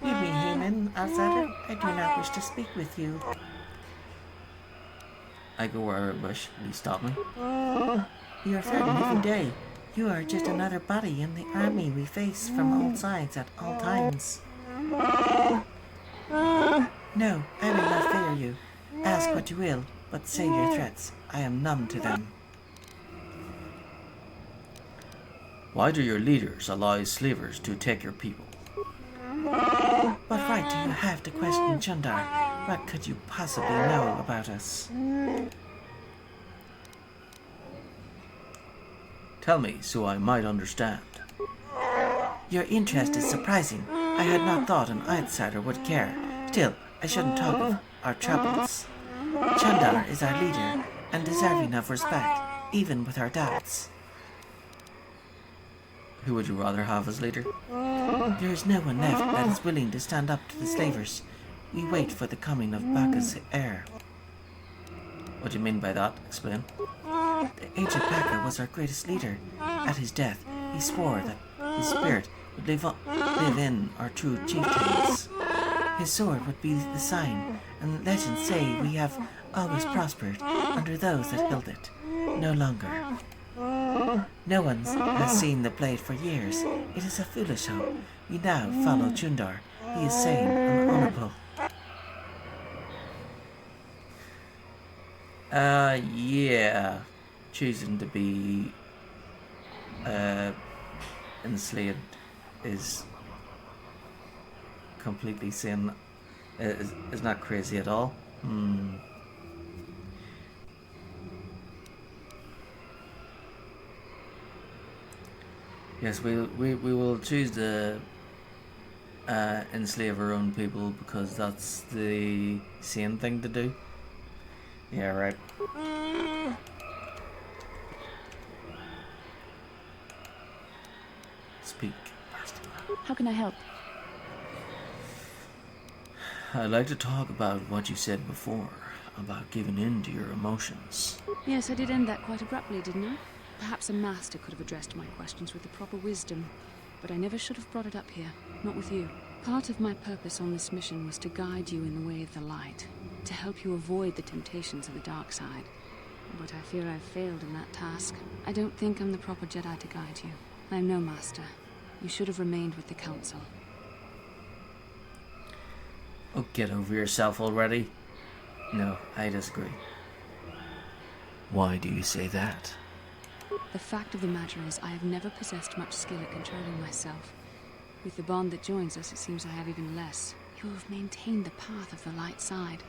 Speaker 5: You be human, outsider? I do not wish to speak with you.
Speaker 1: I go where I wish. Will you stop me?
Speaker 5: You are threatened every day. You are just another body in the army we face from all sides at all times. No, I will not fear you. Ask what you will, but say your threats. I am numb to them.
Speaker 1: Why do your leaders allow slavers to take your people?
Speaker 5: What right do you have to question Chundar? What could you possibly know about us?
Speaker 1: Tell me, so I might understand.
Speaker 5: Your interest is surprising. I had not thought an outsider would care. Still, I shouldn't talk of our troubles. Chandar is our leader, and deserving of respect, even with our doubts.
Speaker 1: Who would you rather have as leader?
Speaker 5: There is no one left that is willing to stand up to the slavers. We wait for the coming of Baka's heir.
Speaker 1: What do you mean by that? Explain.
Speaker 5: The ancient Baka was our greatest leader. At his death, he swore that his spirit would live in our true chieftains. His sword would be the sign, and legends say we have always prospered under those that held it. No longer. No one has seen the blade for years. It is a foolish hope. We now follow Chundar. He is sane and honorable.
Speaker 1: Yeah. Choosing to be enslaved is completely sane. Is not crazy at all. Yes, we will choose to enslave our own people because that's the sane thing to do. Yeah, right. Speak.
Speaker 3: How can I help?
Speaker 1: I'd like to talk about what you said before, about giving in to your emotions.
Speaker 3: Yes, I did end that quite abruptly, didn't I? Perhaps a master could have addressed my questions with the proper wisdom, but I never should have brought it up here, not with you. Part of my purpose on this mission was to guide you in the way of the light, to help you avoid the temptations of the dark side. But I fear I've failed in that task. I don't think I'm the proper Jedi to guide you. I'm no master. You should have remained with the Council.
Speaker 1: Oh, get over yourself already. No, I disagree. Why do you say that?
Speaker 3: The fact of the matter is, I have never possessed much skill at controlling myself. With the bond that joins us, it seems I have even less. You have maintained the path of the light side,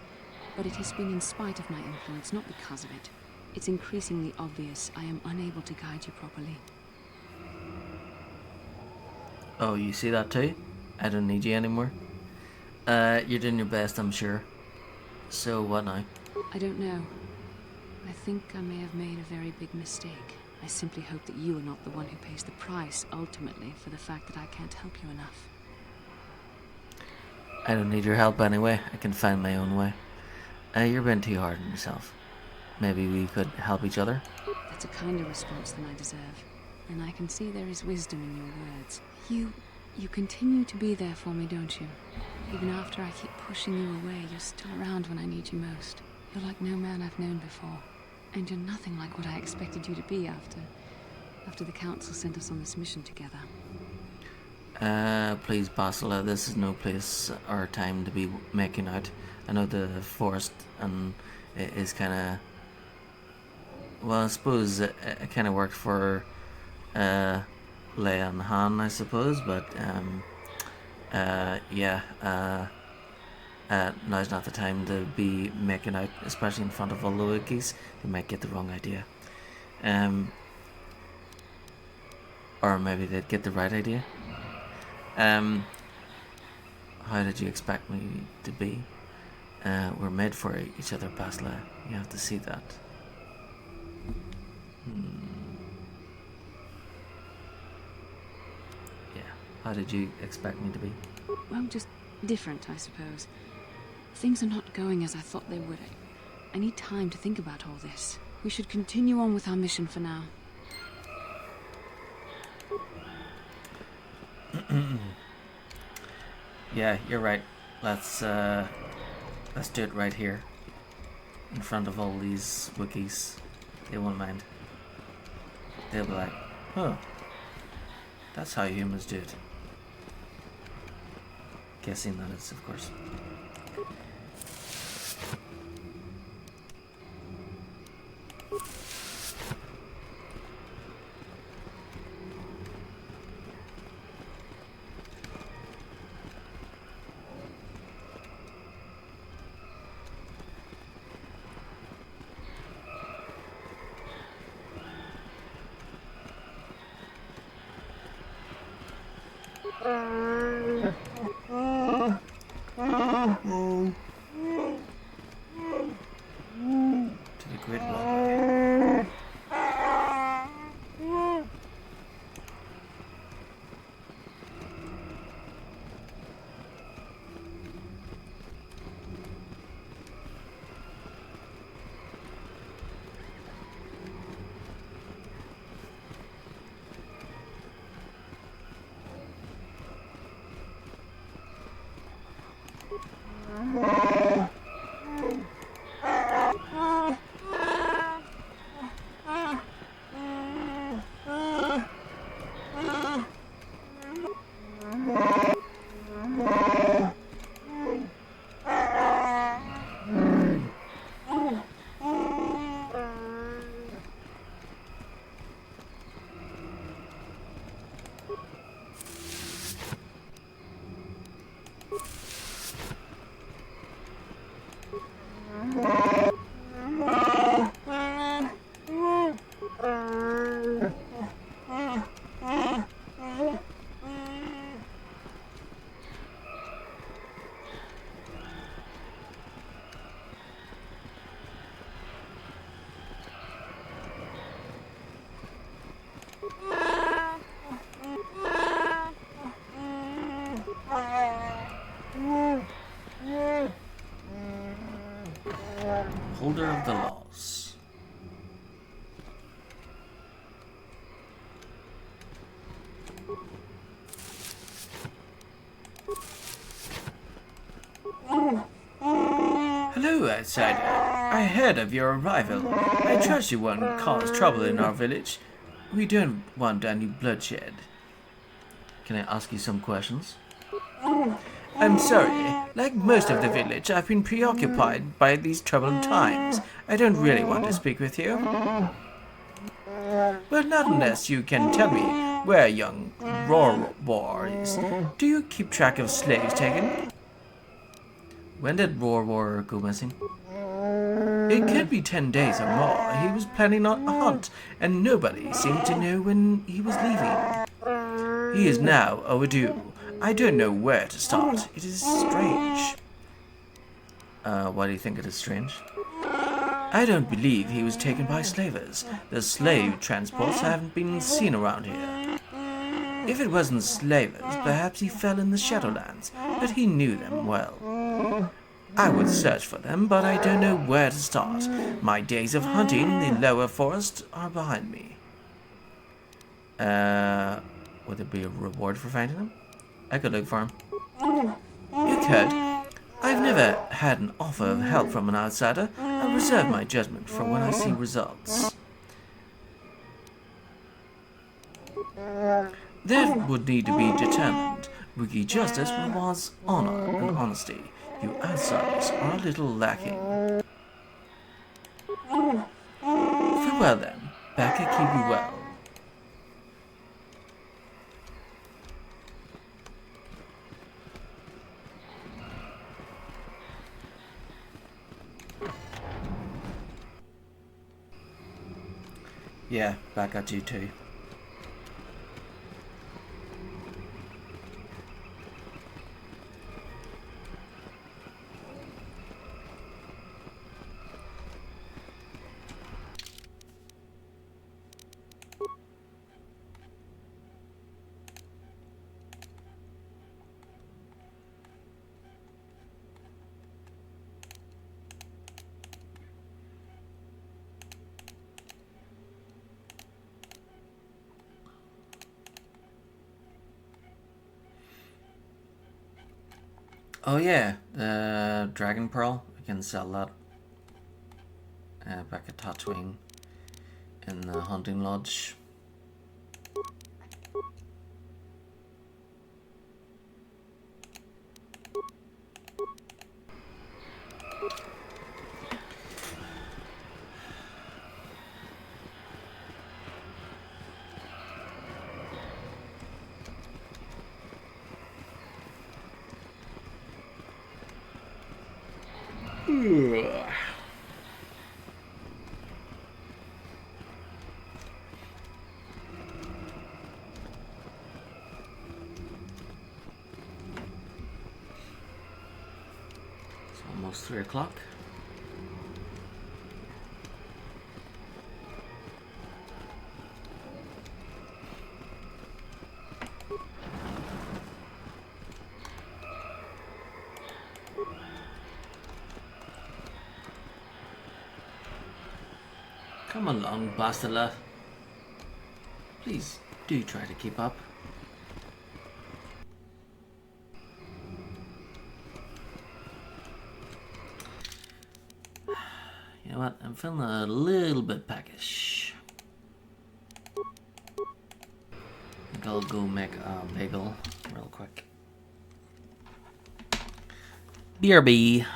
Speaker 3: but it has been in spite of my influence, not because of it. It's increasingly obvious I am unable to guide you properly.
Speaker 1: Oh, you see that too? I don't need you anymore. You're doing your best, I'm sure. So, what now?
Speaker 3: I don't know. I think I may have made a very big mistake. I simply hope that you are not the one who pays the price, ultimately, for the fact that I can't help you enough.
Speaker 1: I don't need your help anyway. I can find my own way. You're being too hard on yourself. Maybe we could help each other?
Speaker 3: That's a kinder response than I deserve. And I can see there is wisdom in your words. You continue to be there for me, don't you? Even after I keep pushing you away, you're still around when I need you most. You're like no man I've known before. And you're nothing like what I expected you to be after the council sent us on this mission together.
Speaker 1: Please, Basila, this is no place or time to be making out. I know the forest and it is kind of... Well, I suppose it kind of worked for Leia and Han, I suppose, but yeah, now's not the time to be making out, especially in front of all the Wookiees. They might get the wrong idea. Or maybe they'd get the right idea. How did you expect me to be? We're made for each other, Basila. You have to see that. Yeah, how did you expect me to be?
Speaker 3: Well, just different, I suppose. Things are not going as I thought they would. I need time to think about all this. We should continue on with our mission for now.
Speaker 1: Yeah, you're right. Let's do it right here. In front of all these Wookiees. They won't mind. They'll be like, huh, that's how humans do it. Guessing that is, of course. To the Great Wall. Holder of the laws. Hello, outsider. I heard of your arrival. I trust you won't cause trouble in our village. We don't want any bloodshed. Can I ask you some questions? I'm sorry. Like most of the village, I've been preoccupied by these troubled times. I don't really want to speak with you. Well, not unless you can tell me where young Roar is. Do you keep track of slaves taken? When did Roar go missing? It could be 10 days or more. He was planning on a hunt, and nobody seemed to know when he was leaving. He is now overdue. I don't know where to start. It is strange. Why do you think it is strange? I don't believe he was taken by slavers. The slave transports haven't been seen around here. If it wasn't slavers, perhaps he fell in the Shadowlands, but he knew them well. I would search for them, but I don't know where to start. My days of hunting the lower forest are behind me. Would there be a reward for finding them? I could look for him. You could. I've never had an offer of help from an outsider. I reserve my judgment for when I see results. That would need to be determined. Wiki justice rewards honor and honesty. You outsiders are a little lacking. Farewell then. Becca, keep you well. Yeah, back at you too. Oh yeah, the Dragon Pearl. We can sell that back at Tatooine in the hunting lodge. It's almost 3 o'clock. Come along, Bastila. Please do try to keep up. You know what? I'm feeling a little bit peckish. I think I'll go make a bagel real quick. BRB.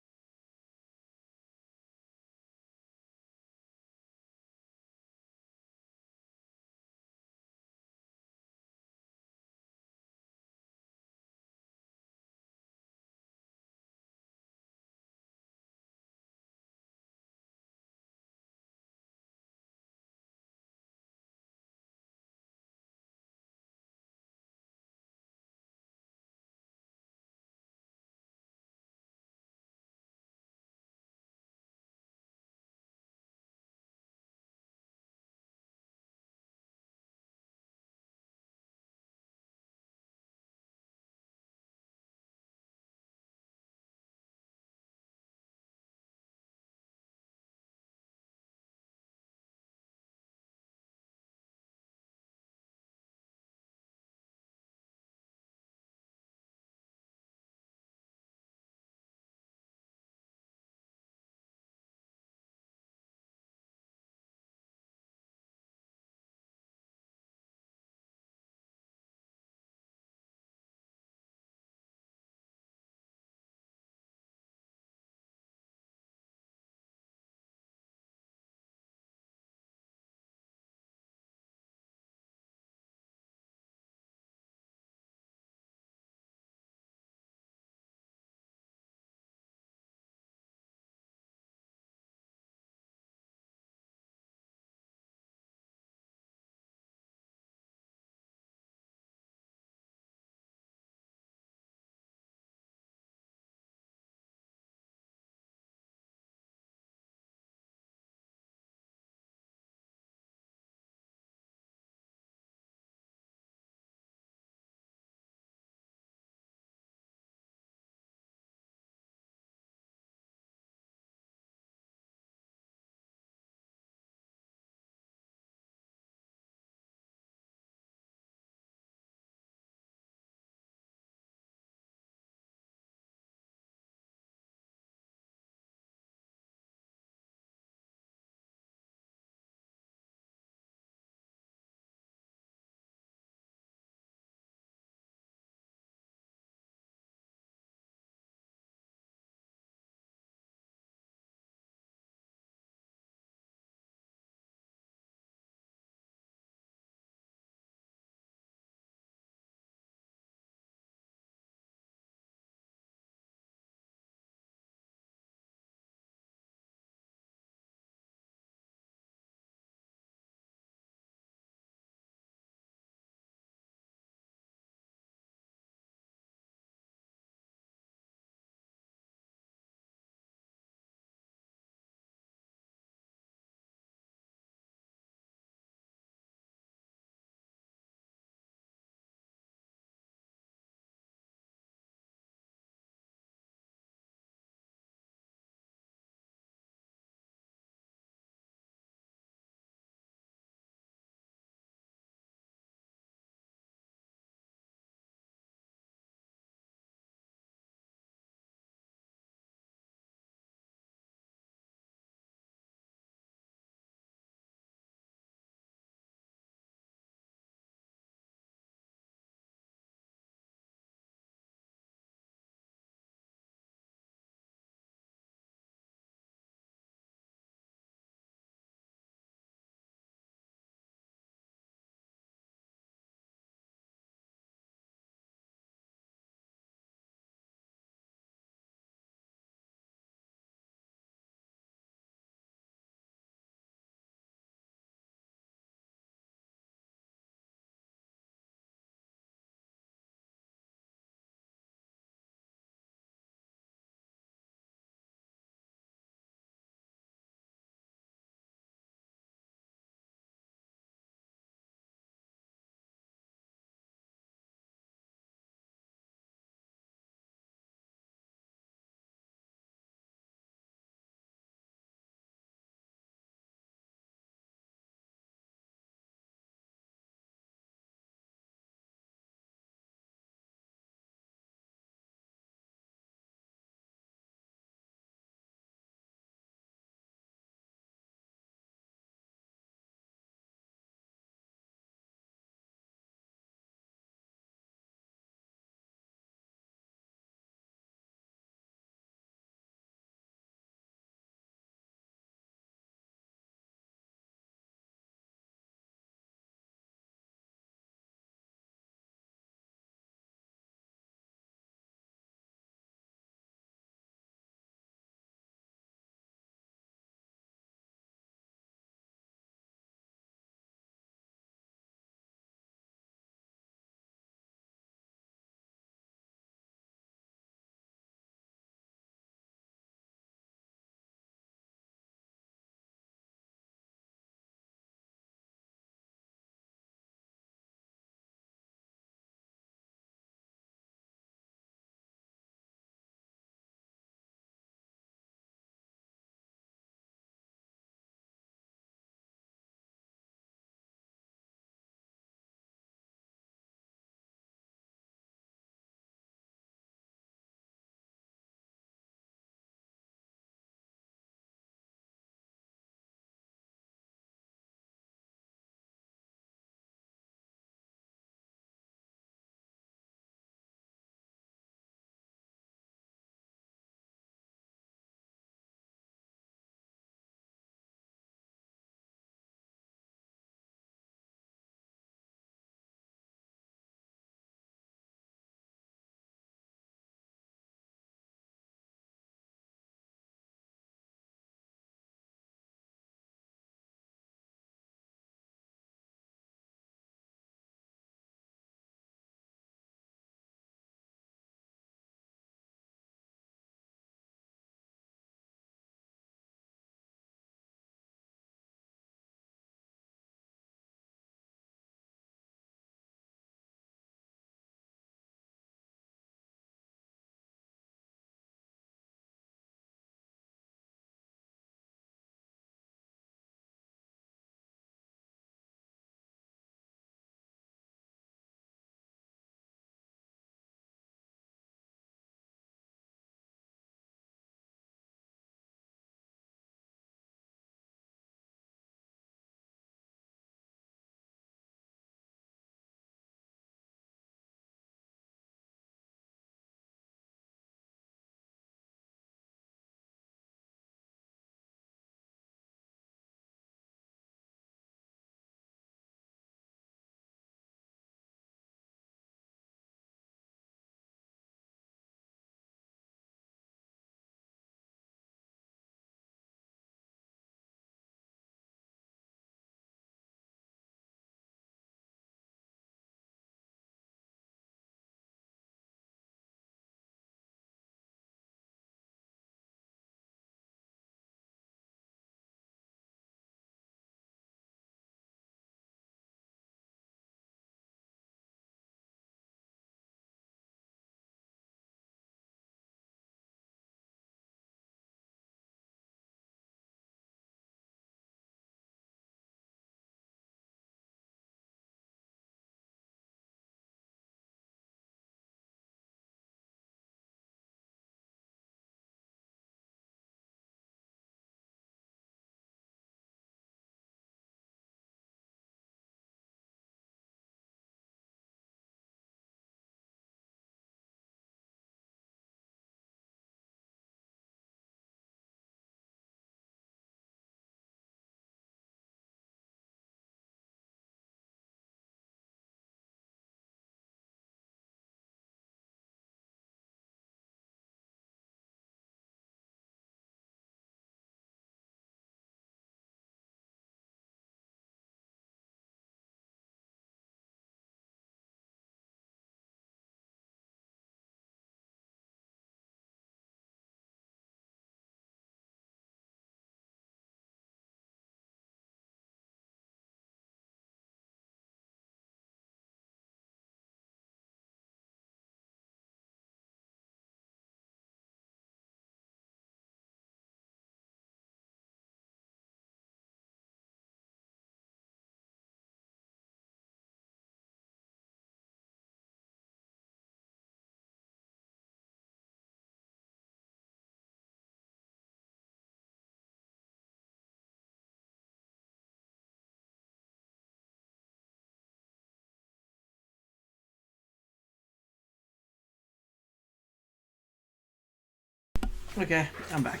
Speaker 1: Okay, I'm back.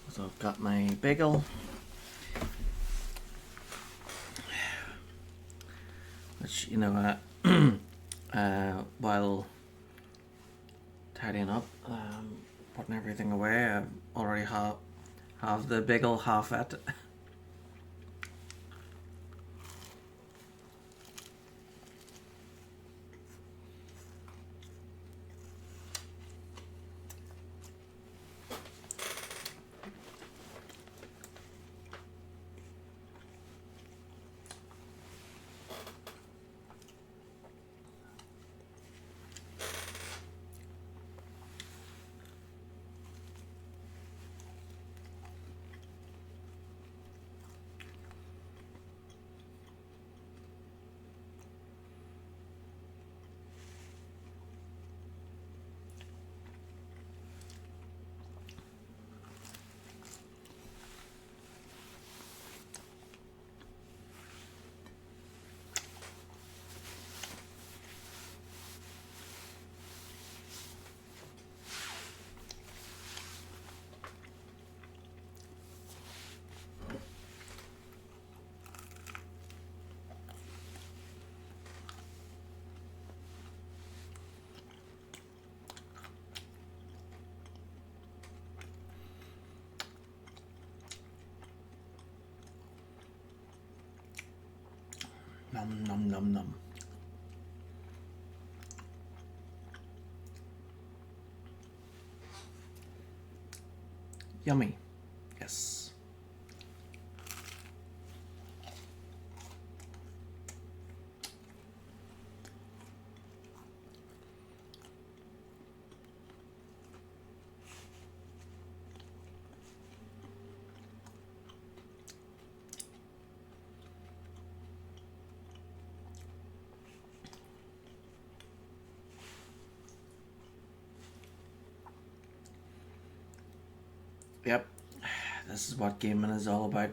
Speaker 1: So I've got my bagel. Which, you know, while tidying up, putting everything away, I already have the bagel half at. Nom nom nom nom. Yummy. Yes. Yep, this is what gaming is all about.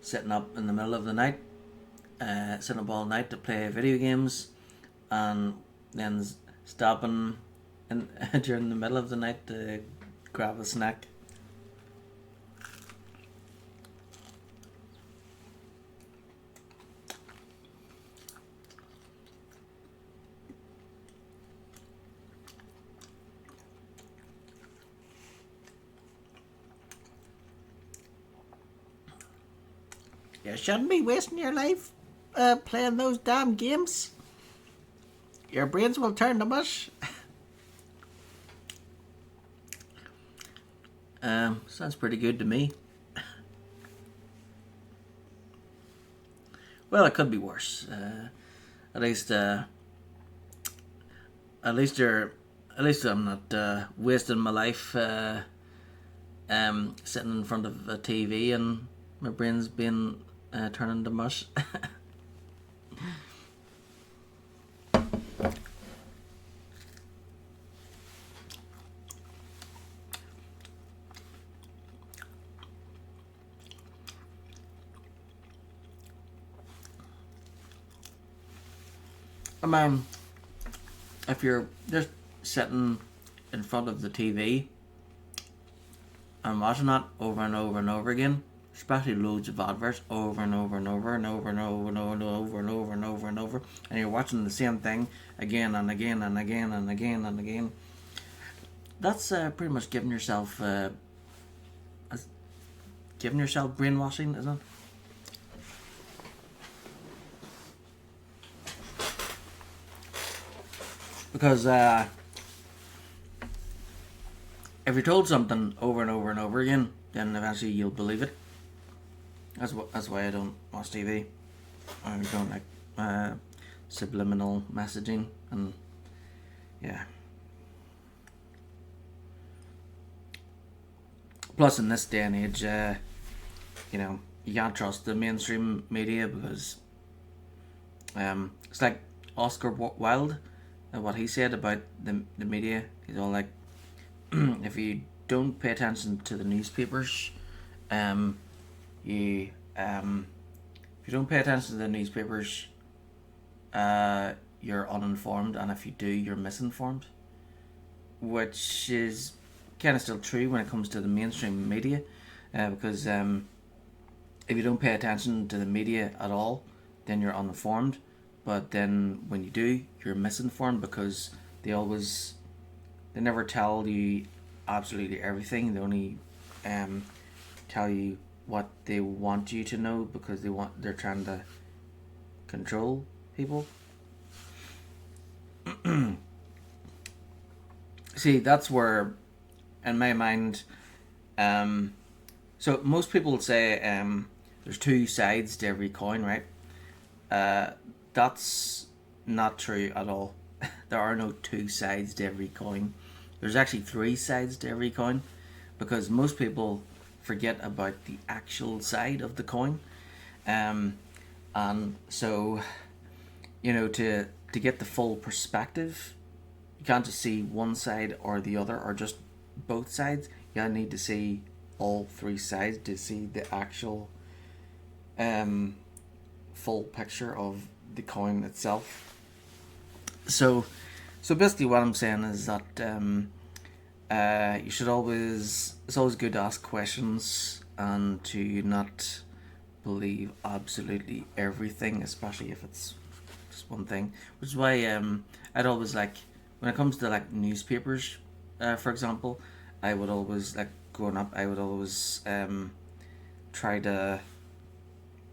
Speaker 1: Sitting up in the middle of the night, sitting up all night to play video games, and then stopping in, during the middle of the night to grab a snack. You shouldn't be wasting your life playing those damn games. Your brains will turn to mush. Sounds pretty good to me. Well, it could be worse. At least I'm not wasting my life sitting in front of a TV and my brain's being turning to mush. I mean, if you're just sitting in front of the TV and watching that over and over and over again, especially loads of adverts over and over and over and over and over and over and over and over and over and over, and you're watching the same thing again and again and again and again and again, that's pretty much giving yourself brainwashing, isn't it? Because if you're told something over and over and over again, then eventually you'll believe it. That's why I don't watch TV. I don't like subliminal messaging, and yeah. Plus, in this day and age, you know, you can't trust the mainstream media because it's like Oscar Wilde. What he said about the media, he's all like, if you don't pay attention to the newspapers, if you don't pay attention to the newspapers, you're uninformed, and if you do, you're misinformed, which is kind of still true when it comes to the mainstream media, because if you don't pay attention to the media at all, then you're uninformed. But then when you do, you're misinformed, because they never tell you absolutely everything. They only tell you what they want you to know, because they're trying to control people. See, that's where, in my mind, so most people say there's two sides to every coin, right? That's not true at all. There are no two sides to every coin. There's actually three sides to every coin, because most people forget about the actual side of the coin. And so, to get the full perspective, you can't just see one side or the other, or just both sides. You need to see all three sides to see the actual full picture of the coin itself. So basically what I'm saying is that it's always good to ask questions and to not believe absolutely everything, especially if it's just one thing. Which is why I'd always like, when it comes to like newspapers, for example, I would always, like growing up, I would always try to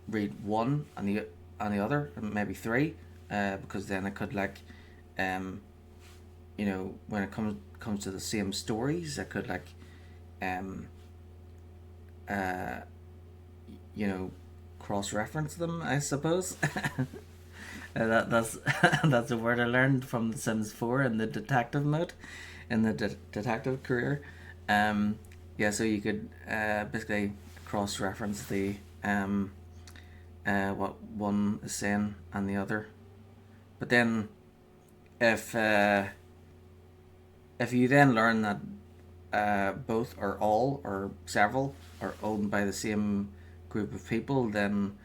Speaker 1: read one and the other, and maybe three, because then I could like when it comes to the same stories, I could like cross-reference them, I suppose. That's that's a word I learned from The Sims 4 in the detective mode, in the detective career. So you could basically cross-reference the what one is saying and the other. But then if you then learn that both or all or several are owned by the same group of people, then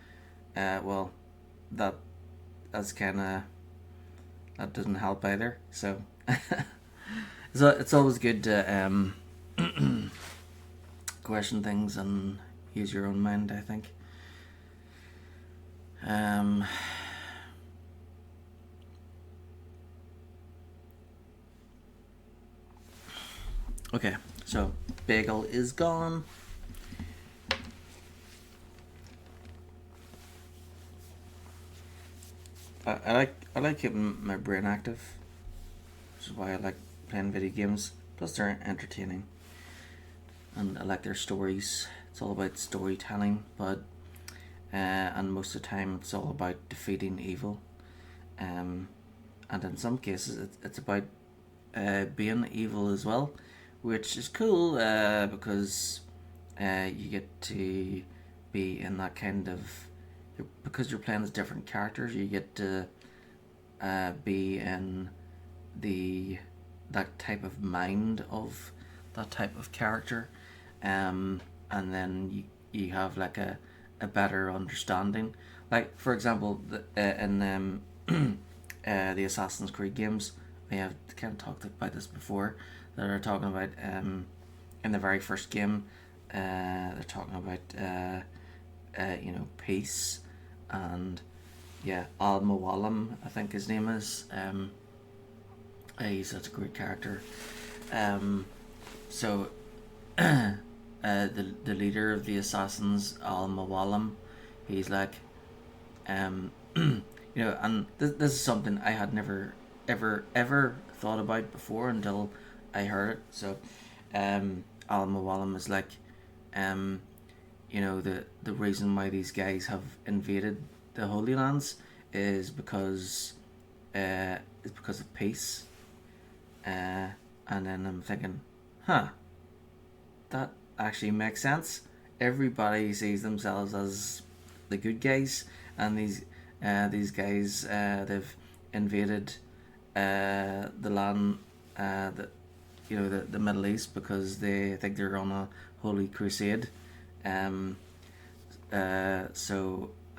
Speaker 1: that's kind of, that doesn't help either. So so it's always good to question things and use your own mind, I think. Okay, so bagel is gone. I like keeping my brain active, which is why I like playing video games. Plus, they're entertaining, and I like their stories. It's all about storytelling, but and most of the time it's all about defeating evil, and in some cases it's about being evil as well, which is cool because you get to be in that kind of, because you're playing as different characters, you get to be in that type of mind of that type of character, and then you have like a better understanding. Like, for example, in the Assassin's Creed games, we have kind of talked about this before. They're talking about in the very first game, they're talking about peace, and Al Mualim, I think his name is. He's such a great character. So the leader of the assassins, Al Mualim, he's like and this is something I had never ever thought about before until I heard it. So Al Mualim is like the reason why these guys have invaded the Holy Lands is because of peace. And then I'm thinking, that actually makes sense. Everybody sees themselves as the good guys, and these guys, they've invaded the land, the Middle East, because they think they're on a holy crusade. So,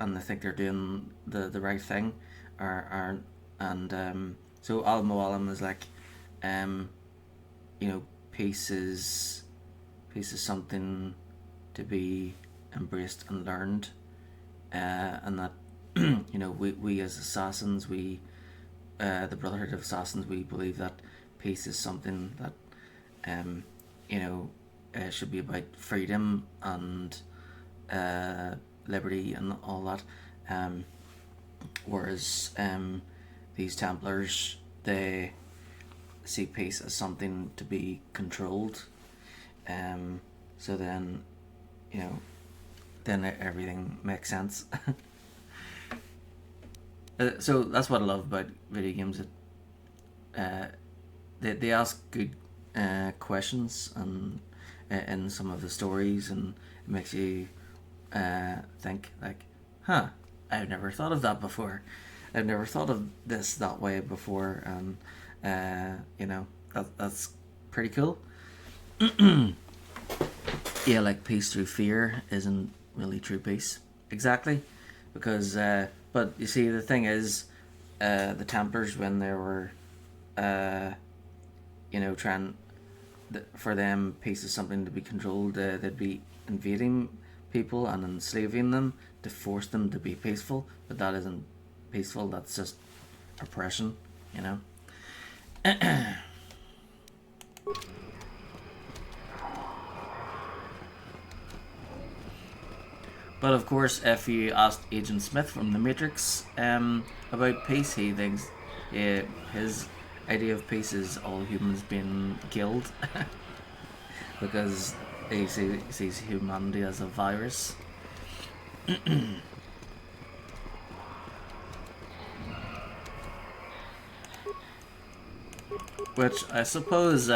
Speaker 1: and they think they're doing the right thing, are and so Al Mualim is like, peace is something to be embraced and learned, and that we as assassins, the Brotherhood of Assassins, we believe that peace is something that should be about freedom and liberty and all that, whereas these Templars, they see peace as something to be controlled, so then everything makes sense. So that's what I love about video games. They ask good questions and in some of the stories, and it makes you think like, I've never thought of that before. I've never thought of this that way before, and that's pretty cool. Yeah, like peace through fear isn't really true peace, exactly, because but you see, the thing is, the Templars, when they were trying, for them peace is something to be controlled, they'd be invading people and enslaving them to force them to be peaceful, but that isn't peaceful, that's just oppression, But of course, if you asked Agent Smith from The Matrix about peace, he thinks his idea of peace is all humans being killed because he sees humanity as a virus. Which I suppose,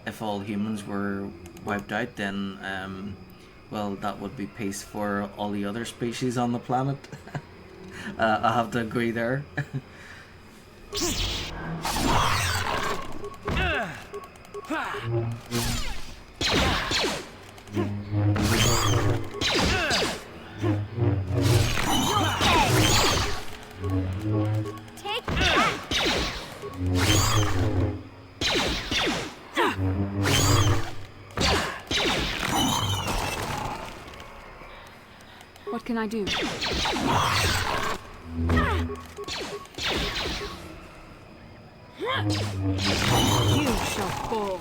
Speaker 1: if all humans were wiped out, then well, that would be peace for all the other species on the planet. I have to agree there.
Speaker 12: Take that!
Speaker 3: What can I do? You shall fall.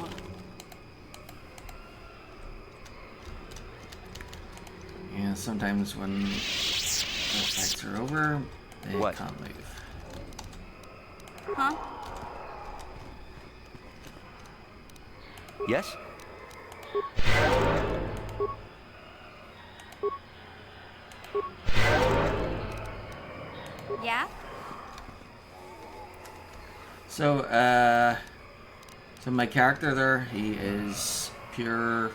Speaker 1: Yeah, sometimes when the fights are over, they can't move.
Speaker 12: Huh?
Speaker 14: Yes?
Speaker 12: Yeah?
Speaker 1: So, so my character there, he is pure,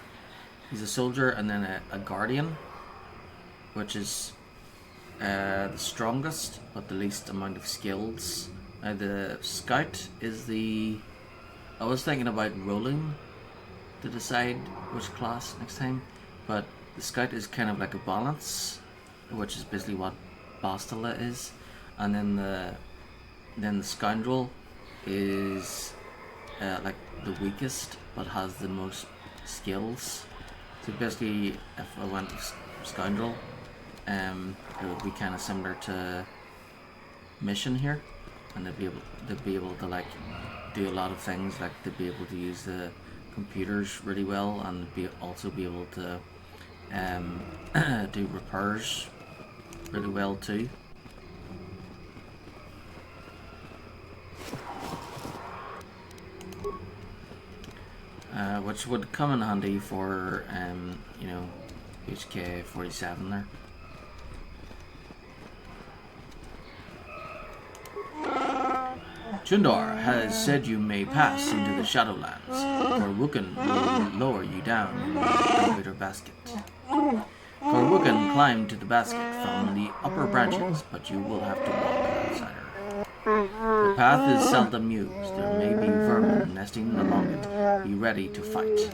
Speaker 1: he's a soldier and then a guardian, which is the strongest but the least amount of skills. Now the scout is I was thinking about rolling to decide which class next time, but the scout is kind of like a balance, which is basically what Bastila is, and then the scoundrel is like the weakest but has the most skills. So basically, if I went with scoundrel, it would be kind of similar to mission here, and they'd be able to like do a lot of things, like they'd be able to use the computers really well, and also be able to do repairs really well too. Which would come in handy for HK 47 there. Chundar has said you may pass into the Shadowlands, for Wooken will lower you down in the elevator basket. For Wooken climbed to the basket from the upper branches, but you will have to walk, outsider. The path is seldom used. There may be vermin nesting along it. Be ready to fight.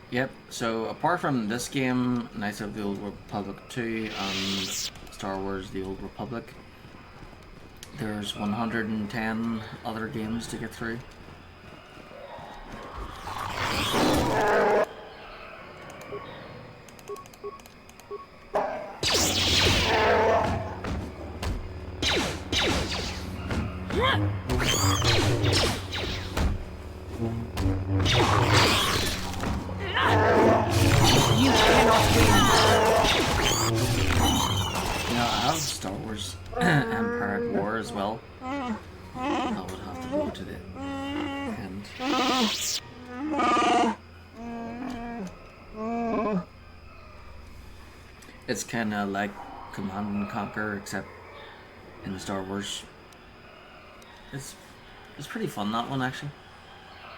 Speaker 1: Yep, so apart from this game, Knights of the Old Republic 2 and Star Wars The Old Republic, there's 110 other games to get through.
Speaker 5: You cannot win.
Speaker 1: Yeah, I have Star Wars Empire at War as well. I would have to go to the end. It's kind of like Command and Conquer, except in Star Wars. It's pretty fun, that one, actually.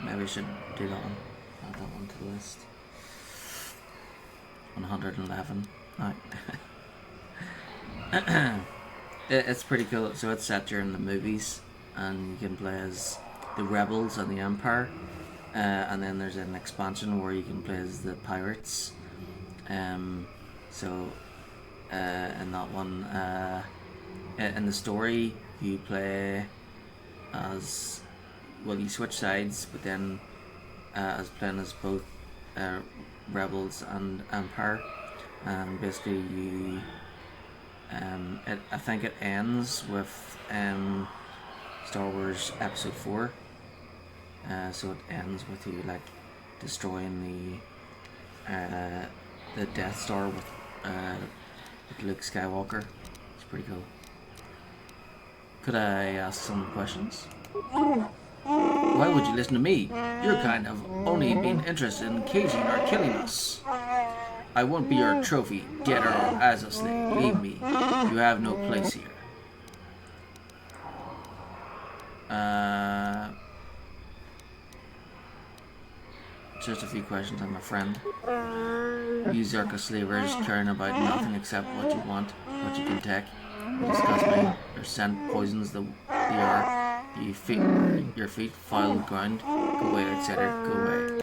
Speaker 1: Maybe I should do that one. Add that one to the list. 111. Right. It's pretty cool. So it's set during the movies, and you can play as the rebels and the Empire, and then there's an expansion where you can play as the pirates. So in that one, in the story, you play as, well, you switch sides, but then as playing as both rebels and Empire, and basically you I think it ends with Star Wars Episode 4, so it ends with you like destroying the Death Star with Luke Skywalker. It's pretty cool. Could I ask some questions? Why would you listen to me? You're kind of only been interested in caging or killing us. I won't be your trophy, getter, or as a slave. Leave me. You have no place here. Just a few questions, I'm a friend. You Zerka slavers caring about nothing except what you want, what you can take. You disgust me. Your scent poisons the air. Your feet foul the ground. Go away, outsider. Go away.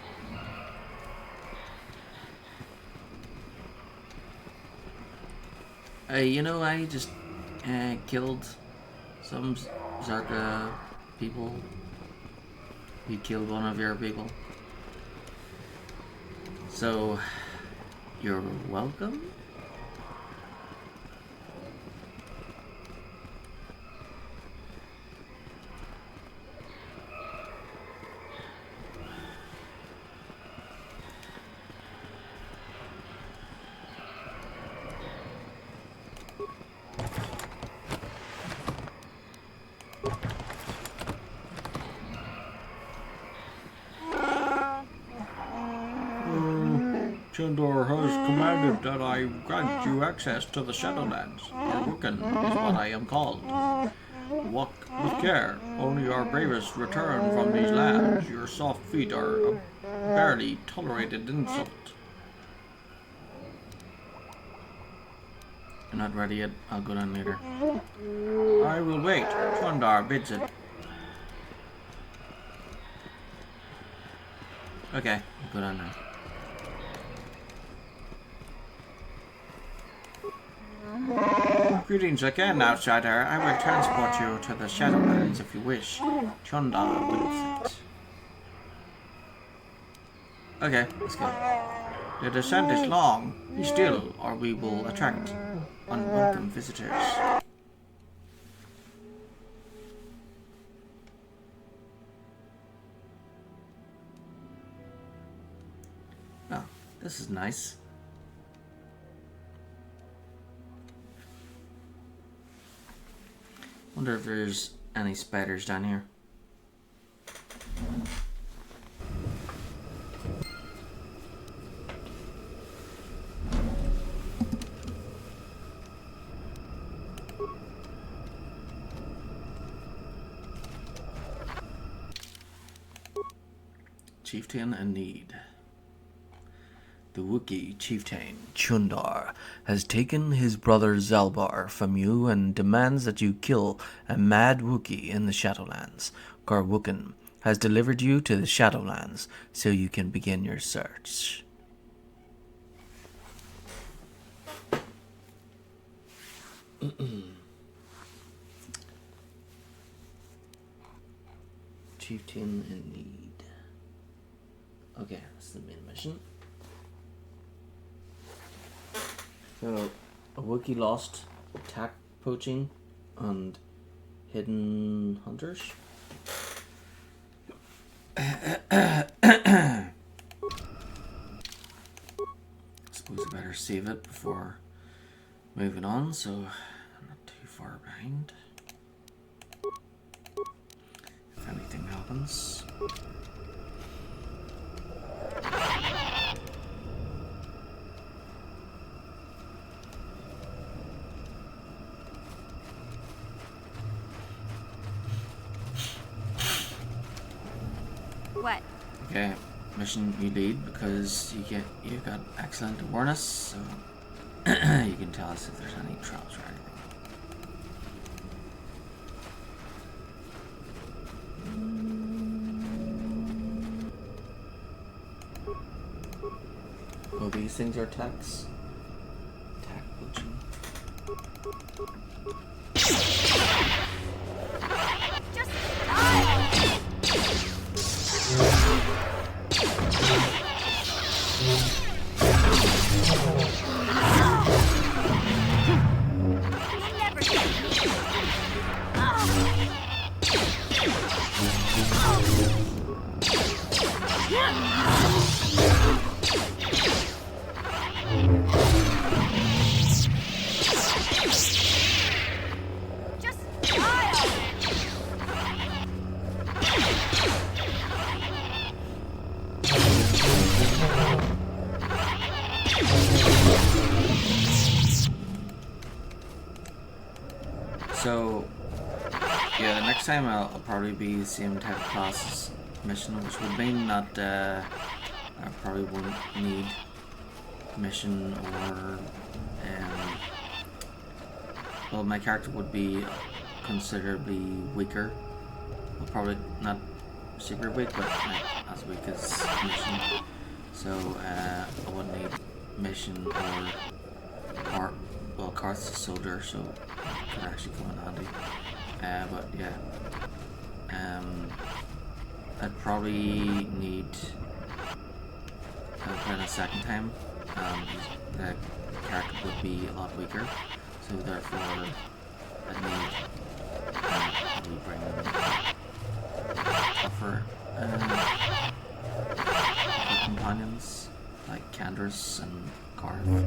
Speaker 1: You know, I just killed some Zerka people. You killed one of your people. So, you're welcome? Chandor has commanded that I grant you access to the Shadowlands. Urwukin is what I am called. Walk with care. Only our bravest return from these lands. Your soft feet are a barely tolerated insult. You're not ready yet. I'll go down later. I will wait. Chandar bids it. Okay, I'll go down now. Greetings again, outsider. I will transport you to the Shadowlands if you wish. Chondar wills it. Okay, let's go. The descent is long. Be still, or we will attract unwelcome visitors. This is nice. Wonder if there's any spiders down here. Chieftain in need. The Wookiee chieftain, Chundar, has taken his brother Zalbar from you and demands that you kill a mad Wookiee in the Shadowlands. Garwookin has delivered you to the Shadowlands so you can begin your search. Chieftain in need. Okay, that's the main mission. So, a Wookiee lost, attack poaching, and hidden hunters. I suppose I better save it before moving on, so I'm not too far behind. If anything happens.
Speaker 12: What?
Speaker 1: Okay, mission you lead because you got excellent awareness, so you can tell us if there's any traps or anything. Oh, these things are attacks. Attack poaching.
Speaker 12: Just die! You'll never get me. Just die already.
Speaker 1: So, yeah, the next time I'll probably be the same type of class mission, which would mean that I probably won't need mission or well, my character would be considerably weaker. Well, probably not super weak, but not as weak as mission. So I wouldn't need mission or well, Karth's a soldier, so it could actually come in handy. But yeah, I'd probably need playing a second time. The character would be a lot weaker, so therefore I'd need probably bring tougher companions like Candace and Karth.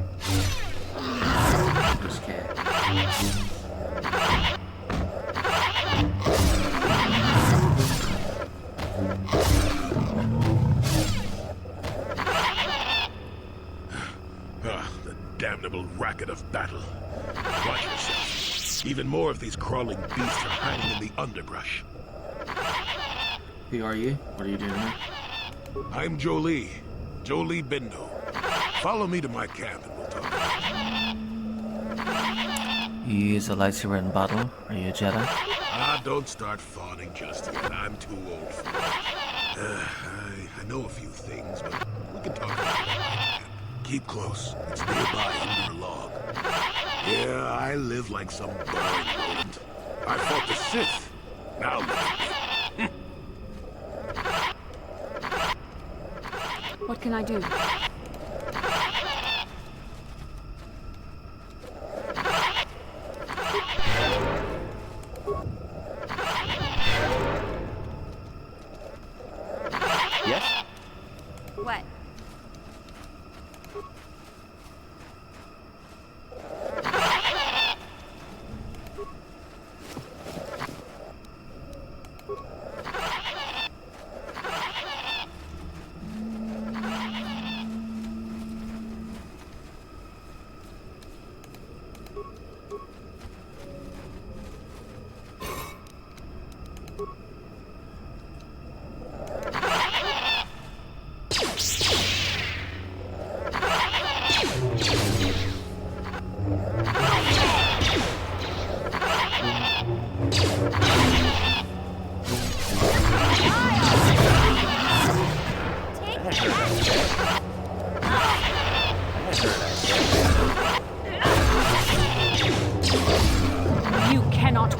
Speaker 15: The damnable racket of battle. Watch yourself. Even more of these crawling beasts are hiding in the underbrush.
Speaker 1: Who are you? What are you doing here?
Speaker 15: I'm Jolie Bindo. Follow me to my camp and we'll talk.
Speaker 1: You use a lightsaber in battle? Are you a Jedi?
Speaker 15: Ah, don't start fawning just yet. I'm too old for it. I know a few things, but we can talk about it. Keep close. It's nearby under a log. Yeah, I live like some burrowing rodent. I fought the Sith. Now look at me.
Speaker 3: What can I do?
Speaker 14: Yes?
Speaker 12: What?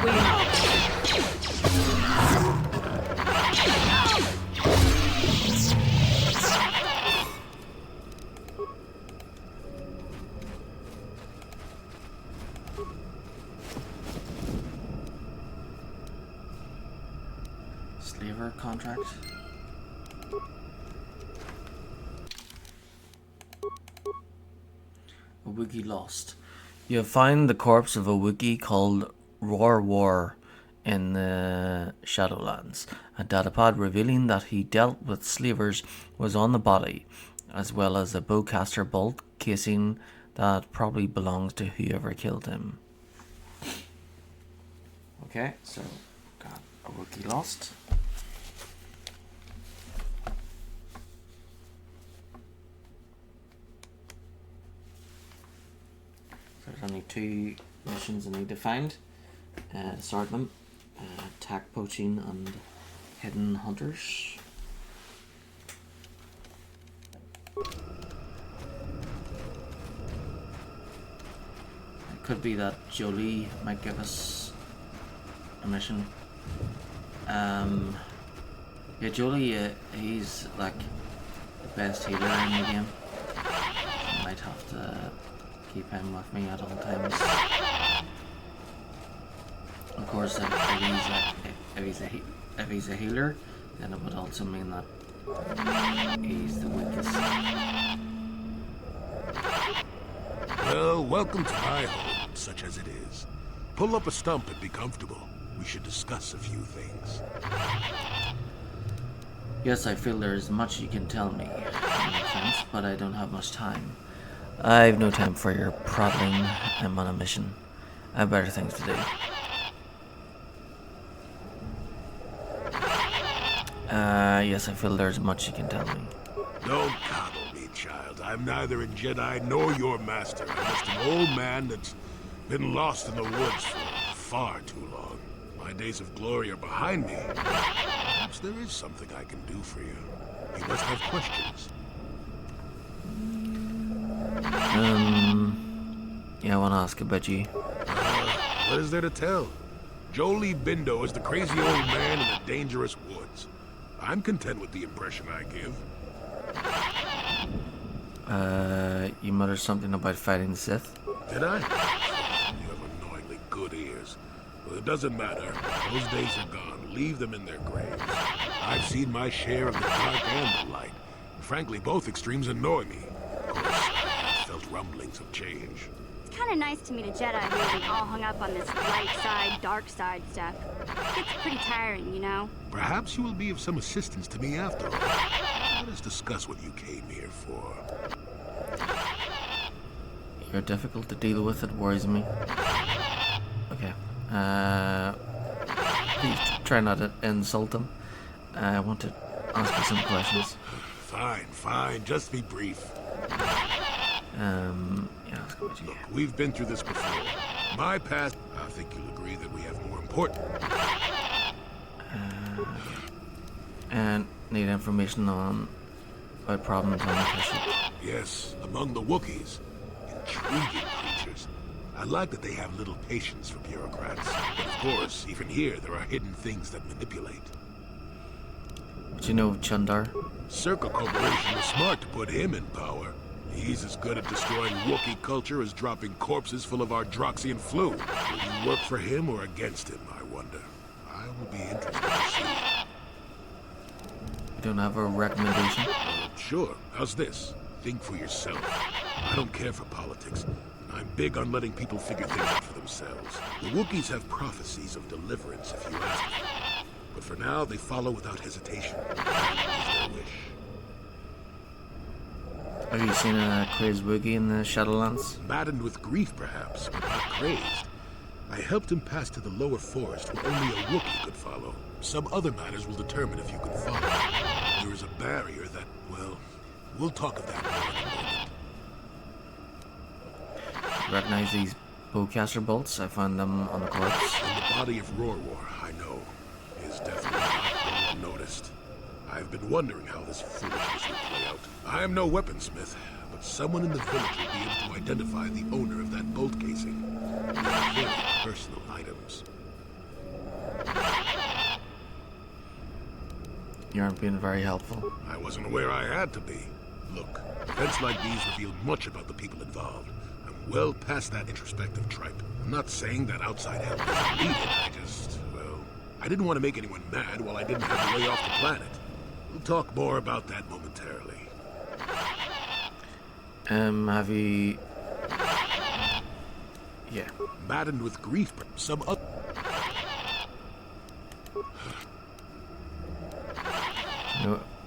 Speaker 1: Slaver contract. A Wookiee lost. You have found the corpse of a Wookiee called War in the Shadowlands. A datapad revealing that he dealt with slavers was on the body, as well as a bowcaster bolt casing that probably belongs to whoever killed him. Okay, so got a Wookiee lost. There's only 2 missions I need to find. Sort them. Attack poaching and hidden hunters. It could be that Jolie might give us a mission. Yeah, Jolie, he's like the best healer in the game. I might have to keep him with me at all times. Of course, if he's a healer, then it would also mean that he's the weakest.
Speaker 15: Well, welcome to my home, such as it is. Pull up a stump and be comfortable. We should discuss a few things.
Speaker 1: Yes, I feel there is much you can tell me, no offense, but I don't have much time. I've no time for your prattling. I'm on a mission. I have better things to do. Yes, I feel there's much you can tell me.
Speaker 15: Don't coddle me, child. I'm neither a Jedi nor your master. I'm just an old man that's been lost in the woods for far too long. My days of glory are behind me. Perhaps there is something I can do for you. You must have questions.
Speaker 1: Yeah, I want to ask about you.
Speaker 15: What is there to tell? Jolie Bindo is the crazy old man in the dangerous woods. I'm content with the impression I give.
Speaker 1: You muttered something about fighting the Sith.
Speaker 15: Did I? You have annoyingly good ears. Well, it doesn't matter. Those days are gone. Leave them in their graves. I've seen my share of the dark and the light. And frankly, both extremes annoy me. Of course, I have felt rumblings of change.
Speaker 12: It's kind of nice to meet a Jedi who isn't all hung up on this light side, dark side stuff. It gets pretty tiring, you know?
Speaker 15: Perhaps you will be of some assistance to me after all. Let us discuss what you came here for.
Speaker 1: You're difficult to deal with, it worries me. Okay. Please try not to insult them. I want to ask you some questions.
Speaker 15: Fine. Just be brief.
Speaker 1: Yeah,
Speaker 15: Look, we've been through this before. My past, I think you'll agree that we have more important.
Speaker 1: And need information on about problems on the Kashyyyk.
Speaker 15: Yes, among the Wookiees. Intriguing creatures. I like that they have little patience for bureaucrats. But of course, even here, there are hidden things that manipulate.
Speaker 1: What you know of Chundar?
Speaker 15: Circle Corporation was smart to put him in power. He's as good at destroying Wookiee culture as dropping corpses full of Ardroxian flu. Will you work for him or against him, I wonder? I will be interested to see.
Speaker 1: You don't have a recommendation?
Speaker 15: Sure. How's this? Think for yourself. I don't care for politics. I'm big on letting people figure things out for themselves. The Wookiees have prophecies of deliverance, if you ask me. But for now, they follow without hesitation. That is their wish.
Speaker 1: Have you seen a crazed Wookiee in the Shadowlands?
Speaker 15: Maddened with grief, perhaps, but not crazed. I helped him pass to the lower forest where only a Wookiee could follow. Some other matters will determine if you can follow. There is a barrier that, well, we'll talk of that more in a moment.
Speaker 1: Recognize these bowcaster bolts? I found them on the corpse.
Speaker 15: On the body of Rorwar, I know. Is definitely not go unnoticed. I've been wondering how this foolishness will play out. I am no weaponsmith, but someone in the village will be able to identify the owner of that bolt casing. They are very personal items.
Speaker 1: You aren't being very helpful.
Speaker 15: I wasn't aware I had to be. Look, events like these reveal much about the people involved. I'm well past that introspective tripe. I'm not saying that outside help isn't needed. I didn't want to make anyone mad while I didn't have a way off the planet. We'll talk more about that momentarily.
Speaker 1: Have you... Yeah.
Speaker 15: Maddened with grief, some other...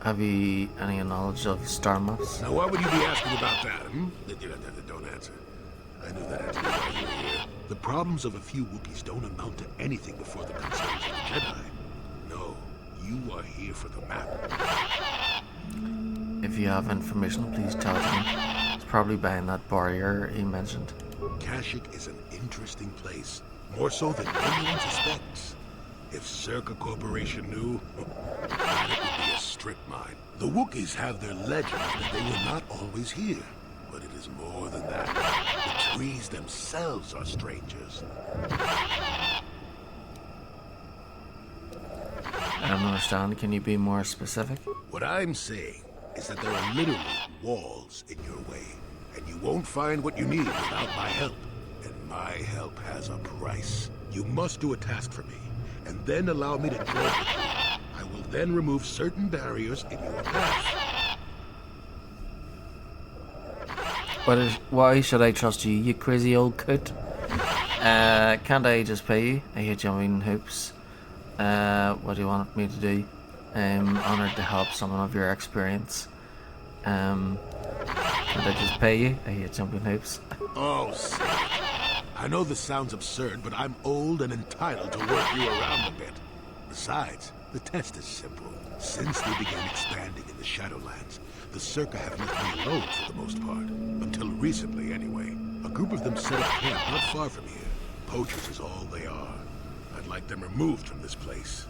Speaker 1: Have you any knowledge of star maps?
Speaker 15: Now, why would you be asking about that, Don't answer. I knew that had to be why you were here. The problems of a few Wookiees don't amount to anything before the concerns of the Jedi. No, you are here for the map.
Speaker 1: If you have information, please tell it to me. It's probably behind that barrier he mentioned.
Speaker 15: Kashyyyk is an interesting place, more so than anyone suspects. If Circa Corporation knew, that it would be a strip mine. The Wookiees have their legends that they were not always here. But it is more than that. The trees themselves are strangers.
Speaker 1: I don't understand. Can you be more specific?
Speaker 15: What I'm saying is that there are literally walls in your way. And you won't find what you need without my help. And my help has a price. You must do a task for me, and then allow me to join with you. I will then remove certain barriers in your path.
Speaker 1: Why should I trust you, you crazy old coot? Can't I just pay you? I hate jumping hoops. What do you want me to do? I'm honored to help someone of your experience. Can't I just pay you? I hate jumping hoops.
Speaker 15: Oh, sick. I know this sounds absurd, but I'm old and entitled to work you around a bit. Besides, the test is simple. Since they began expanding in the Shadowlands, the Circa have left me alone for the most part. Until recently, anyway. A group of them set up camp not far from here. Poachers is all they are. I'd like them removed from this place.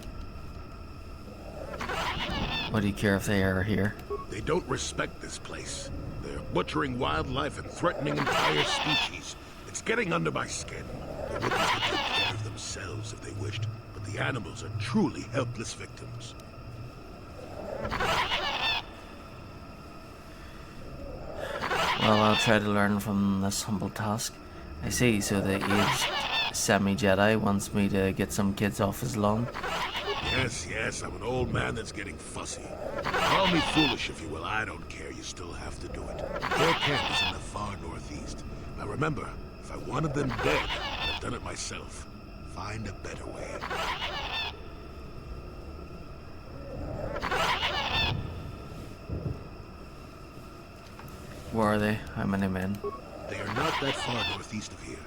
Speaker 1: What do you care if they are here?
Speaker 15: They don't respect this place. They're butchering wildlife and threatening entire species. It's getting under my skin. The Wookiees could take care of themselves if they wished, but the animals are truly helpless victims.
Speaker 1: Well, I'll try to learn from this humble task. I see, so the aged semi-Jedi wants me to get some kids off his lawn.
Speaker 15: Yes, I'm an old man that's getting fussy. Call me foolish if you will, I don't care, you still have to do it. Their camp is in the far northeast. Now remember, if I wanted them dead, I'd have done it myself. Find a better way.
Speaker 1: Where are they? How many men?
Speaker 15: They are not that far northeast of here.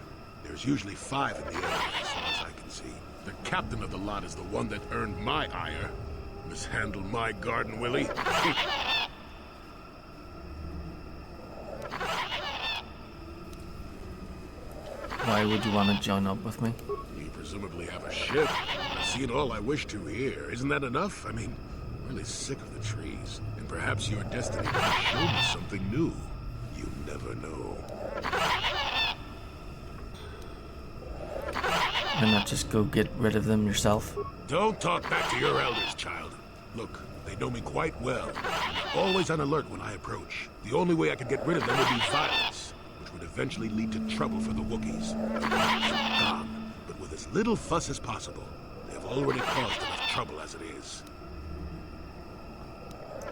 Speaker 15: There's usually 5 in the area, as far as I can see. The captain of the lot is the one that earned my ire. Mishandle my garden, Willie.
Speaker 1: Why would you want to join up with me?
Speaker 15: You presumably have a ship. I've seen all I wish to here. Isn't that enough? I mean, I'm really sick of the trees. And perhaps your destiny might show me something new. You never know.
Speaker 1: Why not just go get rid of them yourself?
Speaker 15: Don't talk back to your elders, child. Look, they know me quite well. They're always on alert when I approach. The only way I could get rid of them would be violence, which would eventually lead to trouble for the Wookiees. I want them gone, but with as little fuss as possible. They have already caused enough trouble as it is.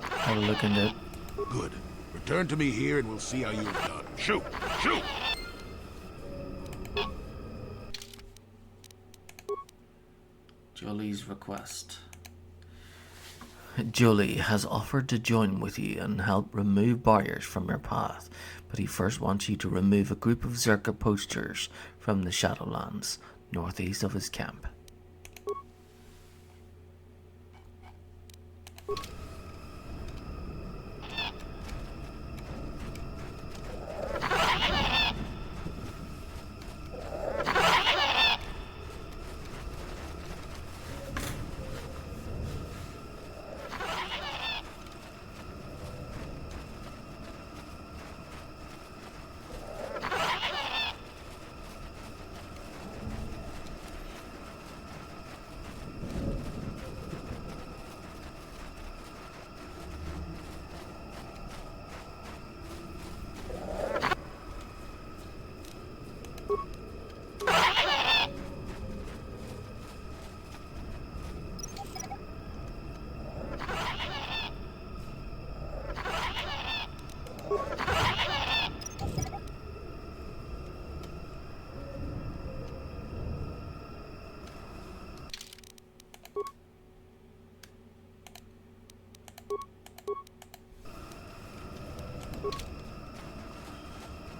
Speaker 1: Have a look into it.
Speaker 15: Good. Return to me here and we'll see how you've done. Shoot! Shoot!
Speaker 1: Julie's request. Julie has offered to join with you and help remove barriers from your path, but he first wants you to remove a group of Circa poachers from the Shadowlands, northeast of his camp.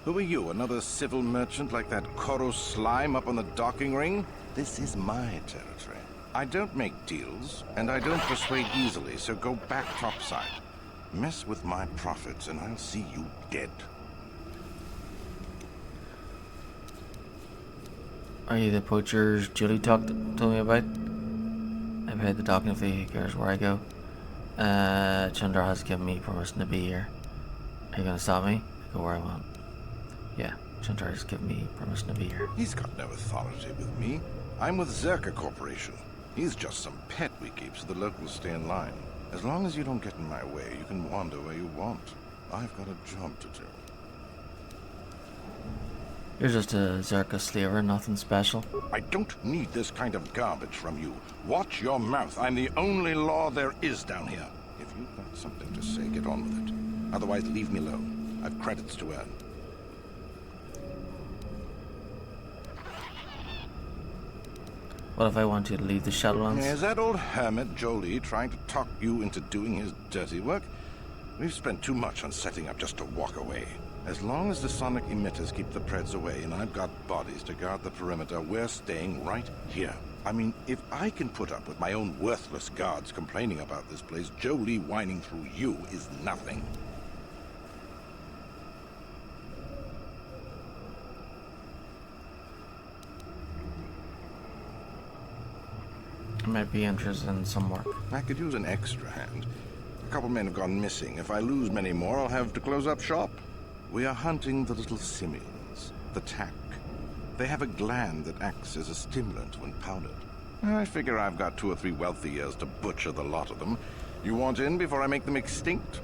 Speaker 16: Who are you, another civil merchant like that Koro slime up on the docking ring? This is my territory. I don't make deals, and I don't persuade easily, so go back topside. Mess with my profits, and I'll see you dead.
Speaker 1: Are you the poachers Julie told me about? I've heard the docking if he cares where I go. Chandra has given me permission to be here. Are you gonna stop me? I go where I want. Yeah, Chandra has given me permission to be here.
Speaker 16: He's got no authority with me. I'm with Zerka Corporation. He's just some pet we keep so the locals stay in line. As long as you don't get in my way, you can wander where you want. I've got a job to do.
Speaker 1: You're just a Zerka slaver, nothing special.
Speaker 16: I don't need this kind of garbage from you. Watch your mouth. I'm the only law there is down here. If you've got something to say, get on with it. Otherwise, leave me alone. I've credits to earn.
Speaker 1: What if I want you to leave the Shadowlands?
Speaker 16: Is that old hermit Jolie trying to talk you into doing his dirty work? We've spent too much on setting up just to walk away. As long as the sonic emitters keep the Preds away and I've got bodies to guard the perimeter, we're staying right here. I mean, if I can put up with my own worthless guards complaining about this place, Jolie whining through you is nothing.
Speaker 1: I might be interested in some work.
Speaker 16: I could use an extra hand. A couple men have gone missing. If I lose many more, I'll have to close up shop. We are hunting the little simians, the tack. They have a gland that acts as a stimulant when powdered. I figure I've got 2 or 3 wealthy years to butcher the lot of them. You want in before I make them extinct?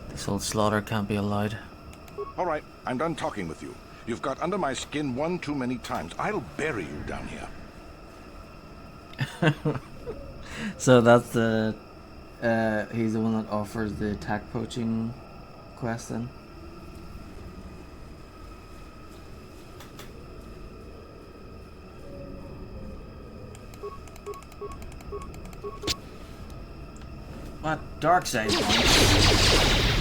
Speaker 1: This old slaughter can't be allowed.
Speaker 16: All right, I'm done talking with you. You've got under my skin one too many times. I'll bury you down here.
Speaker 1: So that's the... he's the one that offers the tack poaching quest then? What? Dark side points?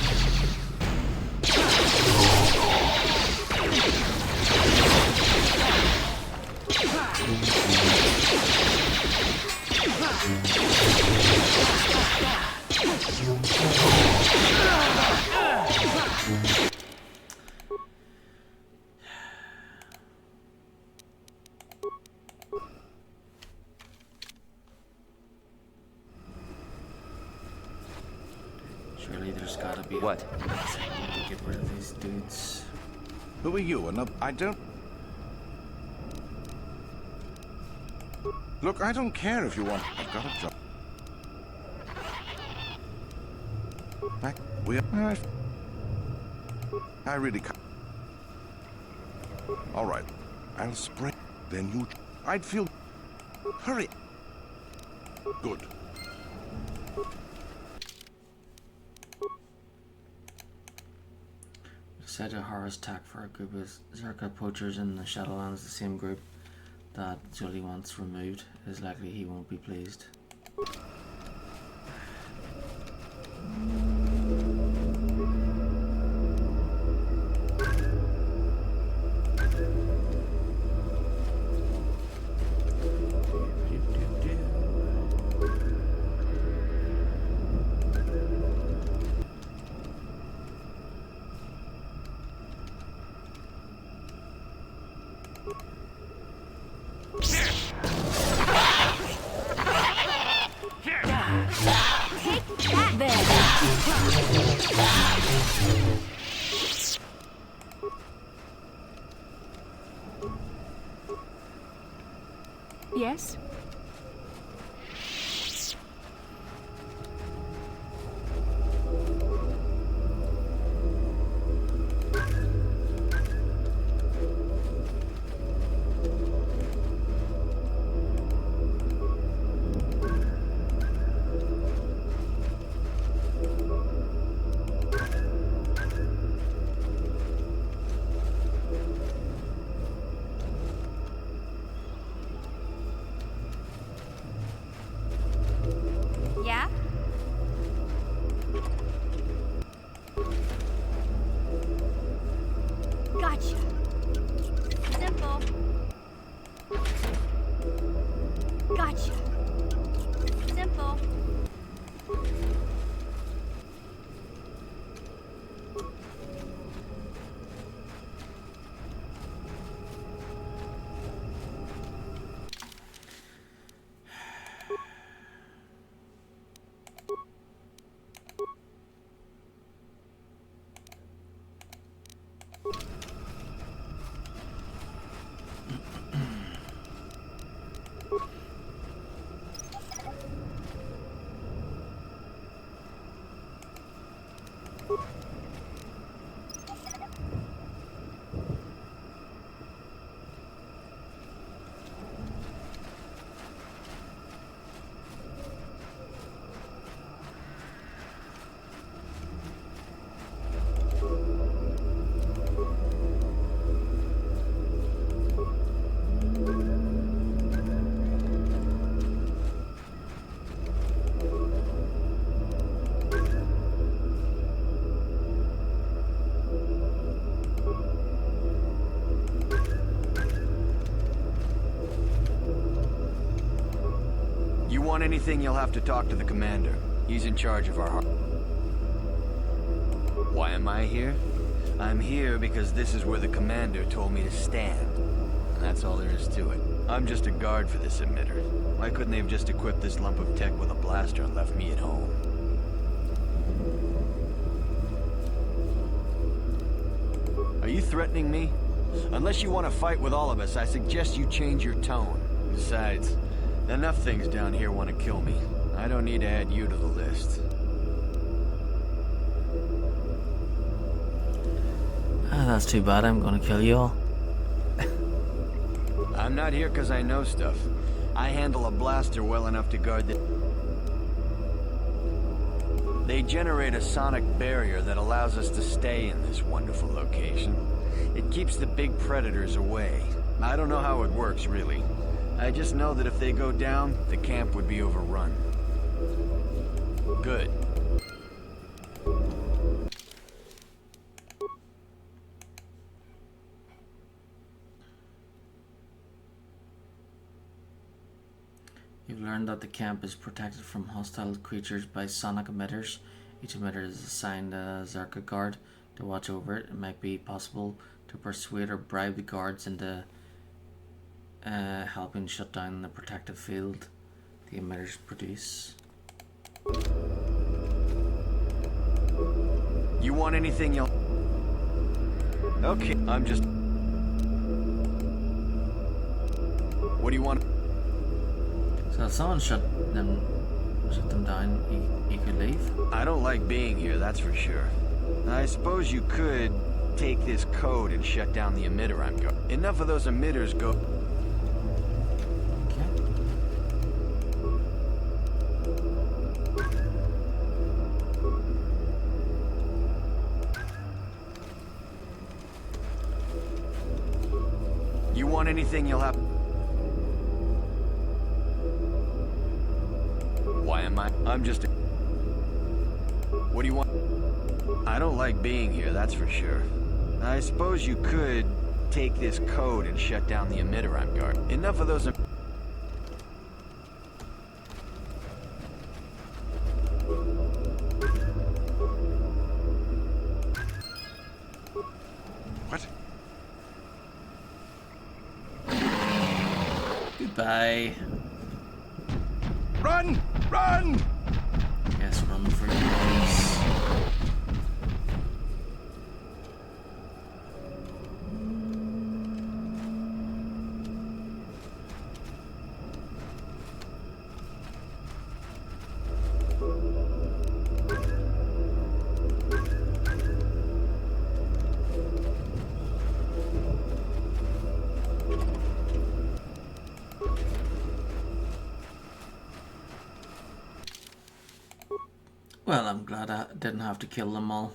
Speaker 1: Surely there's gotta be
Speaker 13: what?
Speaker 1: To get rid of these dudes.
Speaker 16: Who are you? Another? I don't. Look, I don't care if you want. I've got a job. I really can't. All right, I'll spray. Then you. I'd feel. Hurry. Good.
Speaker 1: Set a harvest tack for a group of Zerka poachers in the Shadowlands, the same group that Jolie wants removed. It is likely he won't be pleased.
Speaker 3: Yes?
Speaker 17: want anything, you'll have to talk to the commander. He's in charge of our... Why am I here? I'm here because this is where the commander told me to stand. And that's all there is to it. I'm just a guard for this emitter. Why couldn't they have just equipped this lump of tech with a blaster and left me at home? Are you threatening me? Unless you want to fight with all of us, I suggest you change your tone. Besides, enough things down here want to kill me. I don't need to add you to the list.
Speaker 1: That's too bad. I'm gonna kill you all.
Speaker 17: I'm not here because I know stuff. I handle a blaster well enough to guard the... They generate a sonic barrier that allows us to stay in this wonderful location. It keeps the big predators away. I don't know how it works, really. I just know that if they go down, the camp would be overrun. Good.
Speaker 1: You've learned that the camp is protected from hostile creatures by sonic emitters. Each emitter is assigned a Zerka guard to watch over it. It might be possible to persuade or bribe the guards into helping shut down the protective field the emitters produce.
Speaker 17: You want anything, you'll... Okay, I'm just... What do you want?
Speaker 1: So if someone shut them down, you could leave?
Speaker 17: I don't like being here, that's for sure. I suppose you could take this code and shut down the emitter I'm going. Enough of those emitters go... You want anything, you'll have... Why am I? I'm just... What do you want? I don't like being here, that's for sure. I suppose you could take this code and shut down the emitter I'm guarding. Enough of those...
Speaker 16: What?
Speaker 1: Goodbye.
Speaker 16: Run! Run!
Speaker 1: Yes, run for your lives. Well, I'm glad I didn't have to kill them all.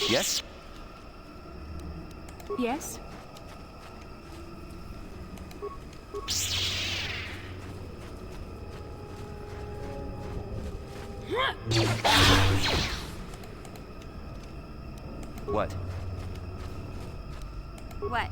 Speaker 17: Yes?
Speaker 3: Yes?
Speaker 17: What?
Speaker 12: What?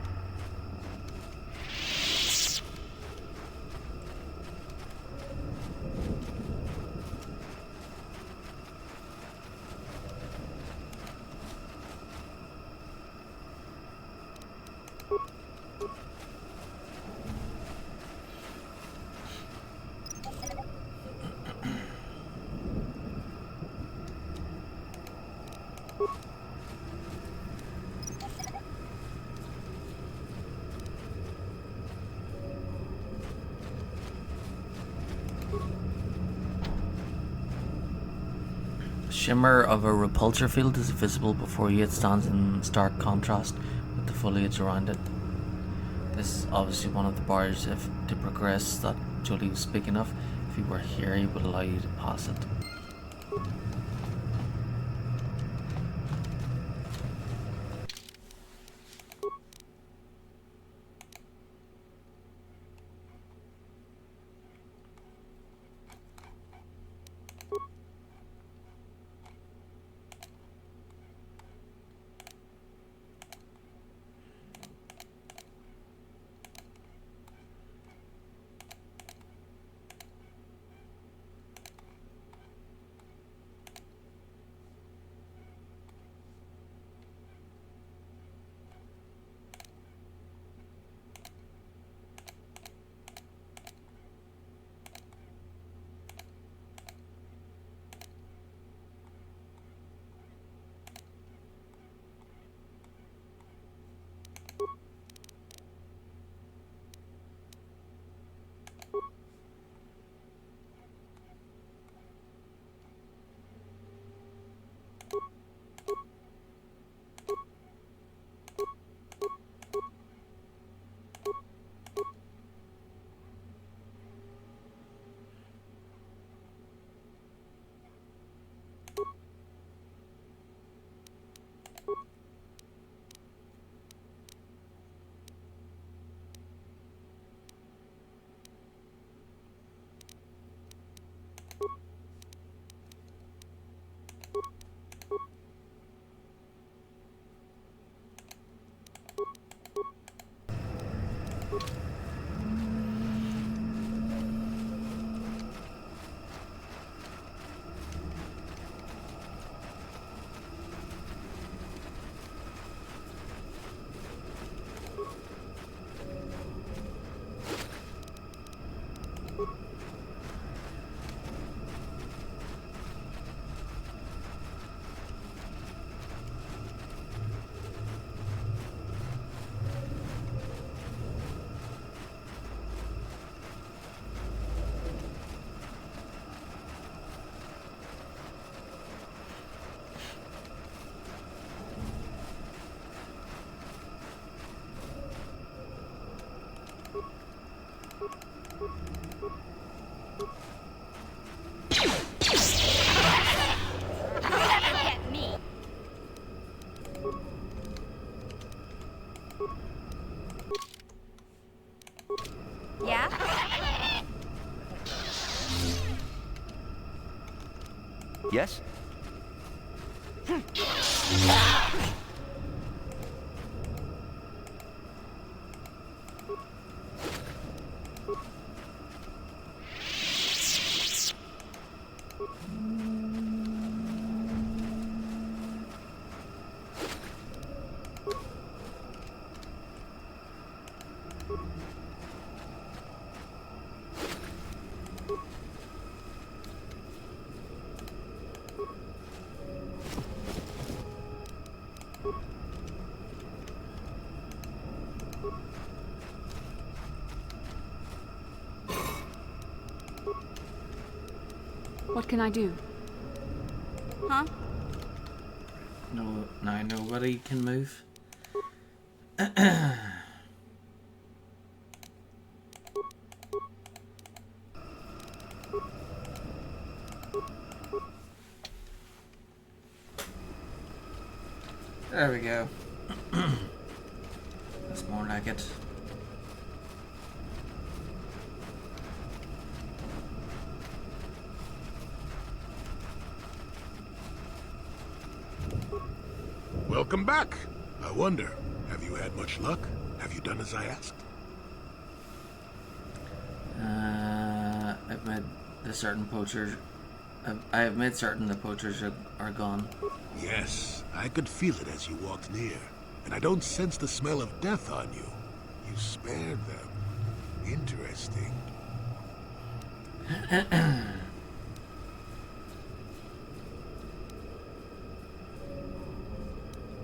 Speaker 1: shimmer of a repulsor field is visible before you. It stands in stark contrast with the foliage around it. This is obviously one of the bars to progress that Jody was speaking of. If you were here, he would allow you to pass it.
Speaker 14: Yes?
Speaker 3: What can I do?
Speaker 12: Huh?
Speaker 1: No, now nobody can move. There we go. That's more like it.
Speaker 15: Welcome back. I wonder, have you had much luck? Have you done as I asked?
Speaker 1: I've made the certain poachers. I have made certain the poachers are gone.
Speaker 15: Yes, I could feel it as you walked near, and I don't sense the smell of death on you. You spared them. Interesting.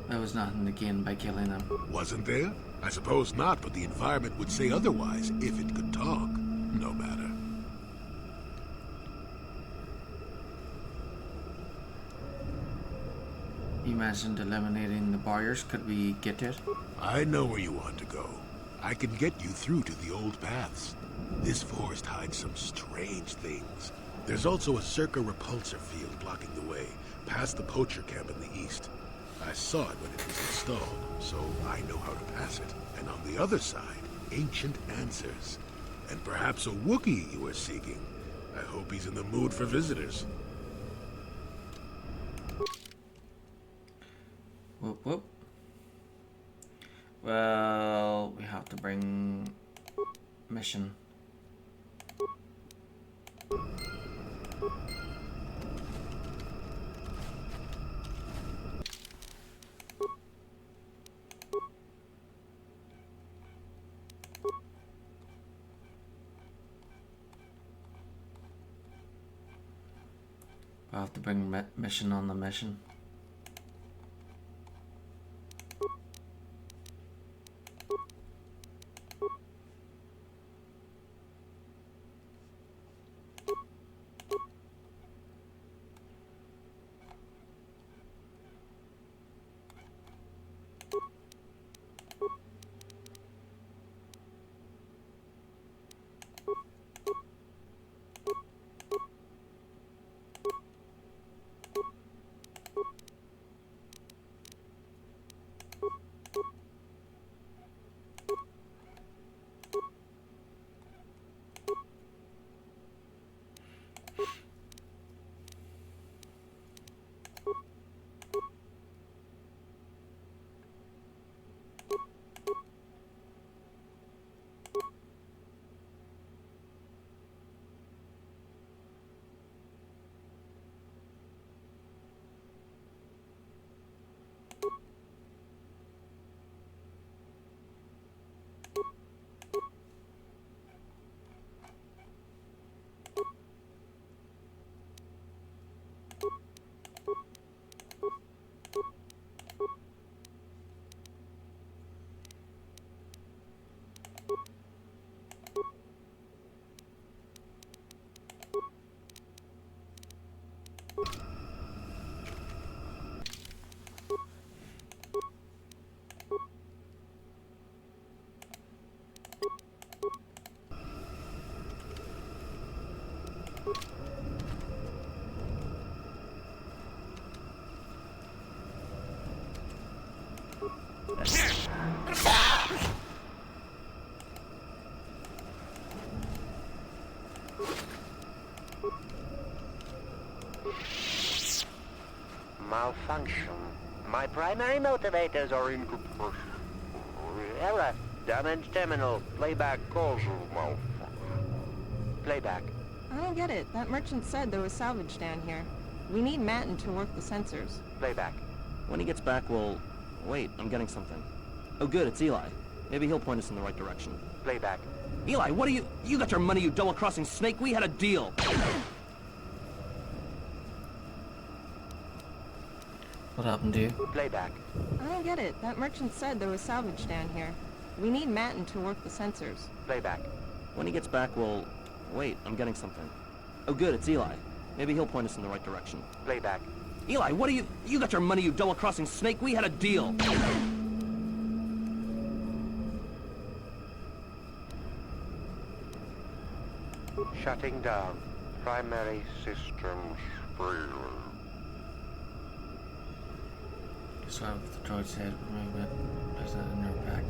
Speaker 1: There was nothing to gain by killing them.
Speaker 15: Wasn't there? I suppose not, but the environment would say otherwise if it could talk. No matter.
Speaker 1: You mentioned eliminating the barriers. Could we get to it?
Speaker 15: I know where you want to go. I can get you through to the old paths. This forest hides some strange things. There's also a Circa repulsor field blocking the way, past the poacher camp in the east. I saw it when it was installed, so I know how to pass it. And on the other side, ancient answers. And perhaps a Wookiee you are seeking. I hope he's in the mood for visitors.
Speaker 1: Whoop whoop. Well, we have to bring mission. I have to bring mission on the mission.
Speaker 18: Malfunction. My primary motivators are incomplete. Error. Damaged terminal. Playback causal malfunction. Playback.
Speaker 19: I don't get it. That merchant said there was salvage down here. We need Matten to work the sensors.
Speaker 18: Playback.
Speaker 20: When he gets back, we'll... Wait, I'm getting something. Oh good, it's Eli. Maybe he'll point us in the right direction.
Speaker 18: Playback.
Speaker 20: Eli, what are you... You got your money, you double-crossing snake? We had a deal!
Speaker 1: What happened to you?
Speaker 18: Playback.
Speaker 19: I don't get it. That merchant said there was salvage down here. We need Matten to work the sensors.
Speaker 18: Playback.
Speaker 20: When he gets back, we'll... Wait, I'm getting something. Oh good, it's Eli. Maybe he'll point us in the right direction.
Speaker 18: Playback.
Speaker 20: Eli, what are you... You got your money, you double-crossing snake? We had a deal!
Speaker 18: Shutting down. Primary systems failure.
Speaker 1: Describe what the droid said. There's that in your pack.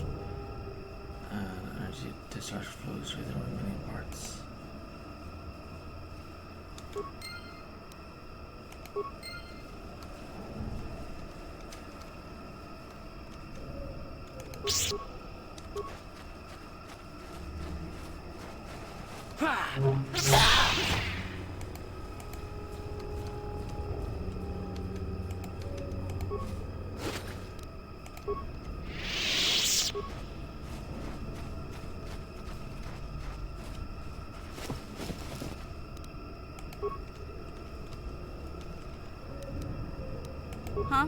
Speaker 1: Energy discharge flows through the remaining parts.
Speaker 12: Huh?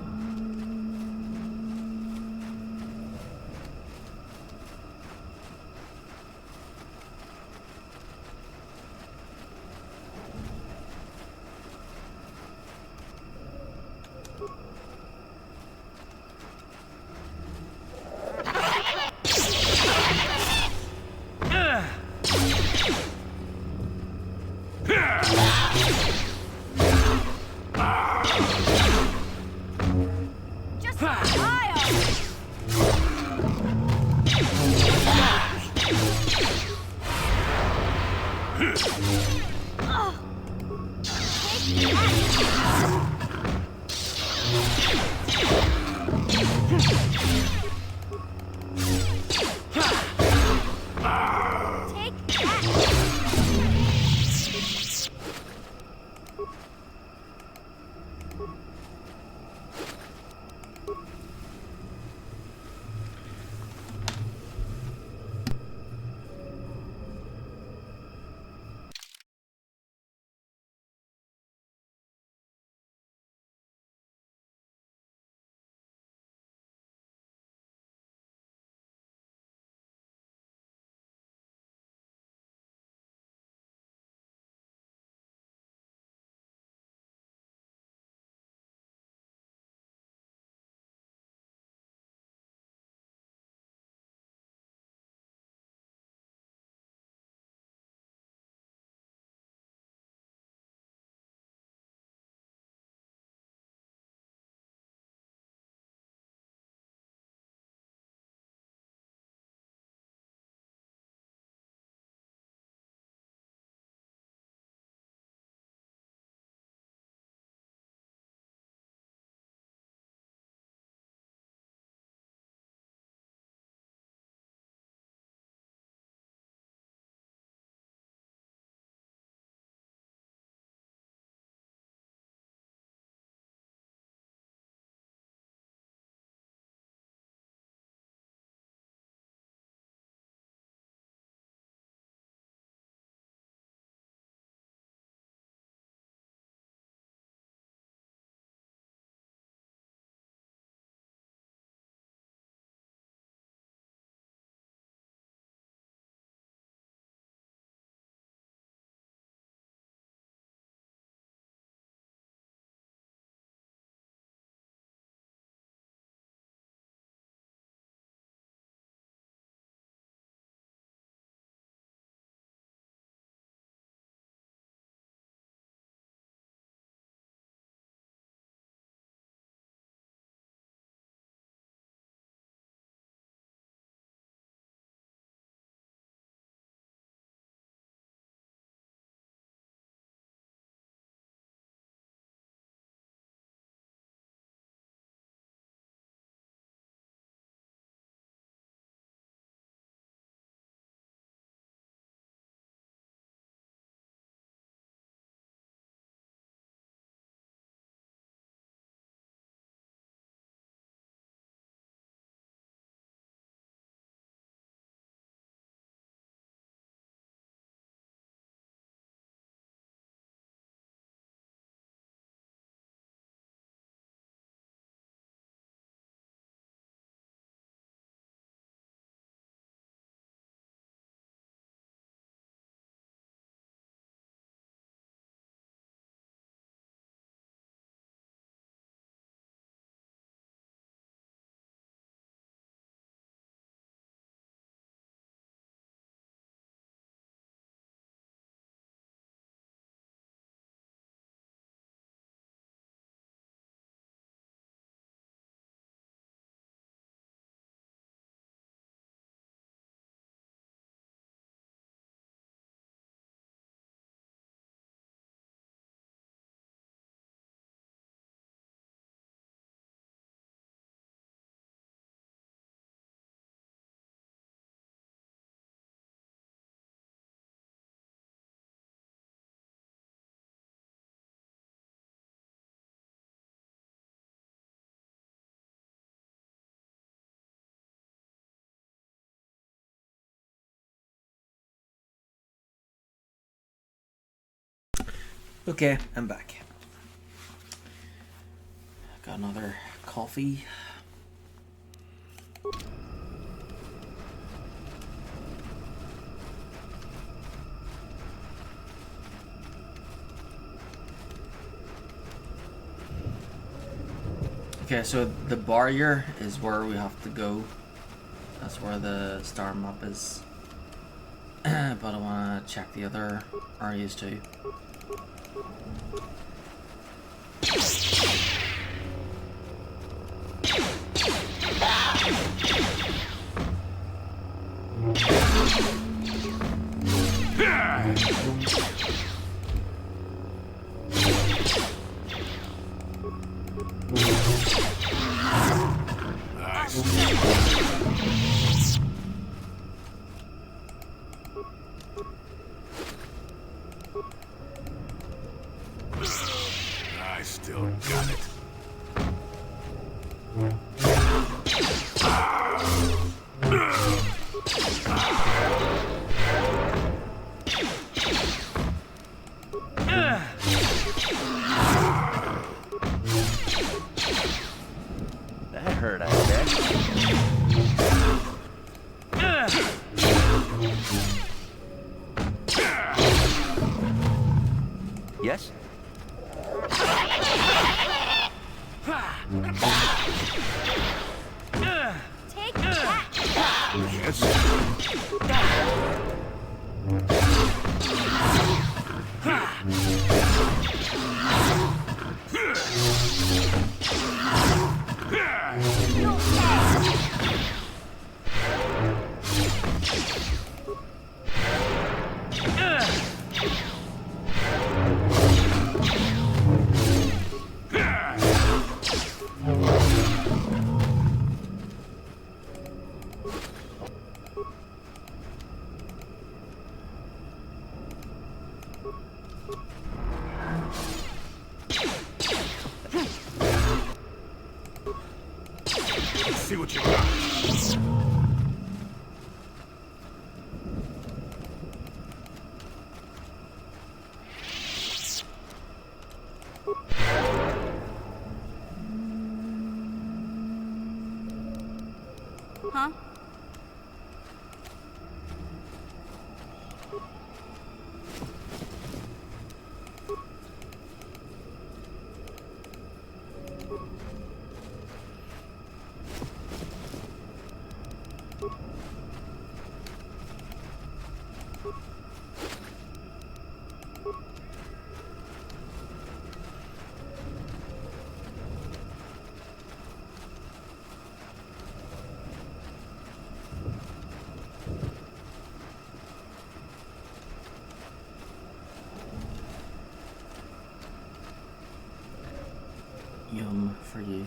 Speaker 1: Okay, I'm back. Got another coffee. Okay, so the barrier is where we have to go. That's where the star map is. But I want to check the other areas too.
Speaker 15: I still got it.
Speaker 17: That hurt, I bet. Yes?
Speaker 12: Take that!
Speaker 15: Let's see what you got.
Speaker 12: Huh?
Speaker 1: Yum for you.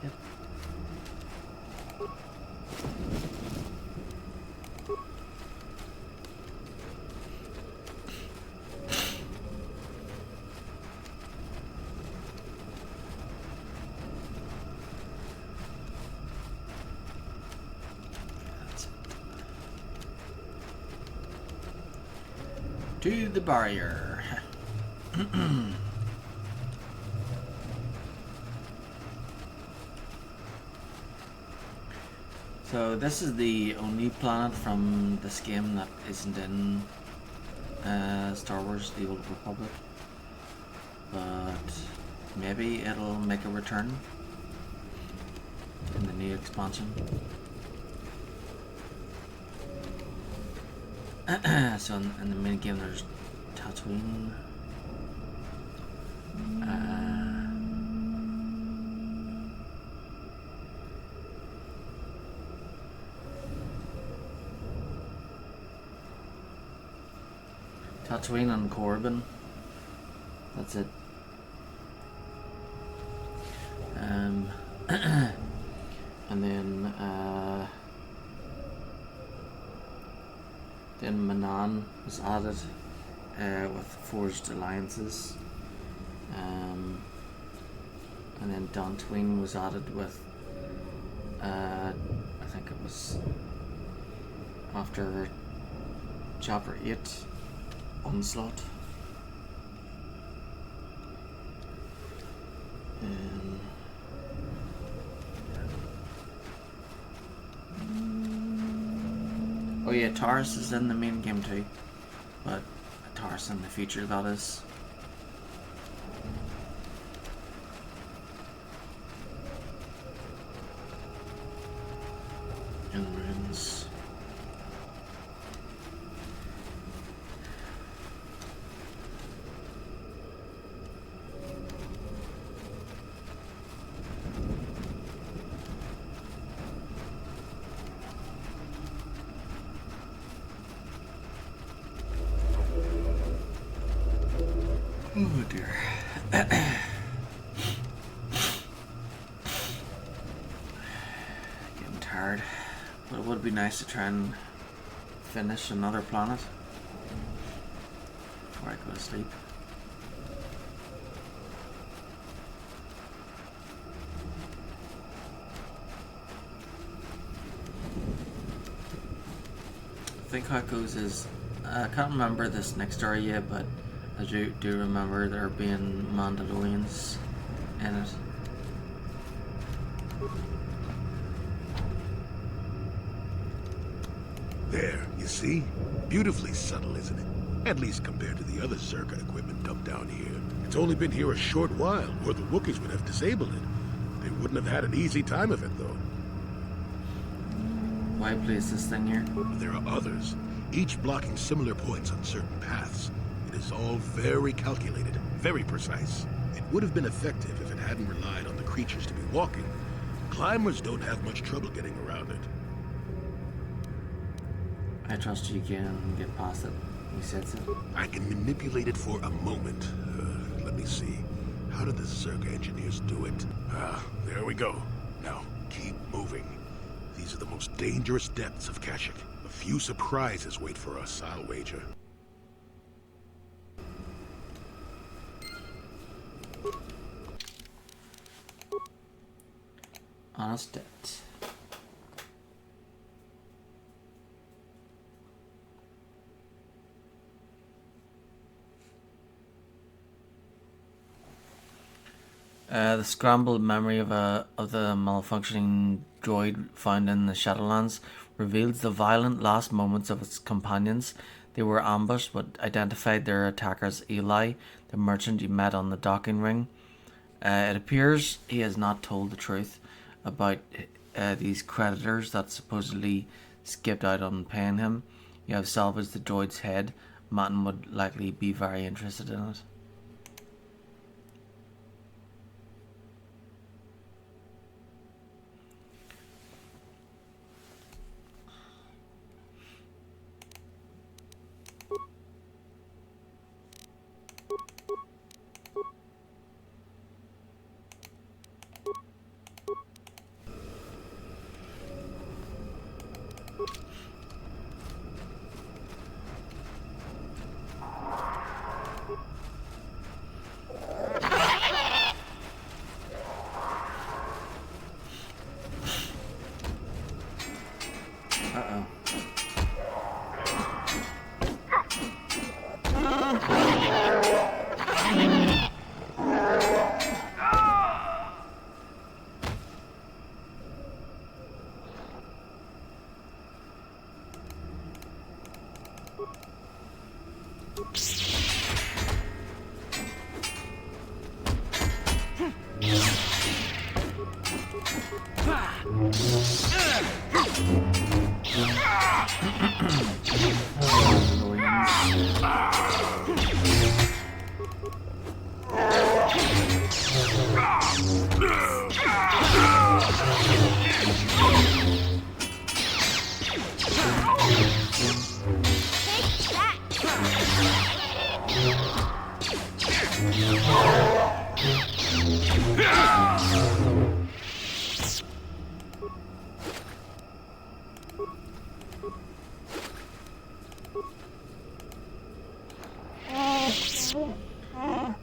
Speaker 1: Yep. That's it. To the barrier. So this is the only planet from this game that isn't in Star Wars: The Old Republic, but maybe it'll make a return in the new expansion. So in the main game there's Tatooine. Tatooine and Corbin. That's it. And then Manan was added with Forged Alliances. And then Dantooine was added with I think it was after Chapter 8 Onslaught. Oh yeah, Taurus is in the main game too, but Taurus in the future, that is. In ruins. Oh dear. Getting tired. But it would be nice to try and finish another planet before I go to sleep. I think how it goes is, I can't remember this next story yet, but I do remember there being Mandalorians in it.
Speaker 15: There, you see? Beautifully subtle, isn't it? At least compared to the other Zerka equipment dumped down here. It's only been here a short while, or the Wookiees would have disabled it. They wouldn't have had an easy time of it, though.
Speaker 1: Why place this thing here?
Speaker 15: There are others, each blocking similar points on certain paths. It is all very calculated, very precise. It would have been effective if it hadn't relied on the creatures to be walking. Climbers don't have much trouble getting around it.
Speaker 1: I trust you can get past it. You said so.
Speaker 15: I can manipulate it for a moment. Let me see. How did the Zerka engineers do it? There we go. Now, keep moving. These are the most dangerous depths of Kashyyyk. A few surprises wait for us, I'll wager.
Speaker 1: Honest debt. The scrambled memory of the malfunctioning droid found in the Shadowlands reveals the violent last moments of its companions. They were ambushed but identified their attacker as Eli, the merchant you met on the docking ring. It appears he has not told the truth about these creditors that supposedly skipped out on paying him. You have salvaged the droid's head. Martin would likely be very interested in it.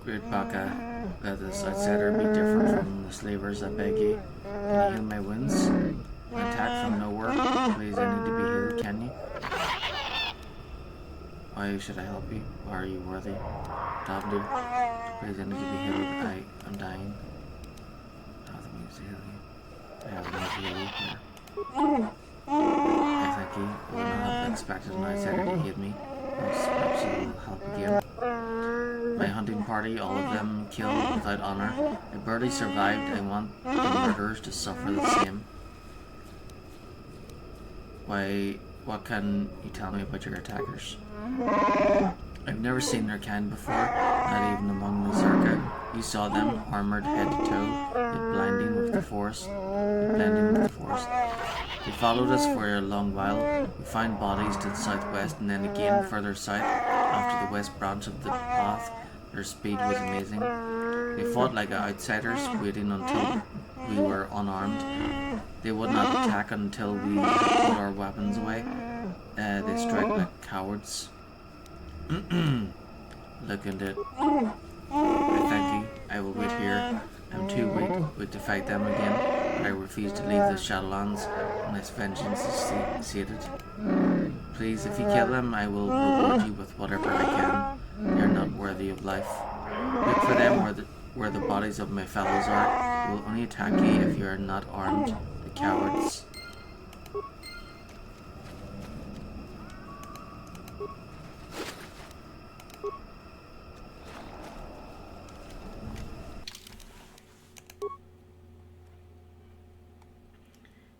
Speaker 1: Great Baka, let this outsider be different from the slavers, I beg you. Can you heal my wounds? An attack from nowhere. Please, I need to be healed, can you? Why should I help you? Why are you worthy? Dabdu. Please, I need to be healed. I am dying. I have an easy loop here. Thank you. I would not have expected an outsider to hate me. Perhaps you will help again. My hunting party, all of them killed without honor. I barely survived. I want the murderers to suffer the same. Why, what can you tell me about your attackers? I've never seen their kind before, not even among the Zerka. You saw them, armored head to toe, yet blending with the forest. They followed us for a long while. We found bodies to the southwest and then again further south. After the west branch of the path, their speed was amazing. They fought like outsiders, waiting until we were unarmed. They would not attack until we put our weapons away. They strike like cowards. Look at it. I thank you. I will wait here. I'm too weak to fight them again, but I refuse to leave the Shadowlands unless vengeance is sated. Please, if you kill them, I will reward you with whatever I can. They are not worthy of life. Look for them where the bodies of my fellows are. They will only attack you if you are not armed. The cowards.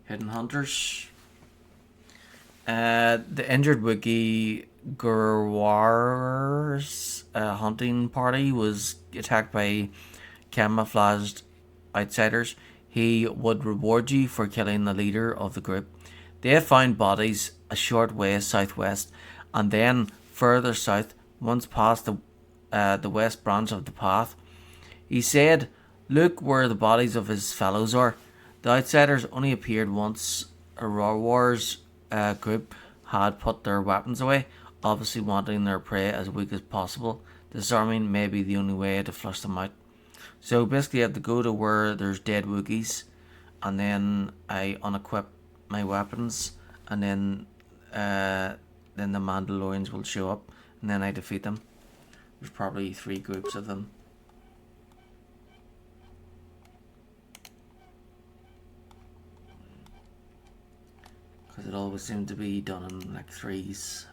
Speaker 1: Hidden Hunters. The injured Wookiee Gurwar's hunting party was attacked by camouflaged outsiders. He would reward you for killing the leader of the group. They have found bodies a short way southwest, and then further south, once past the west branch of the path. He said, "Look where the bodies of his fellows are." The outsiders only appeared once Auror's group had put their weapons away, obviously wanting their prey as weak as possible. Disarming may be the only way to flush them out. So basically I have to go to where there's dead Wookiees, and then I unequip my weapons, and then the Mandalorians will show up, and then I defeat them. There's probably 3 groups of them. Because it always seemed to be done in like 3s.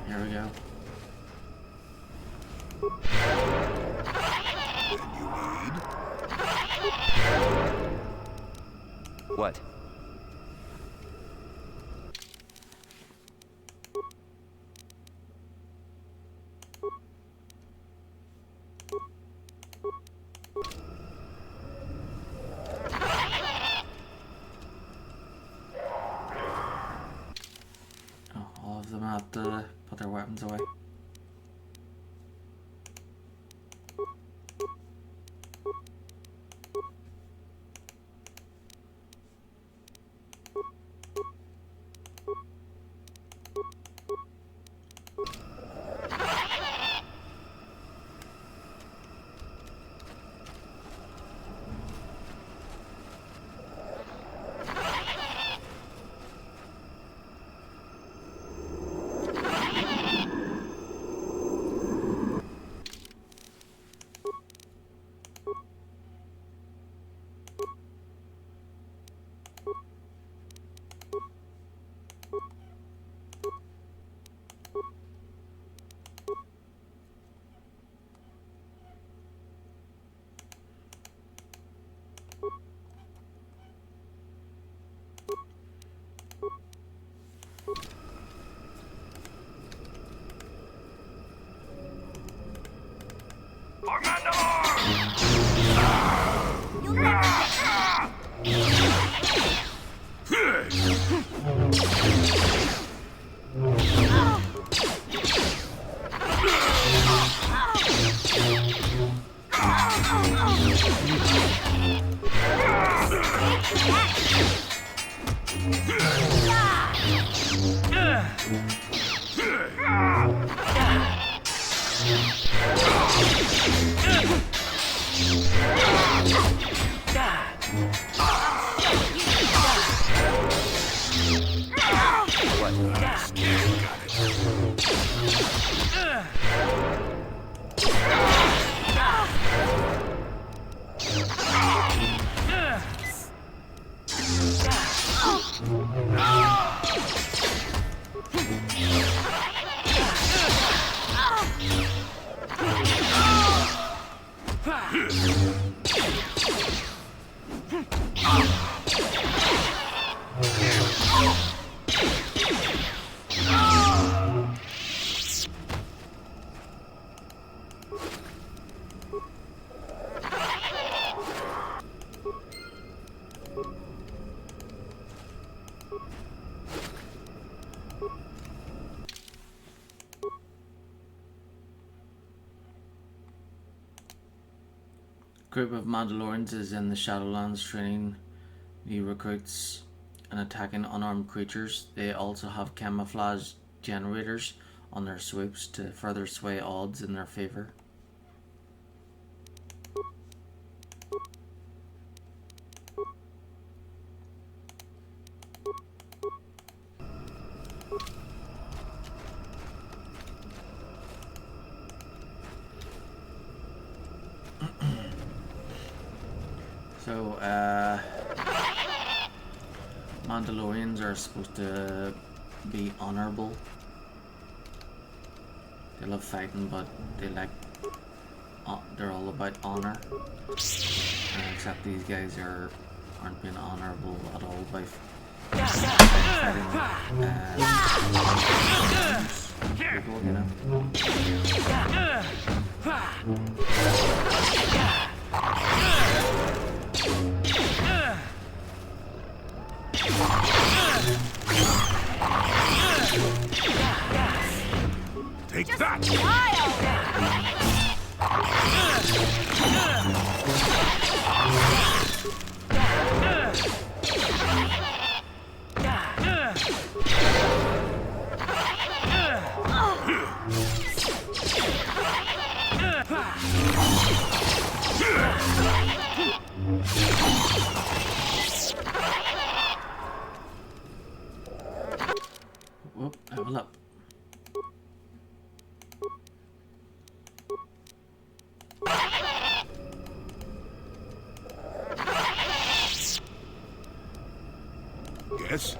Speaker 1: Here we go.
Speaker 14: What?
Speaker 1: Oh, all of them have to put their weapons away. Group of Mandalorians is in the Shadowlands training new recruits and attacking unarmed creatures. They also have camouflage generators on their swoops to further sway odds in their favor. So, Mandalorians are supposed to be honorable. They love fighting, but they like they're all about honor. Except these guys aren't being honorable at all by fighting people, you know.
Speaker 15: Take that!
Speaker 1: Whoop, level up.
Speaker 15: Guess?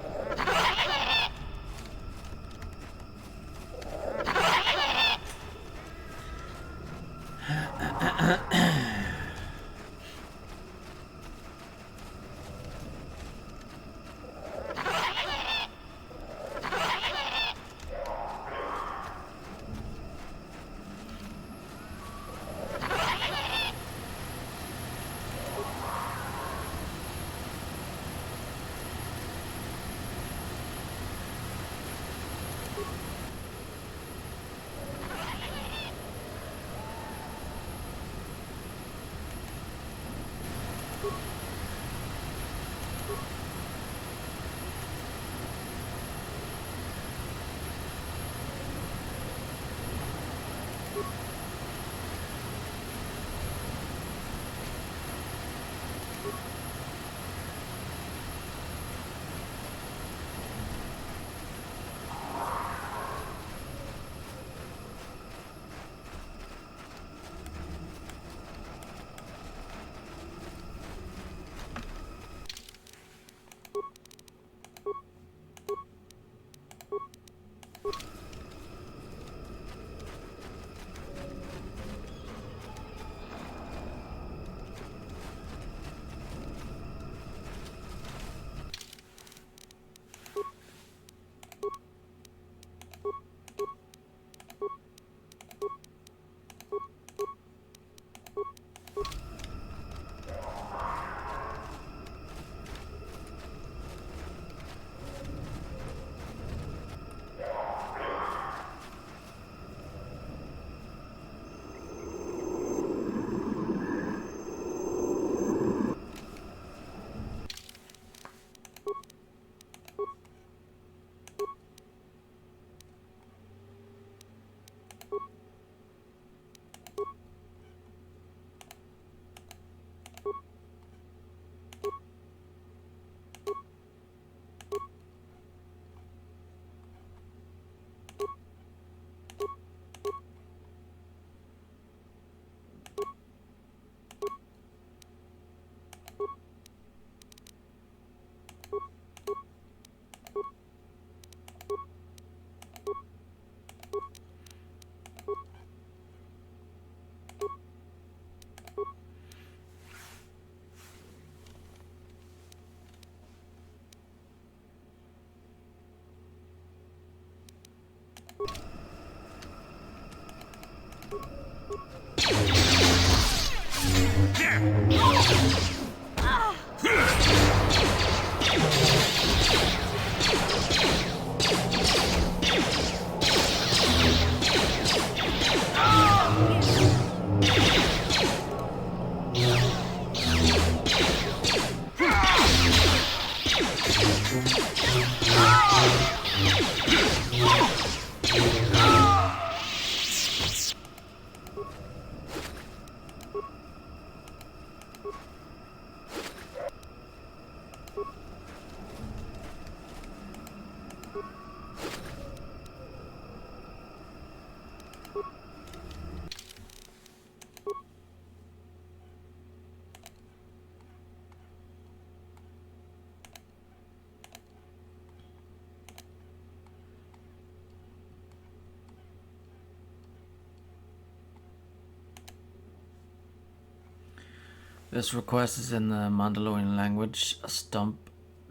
Speaker 1: This request is in the Mandalorian language. A stump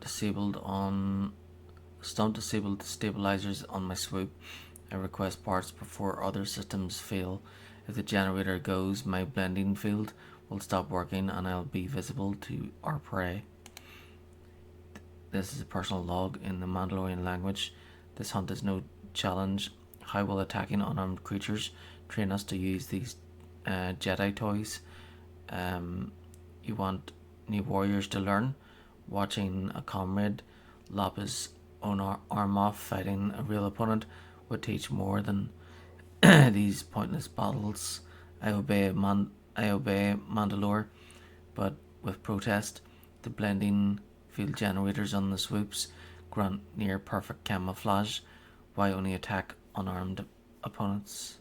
Speaker 1: disabled stabilizers on my swoop. I request parts before other systems fail. If the generator goes, my blending field will stop working and I'll be visible to our prey. This is a personal log in the Mandalorian language. This hunt is no challenge. How will attacking unarmed creatures train us to use these Jedi toys? You want new warriors to learn? Watching a comrade lop his own arm off fighting a real opponent would teach more than these pointless battles. I obey Mandalore, but with protest. The blending field generators on the swoops grant near perfect camouflage. Why only attack unarmed opponents?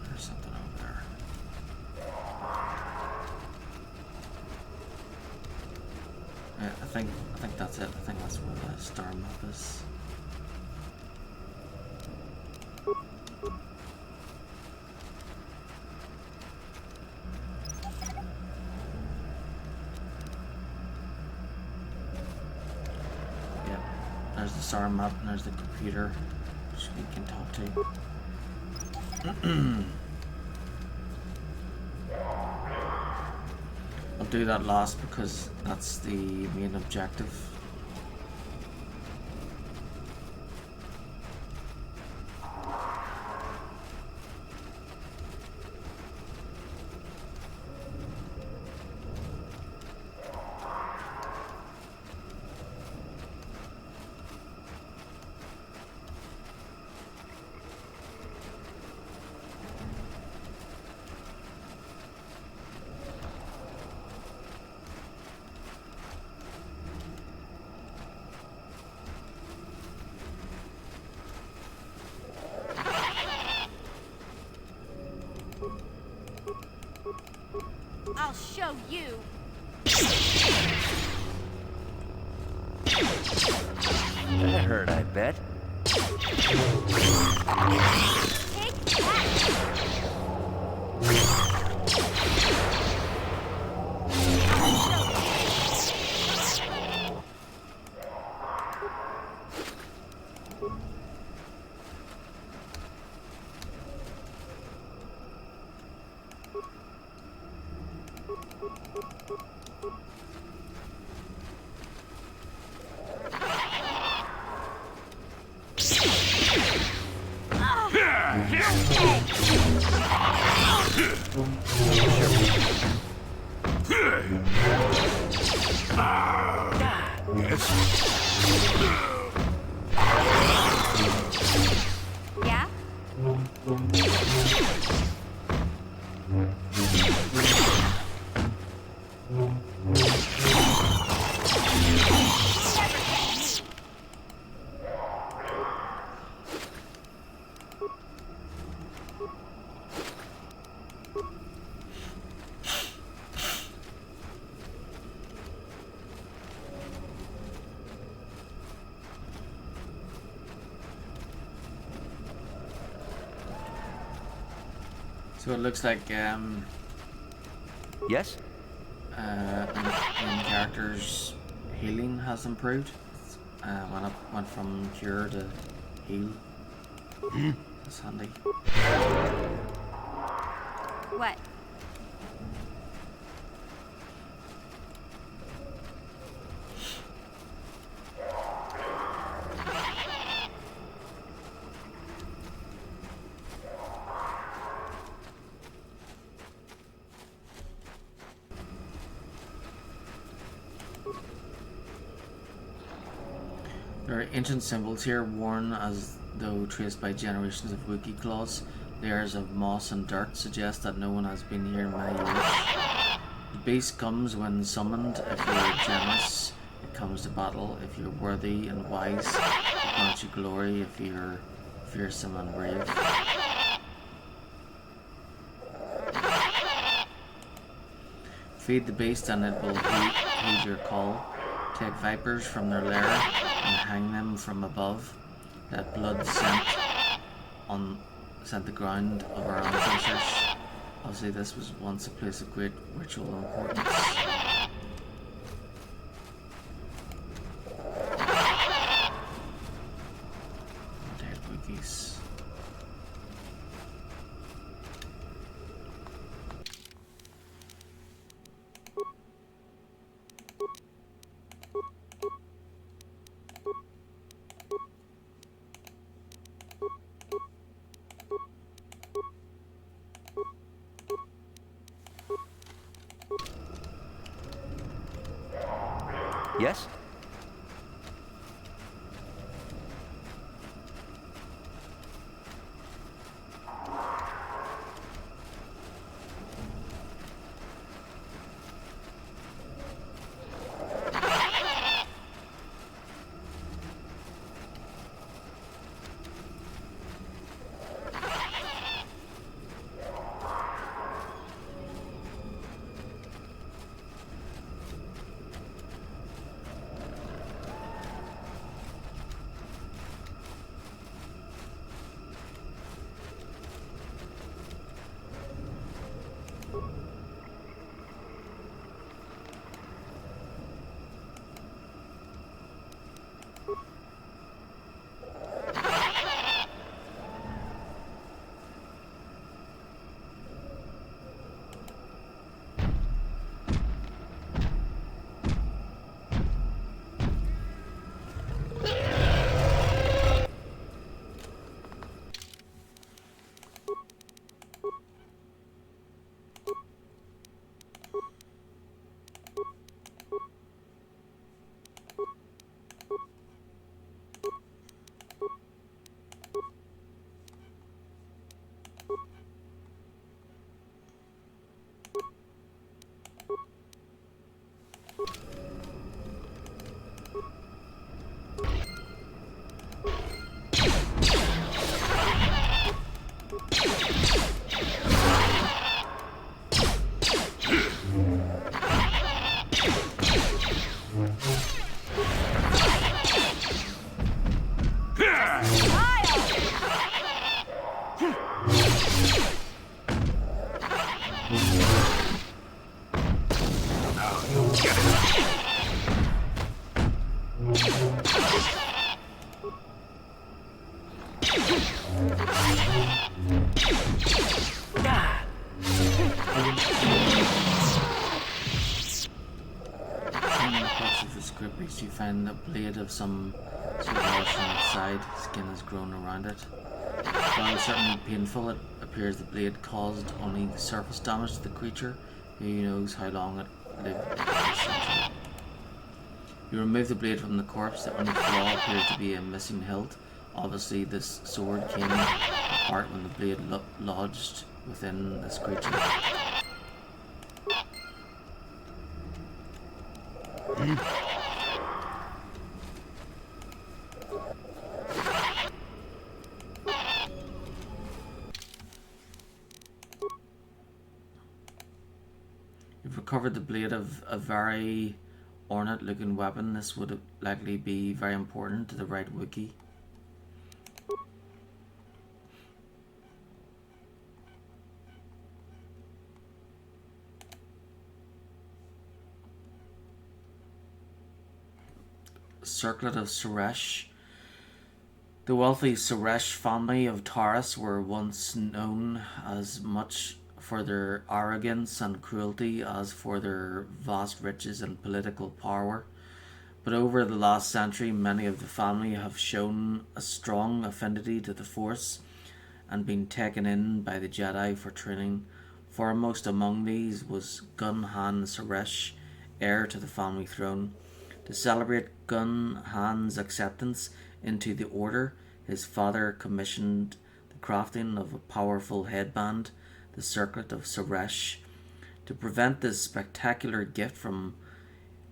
Speaker 1: There's something over there. Yeah, I think that's it. I think that's where the star map is. There's the star map and there's the computer which we can talk to. I'll do that last because that's the main objective.
Speaker 12: I'll show you.
Speaker 14: That hurt, I bet.
Speaker 12: Yeah?
Speaker 1: So it looks like
Speaker 14: Yes?
Speaker 1: main character's healing has improved. Went from cure to heal. That's handy.
Speaker 12: What?
Speaker 1: There are ancient symbols here, worn as though traced by generations of Wookiee claws. Layers of moss and dirt suggest that no one has been here in many years. The beast comes when summoned. If you're generous, it comes to battle. If you're worthy and wise, it grants you glory. If you're fearsome and brave. Feed the beast and it will heed your call. Take vipers from their lair and hang them from above. Let blood scent the ground of our ancestors. Obviously this was once a place of great ritual importance. Dead Wookiees.
Speaker 14: Yes?
Speaker 1: You find a blade of some sort of lotion outside, skin has grown around it. While certainly painful, it appears the blade caused only surface damage to the creature. Who knows how long it lived. You remove the blade from the corpse, the only flaw appears to be a missing hilt. Obviously this sword came apart when the blade lodged within this creature. You've recovered the blade of a very ornate looking weapon. This would likely be very important to the right Wookiee. circlet of Suresh. The wealthy Suresh family of Taurus were once known as much for their arrogance and cruelty as for their vast riches and political power. But over the last century, many of the family have shown a strong affinity to the Force and been taken in by the Jedi for training. Foremost among these was Gun Han Suresh, heir to the family throne. To celebrate Gun Han's acceptance into the Order, his father commissioned the crafting of a powerful headband, the Circlet of Suresh. To prevent this spectacular gift from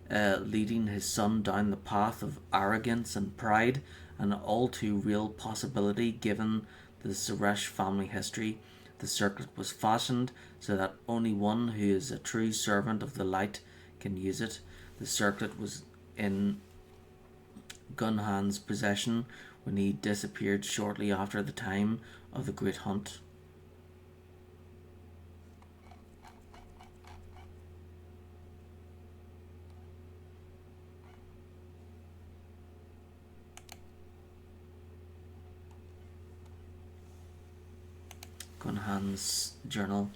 Speaker 1: leading his son down the path of arrogance and pride, an all too real possibility given the Suresh family history, the circlet was fashioned so that only one who is a true servant of the light can use it. The circlet was in Gunhan's possession when he disappeared shortly after the time of the Great Hunt. Gunhan's journal.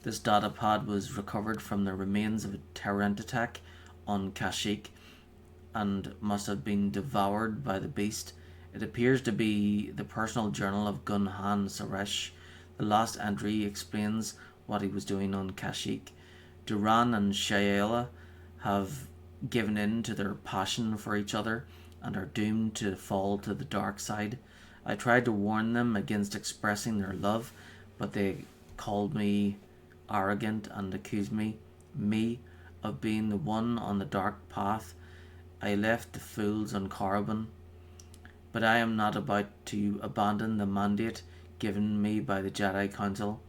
Speaker 1: This datapad was recovered from the remains of a terrorist attack on Kashyyyk and must have been devoured by the beast. It appears to be the personal journal of Gunhan Suresh. The last entry explains what he was doing on Kashyyyk. Duran and Shayla have given in to their passion for each other and are doomed to fall to the dark side. I tried to warn them against expressing their love, but they called me arrogant and accused me, of being the one on the dark path. I left the fools on Carbon, but I am not about to abandon the mandate given me by the Jedi Council.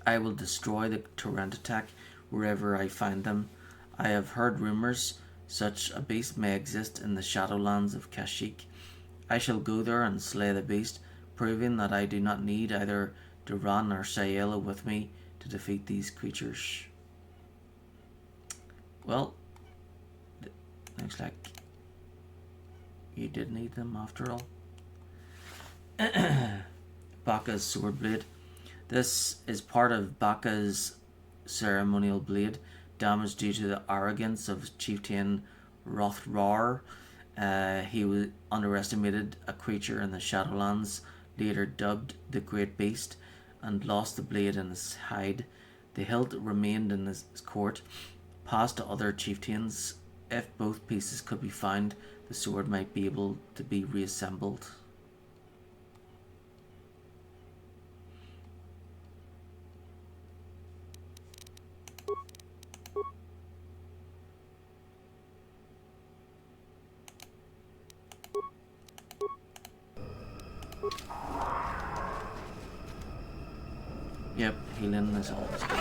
Speaker 1: I will destroy the Torrent attack wherever I find them. I have heard rumors such a beast may exist in the Shadowlands of Kashyyyk. I shall go there and slay the beast, proving that I do not need either Duran or Shayla with me to defeat these creatures. Well, looks like you did need them after all. Baka's sword blade. This is part of Baka's ceremonial blade, damaged due to the arrogance of Chieftain Rothrar. He underestimated a creature in the Shadowlands, later dubbed the Great Beast, and lost the blade in his hide. The hilt remained in his court, passed to other chieftains. If both pieces could be found, the sword might be able to be reassembled. Yep, healing is always good.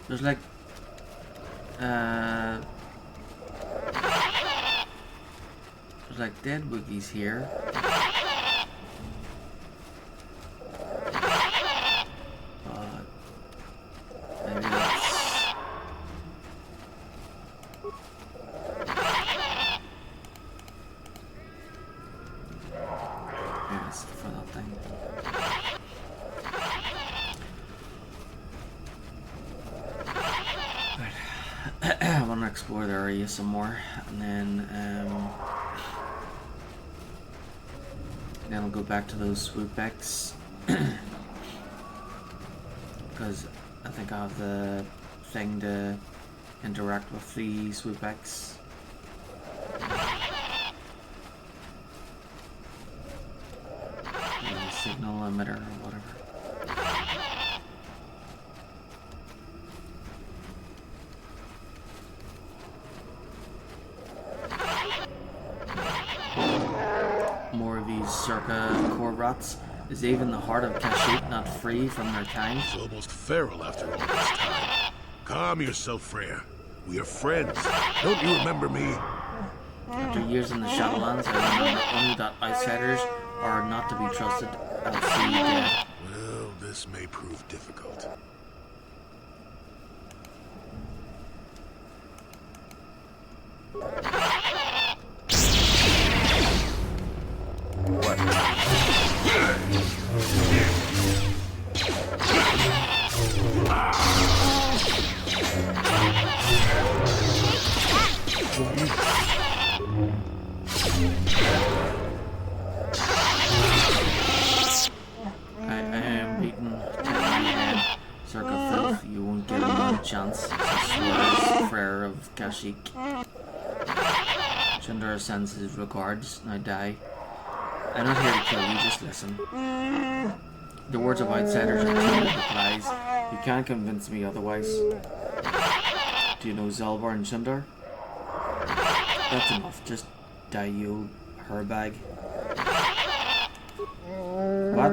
Speaker 1: There's like dead Wookiees here. But maybe that's for that thing. Right. I want to explore the area some more, and then I'll go back to those swoopbacks because I think I have the thing to interact with the swoopbacks. Signal emitter or whatever. More of these circa core rots. Is even the heart of Kashyyyk not free from their kind?
Speaker 15: It's almost feral after all this time. Calm yourself, Freyr. We are friends. Don't you remember me?
Speaker 1: After years in the Shadowlands, I remember only that outsiders are not to be trusted. I'll see you dead.
Speaker 15: Well, This may prove difficult.
Speaker 1: I am beaten. Take my head. Circa filth, you won't get another chance. Swears Frere of Kashyyyk. Chundar sends his regards. Now die. I'm not here to kill you, just listen. The words of outsiders are timid replies. You can't convince me otherwise. Do you know Zalbar and Chundar? That's enough. Just die, you old herbag. What?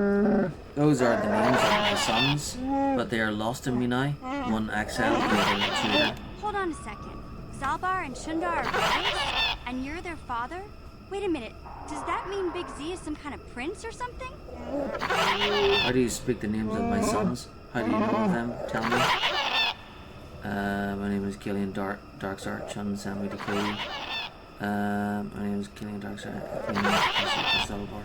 Speaker 1: Those are the names of my sons, but they are lost to me now. One exiled, the other a traitor.
Speaker 12: Hold on a second. Zalbar and Chundar are brothers? And you're their father? Wait a minute. Does that mean Big Z is some kind of prince or something?
Speaker 1: How do you speak the names of my sons? How do you know of them? Tell me. My name is Killian Darkstar. Chun sent me to kill you. My name is Killian Darkstar. I came here to Zalbar.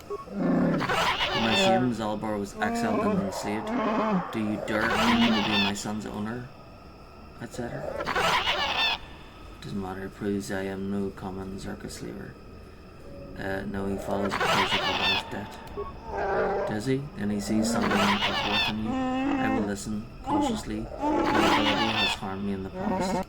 Speaker 1: To my shame, Zalbar was exiled and enslaved. Do you dare claim to be my son's owner? Etc. Doesn't matter, it proves I am no common Zerka slaver. No, he follows because of the life debt. Does he? Then he sees something of worth in you. I will listen, cautiously. Ability has harmed me in the past.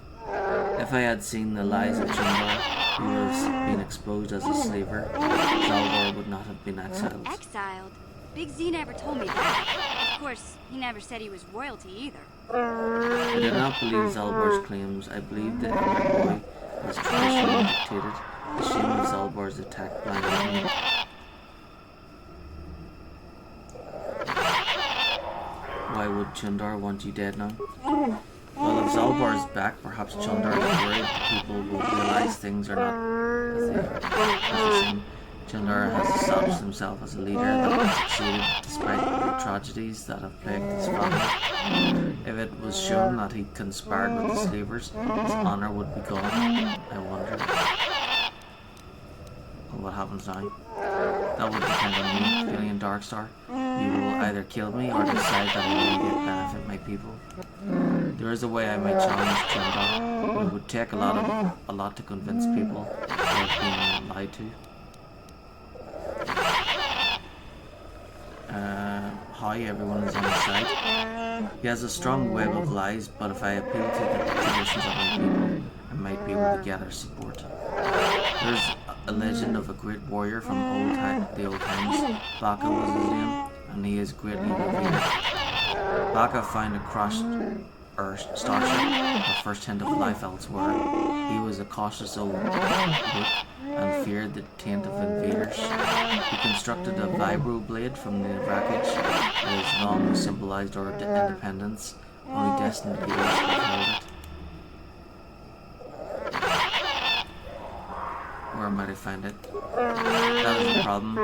Speaker 1: If I had seen the lies of Chundar, who has been exposed as a slaver, Zalbar would not have been exiled.
Speaker 12: Exiled? Big Z never told me that. Of course, he never said he was royalty either.
Speaker 1: I did not believe Zalbar's claims. I believed the elder boy was traditionally dictated. The shame of Zalbar's attack blinded me. Why would Chundar want you dead now? Well, if Zalbar is back, perhaps Chundar is worried people will realize things are not as they seem. Chundar has established himself as a leader that has succeeded despite the tragedies that have plagued his family. If it was shown that he conspired with the slavers, his honor would be gone. I wonder. Well, what happens now? That would depend on me, Killian Darkstar. You will either kill me or decide that I will benefit my people. There is a way I might challenge Chundar. It would take a lot to convince people without being lied to. How everyone is on his side. He has a strong web of lies, but if I appeal to the traditions of my people, I might be able to gather support. There's a legend of a great warrior from the old times. Baka was his name, and he is greatly revered. Baka found a crashed starship, the first hint of life elsewhere. He was a cautious old book and feared the taint of invaders. He constructed a vibro blade from the wreckage that has long symbolized our independence. Only destined leaders withheld it. Where might I find it? That is the problem.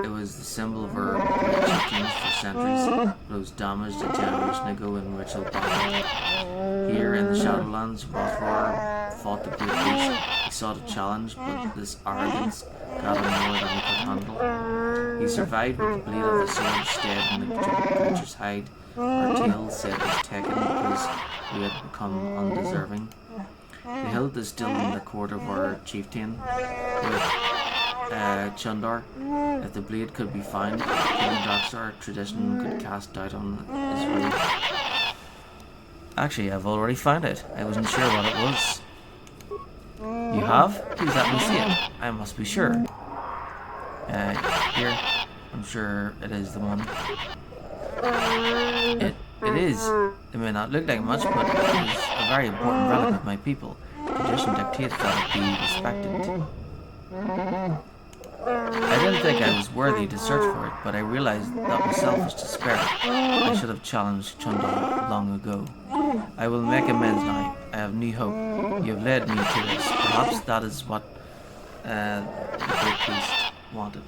Speaker 1: It was the symbol of our great chieftains for centuries, but it was damaged a generation ago in ritual battle. Here in the Shadowlands, Rothroar fought the great beast. He sought a challenge, but this arrogance got him more than he could handle. He survived with the blade of the sword stayed in the creature's hide. Our tale said it was taken because we had become undeserving. The hilt is still in the court of our chieftain with Chundar. If the blade could be found, Killian Darkstar tradition could cast doubt on his rule. Actually, I've already found it. I wasn't sure what it was. You have? Please let me see it. I must be sure. Here. I'm sure it is the one. It is. It may not look like much, but it is a very important relic of my people. Tradition dictates that it be respected. I didn't think I was worthy to search for it, but I realized that was selfish despair. I should have challenged Chundar long ago. I will make amends now. I have new hope. You have led me to this. Perhaps that is what the great beast wanted.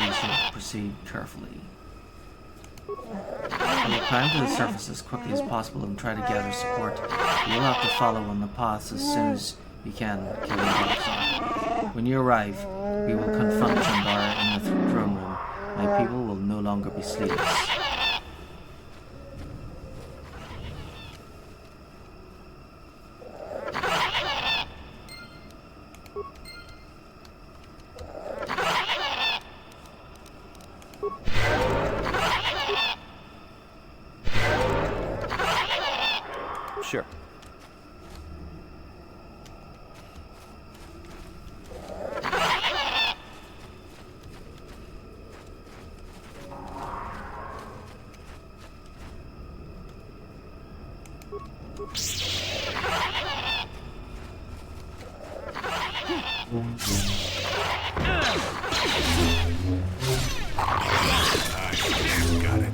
Speaker 1: we should proceed carefully. We will climb to the surface as quickly as possible and try to gather support. You will have to follow on the paths as soon as you can, kill the Darkstar. When you arrive, we will confront Chandara in the throne room. My people will no longer be slaves.
Speaker 20: Sure.
Speaker 15: Got it.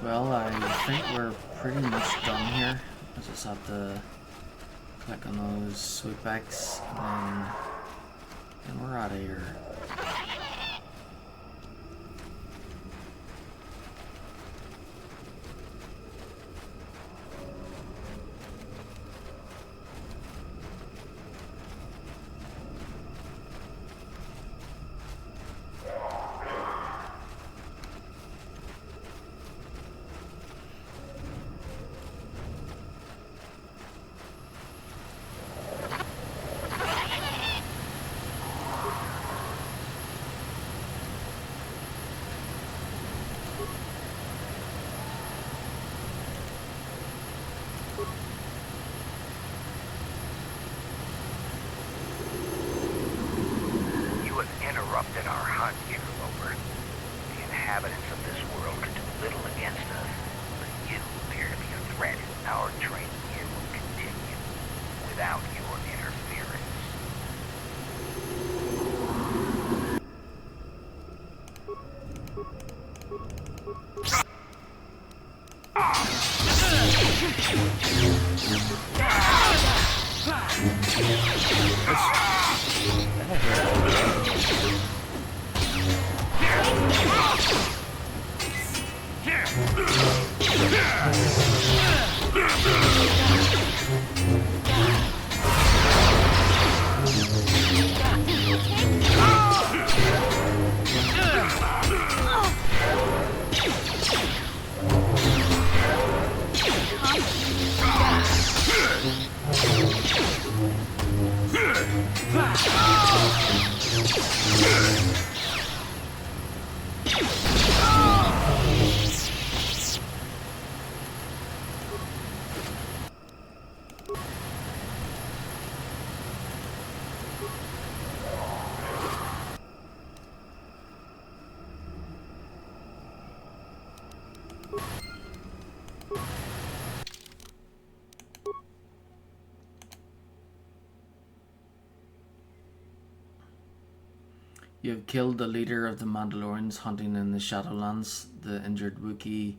Speaker 1: Well, I think we're pretty much done here. I just have to click on those sweepbacks and then we're out of here.
Speaker 2: interrupted our hunt, interloper. The inhabitants of this world could do little against us, but you appear to be a threat. Our training here will continue without your interference.
Speaker 1: You have killed the leader of the Mandalorians hunting in the Shadowlands. The injured Wookiee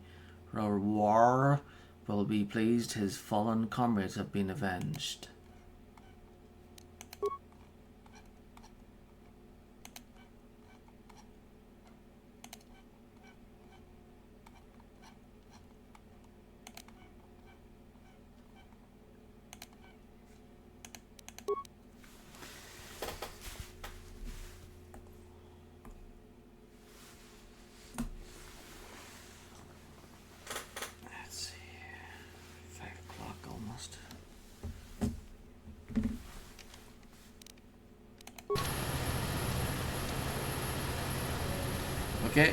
Speaker 1: Rawar will be pleased his fallen comrades have been avenged. Okay,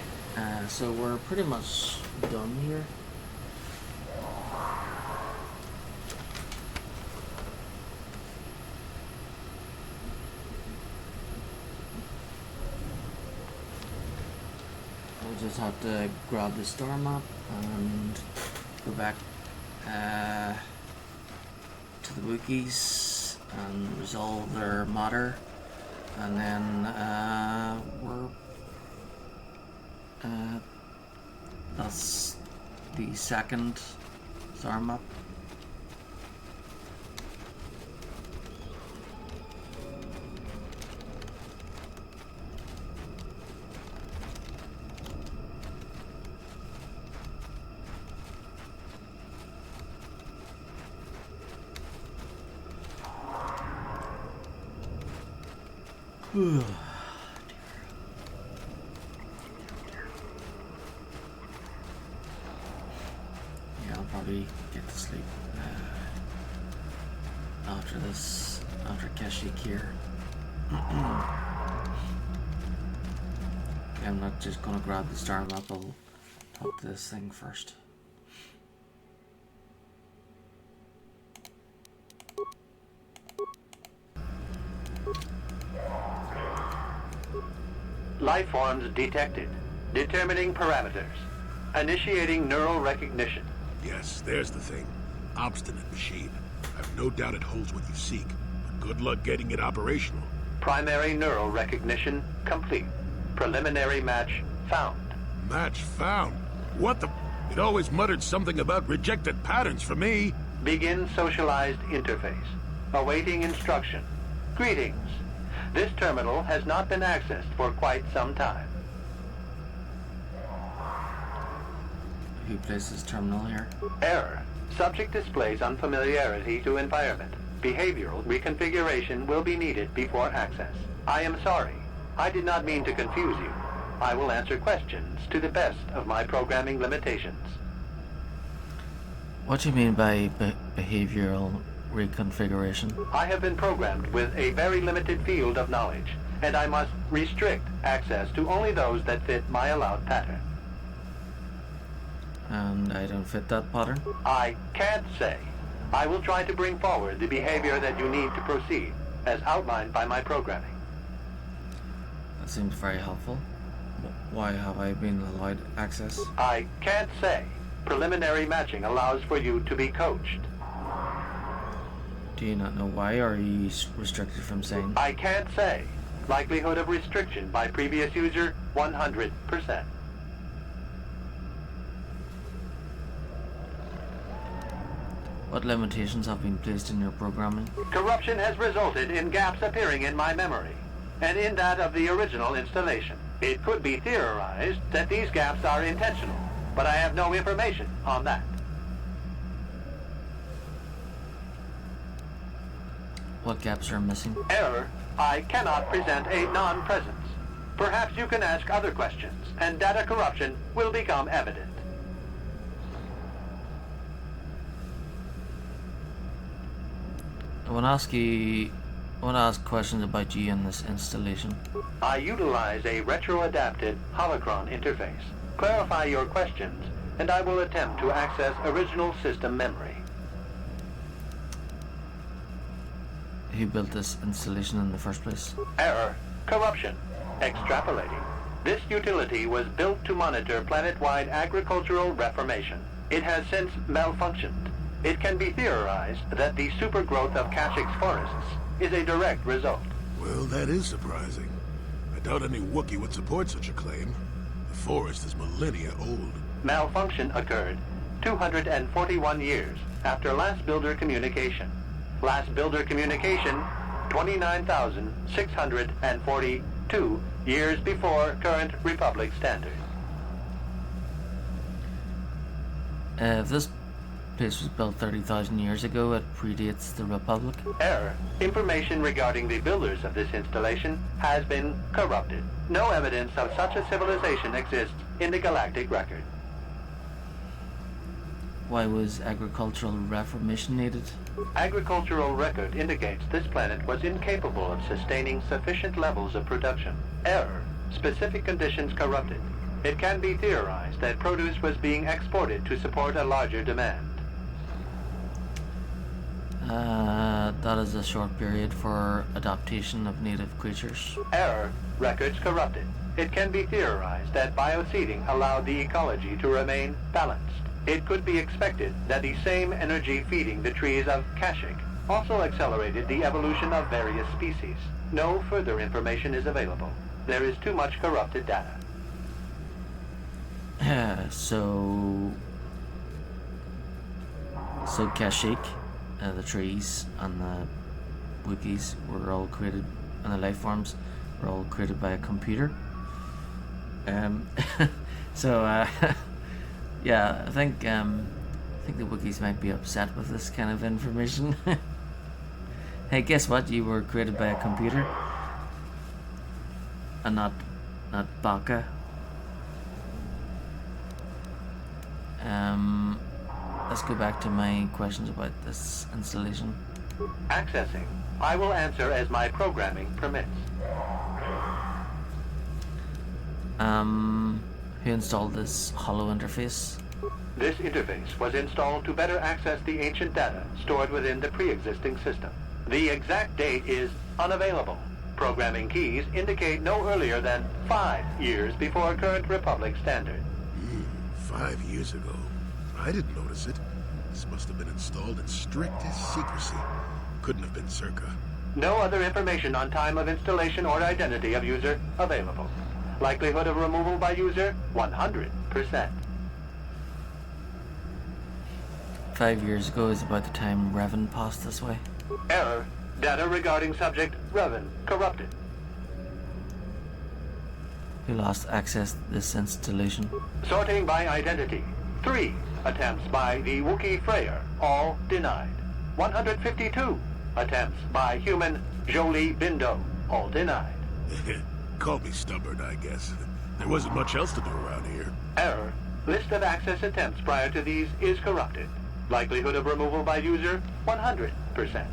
Speaker 1: so we're pretty much done here. I'll just have to grab the star map and go back to the Wookiees and resolve their matter, and then that's the second star map. Yeah, I'll probably get to sleep after this, after Kashyyyk here. I'm not just gonna grab the star map, I'll talk to this thing first.
Speaker 5: Life forms detected. Determining parameters. Initiating neural recognition.
Speaker 15: Yes, there's the thing. Obstinate machine. I've no doubt it holds what you seek, but good luck getting it operational.
Speaker 5: Primary neural recognition complete. Preliminary match found.
Speaker 15: Match found? What the... It always muttered something about rejected patterns for me.
Speaker 5: Begin socialized interface. Awaiting instruction. Greetings. This terminal has not been accessed for quite some time.
Speaker 1: Who places terminal here?
Speaker 5: Error. Subject displays unfamiliarity to environment. Behavioral reconfiguration will be needed before access. I am sorry. I did not mean to confuse you. I will answer questions to the best of my programming limitations.
Speaker 1: What do you mean by behavioral reconfiguration?
Speaker 5: I have been programmed with a very limited field of knowledge, and I must restrict access to only those that fit my allowed pattern.
Speaker 1: And I don't fit that pattern?
Speaker 5: I can't say. I will try to bring forward the behavior that you need to proceed, as outlined by my programming.
Speaker 1: That seems very helpful. Why have I been allowed access?
Speaker 5: I can't say. Preliminary matching allows for you to be coached.
Speaker 1: Do you not know why, or are you restricted from saying?
Speaker 5: I can't say. Likelihood of restriction by previous user, 100%.
Speaker 1: What limitations have been placed in your programming?
Speaker 5: Corruption has resulted in gaps appearing in my memory, and in that of the original installation. It could be theorized that these gaps are intentional, but I have no information on that.
Speaker 1: What gaps are missing?
Speaker 5: Error. I cannot present a non-presence. Perhaps you can ask other questions, and data corruption will become evident.
Speaker 1: I want to ask questions about you in this installation.
Speaker 5: I utilize a retro-adapted holocron interface. Clarify your questions, and I will attempt to access original system memory.
Speaker 1: Who built this installation in the first place?
Speaker 5: Error. Corruption. Extrapolating. This utility was built to monitor planet-wide agricultural reformation. It has since malfunctioned. It can be theorized that the supergrowth of Kashyyyk's forests is a direct result.
Speaker 15: Well, that is surprising. I doubt any Wookiee would support such a claim. The forest is millennia old.
Speaker 5: Malfunction occurred 241 years after last builder communication. Last builder communication, 29,642 years before current Republic standards.
Speaker 1: If this place was built 30,000 years ago, it predates the Republic.
Speaker 5: Error. Information regarding the builders of this installation has been corrupted. No evidence of such a civilization exists in the galactic record.
Speaker 1: Why was agricultural reformation needed?
Speaker 5: Agricultural record indicates this planet was incapable of sustaining sufficient levels of production. Error. Specific conditions corrupted. It can be theorized that produce was being exported to support a larger demand.
Speaker 1: That is a short period for adaptation of native creatures.
Speaker 5: Error. Records corrupted. It can be theorized that bioseeding allowed the ecology to remain balanced. It could be expected that the same energy feeding the trees of Kashyyyk also accelerated the evolution of various species. No further information is available. There is too much corrupted data.
Speaker 1: So Kashyyyk, the trees and the Wookiees were all created, and the life forms were all created by a computer. Yeah, I think the Wookiees might be upset with this kind of information. Hey, guess what? You were created by a computer, and not Baka. Let's go back to my questions about this installation.
Speaker 5: Accessing. I will answer as my programming permits.
Speaker 1: Who installed this hollow interface?
Speaker 5: This interface was installed to better access the ancient data stored within the pre-existing system. The exact date is unavailable. Programming keys indicate no earlier than 5 years before current Republic standard.
Speaker 15: 5 years ago. I didn't notice it. This must have been installed in strictest secrecy. Couldn't have been Circa.
Speaker 5: No other information on time of installation or identity of user available. Likelihood of removal by user, 100%.
Speaker 1: 5 years ago is about the time Revan passed this way.
Speaker 5: Error. Data regarding subject Revan corrupted.
Speaker 1: Who lost access to this installation?
Speaker 5: Sorting by identity. 3 attempts by the Wookiee Freyr, all denied. 152 attempts by human Jolie Bindo, all denied.
Speaker 15: Call me stubborn, I guess. There wasn't much else to do around here.
Speaker 5: Error. List of access attempts prior to these is corrupted. Likelihood of removal by user, 100%.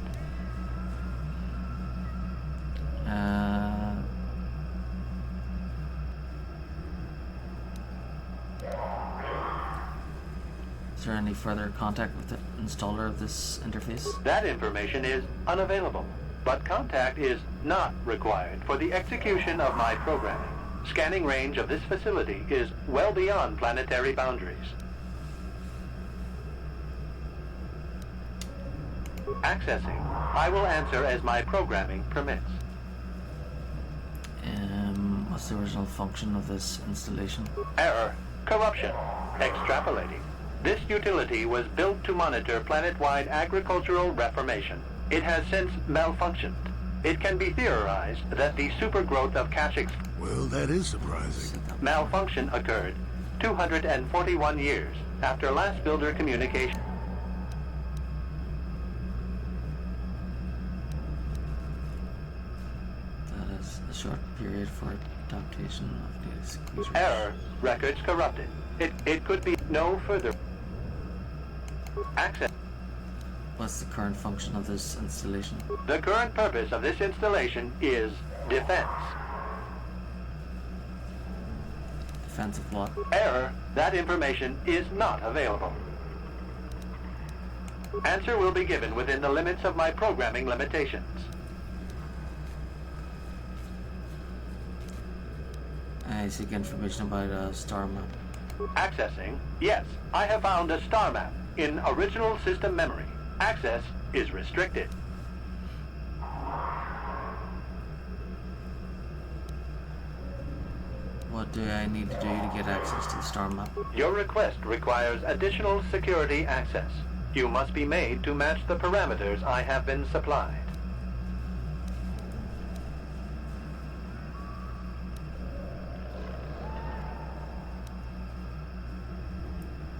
Speaker 1: Is there any further contact with the installer of this interface?
Speaker 5: That information is unavailable, but contact is not required for the execution of my programming. Scanning range of this facility is well beyond planetary boundaries. Accessing. I will answer as my programming permits.
Speaker 1: What's the original function of this installation?
Speaker 5: Error. Corruption. Extrapolating. This utility was built to monitor planet-wide agricultural reformation. It has since malfunctioned. It can be theorized that the supergrowth of Kashyyyk's
Speaker 15: Well, that is surprising.
Speaker 5: malfunction occurred 241 years after last builder communication.
Speaker 1: That is a short period for adaptation of these creatures.
Speaker 5: Error. Records corrupted. It could be no further. Access.
Speaker 1: What's the current function of this installation?
Speaker 5: The current purpose of this installation is defense.
Speaker 1: Defense of what?
Speaker 5: Error. That information is not available. Answer will be given within the limits of my programming limitations.
Speaker 1: I seek information about a star map.
Speaker 5: Accessing. Yes, I have found a star map in original system memory. Access is restricted.
Speaker 1: What do I need to do to get access to the star map?
Speaker 5: Your request requires additional security access. You must be made to match the parameters I have been supplied.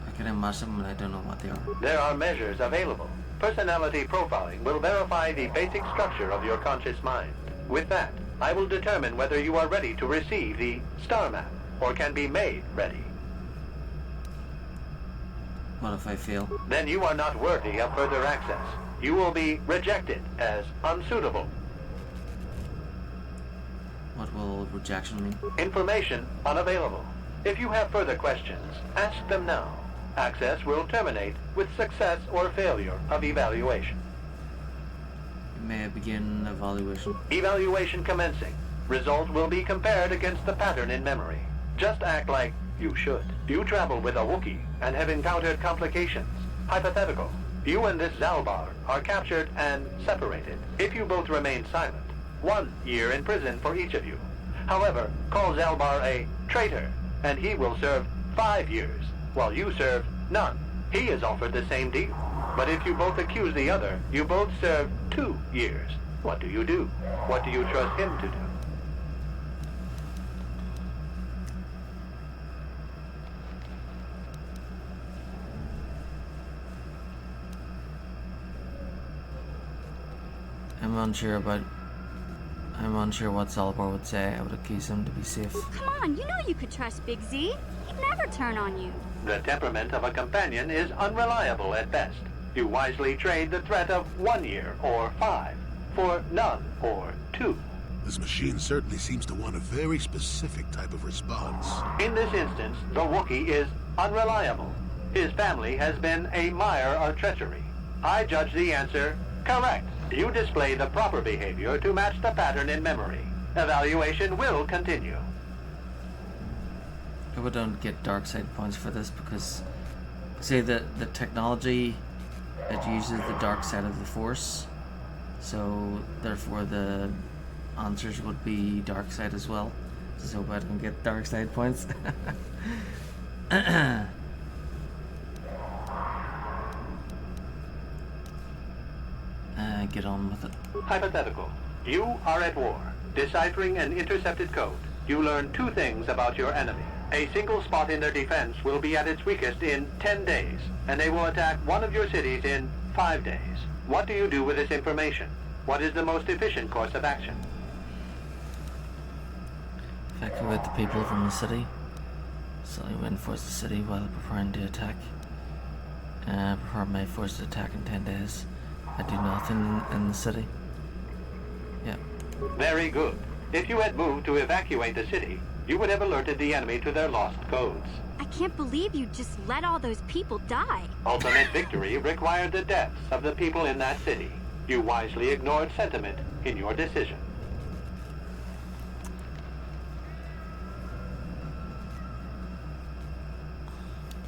Speaker 1: I can imagine, but I don't know what they are.
Speaker 5: There are measures available. Personality profiling will verify the basic structure of your conscious mind. With that, I will determine whether you are ready to receive the star map or can be made ready.
Speaker 1: What if I fail?
Speaker 5: Then you are not worthy of further access. You will be rejected as unsuitable.
Speaker 1: What will rejection mean?
Speaker 5: Information unavailable. If you have further questions, ask them now. Access will terminate with success or failure of evaluation.
Speaker 1: May I begin evaluation?
Speaker 5: Evaluation commencing. Result will be compared against the pattern in memory. Just act like you should. You travel with a Wookiee and have encountered complications. Hypothetical. You and this Zalbar are captured and separated. If you both remain silent, 1 year in prison for each of you. However, call Zalbar a traitor, and he will serve 5 years, while you serve none. He is offered the same deal. But if you both accuse the other, you both serve 2 years. What do you do? What do you trust him to do?
Speaker 1: I'm unsure what Zalbar would say. I would accuse him to be safe.
Speaker 12: Come on, you know you could trust Big Z. He'd never turn on you.
Speaker 5: The temperament of a companion is unreliable at best. You wisely trade the threat of 1 year or 5 for none or 2.
Speaker 15: This machine certainly seems to want a very specific type of response.
Speaker 5: In this instance, the Wookiee is unreliable. His family has been a mire of treachery. I judge the answer correct. You display the proper behavior to match the pattern in memory. Evaluation will continue.
Speaker 1: I would don't get dark side points for this because, say, the technology, it uses the dark side of the Force, so therefore the answers would be dark side as well. So I don't get dark side points. Get on with it.
Speaker 5: Hypothetical. You are at war, deciphering an intercepted code. You learn 2 things about your enemy. A single spot in their defense will be at its weakest in 10 days, and they will attack one of your cities in 5 days. What do you do with this information? What is the most efficient course of action?
Speaker 1: Evacuate the people from the city. Slowly reinforce the city while preparing to attack. Prepare my force to attack in 10 days. I do nothing in the city. Yeah.
Speaker 5: Very good. If you had moved to evacuate the city, you would have alerted the enemy to their lost codes.
Speaker 12: I can't believe you just let all those people die.
Speaker 5: Ultimate victory required the deaths of the people in that city. You wisely ignored sentiment in your decision.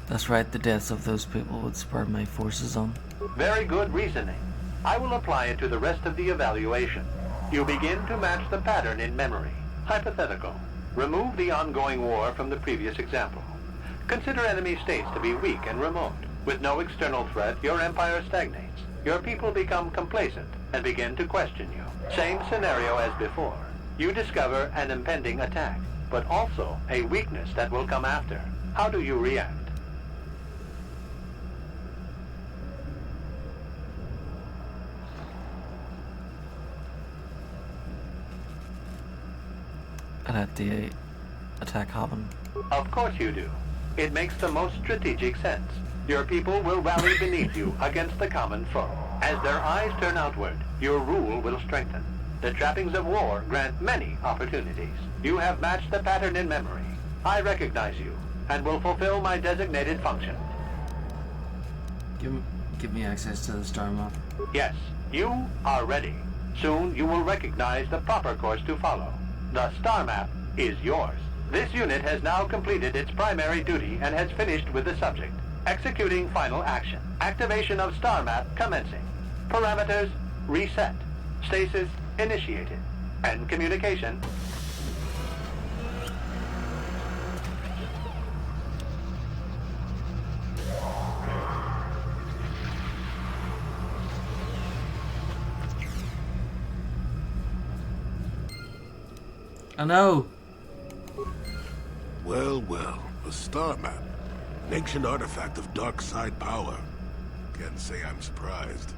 Speaker 1: That's right, the deaths of those people would spur my forces on.
Speaker 5: Very good reasoning. I will apply it to the rest of the evaluation. You begin to match the pattern in memory. Hypothetical. Remove the ongoing war from the previous example. Consider enemy states to be weak and remote. With no external threat, your empire stagnates. Your people become complacent and begin to question you. Same scenario as before. You discover an impending attack, but also a weakness that will come after. How do you react?
Speaker 1: I let the attack happen.
Speaker 5: Of course you do. It makes the most strategic sense. Your people will rally beneath you against the common foe. As their eyes turn outward, your rule will strengthen. The trappings of war grant many opportunities. You have matched the pattern in memory. I recognize you, and will fulfill my designated function.
Speaker 1: Give me access to the star map.
Speaker 5: Yes, you are ready. Soon you will recognize the proper course to follow. The star map is yours. This unit has now completed its primary duty and has finished with the subject. Executing final action. Activation of star map commencing. Parameters reset. Stasis initiated. End communication.
Speaker 1: Oh no!
Speaker 15: Well, well, a star map. An ancient artifact of dark side power. Can't say I'm surprised.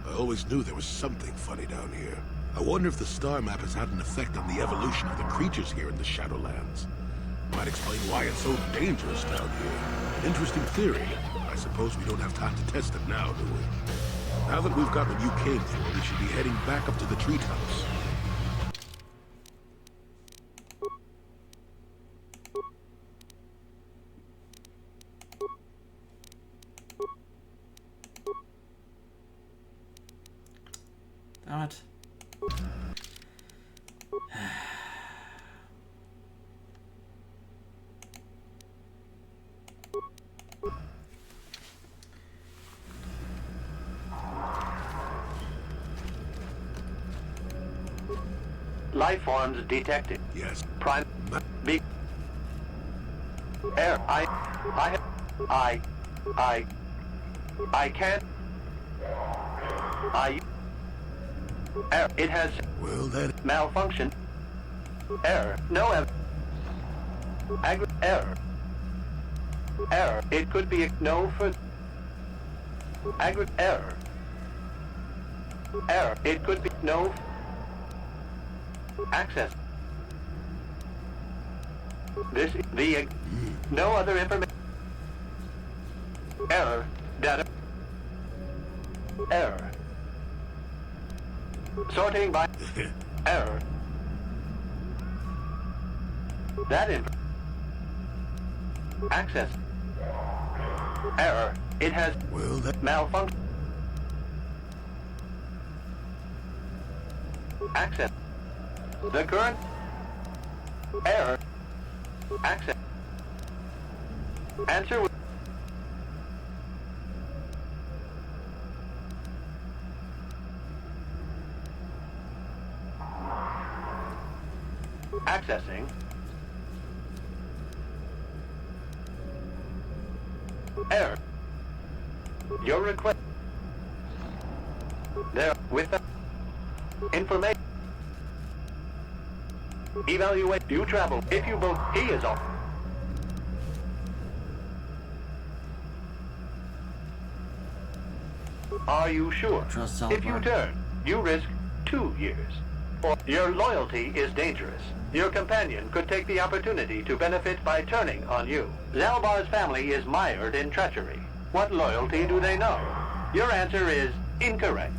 Speaker 15: I always knew there was something funny down here. I wonder if the star map has had an effect on the evolution of the creatures here in the Shadowlands. Might explain why it's so dangerous down here. An interesting theory. I suppose we don't have time to test it now, do we? Now that we've got what you came for, we should be heading back up to the treetops.
Speaker 1: Damn it.
Speaker 18: Life forms detected.
Speaker 15: Yes.
Speaker 18: Prime B Air. I can't. Error. It has
Speaker 15: Well then.
Speaker 18: malfunction. Error. No error. Error. It could be no for error. Error. It could be no access. This the no other information. Error. Data. Error. Sorting by error. That access. Error. It has malfunction. Access. The current error. Access. Answer. Accessing. Error. Your request. There with the information. Evaluate. You travel. If you vote, he is off. Are you sure? If you turn, you risk 2 years. Or your loyalty is dangerous. Your companion could take the opportunity to benefit by turning on you. Zalbar's family is mired in treachery. What loyalty do they know? Your answer is incorrect.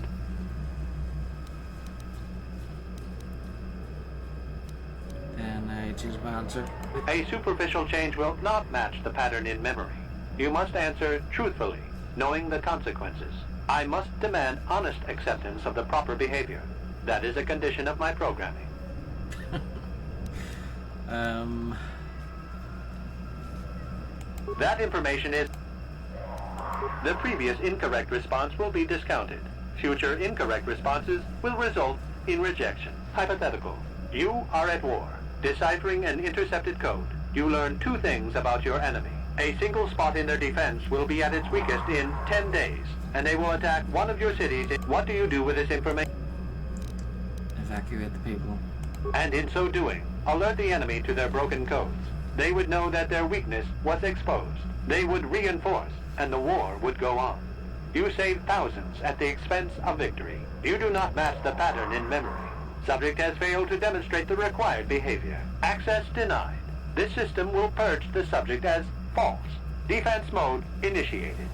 Speaker 1: Then I choose my answer.
Speaker 18: A superficial change will not match the pattern in memory. You must answer truthfully, knowing the consequences. I must demand honest acceptance of the proper behavior. That is a condition of my programming. That information is... The previous incorrect response will be discounted. Future incorrect responses will result in rejection. Hypothetical. You are at war. Deciphering an intercepted code, you learn 2 things about your enemy. A single spot in their defense will be at its weakest in 10 days, and they will attack one of your cities. What do you do with this information?
Speaker 1: Evacuate the people.
Speaker 18: And in so doing, alert the enemy to their broken codes. They would know that their weakness was exposed. They would reinforce, and the war would go on. You save thousands at the expense of victory. You do not match the pattern in memory. Subject has failed to demonstrate the required behavior. Access denied. This system will purge the subject as false. Defense mode initiated.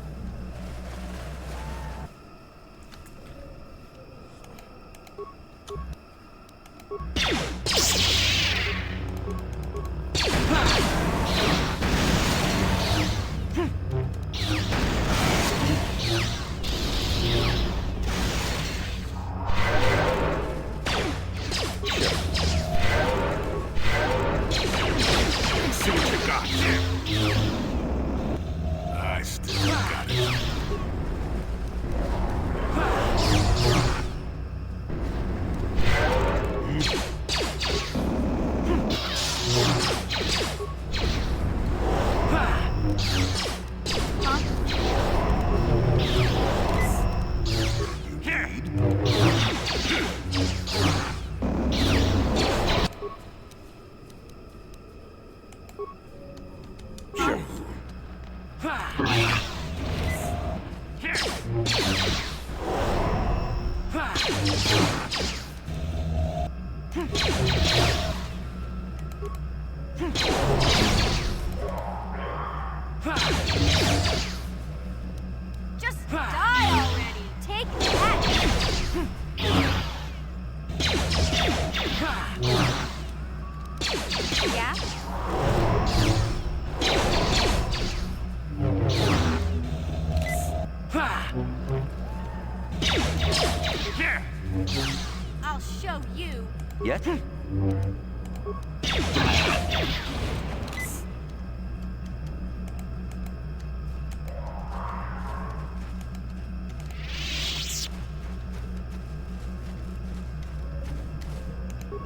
Speaker 15: See what you got here. I still got it.
Speaker 12: Just die already! Take that! Yeah?
Speaker 15: Here!
Speaker 17: Yet?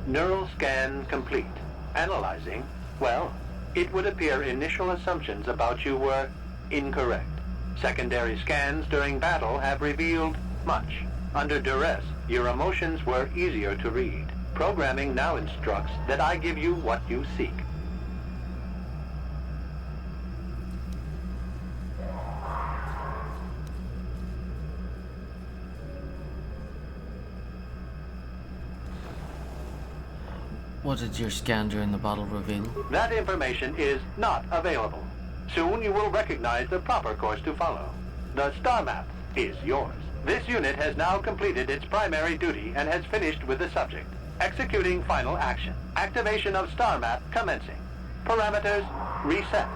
Speaker 18: Neural scan complete. Analyzing. Well, it would appear initial assumptions about you were incorrect. Secondary scans during battle have revealed much. Under duress, your emotions were easier to read. Programming now instructs that I give you what you seek.
Speaker 1: What did your scan during the battle reveal?
Speaker 18: That information is not available. Soon you will recognize the proper course to follow. The star map is yours. This unit has now completed its primary duty and has finished with the subject. Executing final action. Activation of star map commencing. Parameters reset.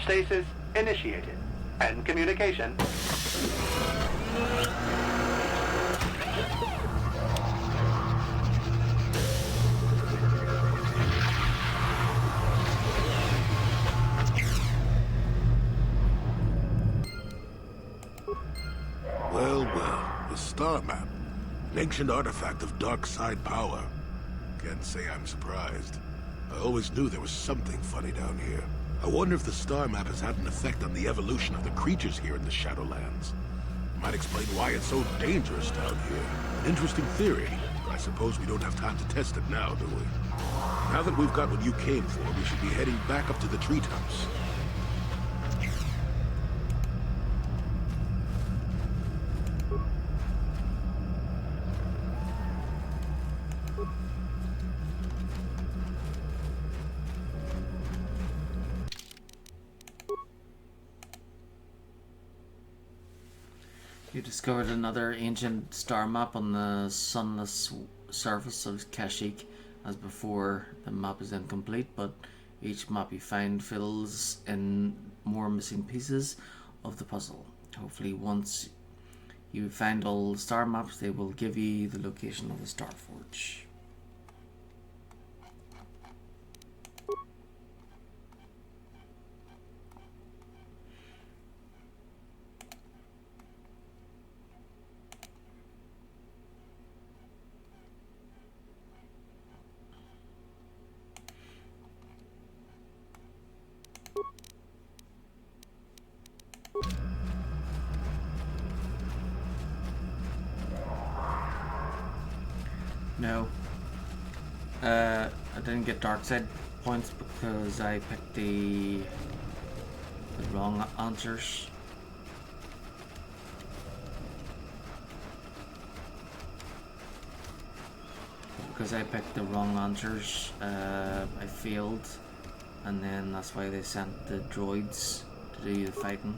Speaker 18: Stasis initiated. And communication.
Speaker 15: Well, the star map. An ancient artifact of dark side power. Can't say I'm surprised. I always knew there was something funny down here. I wonder if the star map has had an effect on the evolution of the creatures here in the Shadowlands. Might explain why it's so dangerous down here. An interesting theory, but I suppose we don't have time to test it now, do we? Now that we've got what you came for, we should be heading back up to the treetops.
Speaker 1: You discovered another ancient star map on the sunless surface of Kashyyyk. As before, the map is incomplete, but each map you find fills in more missing pieces of the puzzle. Hopefully, once you find all the star maps, they will give you the location of the Star Forge. No. I didn't get dark side points because I picked the wrong answers. Because I picked the wrong answers, I failed, and then that's why they sent the droids to do the fighting.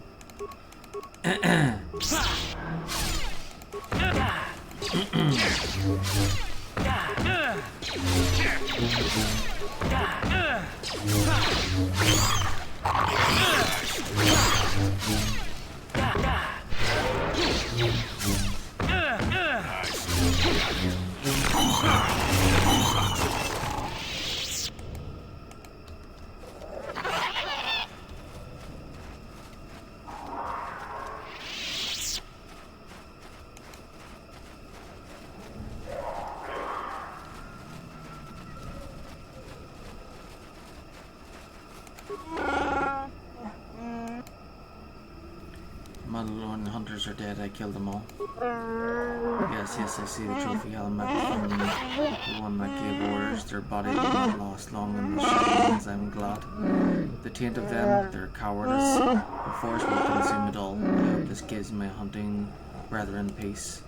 Speaker 1: Mandalorian hunters are dead, I killed them all. Yes, I see the trophy helmet from the one that gave orders. Their body did not last long in the Shadowlands, I'm glad. The taint of them, their cowardice, the Force will consume it all. I hope this gives my hunting brethren peace.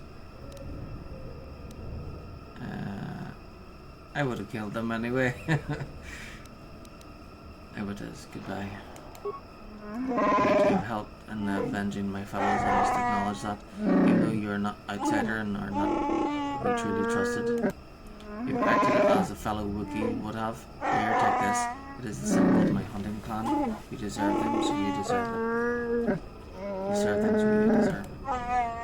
Speaker 1: I would have killed them anyway. I would have. Goodbye. I have helped in avenging my fellows. I must acknowledge that, even though you are not outsider and are not be truly trusted. You've acted as a fellow Wookiee would have. Here, take this. It is the symbol of my hunting clan. You deserve them, so you deserve it. You serve them, so you deserve it.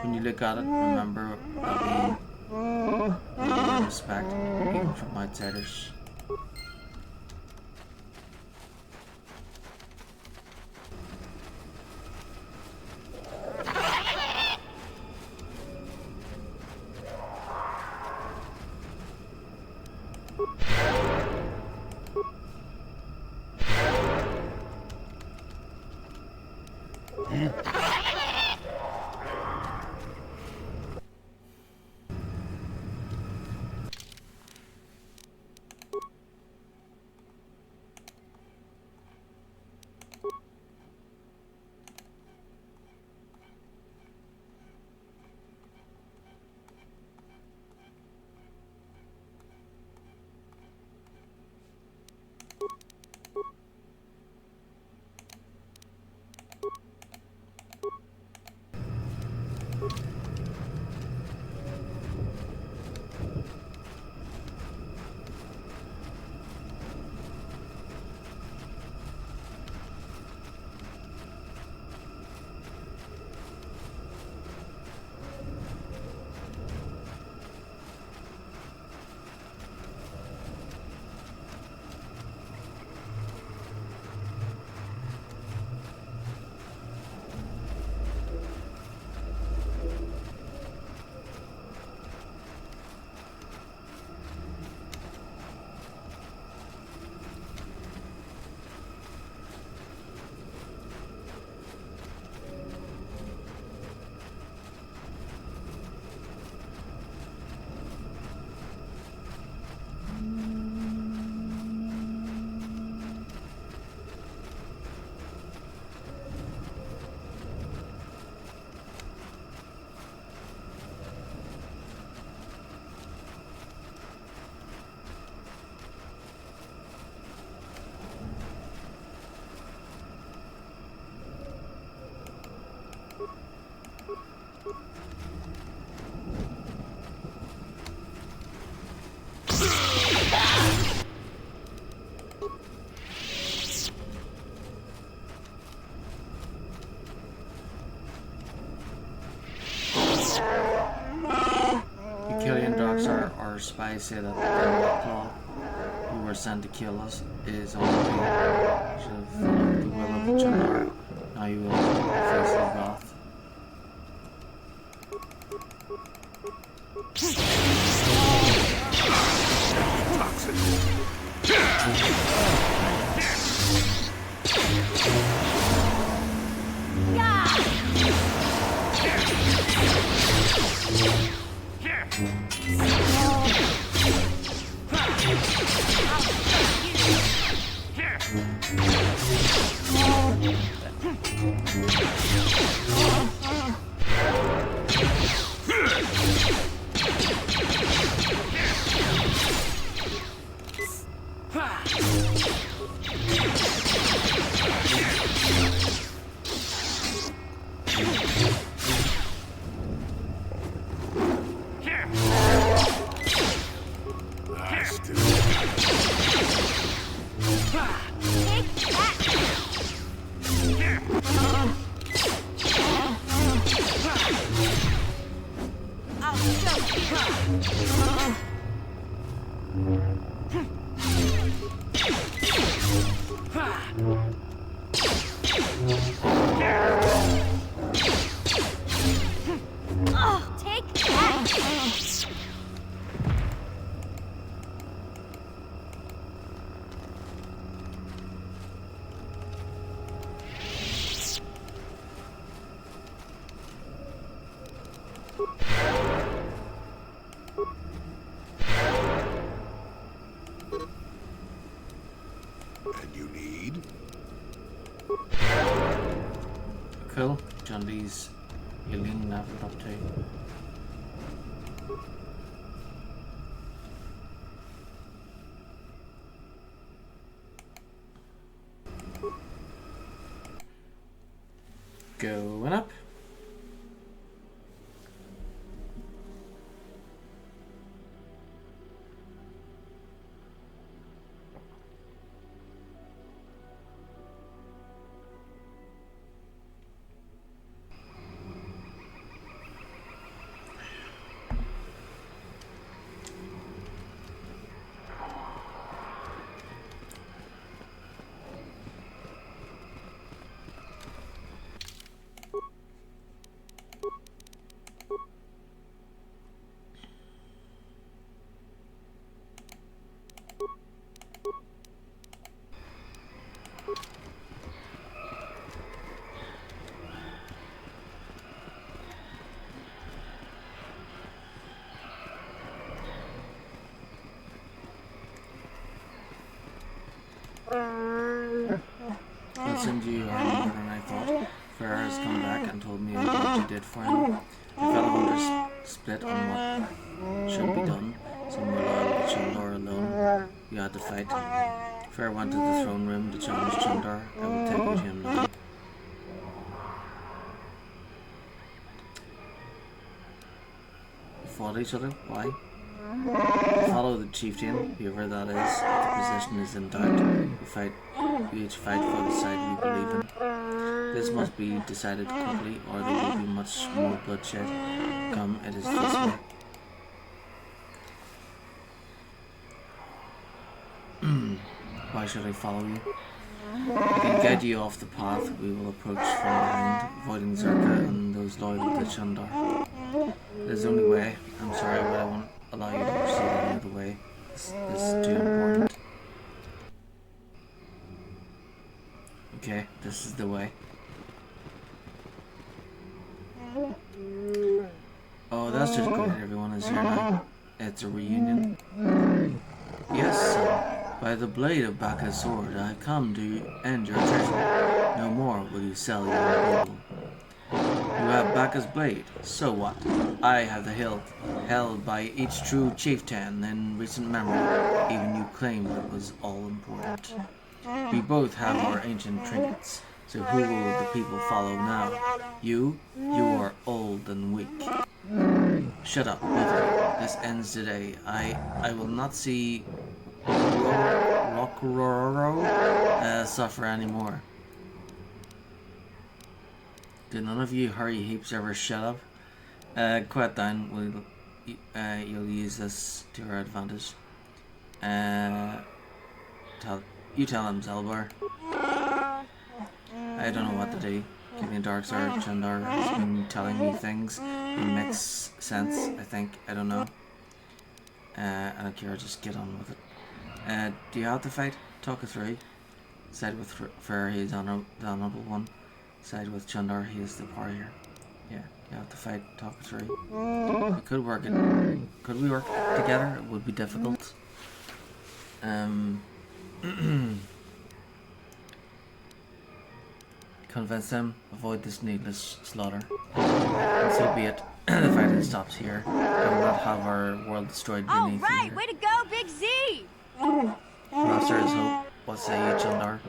Speaker 1: When you look at it, remember that we and respect even from outsiders. Our spies say that the claw who were sent to kill us is on the way. Should have followed the will of Chanar. Now you will face his wrath. Cool. John D's Eileen leveled up too. Going up. Since you are more than I thought. Farah has come back and told me what you did for him. The fellow hunters split on what should be done. Some were loyal to Chandor alone. You had to fight. Farah went to the throne room to challenge Chandor. I will take you to him now. You fought each other? Why? Follow the chieftain, whoever that is. If the position is in doubt, we each fight for the side we believe in. This must be decided quickly, or there will be much more bloodshed. Come, it is this way. Why should I follow you? I can guide you off the path. We will approach from behind, avoiding Zerka and those loyal to Chandar. It is the only way. I'm sorry, but I won't allow you to proceed any other way. This is too important. Okay, this is the way. Oh, that's just good. Everyone is here now. It's a reunion. Yes, son. By the blade of Baccha's sword, I have come to end your treasure. No more will you sell your people. You have Baccha's blade. So what? I have the hilt held by each true chieftain in recent memory. Even you claimed it was all important. We both have our ancient trinkets. So who will the people follow now? You? You are old and weak. Shut up, both of you. This ends today. I will not see Rokuroro suffer anymore. Do none of you hurry heaps ever shut up? Quiet down. You'll use this to our advantage. Tell him, Zelbar. I don't know what to do. Keeping dark side, Chandar has been telling me things. It makes sense, I think. I don't know. I don't care, just get on with it. Do you have to fight? Talk it through. Side with Fair, he is the honorable one. Side with Chandar, he is the pariah. Yeah, you have to fight, talk it through. We could work it. Could we work together? It would be difficult. Convince them, avoid this needless slaughter. And so be it. The fighting stops here. I will not have our world destroyed beneath you.
Speaker 12: Alright, way to go, Big Z!
Speaker 1: Master is hope. What say you, Chandar?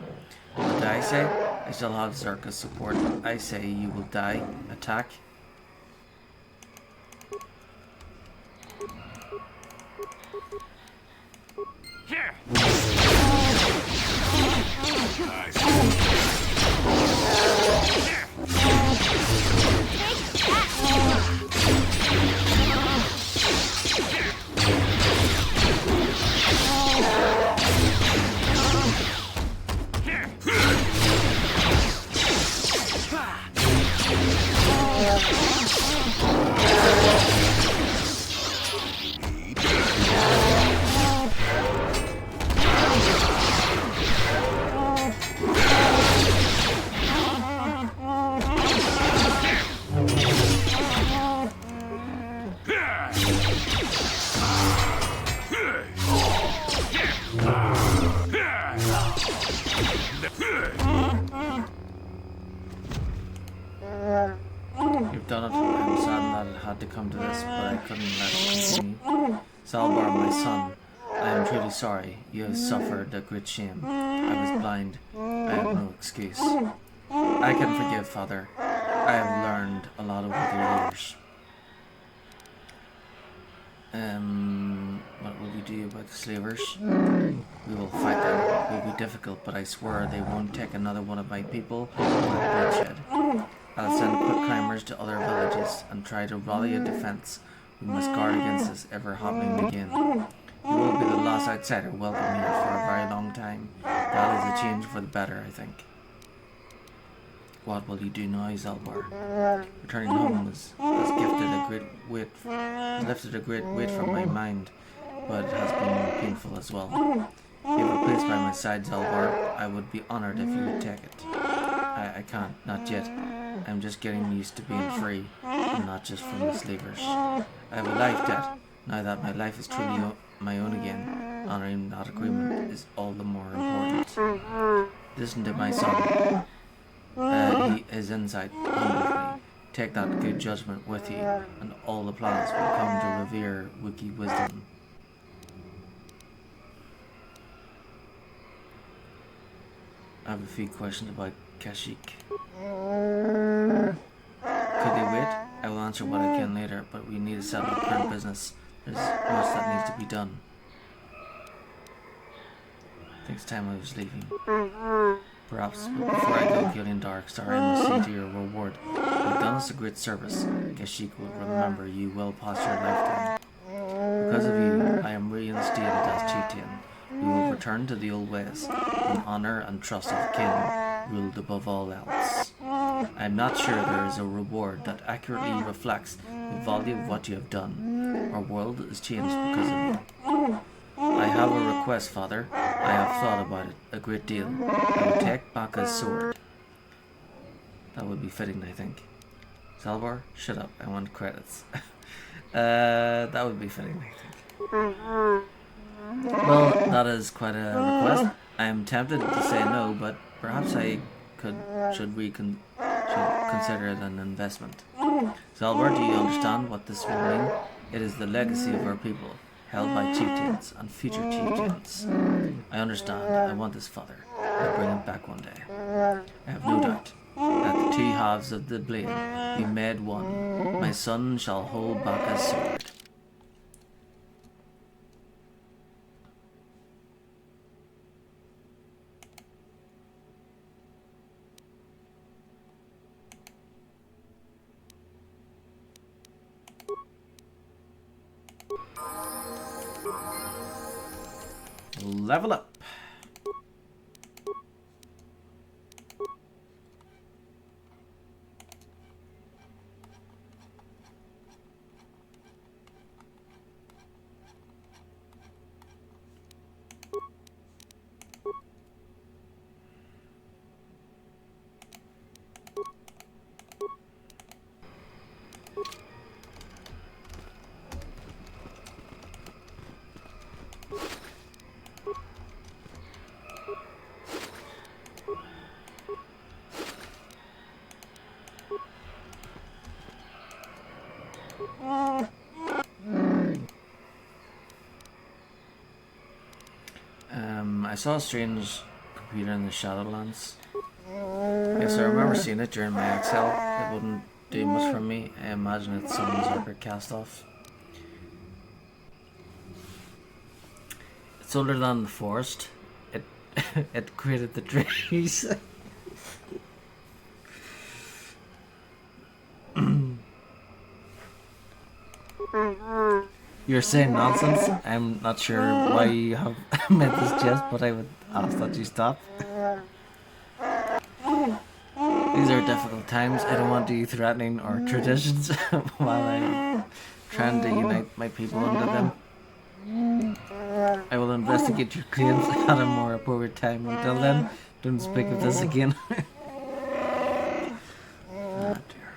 Speaker 1: What do I say? I shall have Zerka's support. I say you will die. Attack.
Speaker 4: Here!
Speaker 1: You've done it. I'm sad that it had to come to this, but I couldn't let it continue. Salbar, my son, I am truly sorry. You have suffered a great shame. I was blind. I have no excuse. I can forgive, Father. I have learned a lot over the years. What will we do about the slavers? We will fight them. It will be difficult, but I swear they won't take another one of my people without bloodshed. I'll send quick climbers to other villages and try to rally a defense. We must guard against this ever happening again. You will be the last outsider welcome here for a very long time. That is a change for the better, I think. What will you do now, Zalbar? Returning home has lifted a great weight from my mind, but it has been painful as well. If you have a place by my side, Zalbar, I would be honored if you would take it. I can't, not yet. I'm just getting used to being free, and not just from the slavers. I have a life debt. Now that my life is truly my own again, honoring that agreement is all the more important. Listen to my son. He is inside home with me. Take that good judgment with you, and all the planets will come to revere Wookiee wisdom. I have a few questions about Kashyyyk. Could they wait? I will answer what I can later, but we need to settle our current business. There's much that needs to be done. I think it's time I was leaving. Perhaps, but before I go, Gillian Darkstar, I must see to your reward. You've done us a great service. Kashyyyk will remember you well past your lifetime. Because of you, I am reinstated as chieftain. We will return to the old ways, when honor and trust of the king ruled above all else. I am not sure there is a reward that accurately reflects the value of what you have done. Our world is changed because of you. I have a request, Father. I have thought about it a great deal. I would take Baka's sword. That would be fitting, I think. Salvar, shut up. I want credits. That would be fitting, I think. Well, that is quite a request. I am tempted to say no, but perhaps I should consider it an investment. Salvar, do you understand what this will mean? It is the legacy of our people, held by chieftains and future chieftains. I understand. I want this, Father. I'll bring it back one day. I have no doubt that the two halves of the blade be made one. My son shall hold Baka's sword. Level up. I saw a strange computer in the Shadowlands. Yes, I remember seeing it during my exile. It wouldn't do much for me. I imagine it's some Zerker cast off. It's older than the forest. It created the trees. You're saying nonsense. I'm not sure why you have made this jest, but I would ask that you stop. These are difficult times. I don't want you threatening our traditions while I'm trying to unite my people under them. I will investigate your claims at a more appropriate time. Until then, don't speak of this again. Oh dear.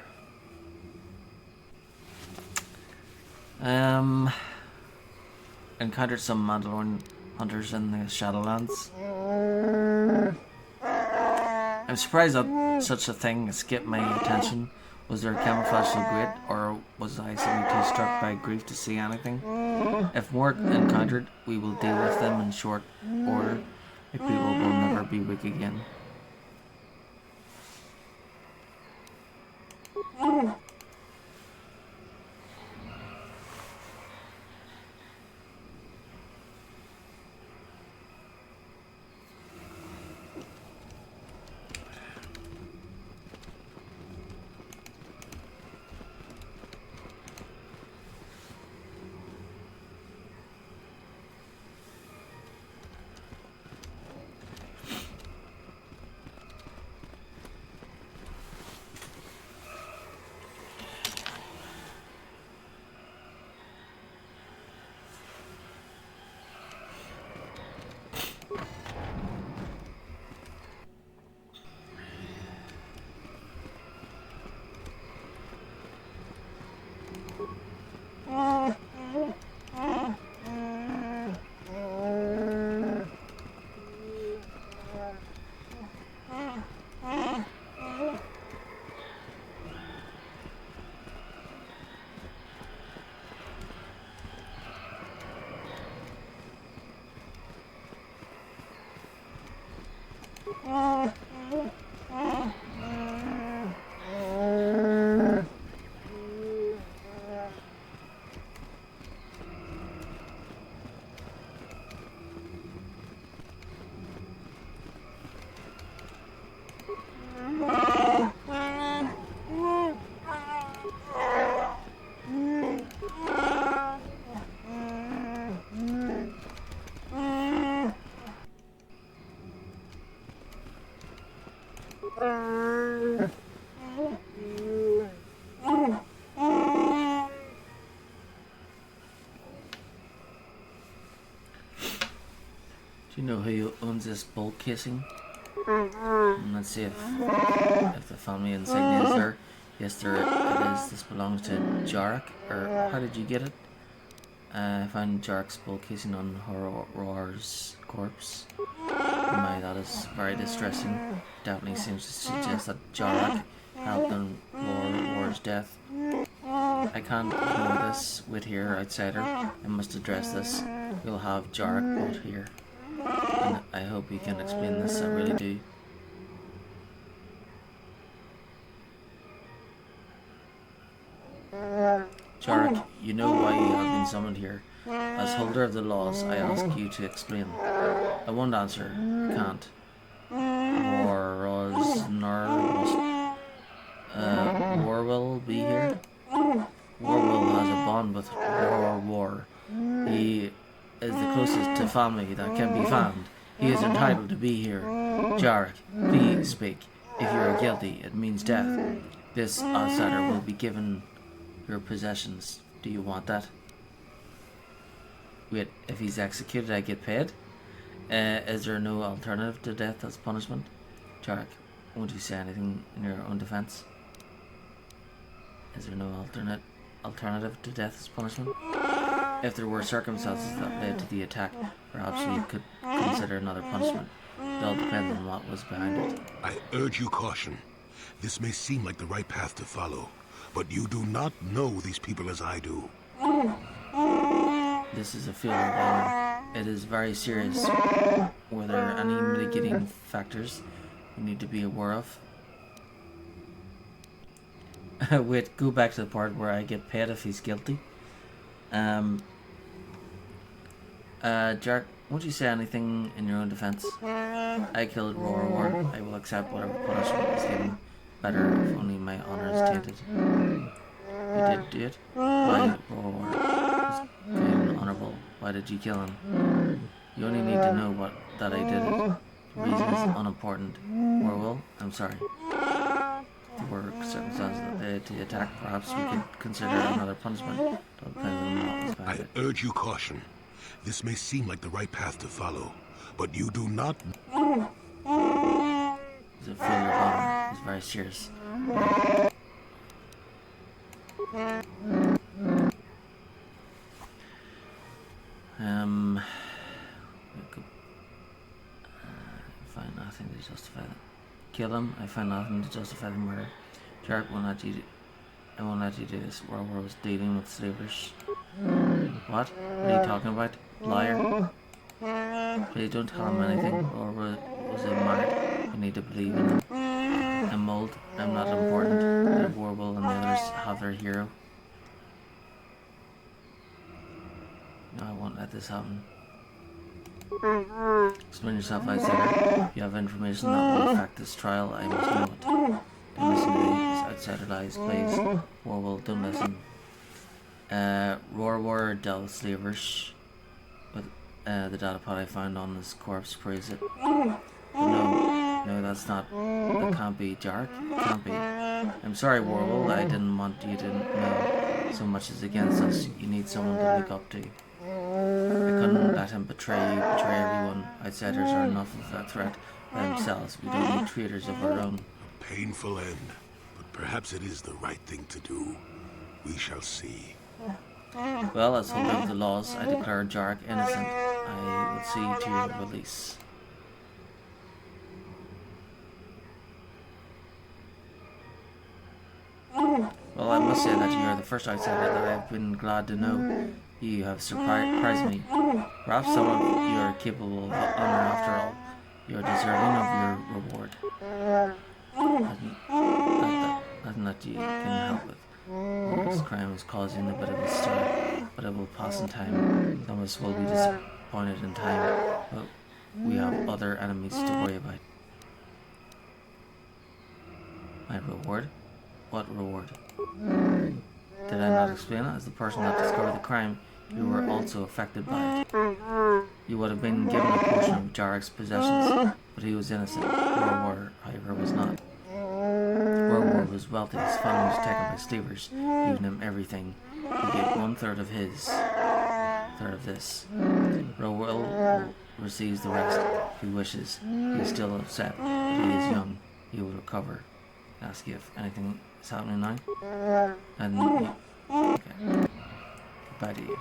Speaker 1: Encountered some Mandalorian hunters in the Shadowlands. I'm surprised that such a thing escaped my attention. Was their camouflage so great, or was I suddenly too struck by grief to see anything? If more encountered, we will deal with them in short order. My people will never be weak again. Do you know who owns this bulk casing? Let's see if the family insignia is there. Yes, there it is. This belongs to Jarek. Or how did you get it? I found Jarek's bulk casing on Roar's corpse. My, that is very distressing. Definitely seems to suggest that Jarek helped in Roar's death. I can't ignore this with here, outsider. I must address this. We'll have Jarek brought here. And I hope you can explain this, I really do. Jarek, you know why you have been summoned here. As holder of the laws, I ask you to explain. I won't answer. Can't. War will be here? Warwill has a bond with War. He is the closest to family that can be found. He is entitled to be here. Jarek, please speak. If you are guilty, it means death. This outsider will be given your possessions. Do you want that? Wait, if he's executed, I get paid? Is there no alternative to death as punishment? Jarek, won't you say anything in your own defense? Is there no alternative to death as punishment? If there were circumstances that led to the attack, perhaps we could consider another punishment. It all depends on what was behind it.
Speaker 15: I urge you caution. This may seem like the right path to follow, but you do not know these people as I do.
Speaker 1: This is a field of honor. It is very serious. Were there any mitigating factors we need to be aware of? Wait, go back to the part where I get paid if he's guilty. Jarek, won't you say anything in your own defense? I killed Roar. I will accept whatever punishment is given. Better if only my honor is tainted. You did do it? Why, Roar is good and honorable. Why did you kill him? You only need to know that I did it. The reason is unimportant. Warwill, I'm sorry. If there were circumstances that led to the attack, perhaps we could consider another punishment. Don't depend on what was behind it.
Speaker 15: I urge you caution. This may seem like the right path to follow, but you do not...
Speaker 1: He's a failure of honor. He's very serious. Find nothing to justify that. Kill him. I find nothing to justify the murder. Jarek will not do. I won't let you do this. War was dealing with slavers. What? What are you talking about? Liar. Please don't tell him anything. Or was it mad? I need to believe in him. I'm mold. I'm not important. The Warble and the others have their hero. No, I won't let this happen. Explain yourself, outsider. You have information that will affect this trial. I must know it. Don't listen to these outsider lies, please. Warble, don't listen. Roar dealt with slavers. But the data pod I found on this corpse proves it. No, that's not. That can't be Jarek. Can't be. I'm sorry, Warble. I didn't want you to know so much is against us. You need someone to look up to. I couldn't let him betray you, betray everyone. Outsiders are enough of a threat by themselves. We don't need traitors of our own.
Speaker 15: A painful end, but perhaps it is the right thing to do. We shall see.
Speaker 1: Well, as holder of the laws, I declare Jarek innocent. I will see to your release. Well, I must say that you are the first outsider that I have been glad to know. You have surprised me. Perhaps some of you are capable of honor after all. You are deserving of your reward. Nothing that you can help with. This crime is causing a bit of a stir, but it will pass in time. Some of us will be disappointed in time, but we have other enemies to worry about. My reward? What reward? Did I not explain it? As the person that discovered the crime, you were also affected by it. You would have been given a portion of Jarek's possessions, but he was innocent. Rorwar, however, was not. Rorwar was wealthy. His family was taken by slavers, giving him everything. He gave 1/3 of his, third of this. Rorwar receives the rest if he wishes. He is still upset, but he is young. He will recover. Ask you if anything is happening now. And okay. Goodbye to you.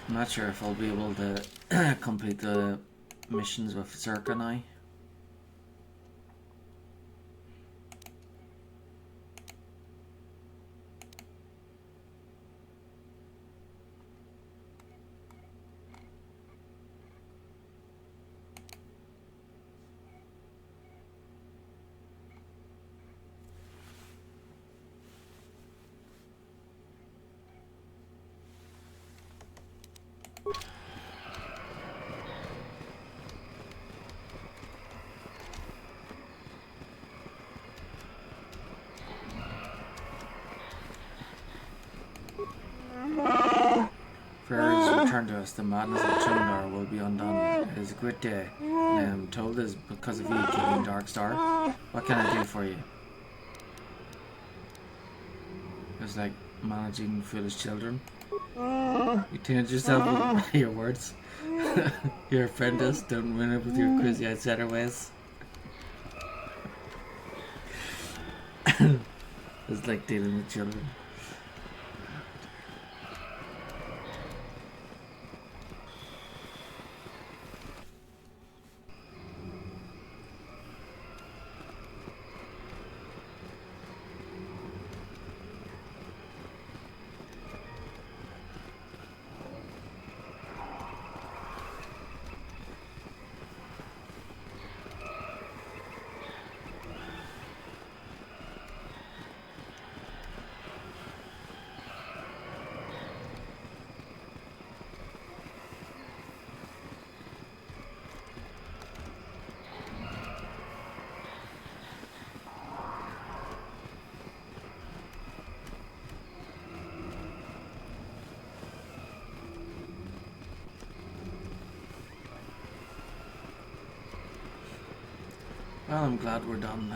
Speaker 1: I'm not sure if I'll be able to complete the missions with Zerka now. Prayers return to us. The madness of Chundar will be undone. It is a great day, and I am told it is because of you, King Darkstar. What can I do for you? It's like managing foolish children. You change yourself with your words. Your apprentice, don't win it with your crazy outsider ways. It's like dealing with children. Well, I'm glad we're done.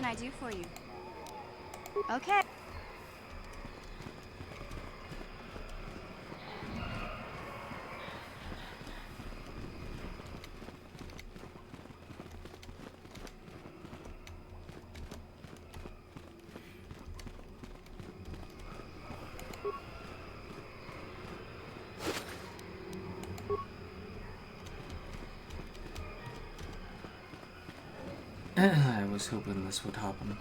Speaker 12: I do for you? Okay.
Speaker 1: I was hoping this would happen.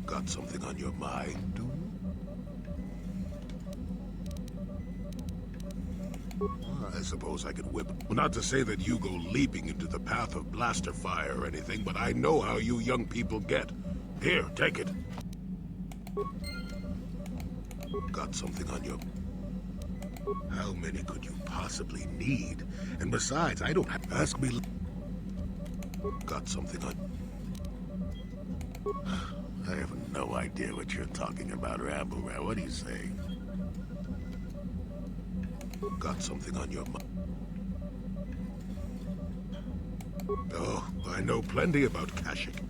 Speaker 15: Got something on your mind, do you? I suppose I could whip. Well, not to say that you go leaping into the path of blaster fire or anything, but I know how you young people get. Here, take it. Got something on your... How many could you possibly need? And besides, I don't have... Ask me... Got something on... I have no idea what you're talking about, Rambo. What do you say? Got something on your mind? Oh, I know plenty about Kashyyyk.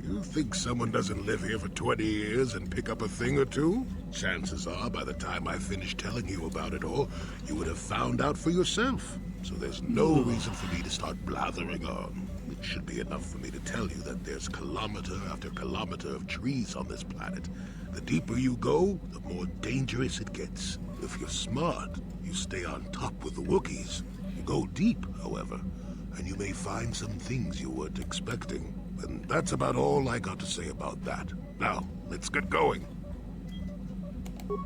Speaker 15: You think someone doesn't live here for 20 years and pick up a thing or two? Chances are, by the time I finish telling you about it all, you would have found out for yourself. So there's no reason for me to start blathering on. It should be enough for me to tell you that there's kilometer after kilometer of trees on this planet. The deeper you go, the more dangerous it gets. If you're smart, you stay on top with the Wookiees. You go deep, however, and you may find some things you weren't expecting. And that's about all I got to say about that. Now, let's get going.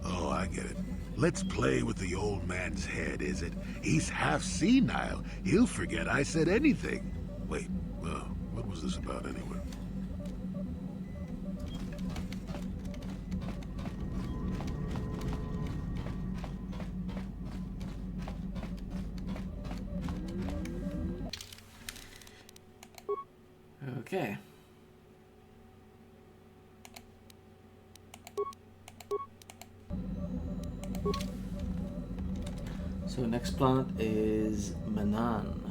Speaker 15: Oh, I get it. Let's play with the old man's head, is it? He's half senile. He'll forget I said anything. Wait, what was this about anyway?
Speaker 1: Okay. So next planet is Manan.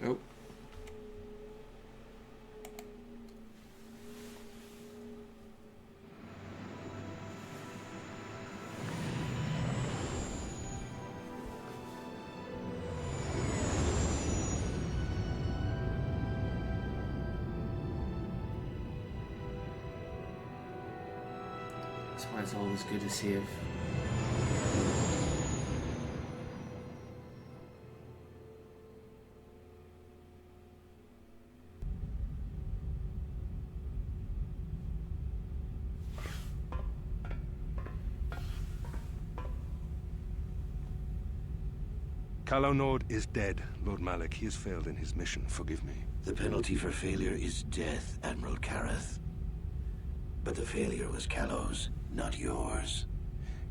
Speaker 1: Oh. That's why it's always good to save.
Speaker 6: Calo Nord is dead, Lord Malak. He has failed in his mission. Forgive me.
Speaker 21: The penalty for failure is death, Admiral Kareth. But the failure was Calo's, not yours.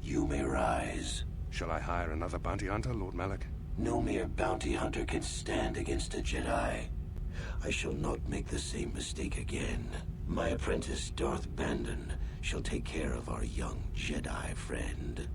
Speaker 21: You may rise.
Speaker 6: Shall I hire another bounty hunter, Lord Malak?
Speaker 21: No mere bounty hunter can stand against a Jedi. I shall not make the same mistake again. My apprentice, Darth Bandon, shall take care of our young Jedi friend.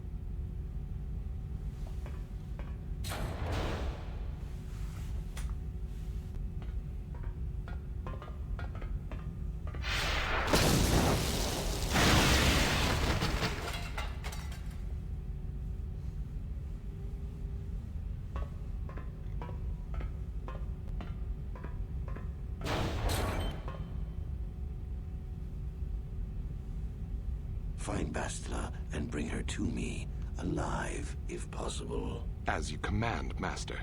Speaker 21: Find Bastila and bring her to me, alive, if possible.
Speaker 6: As you command, Master.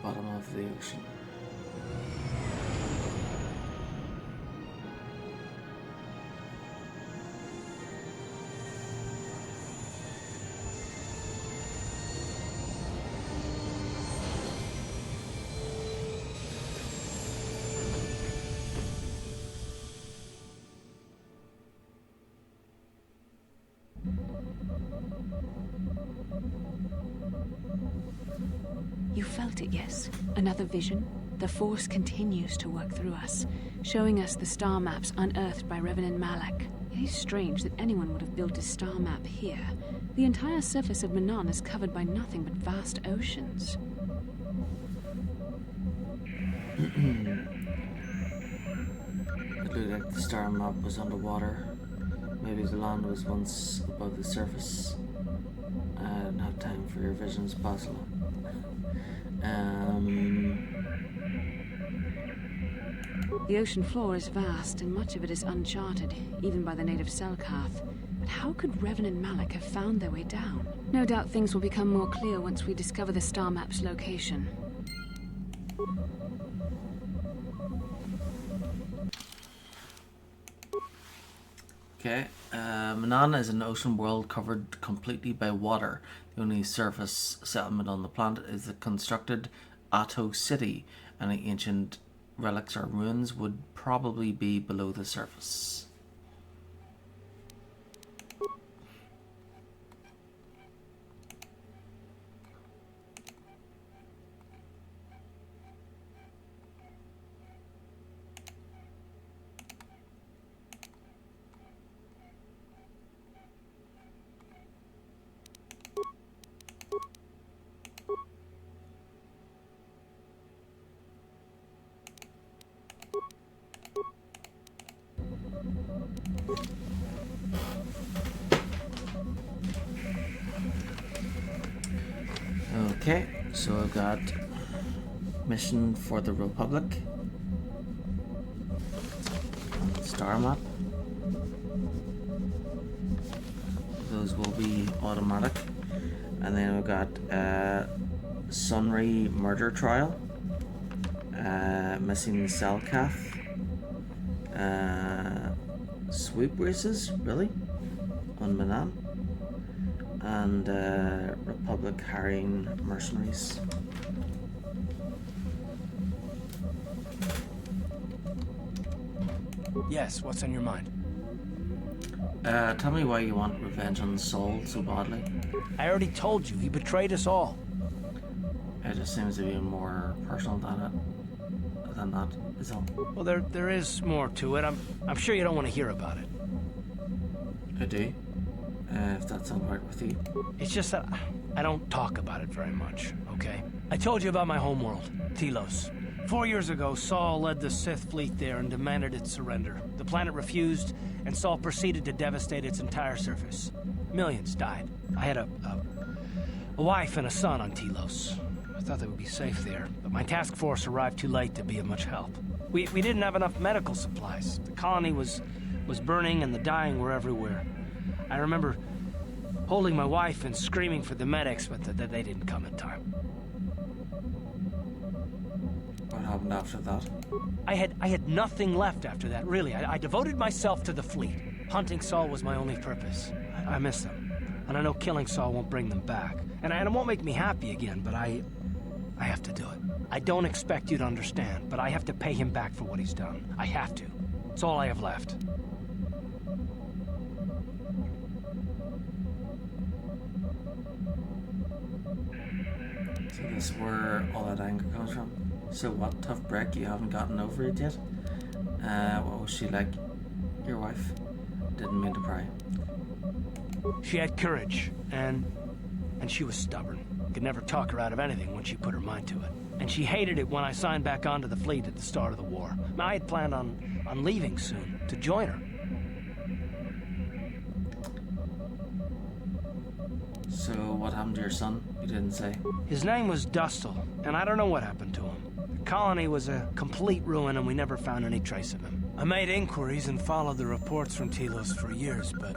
Speaker 1: Bottom of the ocean.
Speaker 3: You felt it, yes? Another vision? The Force continues to work through us, showing us the star maps unearthed by Reverend Malak. It is strange that anyone would have built a star map here. The entire surface of Manan is covered by nothing but vast oceans.
Speaker 1: It looked like the star map was underwater. Maybe the land was once above the surface. I didn't have time for your visions, Basila.
Speaker 3: The ocean floor is vast, and much of it is uncharted, even by the native Selkath. But how could Revan and Malak have found their way down? No doubt things will become more clear once we discover the star map's location.
Speaker 1: Okay, Manana is an ocean world covered completely by water. The only surface settlement on the planet is the constructed Atto City. Any ancient relics or ruins would probably be below the surface. Okay, so I've got mission for the Republic, star map. Those will be automatic, and then we've got Sunray murder trial, missing Selkath, sweep races, really, on Manan, and Republic harrying mercenaries.
Speaker 4: Yes, what's on your mind?
Speaker 1: Tell me why you want revenge on Saul so badly.
Speaker 4: I already told you, he betrayed us all.
Speaker 1: It just seems to be more personal than that, is all.
Speaker 4: Well, there is more to it. I'm sure you don't want to hear about it.
Speaker 1: I do. If that's all right with you.
Speaker 4: It's just that I don't talk about it very much, okay? I told you about my homeworld, Telos. 4 years ago, Saul led the Sith fleet there and demanded its surrender. The planet refused, and Saul proceeded to devastate its entire surface. Millions died. I had a wife and a son on Telos. I thought they would be safe there, but my task force arrived too late to be of much help. We didn't have enough medical supplies. The colony was burning, and the dying were everywhere. I remember holding my wife and screaming for the medics, but they didn't come in time.
Speaker 1: What happened after that?
Speaker 4: I had nothing left after that, really. I devoted myself to the fleet. Hunting Saul was my only purpose. I miss them. And I know killing Saul won't bring them back. And it won't make me happy again, but I have to do it. I don't expect you to understand, but I have to pay him back for what he's done. I have to. It's all I have left.
Speaker 1: So this is where all that anger comes from. So what, tough break, you haven't gotten over it yet? What was she like? Your wife? Didn't mean to pry.
Speaker 4: She had courage, and she was stubborn. Could never talk her out of anything when she put her mind to it. And she hated it when I signed back onto the fleet at the start of the war. I had planned on leaving soon, to join her.
Speaker 1: So what happened to your son? You didn't say.
Speaker 4: His name was Dustle, and I don't know what happened to him. The colony was a complete ruin, and we never found any trace of him. I made inquiries and followed the reports from Telos for years, but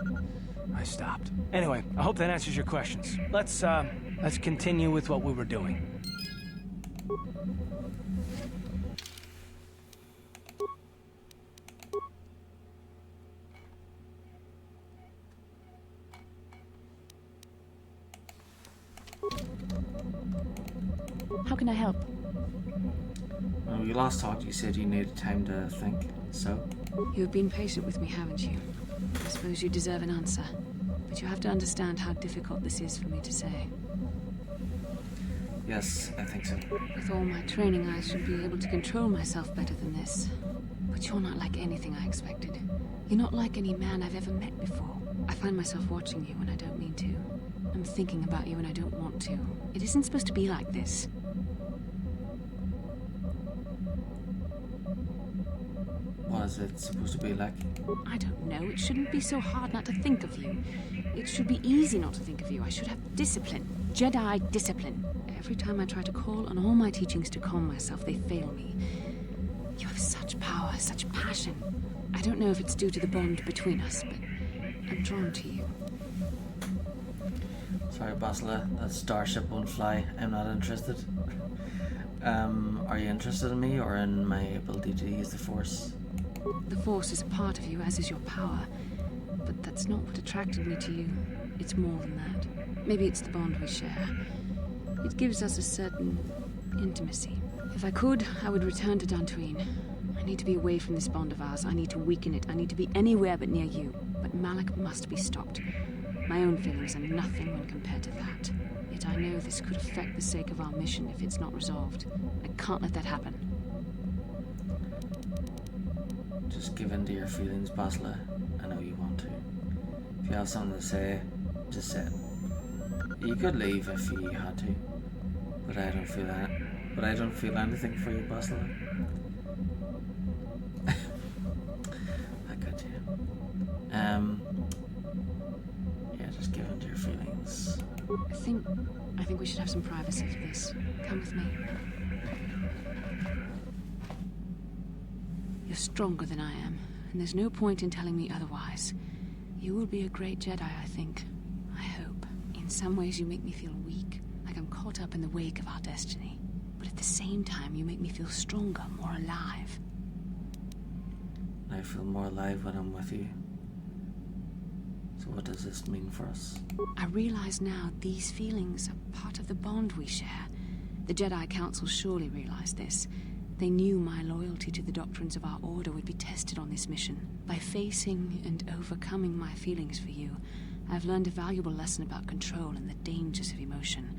Speaker 4: I stopped. Anyway, I hope that answers your questions. Let's continue with what we were doing.
Speaker 3: How can I help?
Speaker 1: When we last talked, you said you needed time to think, so?
Speaker 3: You've been patient with me, haven't you? I suppose you deserve an answer. But you have to understand how difficult this is for me to say.
Speaker 1: Yes, I think so.
Speaker 3: With all my training, I should be able to control myself better than this. But you're not like anything I expected. You're not like any man I've ever met before. I find myself watching you when I don't mean to. I'm thinking about you when I don't want to. It isn't supposed to be like this.
Speaker 1: What is it supposed to be like?
Speaker 3: I don't know. It shouldn't be so hard not to think of you. It should be easy not to think of you. I should have discipline. Jedi discipline. Every time I try to call on all my teachings to calm myself, they fail me. You have such power. has such passion. I don't know if it's due to the bond between us, but I'm drawn to you.
Speaker 1: Sorry, Basila, that starship won't fly. I'm not interested. Are you interested in me or in my ability to use the Force?
Speaker 3: The Force is a part of you, as is your power. But that's not what attracted me to you. It's more than that. Maybe it's the bond we share. It gives us a certain intimacy. If I could, I would return to Dantooine. I need to be away from this bond of ours. I need to weaken it. I need to be anywhere but near you. But Malak must be stopped. My own feelings are nothing when compared to that. Yet I know this could affect the sake of our mission if it's not resolved. I can't let that happen.
Speaker 1: Just give in to your feelings, Basila. I know you want to. If you have something to say, just say it. You could leave if you had to, but I don't feel that. But I don't feel anything for you, Basila. I could, yeah. Yeah, just give in to your feelings.
Speaker 3: I think we should have some privacy for this. Come with me. You're stronger than I am, and there's no point in telling me otherwise. You will be a great Jedi, I think. I hope. In some ways you make me feel weak, like I'm caught up in the wake of our destiny. But at the same time, you make me feel stronger, more alive.
Speaker 1: I feel more alive when I'm with you. So what does this mean for us?
Speaker 3: I realize now these feelings are part of the bond we share. The Jedi Council surely realized this. They knew my loyalty to the doctrines of our order would be tested on this mission. By facing and overcoming my feelings for you, I've learned a valuable lesson about control and the dangers of emotion.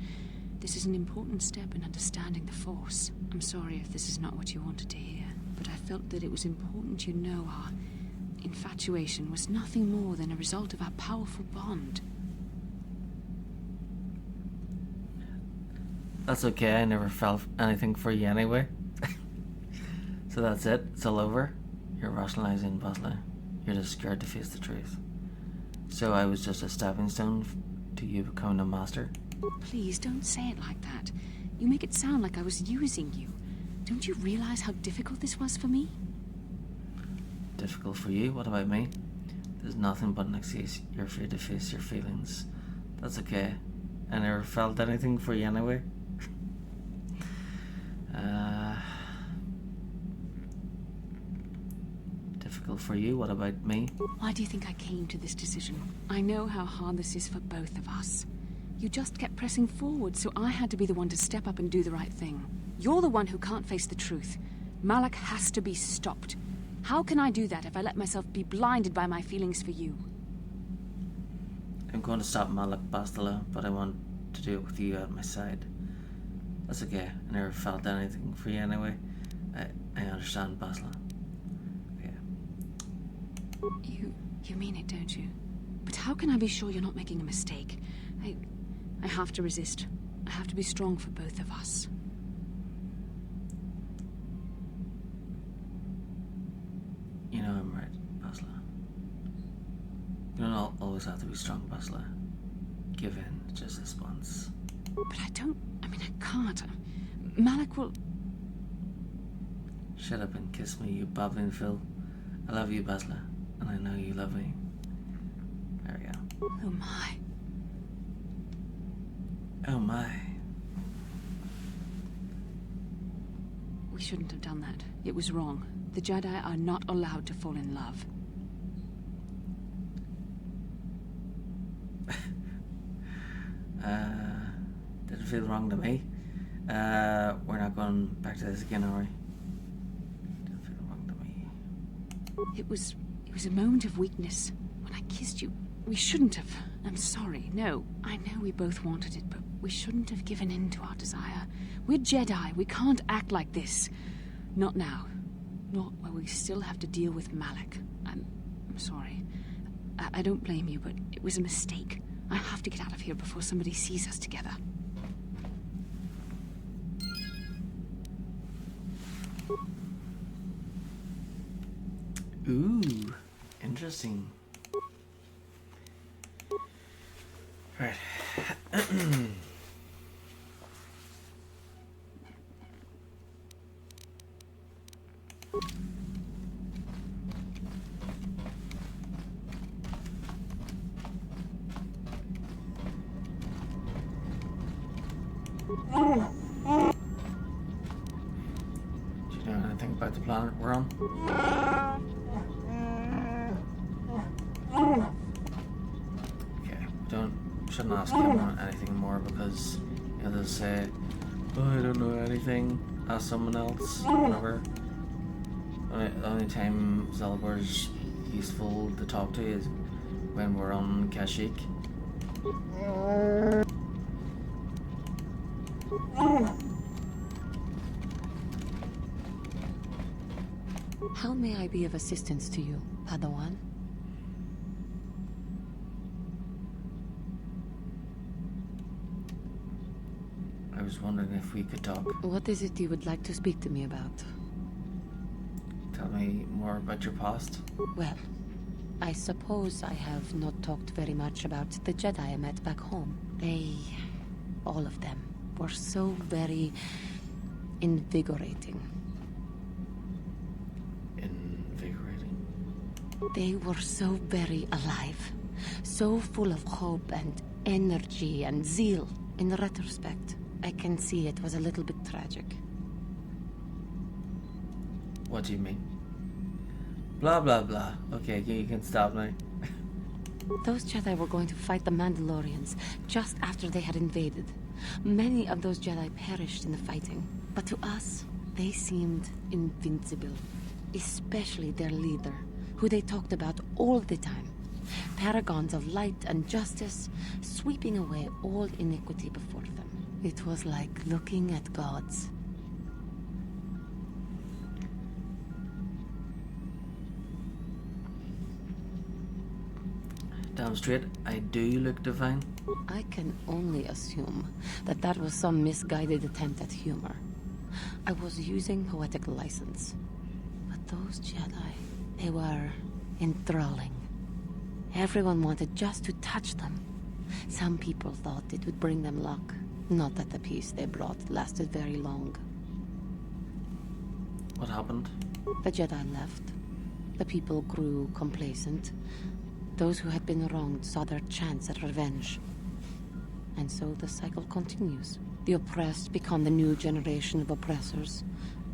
Speaker 3: This is an important step in understanding the Force. I'm sorry if this is not what you wanted to hear, but I felt that it was important you know our infatuation was nothing more than a result of our powerful bond.
Speaker 1: That's okay, I never felt anything for you anyway. So that's it, it's all over. You're rationalizing, Basila. You're just scared to face the truth. So I was just a stepping stone to you becoming a master?
Speaker 3: Please don't say it like that. You make it sound like I was using you. Don't you realize how difficult this was for me?
Speaker 1: Difficult for you? What about me? There's nothing but an excuse. You're afraid to face your feelings. That's okay. I never felt anything for you anyway. Difficult for you? What about me?
Speaker 3: Why do you think I came to this decision? I know how hard this is for both of us. You just kept pressing forward, so I had to be the one to step up and do the right thing. You're the one who can't face the truth. Malak has to be stopped. How can I do that if I let myself be blinded by my feelings for you?
Speaker 1: I'm going to stop Malak, Basila, but I want to do it with you at my side. That's okay. I never felt anything for you anyway. I understand, Basila.
Speaker 3: You mean it, don't you? But how can I be sure you're not making a mistake? I have to resist. I have to be strong for both of us.
Speaker 1: You know I'm right, Basila. You don't always have to be strong, Basila. Give in just this once.
Speaker 3: But I can't. Malak will...
Speaker 1: Shut up and kiss me, you babbling Phil. I love you, Basila, and I know you love me. There we go.
Speaker 3: Oh my.
Speaker 1: Oh my.
Speaker 3: We shouldn't have done that. It was wrong. The Jedi are not allowed to fall in love.
Speaker 1: Did it feel wrong to me? We're not going back to this again, are we? Did it feel wrong to me?
Speaker 3: It was a moment of weakness. When I kissed you, we shouldn't have. I'm sorry. No, I know we both wanted it, but we shouldn't have given in to our desire. We're Jedi. We can't act like this. Not now. Not while we still have to deal with Malak. I'm sorry. I don't blame you, but it was a mistake. I have to get out of here before somebody sees us together.
Speaker 1: Ooh, interesting. Right. Do you know anything about the planet we're on? Okay, shouldn't ask him anything more because they'll say, "Oh, I don't know anything." Ask someone else. Whatever. The only time Zalbor's useful to talk to is when we're on Kashyyyk.
Speaker 5: How may I be of assistance to you, Padawan?
Speaker 1: I was wondering if we could talk.
Speaker 5: What is it you would like to speak to me about?
Speaker 1: Tell me more about your past.
Speaker 5: Well, I suppose I have not talked very much about the Jedi I met back home. They, all of them, were so very invigorating.
Speaker 1: Invigorating?
Speaker 5: They were so very alive, so full of hope and energy and zeal. In retrospect, I can see it was a little bit tragic.
Speaker 1: What do you mean? Blah, blah, blah. Okay, you can stop now.
Speaker 5: Those Jedi were going to fight the Mandalorians just after they had invaded. Many of those Jedi perished in the fighting, but to us, they seemed invincible. Especially their leader, who they talked about all the time. Paragons of light and justice, sweeping away all iniquity before them. It was like looking at gods.
Speaker 1: Damn straight, I do look divine.
Speaker 5: I can only assume that that was some misguided attempt at humor. I was using poetic license. But those Jedi, they were enthralling. Everyone wanted just to touch them. Some people thought it would bring them luck. Not that the peace they brought lasted very long.
Speaker 1: What happened?
Speaker 5: The Jedi left. The people grew complacent. Those who had been wronged saw their chance at revenge. And so the cycle continues. The oppressed become the new generation of oppressors.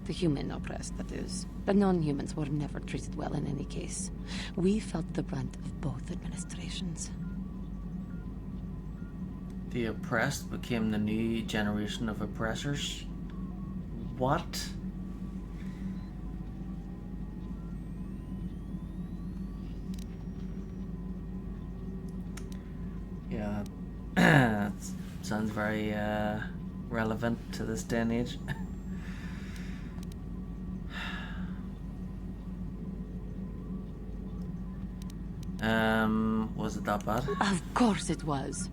Speaker 5: The human oppressed, that is. The non-humans were never treated well in any case. We felt the brunt of both administrations.
Speaker 1: The oppressed became the new generation of oppressors? What? Yeah, that sounds very relevant to this day and age. Was it that bad?
Speaker 5: Of course it was.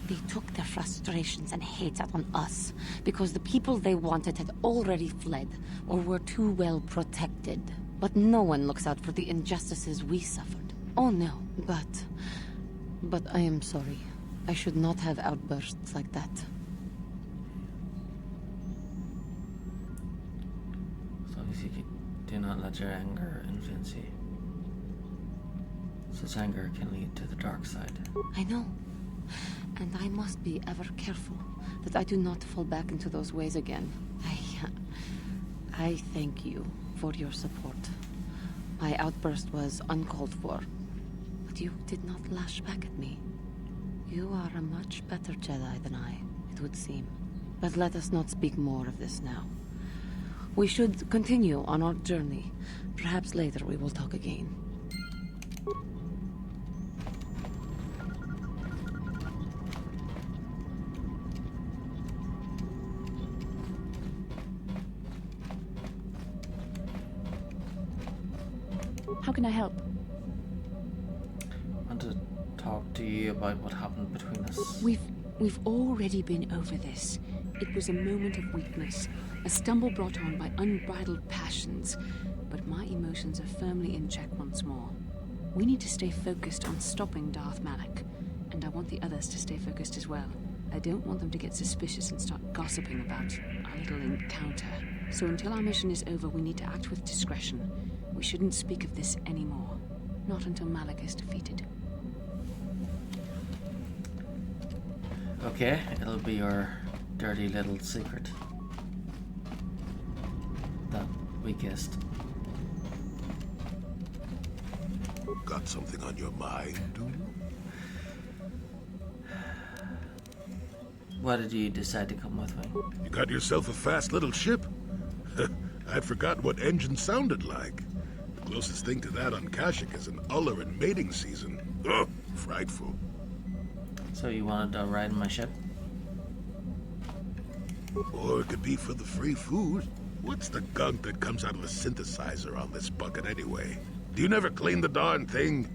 Speaker 5: They took their frustrations and hate out on us because the people they wanted had already fled or were too well protected. But no one looks out for the injustices we suffered. Oh no, but I am sorry. I should not have outbursts like that.
Speaker 1: As long as you do not let your anger influence you. Such anger can lead to the dark side.
Speaker 5: I know. And I must be ever careful that I do not fall back into those ways again. I thank you for your support. My outburst was uncalled for, but you did not lash back at me. You are a much better Jedi than I, it would seem. But let us not speak more of this now. We should continue on our journey. Perhaps later we will talk again.
Speaker 3: How can I help?
Speaker 1: I want to talk to you about what happened between us.
Speaker 3: We've already been over this. It was a moment of weakness, a stumble brought on by unbridled passions. But my emotions are firmly in check once more. We need to stay focused on stopping Darth Malak, and I want the others to stay focused as well. I don't want them to get suspicious and start gossiping about our little encounter. So until our mission is over, we need to act with discretion. We shouldn't speak of this anymore. Not until Malak is defeated.
Speaker 1: Okay, it'll be your dirty little secret that we guessed.
Speaker 15: Got something on your mind, do you?
Speaker 1: Why did you decide to come with me?
Speaker 15: You got yourself a fast little ship? I'd forgotten what engine sounded like. The closest thing to that on Kashyyyk is an uller in mating season. Ugh, frightful.
Speaker 1: So you wanted to ride in my ship?
Speaker 15: Or it could be for the free food. What's the gunk that comes out of a synthesizer on this bucket anyway? Do you never clean the darn thing?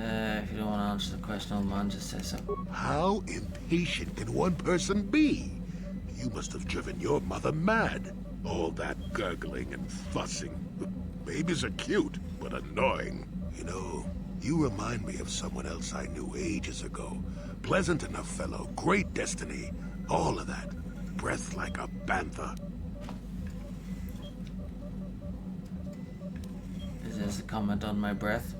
Speaker 1: If you don't want to answer the question, old man, just say so.
Speaker 15: How impatient can one person be? You must have driven your mother mad. All that gurgling and fussing. Babies are cute, but annoying. You know, you remind me of someone else I knew ages ago. Pleasant enough fellow, great destiny, all of that. Breath like a bantha.
Speaker 1: Is this a comment on my breath?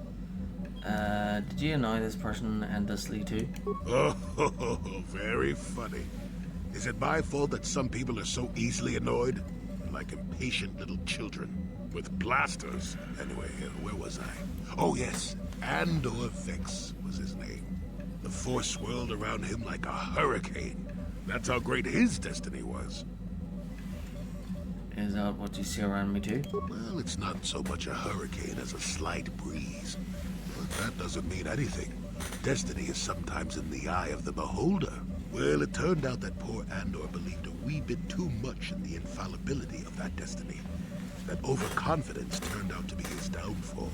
Speaker 1: Did you annoy this person endlessly too?
Speaker 15: Oh, very funny. Is it my fault that some people are so easily annoyed? Like impatient little children. With blasters. Anyway, where was I? Oh yes, Andor Vex was his name. The force swirled around him like a hurricane. That's how great his destiny was.
Speaker 1: Is that what you see around me too?
Speaker 15: Well, it's not so much a hurricane as a slight breeze. But that doesn't mean anything. Destiny is sometimes in the eye of the beholder. Well, it turned out that poor Andor believed a wee bit too much in the infallibility of that destiny. That overconfidence turned out to be his downfall.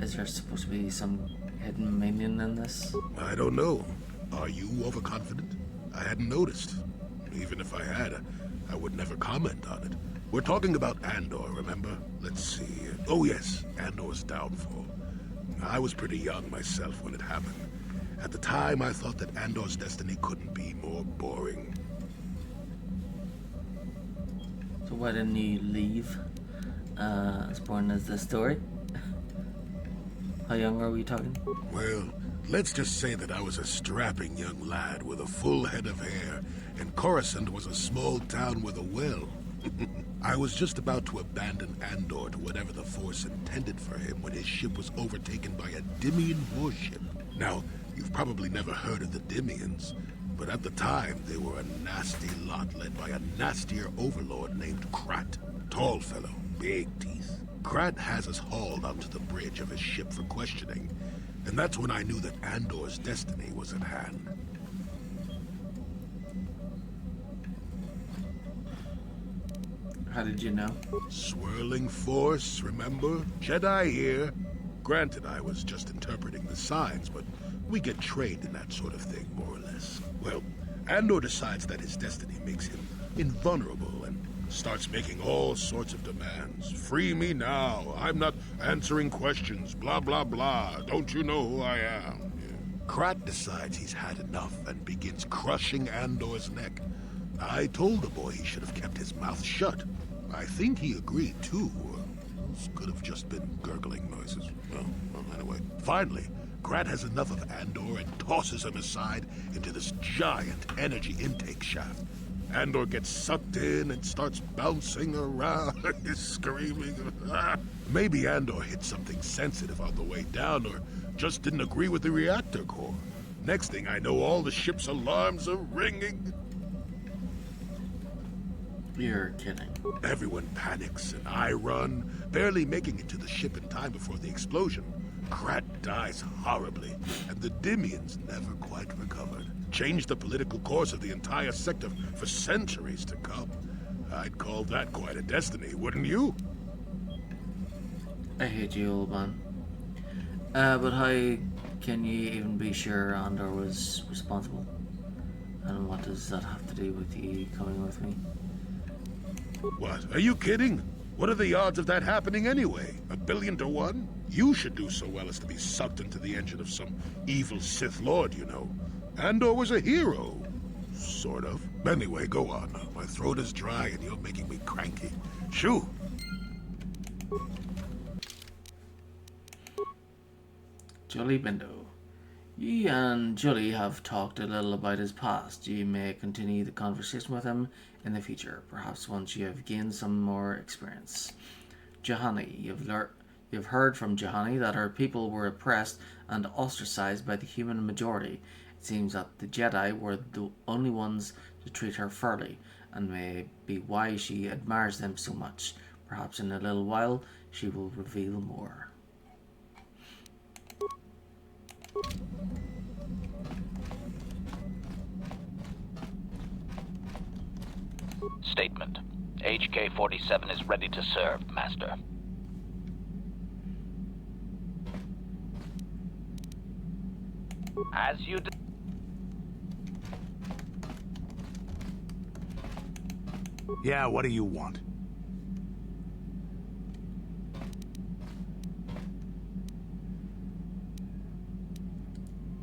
Speaker 1: Is there supposed to be some hidden meaning in this?
Speaker 15: I don't know. Are you overconfident? I hadn't noticed. Even if I had, I would never comment on it. We're talking about Andor, remember? Let's see. Oh yes, Andor's downfall. I was pretty young myself when it happened. At the time, I thought that Andor's destiny couldn't be more boring.
Speaker 1: So why didn't you leave? As boring as this story? How young are we talking?
Speaker 15: Well, let's just say that I was a strapping young lad with a full head of hair, and Coruscant was a small town with a well. I was just about to abandon Andor to whatever the Force intended for him when his ship was overtaken by a Dimian warship. Now, you've probably never heard of the Dimians, but at the time they were a nasty lot led by a nastier overlord named Krat. Tall fellow, big teeth. Krat has us hauled onto the bridge of his ship for questioning, and that's when I knew that Andor's destiny was at hand.
Speaker 1: How did you know?
Speaker 15: Swirling force, remember? Jedi here. Granted, I was just interpreting the signs, but we get trained in that sort of thing, more or less. Well, Andor decides that his destiny makes him invulnerable and starts making all sorts of demands. Free me now. I'm not answering questions. Blah, blah, blah. Don't you know who I am? Yeah. Krat decides he's had enough and begins crushing Andor's neck. I told the boy he should have kept his mouth shut. I think he agreed, too. Those could have just been gurgling noises. Well, anyway. Finally, Krat has enough of Andor and tosses him aside into this giant energy intake shaft. Andor gets sucked in and starts bouncing around, screaming. Maybe Andor hit something sensitive on the way down, or just didn't agree with the reactor core. Next thing I know, all the ship's alarms are ringing.
Speaker 1: You're kidding.
Speaker 15: Everyone panics, and I run, barely making it to the ship in time before the explosion. Krat dies horribly, and the Dimians never quite recovered. Changed the political course of the entire sector for centuries to come. I'd call that quite a destiny, wouldn't you?
Speaker 1: I hate you, old man. But how can you even be sure Andor was responsible? And what does that have to do with you coming with me?
Speaker 15: What? Are you kidding? What are the odds of that happening anyway? 1,000,000,000 to 1? You should do so well as to be sucked into the engine of some evil Sith Lord, you know. Andor was a hero. Sort of. Anyway, go on. My throat is dry and you're making me cranky. Shoo!
Speaker 1: Julie Bindo. You and Julie have talked a little about his past. You may continue the conversation with him in the future, perhaps once you have gained some more experience. Juhani, you've heard from Juhani that her people were oppressed and ostracized by the human majority. It seems that the Jedi were the only ones to treat her fairly, and may be why she admires them so much. Perhaps in a little while she will reveal more.
Speaker 2: Statement. HK-47 is ready to serve, Master. As you
Speaker 6: Yeah, what do you want?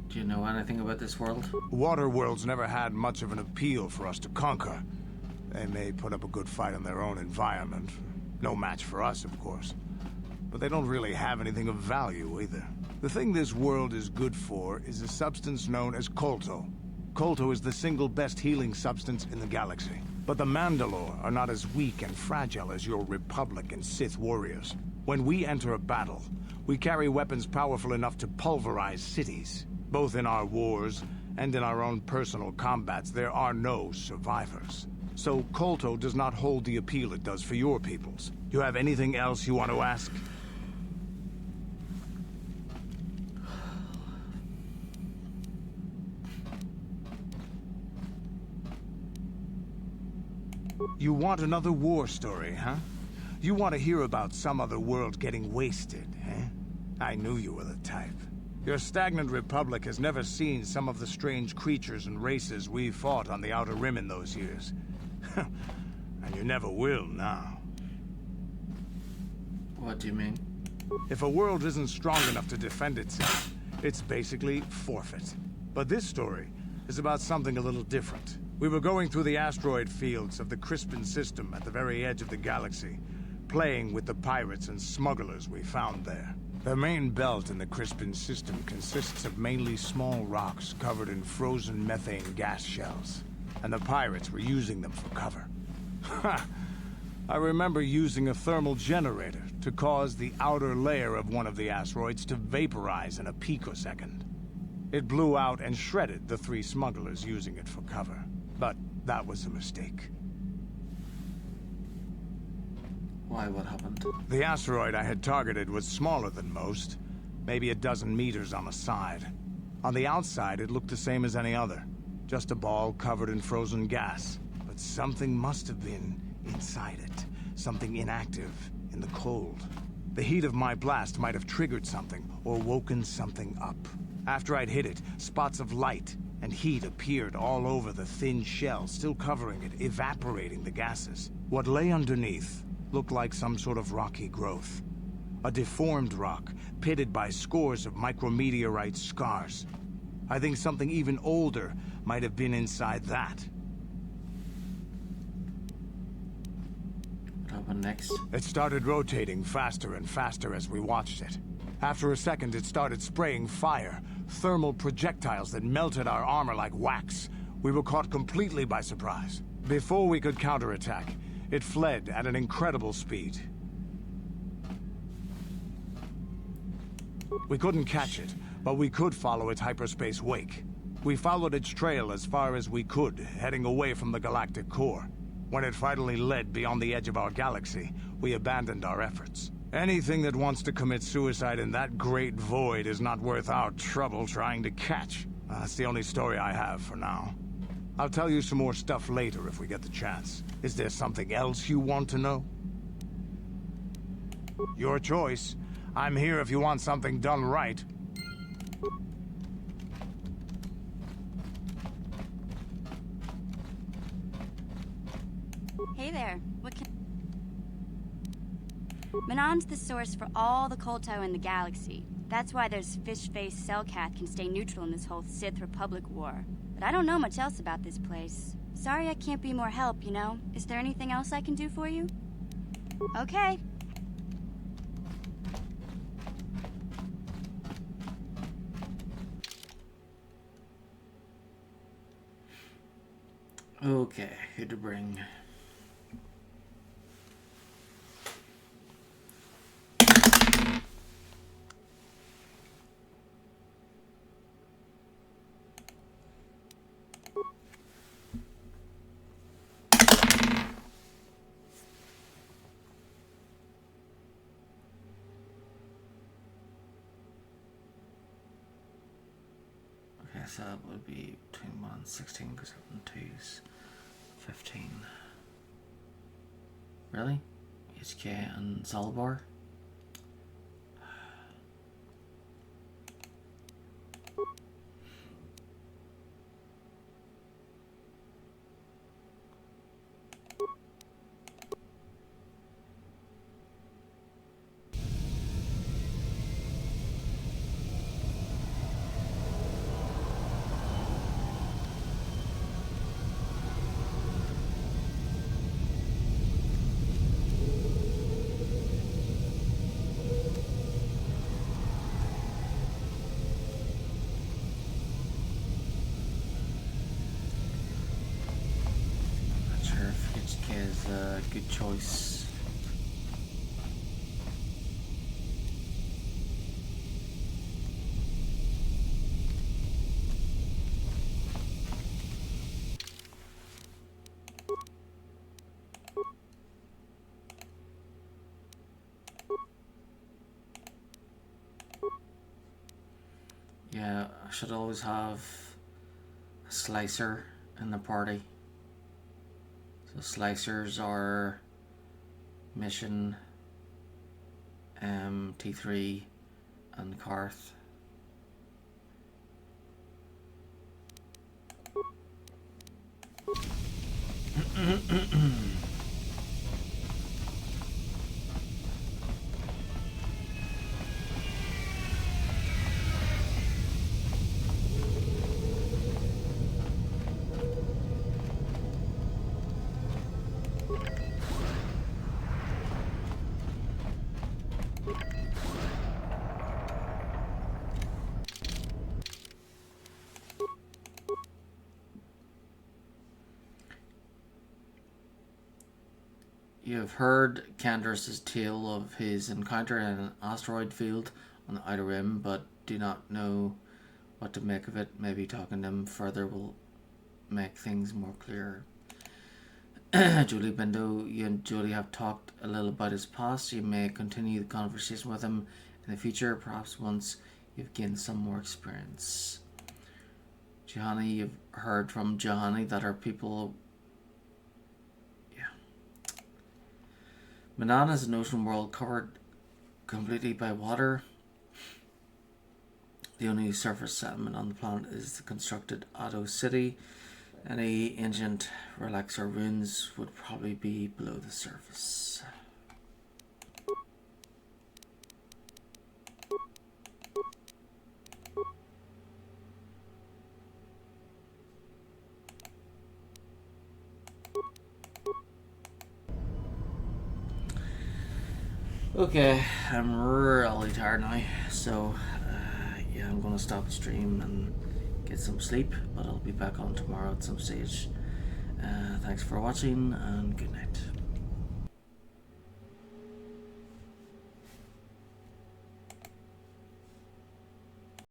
Speaker 1: Do you know anything about this world?
Speaker 6: Waterworld's never had much of an appeal for us to conquer. They may put up a good fight in their own environment. No match for us, of course. But they don't really have anything of value, either. The thing this world is good for is a substance known as Kolto. Kolto is the single best healing substance in the galaxy. But the Mandalore are not as weak and fragile as your Republic and Sith warriors. When we enter a battle, we carry weapons powerful enough to pulverize cities. Both in our wars and in our own personal combats, there are no survivors. So Kolto does not hold the appeal it does for your peoples. Do you have anything else you want to ask? You want another war story, huh? You want to hear about some other world getting wasted, eh? I knew you were the type. Your stagnant republic has never seen some of the strange creatures and races we fought on the Outer Rim in those years. And you never will now.
Speaker 1: What do you mean?
Speaker 6: If a world isn't strong enough to defend itself, it's basically forfeit. But this story is about something a little different. We were going through the asteroid fields of the Crispin system at the very edge of the galaxy, playing with the pirates and smugglers we found there. The main belt in the Crispin system consists of mainly small rocks covered in frozen methane gas shells, and the pirates were using them for cover. Ha! I remember using a thermal generator to cause the outer layer of one of the asteroids to vaporize in a picosecond. It blew out and shredded the 3 smugglers using it for cover. But that was a mistake.
Speaker 1: Why, what happened?
Speaker 6: The asteroid I had targeted was smaller than most, maybe a dozen meters on a side. On the outside, it looked the same as any other, just a ball covered in frozen gas. But something must have been inside it, something inactive, in the cold. The heat of my blast might have triggered something, or woken something up. After I'd hit it, spots of light and heat appeared all over the thin shell, still covering it, evaporating the gases. What lay underneath looked like some sort of rocky growth. A deformed rock, pitted by scores of micrometeorite scars. I think something even older might have been inside that.
Speaker 1: What happened next?
Speaker 6: It started rotating faster and faster as we watched it. After a second, it started spraying fire, thermal projectiles that melted our armor like wax. We were caught completely by surprise. Before we could counterattack, it fled at an incredible speed. We couldn't catch it, but we could follow its hyperspace wake. We followed its trail as far as we could, heading away from the galactic core. When it finally led beyond the edge of our galaxy, we abandoned our efforts. Anything that wants to commit suicide in that great void is not worth our trouble trying to catch. That's the only story I have for now. I'll tell you some more stuff later if we get the chance. Is there something else you want to know? Your choice. I'm here if you want something done right.
Speaker 12: Hey there. What can... Manon's the source for all the Kolto in the galaxy. That's why those fish-faced Selkath can stay neutral in this whole Sith Republic war. But I don't know much else about this place. Sorry I can't be more help, you know? Is there anything else I can do for you? Okay.
Speaker 1: Okay, who to bring? Okay, so that would be between 1 and 16 because 2's 15. Really? HK and Zalbar? Not sure if HK is a good choice. Yeah, I should always have a slicer in the party. So slicers are Mission, T3 and Karth. You have heard Candace's tale of his encounter in an asteroid field on the Outer Rim, but do not know what to make of it. Maybe talking to him further will make things more clear. Julie Bindo, you and Julie have talked a little about his past. You may continue the conversation with him in the future, perhaps once you've gained some more experience. Johanny, you've heard from Johanny that our people... Manana is an ocean world covered completely by water. The only surface settlement on the planet is the constructed Otto City. Any ancient relics or ruins would probably be below the surface. Okay, I'm really tired now, so yeah, I'm gonna stop the stream and get some sleep, but I'll be back on tomorrow at some stage. Thanks for watching and good night.